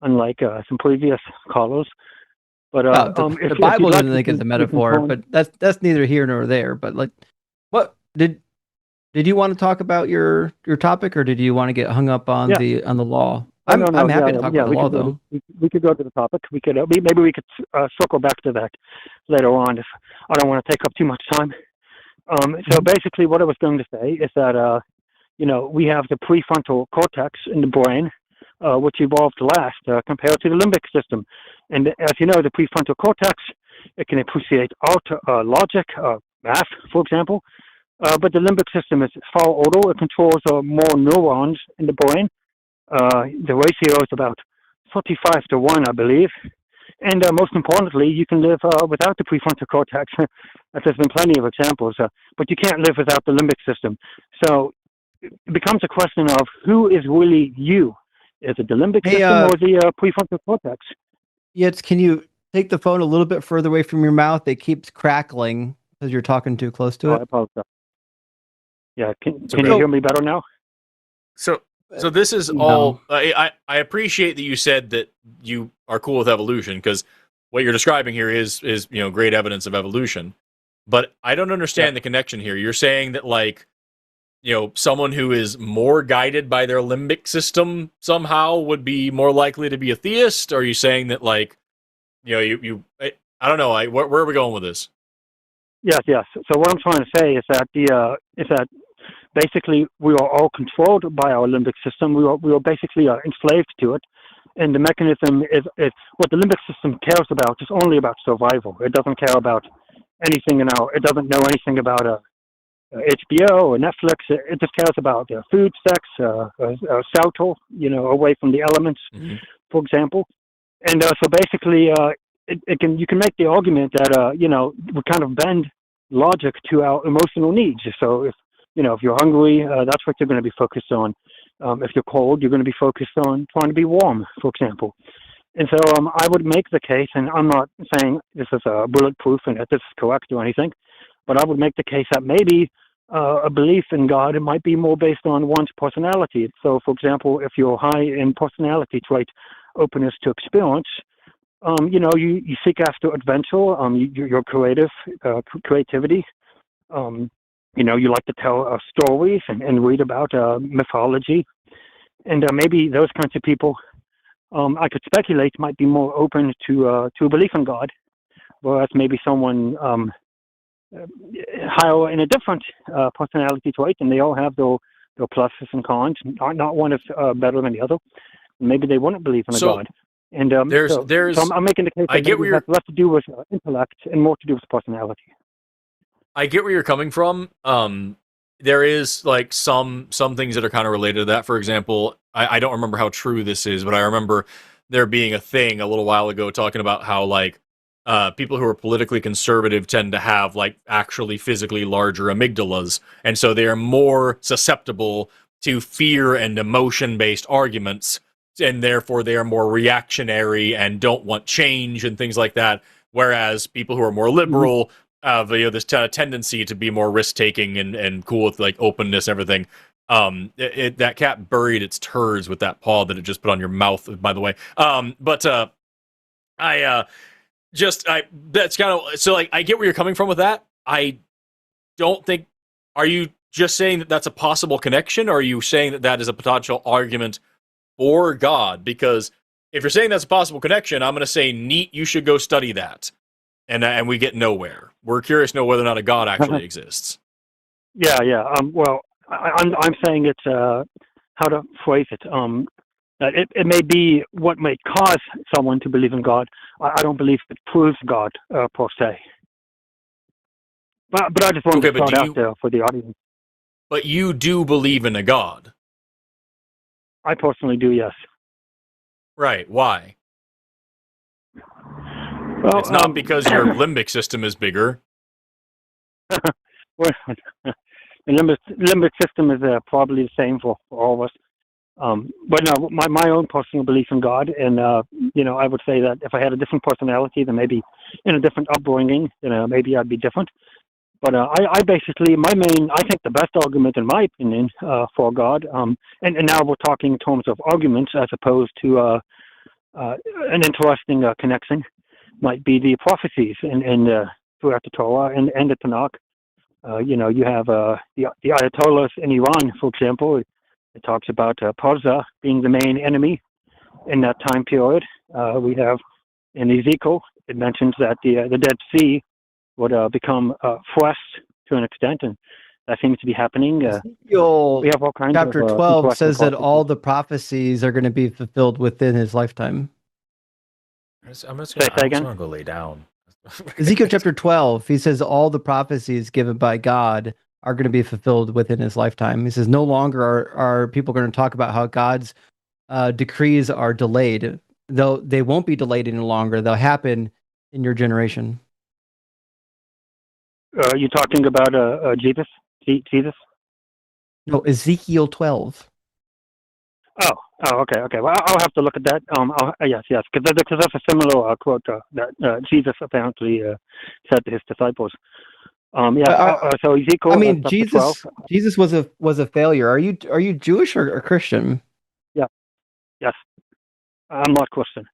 unlike some previous callers. But the Bible doesn't think it's a metaphor, but that's neither here nor there. But like, what did you want to talk about your topic, or did you want to get hung up on the law? I'm happy to talk about the law, though. We could go to the topic. We could maybe we could circle back to that later on if I don't want to take up too much time. So basically, what I was going to say is that we have the prefrontal cortex in the brain, which evolved last compared to the limbic system. And as you know, the prefrontal cortex, it can appreciate art, logic, math, for example. But the limbic system is far older. It controls more neurons in the brain. The ratio is about 45 to 1, I believe. And most importantly, you can live without the prefrontal cortex. There's been plenty of examples, but you can't live without the limbic system. So it becomes a question of who is really you. Is it the limbic system or the prefrontal cortex? Yes, can you take the phone a little bit further away from your mouth? It keeps crackling because you're talking too close to it. I apologize. Yeah, can you hear me better now? So this is all. I appreciate that you said that you are cool with evolution because what you're describing here is great evidence of evolution. But I don't understand the connection here. You're saying that someone who is more guided by their limbic system somehow would be more likely to be a theist? Or are you saying that I don't know. Where are we going with this? Yes. So what I'm trying to say is that basically we are all controlled by our limbic system. We are basically enslaved to it, and the mechanism is what the limbic system cares about is only about survival. It doesn't care about anything it doesn't know anything about HBO or Netflix. It just cares about food, sex, shelter, away from the elements, for example. And so basically, you can make the argument that we kind of bend logic to our emotional needs. So if you're hungry, that's what you're going to be focused on. If you're cold, you're going to be focused on trying to be warm, for example. And so I would make the case, and I'm not saying this is bulletproof and that this is correct or anything, but I would make the case that maybe a belief in God might be more based on one's personality. So, for example, if you're high in personality trait, openness to experience, you seek after adventure, your creativity. you like to tell stories and read about mythology, and maybe those kinds of people, I could speculate, might be more open to a belief in God, whereas maybe someone higher in a different personality trait, and they all have their pluses and cons. Not one is better than the other. Maybe they wouldn't believe in a God. And so I'm making the case that it has less to do with intellect and more to do with personality. I get where you're coming from. There is like some things that are kind of related to that. For example, I don't remember how true this is, but I remember there being a thing a little while ago talking about how like people who are politically conservative tend to have like actually physically larger amygdalas, and so they are more susceptible to fear and emotion-based arguments, and therefore they are more reactionary and don't want change and things like that. Whereas people who are more liberal have this tendency to be more risk-taking and cool with like openness and everything. That cat buried its turds with that paw that it just put on your mouth, by the way. That's kind of, so like, I get where you're coming from with that. I don't think, are you just saying that that's a possible connection, or are you saying that that is a potential argument for God? Because if you're saying that's a possible connection, I'm going to say, neat, you should go study that. And we get nowhere. We're curious to know whether or not a God actually exists. Yeah. Well, I'm saying it's how to phrase it. It may be what may cause someone to believe in God. I don't believe it proves God per se. But I just wanted to throw it out there for the audience. But you do believe in a God. I personally do, yes. Right. Why? Well, it's not because your limbic system is bigger. Well, the limbic system is probably the same for all of us. But no, my own personal belief in God, and I would say that if I had a different personality, then maybe in a different upbringing, maybe I'd be different. But I basically, I think the best argument, in my opinion, for God, and now we're talking in terms of arguments as opposed to an interesting connection, might be the prophecies in throughout the Torah and the Tanakh. You have the Ayatollahs in Iran, for example. It talks about Persia being the main enemy in that time period. We have in Ezekiel, it mentions that the Dead Sea would become Forrest to an extent, and that seems to be happening. Ezekiel, we have all kinds chapter of 12 says that all the prophecies are going to be fulfilled within his lifetime. I'm just going to go lay down. Ezekiel chapter 12, he says all the prophecies given by God are going to be fulfilled within his lifetime. He says no longer are people going to talk about how God's decrees are delayed. Though they won't be delayed any longer. They'll happen in your generation. Are you talking about Jesus? Jesus? No, Ezekiel 12. Oh, okay. Well, I'll have to look at that. Yes, because that's a similar quote that Jesus apparently said to his disciples. So Ezekiel. I mean, Jesus was a failure. Are you Jewish or Christian? Yeah. Yes. I'm not Christian.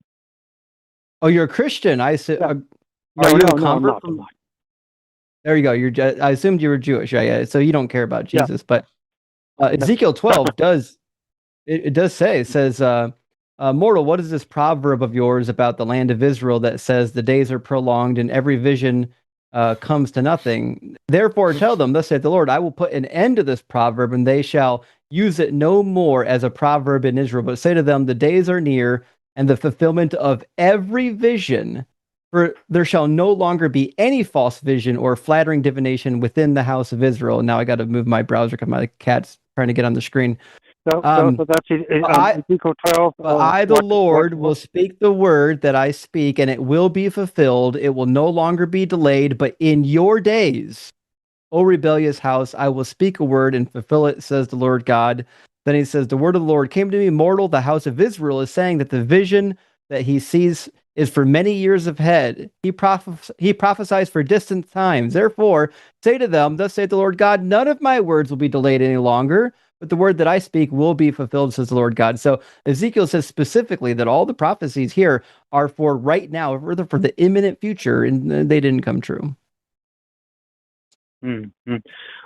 Oh, you're a Christian. I said. Yeah. Are you a convert? I'm not. There you go. I assumed you were Jewish. Yeah. So you don't care about Jesus, but Ezekiel 12 does. It does say, it says, mortal, what is this proverb of yours about the land of Israel that says the days are prolonged and every vision comes to nothing? Therefore tell them, thus saith the Lord, I will put an end to this proverb, and they shall use it no more as a proverb in Israel. But say to them, the days are near, and the fulfillment of every vision, for there shall no longer be any false vision or flattering divination within the house of Israel. Now I got to move my browser because my cat's trying to get on the screen. So that's Ezekiel 12. I, the Lord, will speak the word that I speak, and it will be fulfilled. It will no longer be delayed, but in your days, O rebellious house, I will speak a word and fulfill it, says the Lord God. Then he says, the word of the Lord came to me, mortal. The house of Israel is saying that the vision that he sees is for many years ahead. He prophesies for distant times. Therefore, say to them, thus saith the Lord God, none of my words will be delayed any longer, but the word that I speak will be fulfilled, says the Lord God. So Ezekiel says specifically that all the prophecies here are for right now, for the imminent future, and they didn't come true. Mm-hmm.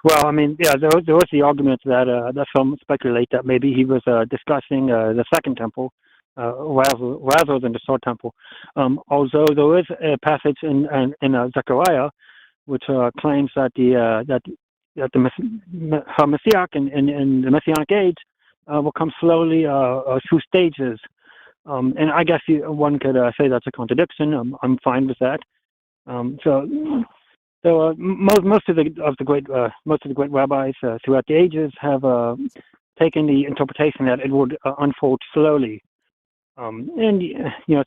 Well, I mean, yeah, there was the argument that some speculate that maybe he was discussing the Second Temple rather than the Third Temple. Although there is a passage in Zechariah which claims that the Messiah in the Messianic age will come slowly through stages. And I guess one could say that's a contradiction. I'm fine with that. So most of the great rabbis throughout the ages have taken the interpretation that it would unfold slowly, and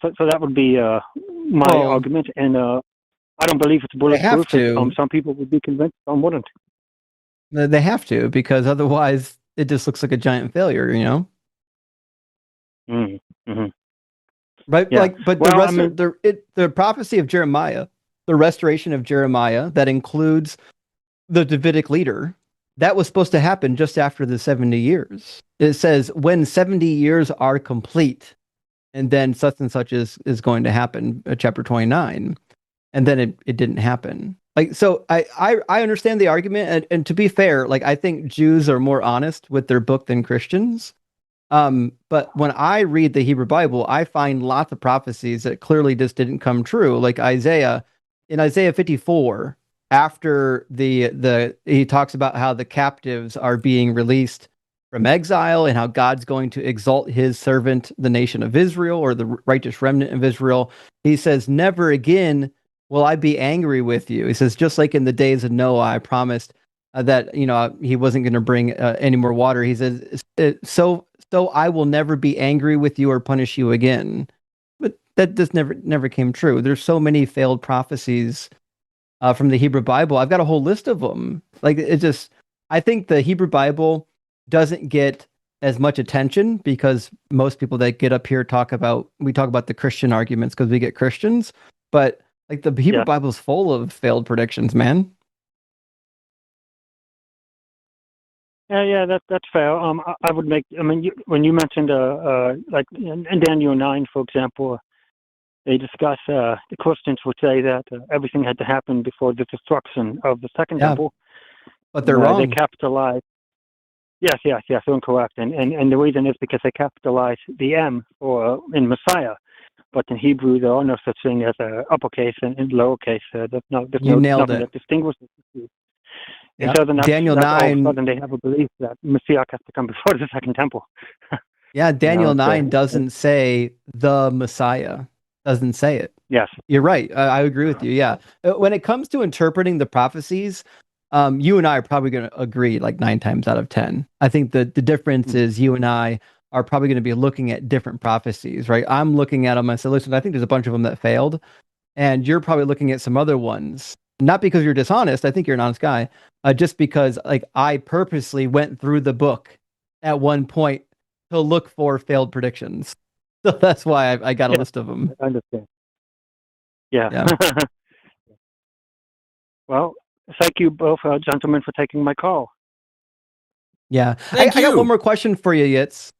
so that would be my argument. And I don't believe it's bulletproof. Some people would be convinced, some wouldn't. They have to, because otherwise it just looks like a giant failure, you know. Mm-hmm. Right, yeah. But the prophecy of Jeremiah, the restoration of Jeremiah, that includes the Davidic leader, that was supposed to happen just after the 70 years. It says when 70 years are complete, and then such and such is going to happen, chapter 29, and then it didn't happen. Like, so I understand the argument, and to be fair, like, I think Jews are more honest with their book than Christians. But when I read the Hebrew Bible, I find lots of prophecies that clearly just didn't come true. Like in Isaiah 54, after he talks about how the captives are being released from exile and how God's going to exalt his servant, the nation of Israel, or the righteous remnant of Israel. He says, "Never again will I be angry with you." He says, just like in the days of Noah, I promised that, he wasn't going to bring any more water. He says, so I will never be angry with you or punish you again. But that just never came true. There's so many failed prophecies from the Hebrew Bible. I've got a whole list of them. Like, I think the Hebrew Bible doesn't get as much attention because most people that get up here talk about the Christian arguments because we get Christians. But like, the Hebrew Bible is full of failed predictions, man. Yeah, that's fair. I would make. I mean, when you mentioned like in Daniel 9, for example, they discuss the Christians would say that everything had to happen before the destruction of the Second Temple. But they're wrong. They capitalize. Yes, they're incorrect, and the reason is because they capitalize the M in Messiah, but in Hebrew there are no such thing as uppercase and lowercase. There's nothing that distinguishes the two. And so then Daniel 9, all of a sudden they have a belief that Messiah has to come before the Second Temple. Daniel 9 doesn't say the Messiah. Doesn't say it. Yes. You're right. I agree with you. Yeah. When it comes to interpreting the prophecies, you and I are probably going to agree like 9 times out of 10. I think the difference is you and I are probably going to be looking at different prophecies, right? I'm looking at them and I said, listen, I think there's a bunch of them that failed. And you're probably looking at some other ones. Not because you're dishonest. I think you're an honest guy. Just because like I purposely went through the book at one point to look for failed predictions. So that's why I got a list of them. I understand. Yeah. Well, thank you both, gentlemen, for taking my call. Yeah. I got one more question for you, Yitz.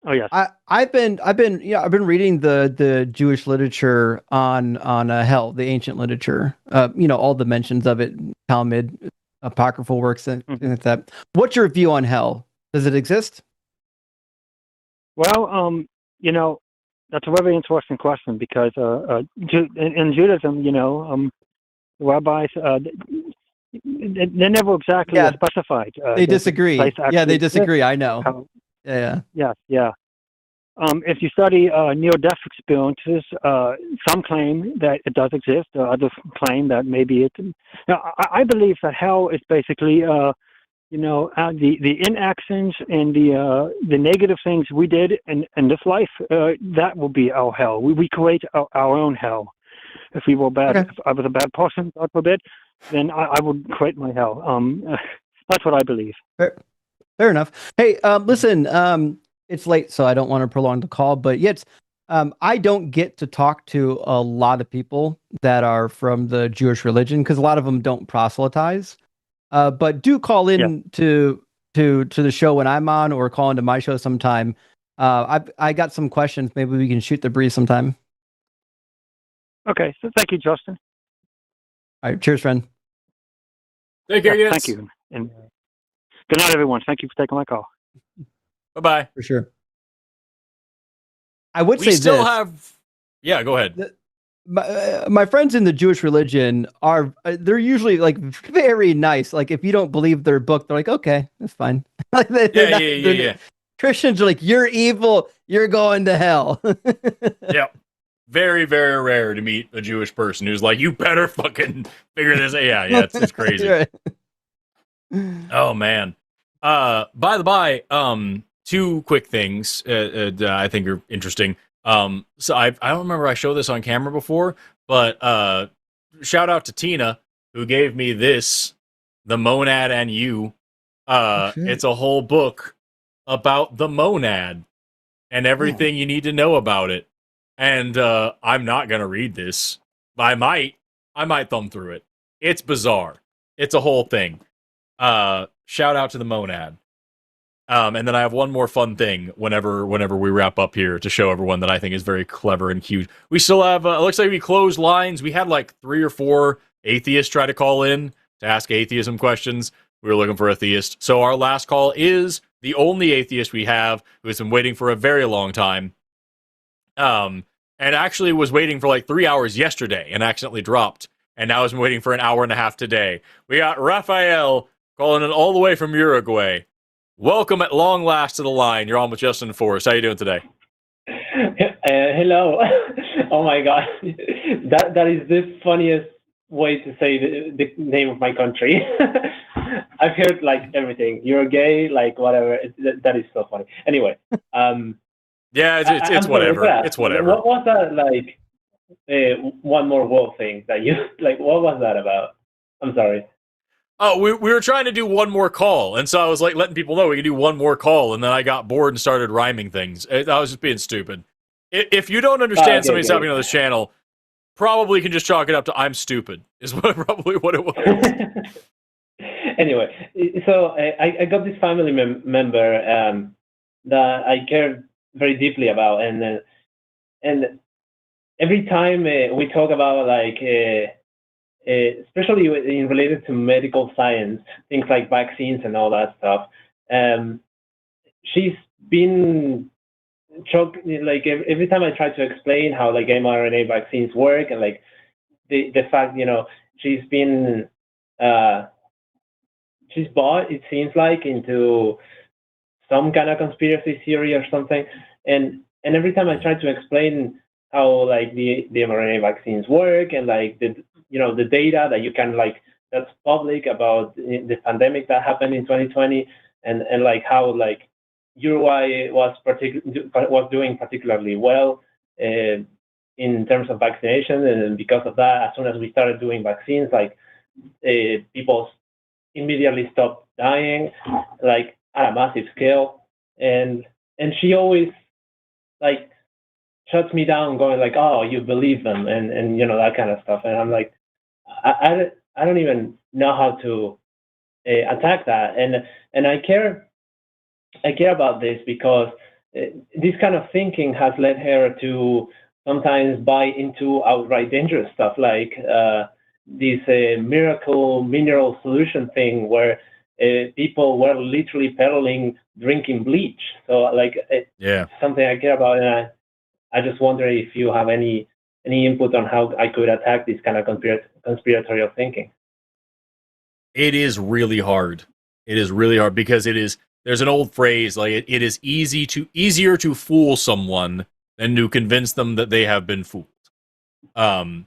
Oh yes. I've been reading the Jewish literature on hell, the ancient literature. All the mentions of it, Talmud, apocryphal works, and that. What's your view on hell? Does it exist? Well, that's a very interesting question because in Judaism, rabbis they're never exactly specified. They disagree. They disagree. I know. Yeah. If you study near-death experiences, some claim that it does exist. Others claim that maybe it. Now, I believe that hell is basically, the inactions and the negative things we did in this life. That will be our hell. We create our own hell. If we were bad, if I was a bad person, God forbid, then I would create my hell. That's what I believe. Fair enough. Hey, listen, it's late, so I don't want to prolong the call, but yet I don't get to talk to a lot of people that are from the Jewish religion because a lot of them don't proselytize. But do call in to the show when I'm on, or call into my show sometime. I got some questions. Maybe we can shoot the breeze sometime. Okay, so thank you, Justin. All right, cheers, friend. Take care, Thank you. And good night, everyone. Thank you for taking my call. Bye-bye. For sure. I would we say still this. have... Yeah, go ahead. My friends in the Jewish religion are they're usually like very nice. Like if you don't believe their book, they're like, okay, that's fine. Like Yeah. Christians are like, you're evil, you're going to hell. Yep. Very, very rare to meet a Jewish person who's like, you better fucking figure this out. Yeah, it's crazy. Right. Oh man. By the by, two quick things that I think are interesting. So I don't remember I showed this on camera before, but shout out to Tina who gave me this, The Monad and You. It's a whole book about the monad and everything you need to know about it. And I'm not gonna read this, but I might thumb through it. It's bizarre. It's a whole thing. Shout out to the monad. And then I have one more fun thing whenever we wrap up here to show everyone that I think is very clever and cute. We still have, it looks like we closed lines. We had like 3 or 4 atheists try to call in to ask atheism questions. We were looking for a theist. So our last call is the only atheist we have who has been waiting for a very long time. And actually was waiting for like 3 hours yesterday and accidentally dropped. And now has been waiting for an hour and a half today. We got Raphael calling in all the way from Uruguay. Welcome at long last to the line. You're on with Justin and Forrest. How you doing today? Hello. Oh my God. That is the funniest way to say the name of my country. I've heard like everything. You're gay, like whatever. That is so funny. Anyway. Yeah, it's whatever. It's whatever. What was that like? One more world thing that you like. What was that about? I'm sorry. Oh, we were trying to do one more call, and so I was like letting people know we could do one more call, and then I got bored and started rhyming things. I was just being stupid. If you don't understand something's happening on this channel, probably can just chalk it up to I'm stupid, is probably what it was. Anyway, so I got this family member that I care very deeply about, and every time we talk about like especially in related to medical science, things like vaccines and all that stuff, she's been like every time I try to explain how like mRNA vaccines work and like the fact, you know, she's been she's bought, it seems like, into some kind of conspiracy theory or something, and every time I try to explain how like the mRNA vaccines work and like the data that you can like that's public about the pandemic that happened in 2020 and like how like Uruguay was doing particularly well in terms of vaccination, and because of that, as soon as we started doing vaccines, like people immediately stopped dying, like at a massive scale, and she always like shuts me down, going like, "Oh, you believe them," and you know, that kind of stuff, and I'm like, I don't even know how to attack that, and I care about this because this kind of thinking has led her to sometimes buy into outright dangerous stuff like this miracle mineral solution thing where people were literally peddling drinking bleach. So like something I care about, and I just wonder if you have any input on how I could attack this kind of conspiratorial thinking. It is really hard. It is really hard because there's an old phrase like it is easier to fool someone than to convince them that they have been fooled. And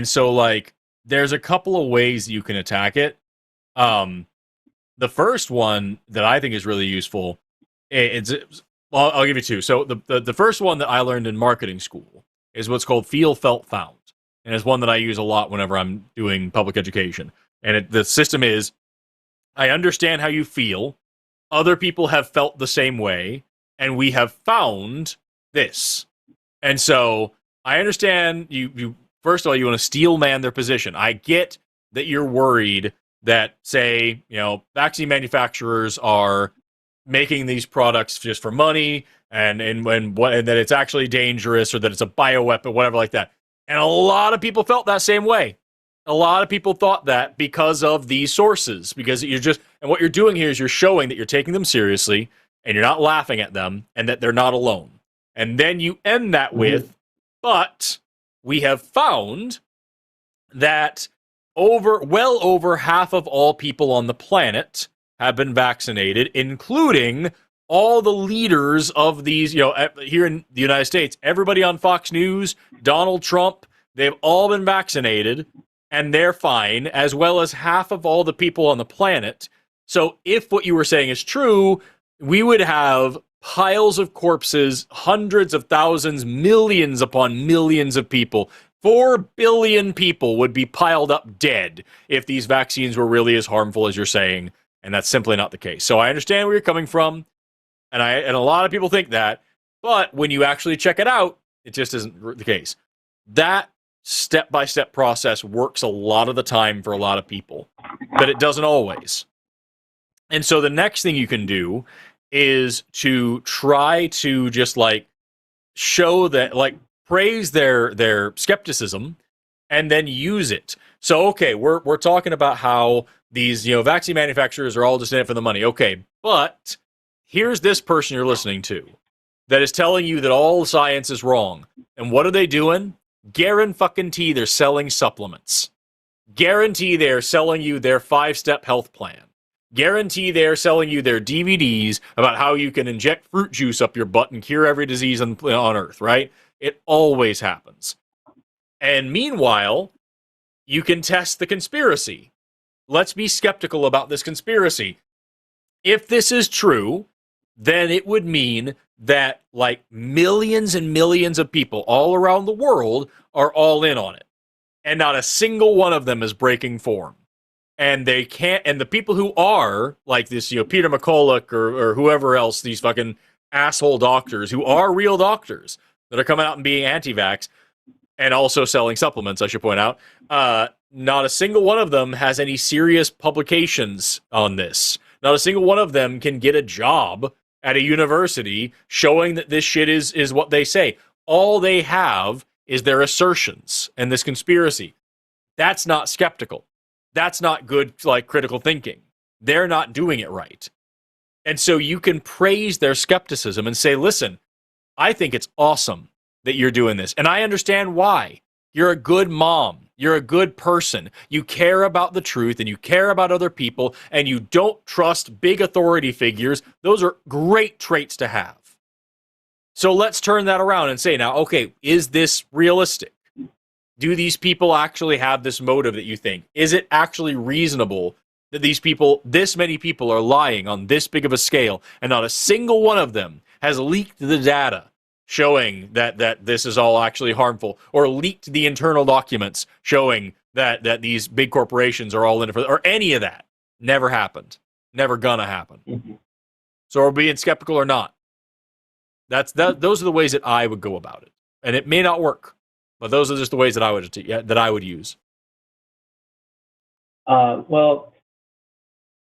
so like there's a couple of ways you can attack it. The first one that I think is really useful, I'll give you two. So the first one that I learned in marketing school is what's called feel, felt, found. And it's one that I use a lot whenever I'm doing public education. And the system is, I understand how you feel. Other people have felt the same way. And we have found this. And so I understand you first of all, you want to steel man their position. I get that you're worried that, say, you know, vaccine manufacturers are making these products just for money and that it's actually dangerous or that it's a bioweapon, whatever like that. And a lot of people felt that same way. A lot of people thought that because of these sources, because and what you're doing here is you're showing that you're taking them seriously and you're not laughing at them and that they're not alone. And then you end that with, but we have found that well over half of all people on the planet have been vaccinated, including all the leaders of these, here in the United States, everybody on Fox News, Donald Trump, they've all been vaccinated and they're fine, as well as half of all the people on the planet. So if what you were saying is true, we would have piles of corpses, hundreds of thousands, millions upon millions of people. 4 billion people would be piled up dead if these vaccines were really as harmful as you're saying, and that's simply not the case. So I understand where you're coming from, and a lot of people think that, but when you actually check it out, it just isn't the case. That step-by-step process works a lot of the time for a lot of people, but it doesn't always. And so the next thing you can do is to try to just show that, praise their skepticism and then use it. So, okay, we're talking about how these, vaccine manufacturers are all just in it for the money. Okay, but here's this person you're listening to that is telling you that all science is wrong. And what are they doing? Guarantee they're selling supplements. Guarantee they're selling you their 5-step health plan. Guarantee they're selling you their DVDs about how you can inject fruit juice up your butt and cure every disease on Earth, right? It always happens. And meanwhile, you can test the conspiracy. Let's be skeptical about this conspiracy. If this is true, then it would mean that millions and millions of people all around the world are all in on it. And not a single one of them is breaking form. And they can't, and the people who are like this, Peter McCulloch or whoever else, these fucking asshole doctors who are real doctors that are coming out and being anti-vax and also selling supplements, I should point out, not a single one of them has any serious publications on this. Not a single one of them can get a job at a university showing that this shit is what they say. All they have is their assertions and this conspiracy. That's not skeptical. That's not good, critical thinking. They're not doing it right. And so you can praise their skepticism and say, listen, I think it's awesome that you're doing this. And I understand why. You're a good mom. You're a good person. You care about the truth and you care about other people and you don't trust big authority figures. Those are great traits to have. So let's turn that around and say now, okay, is this realistic? Do these people actually have this motive that you think? Is it actually reasonable that these people, this many people are lying on this big of a scale and not a single one of them has leaked the data showing that this is all actually harmful or leaked the internal documents showing that these big corporations are all in it for, or any of that? Never happened. Never gonna happen. Mm-hmm. So are we being skeptical or not? Those are the ways that I would go about it. And it may not work. But those are just the ways that I would use. Well,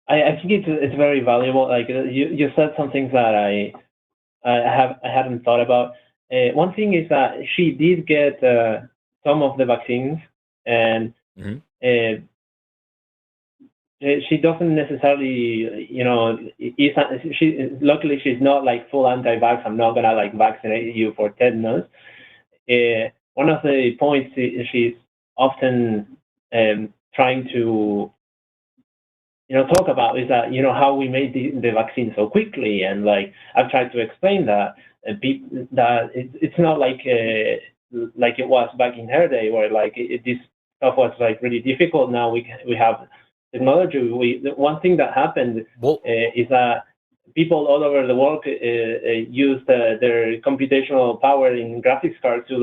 I think it's very valuable. You said something that I hadn't thought about. One thing is that she did get some of the vaccines, and she doesn't necessarily, luckily she's not full anti-vax. I'm not gonna vaccinate you for tetanus. One of the points she's often trying to, talk about is that, how we made the vaccine so quickly. And I've tried to explain that, that it's not like it was back in her day where this stuff was really difficult. Now we have technology. The one thing that happened is that people all over the world used their computational power in graphics cards to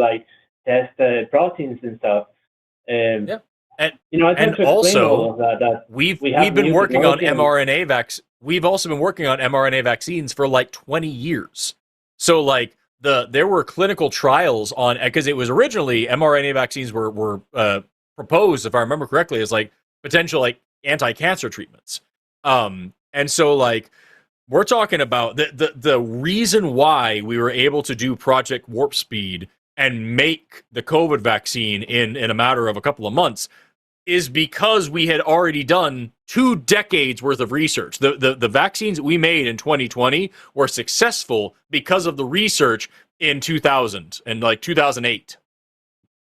test proteins and stuff. Yeah. And also we've been working on mRNA We've also been working on mRNA vaccines for 20 years. So there were clinical trials on, because it was originally mRNA vaccines were proposed, if I remember correctly, as potential anti-cancer treatments. And so we're talking about the reason why we were able to do Project Warp Speed and make the COVID vaccine in a matter of a couple of months is because we had already done 2 decades worth of research. The vaccines we made in 2020 were successful because of the research in 2000 and like 2008.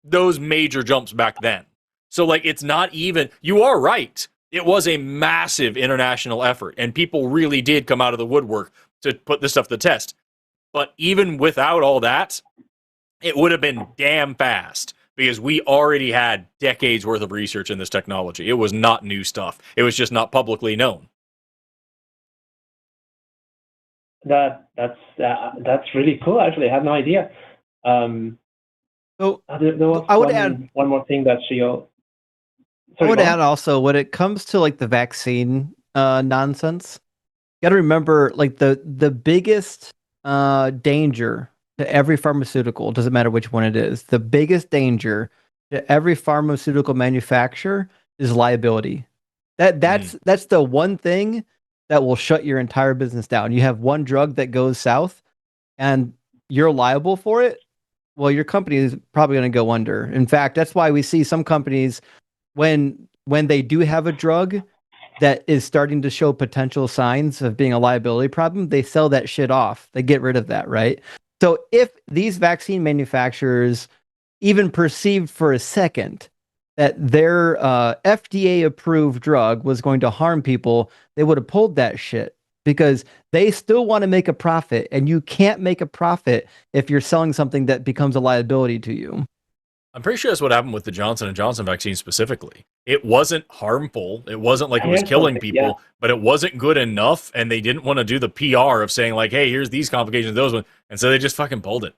Those major jumps back then. So like, it's not even, you are right. It was a massive international effort and people really did come out of the woodwork to put this stuff to the test. But even without all that, it would have been damn fast because we already had decades worth of research in this technology. It was not new stuff. It was just not publicly known. That's really cool. Actually, I had no idea. So there was I would add one more thing that she. I would add also, when it comes to like the vaccine nonsense, you got to remember like the biggest danger to every pharmaceutical, doesn't matter which one it is, the biggest danger to every pharmaceutical manufacturer is liability. That's the one thing that will shut your entire business down. You have one drug that goes south and you're liable for it. Well, your company is probably going to go under. In fact, that's why we see some companies when they do have a drug that is starting to show potential signs of being a liability problem, they sell that shit off. They get rid of that, right? So if these vaccine manufacturers even perceived for a second that their FDA-approved drug was going to harm people, they would have pulled that shit because they still want to make a profit, and you can't make a profit if you're selling something that becomes a liability to you. I'm pretty sure that's what happened with the Johnson & Johnson vaccine specifically. It wasn't harmful. It wasn't like it was killing people, but it wasn't good enough, and they didn't want to do the PR of saying like, hey, here's these complications, those ones, and so they just fucking pulled it.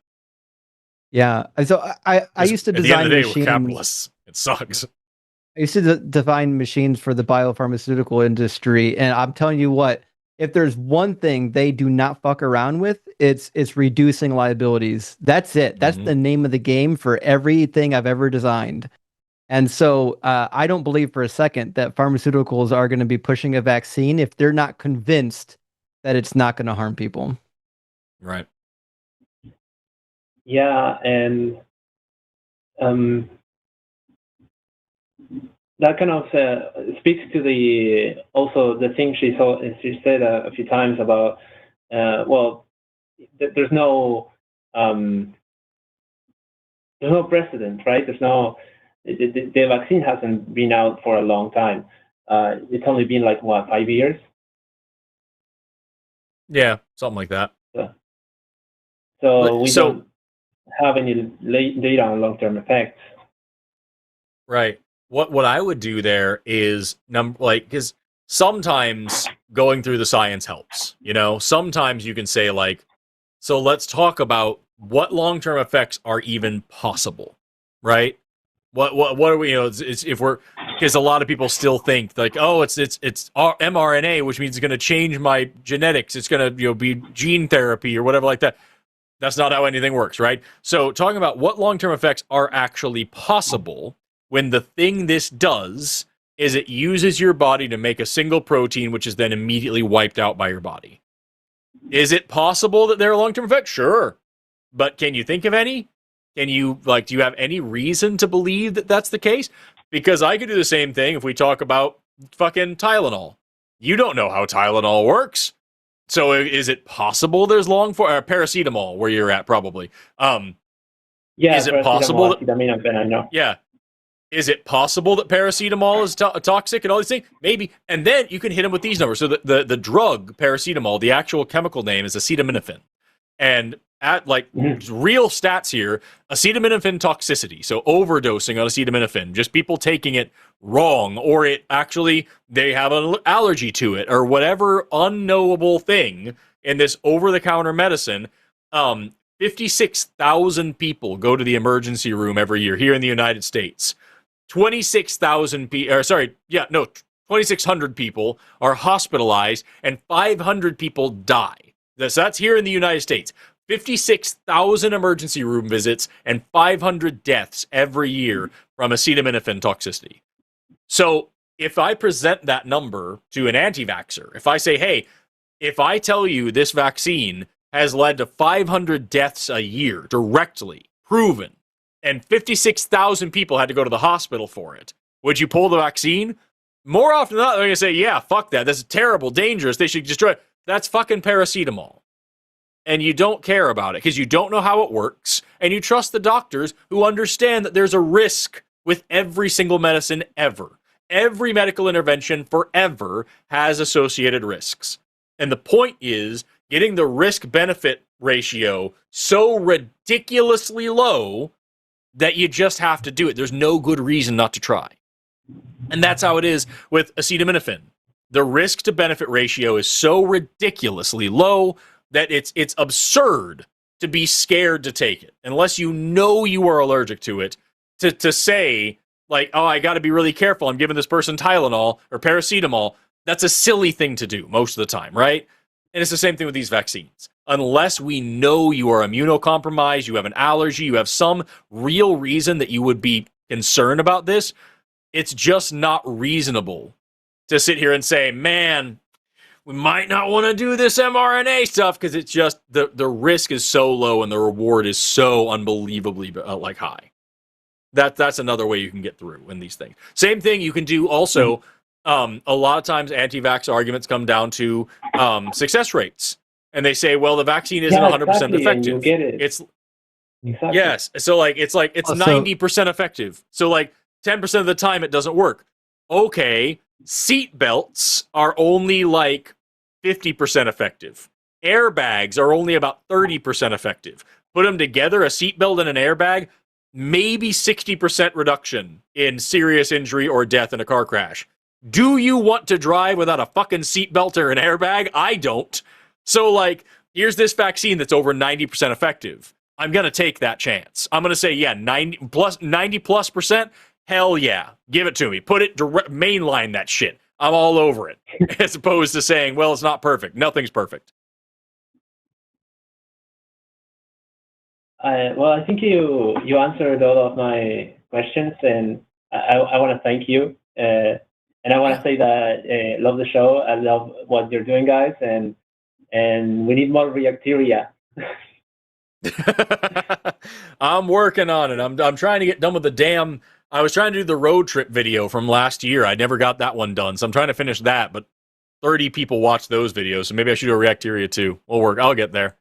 Yeah, so I used to design at the end of the day, machines. we're capitalists. It sucks. I used to design machines for the biopharmaceutical industry, and I'm telling you what, if there's one thing they do not fuck around with, it's reducing liabilities. That's it. That's the name of the game for everything I've ever designed. And so I don't believe for a second that pharmaceuticals are going to be pushing a vaccine if they're not convinced that it's not going to harm people. Right. Yeah, and that kind of speaks to the thing she said a few times about there's no precedent, right? There's no the vaccine hasn't been out for a long time. It's only been like 5 years. Yeah, something like that. So we don't have any data on long-term effects. Right. What I would do there is because sometimes going through the science helps. You know, sometimes you can say like, so let's talk about what long-term effects are even possible, right? What are we? You know, it's if we're because a lot of people still think like, oh, it's mRNA, which means it's going to change my genetics. It's going to be gene therapy or whatever like that. That's not how anything works, right? So talking about what long-term effects are actually possible when the thing this does is it uses your body to make a single protein, which is then immediately wiped out by your body. Is it possible that there are long-term effects? Sure. But can you think of any? Can you, do you have any reason to believe that that's the case? Because I could do the same thing if we talk about fucking Tylenol. You don't know how Tylenol works. So is it possible there's paracetamol where you're at probably? Yeah. Is it possible that, I know. Yeah. Is it possible that paracetamol is toxic and all these things? Maybe. And then you can hit them with these numbers. So the drug paracetamol, the actual chemical name is acetaminophen. And at real stats here, acetaminophen toxicity. So overdosing on acetaminophen, just people taking it wrong, or they have an allergy to it, or whatever unknowable thing in this over-the-counter medicine. 56,000 people go to the emergency room every year here in the United States. 2,600 people are hospitalized and 500 people die. So that's here in the United States. 56,000 emergency room visits and 500 deaths every year from acetaminophen toxicity. So if I present that number to an anti-vaxxer, if I say, hey, if I tell you this vaccine has led to 500 deaths a year directly, proven, and 56,000 people had to go to the hospital for it, Would you pull the vaccine? More often than not, they're going to say, yeah, fuck that. That's terrible, dangerous. They should destroy it. That's fucking paracetamol. And you don't care about it because you don't know how it works. And you trust the doctors who understand that there's a risk with every single medicine ever. Every medical intervention forever has associated risks. And the point is getting the risk-benefit ratio so ridiculously low that you just have to do it. There's no good reason not to try. And that's how it is with acetaminophen. The risk-to-benefit ratio is so ridiculously low that it's absurd to be scared to take it. Unless you know you are allergic to it, to say, like, oh, I got to be really careful. I'm giving this person Tylenol or paracetamol. That's a silly thing to do most of the time, right? And it's the same thing with these vaccines. Unless we know you are immunocompromised, you have an allergy, you have some real reason that you would be concerned about this, it's just not reasonable to sit here and say, man, we might not want to do this mRNA stuff because it's just the risk is so low and the reward is so unbelievably high. That's another way you can get through in these things. Same thing you can do also. A lot of times anti-vax arguments come down to success rates. And they say, well, the vaccine isn't 100% effective. You get it. It's exactly. Yes. So it's 90% effective. So 10% of the time it doesn't work. Okay, seat belts are only 50% effective. Airbags are only about 30% effective. Put them together, a seatbelt and an airbag, maybe 60% reduction in serious injury or death in a car crash. Do you want to drive without a fucking seatbelt or an airbag? I don't. So, here's this vaccine that's over 90% effective. I'm going to take that chance. I'm going to say, yeah, 90+%, hell yeah. Give it to me. Put it mainline that shit. I'm all over it. As opposed to saying, well, it's not perfect. Nothing's perfect. Well, I think you answered all of my questions, and I want to thank you. And I want to say that I love the show. I love what you're doing, guys, and we need more reactoria. I'm working on it. I'm trying to get done with the damn. I was trying to do the road trip video from last year. I never got that one done, so I'm trying to finish that. But 30 people watched those videos, so maybe I should do a reactoria too. We'll work. I'll get there.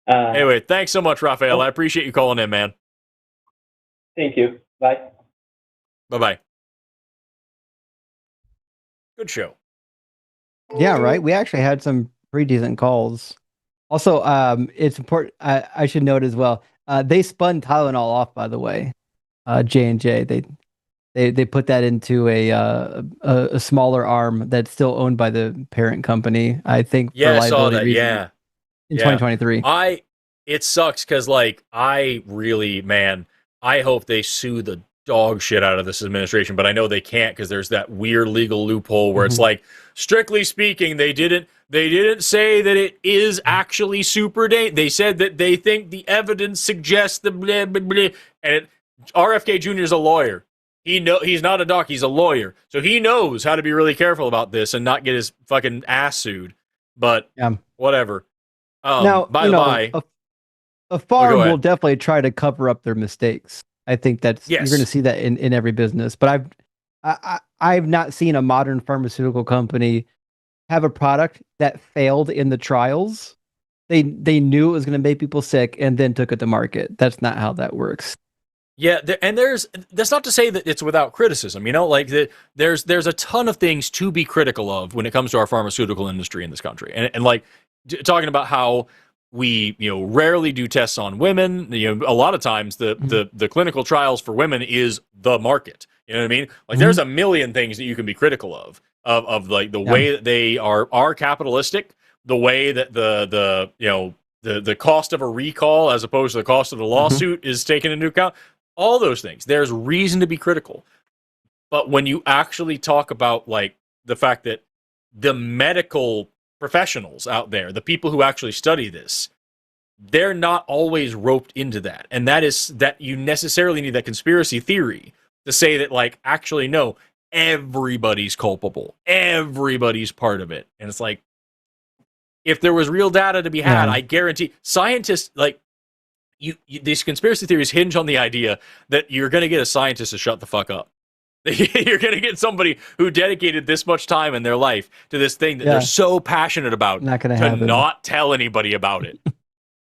Anyway, thanks so much, Raphael. I appreciate you calling in, man. Thank you. Bye. Bye-bye. Good show. Yeah, right. We actually had some pretty decent calls. Also, it's important. I should note as well. They spun Tylenol off, by the way. J&J. They put that into a smaller arm that's still owned by the parent company. I think. Yeah, for I saw that. reasons, Yeah. In 2023. It sucks because I really, man, I hope they sue the dog shit out of this administration, but I know they can't because there's that weird legal loophole where it's strictly speaking, they didn't say that it is actually super dangerous. They said that they think the evidence suggests the blah blah blah. And RFK Jr. is a lawyer. He's not a doc. He's a lawyer, so he knows how to be really careful about this and not get his fucking ass sued. But whatever. Now, by the by, a farm will definitely try to cover up their mistakes. I think that's you're going to see that in every business. But I've not seen a modern pharmaceutical company have a product that failed in the trials. They knew it was going to make people sick and then took it to market. That's not how that works. Yeah, that's not to say that it's without criticism. There's a ton of things to be critical of when it comes to our pharmaceutical industry in this country, and talking about how we rarely do tests on women. A lot of times the clinical trials for women is the market. You know what I mean? There's a million things that you can be critical of the way that they are capitalistic, the way that the cost of a recall as opposed to the cost of the lawsuit is taken into account. All those things. There's reason to be critical. But when you actually talk about the fact that the medical professionals out there, the people who actually study this, they're not always roped into that. And that is that you necessarily need that conspiracy theory to say that actually no, everybody's culpable. Everybody's part of it. And it's if there was real data to be had, I guarantee scientists these conspiracy theories hinge on the idea that you're going to get a scientist to shut the fuck up. You're going to get somebody who dedicated this much time in their life to this thing that they're so passionate about to not tell anybody about it.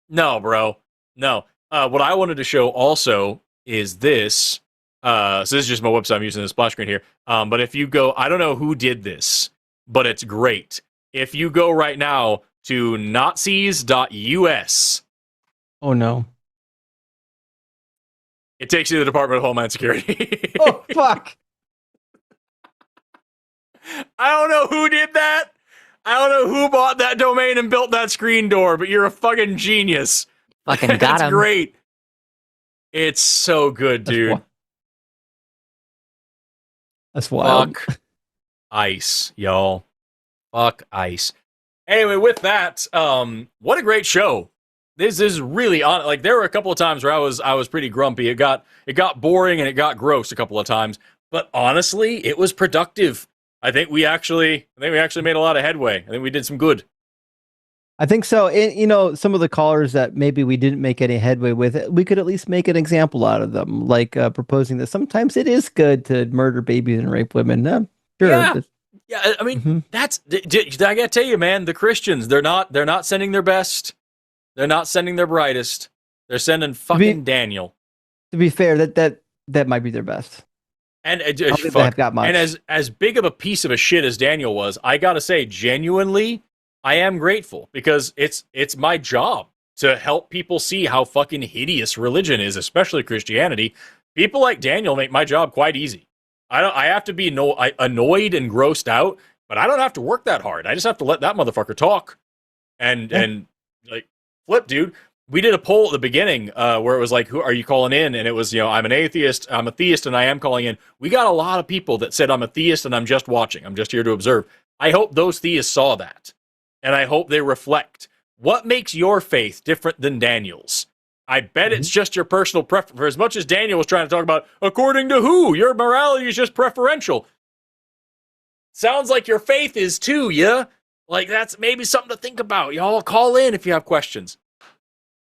No, bro. No. What I wanted to show also is this. So this is just my website. I'm using the splash screen here. But if you go, I don't know who did this, but it's great. If you go right now to Nazis.us. Oh, no. It takes you to the Department of Homeland Security. Oh, fuck. I don't know who did that. I don't know who bought that domain and built that screen door, but you're a fucking genius. Fucking got him. It's great. It's so good, dude. That's wild. Fuck ice, y'all. Fuck ice. Anyway, with that, what a great show. This is really on. Like, there were a couple of times where I was pretty grumpy. It got boring and it got gross a couple of times. But honestly, it was productive. I think we actually made a lot of headway. I think we did some good. I think so. Some of the callers that maybe we didn't make any headway with, we could at least make an example out of them, like proposing that sometimes it is good to murder babies and rape women. Sure. Yeah. I mean, that's. I gotta tell you, man. The Christians, they're not sending their best. They're not sending their brightest. They're sending fucking Daniel. To be fair, that might be their best. And as big of a piece of a shit as Daniel was, I gotta say, genuinely, I am grateful because it's my job to help people see how fucking hideous religion is, especially Christianity. People like Daniel make my job quite easy. I have to be annoyed and grossed out, but I don't have to work that hard. I just have to let that motherfucker talk. And like, flip, dude. We did a poll at the beginning where it was like, who are you calling in? And it was, I'm an atheist, I'm a theist, and I am calling in. We got a lot of people that said I'm a theist and I'm just watching. I'm just here to observe. I hope those theists saw that. And I hope they reflect. What makes your faith different than Daniel's? I bet it's just your personal preference. For as much as Daniel was trying to talk about, according to who? Your morality is just preferential. Sounds like your faith is too, yeah? Like, that's maybe something to think about. Y'all call in if you have questions.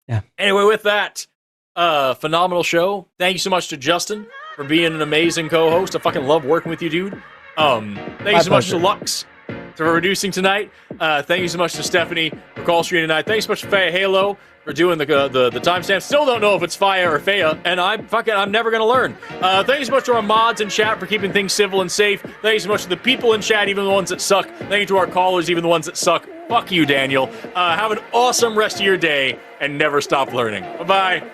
Yeah. Anyway, with that, phenomenal show. Thank you so much to Justin for being an amazing co-host. I fucking love working with you, dude. Thank you so much to Lux for producing tonight. Thank you so much to Stephanie for call screen tonight. Thanks so much to Faya Halo for doing the timestamp. Still don't know if it's Faya or Faya, and I'm never gonna learn. Thank you so much to our mods in chat for keeping things civil and safe. Thank you so much to the people in chat, even the ones that suck. Thank you to our callers, even the ones that suck. Fuck you, Daniel. Have an awesome rest of your day, and never stop learning. Bye-bye.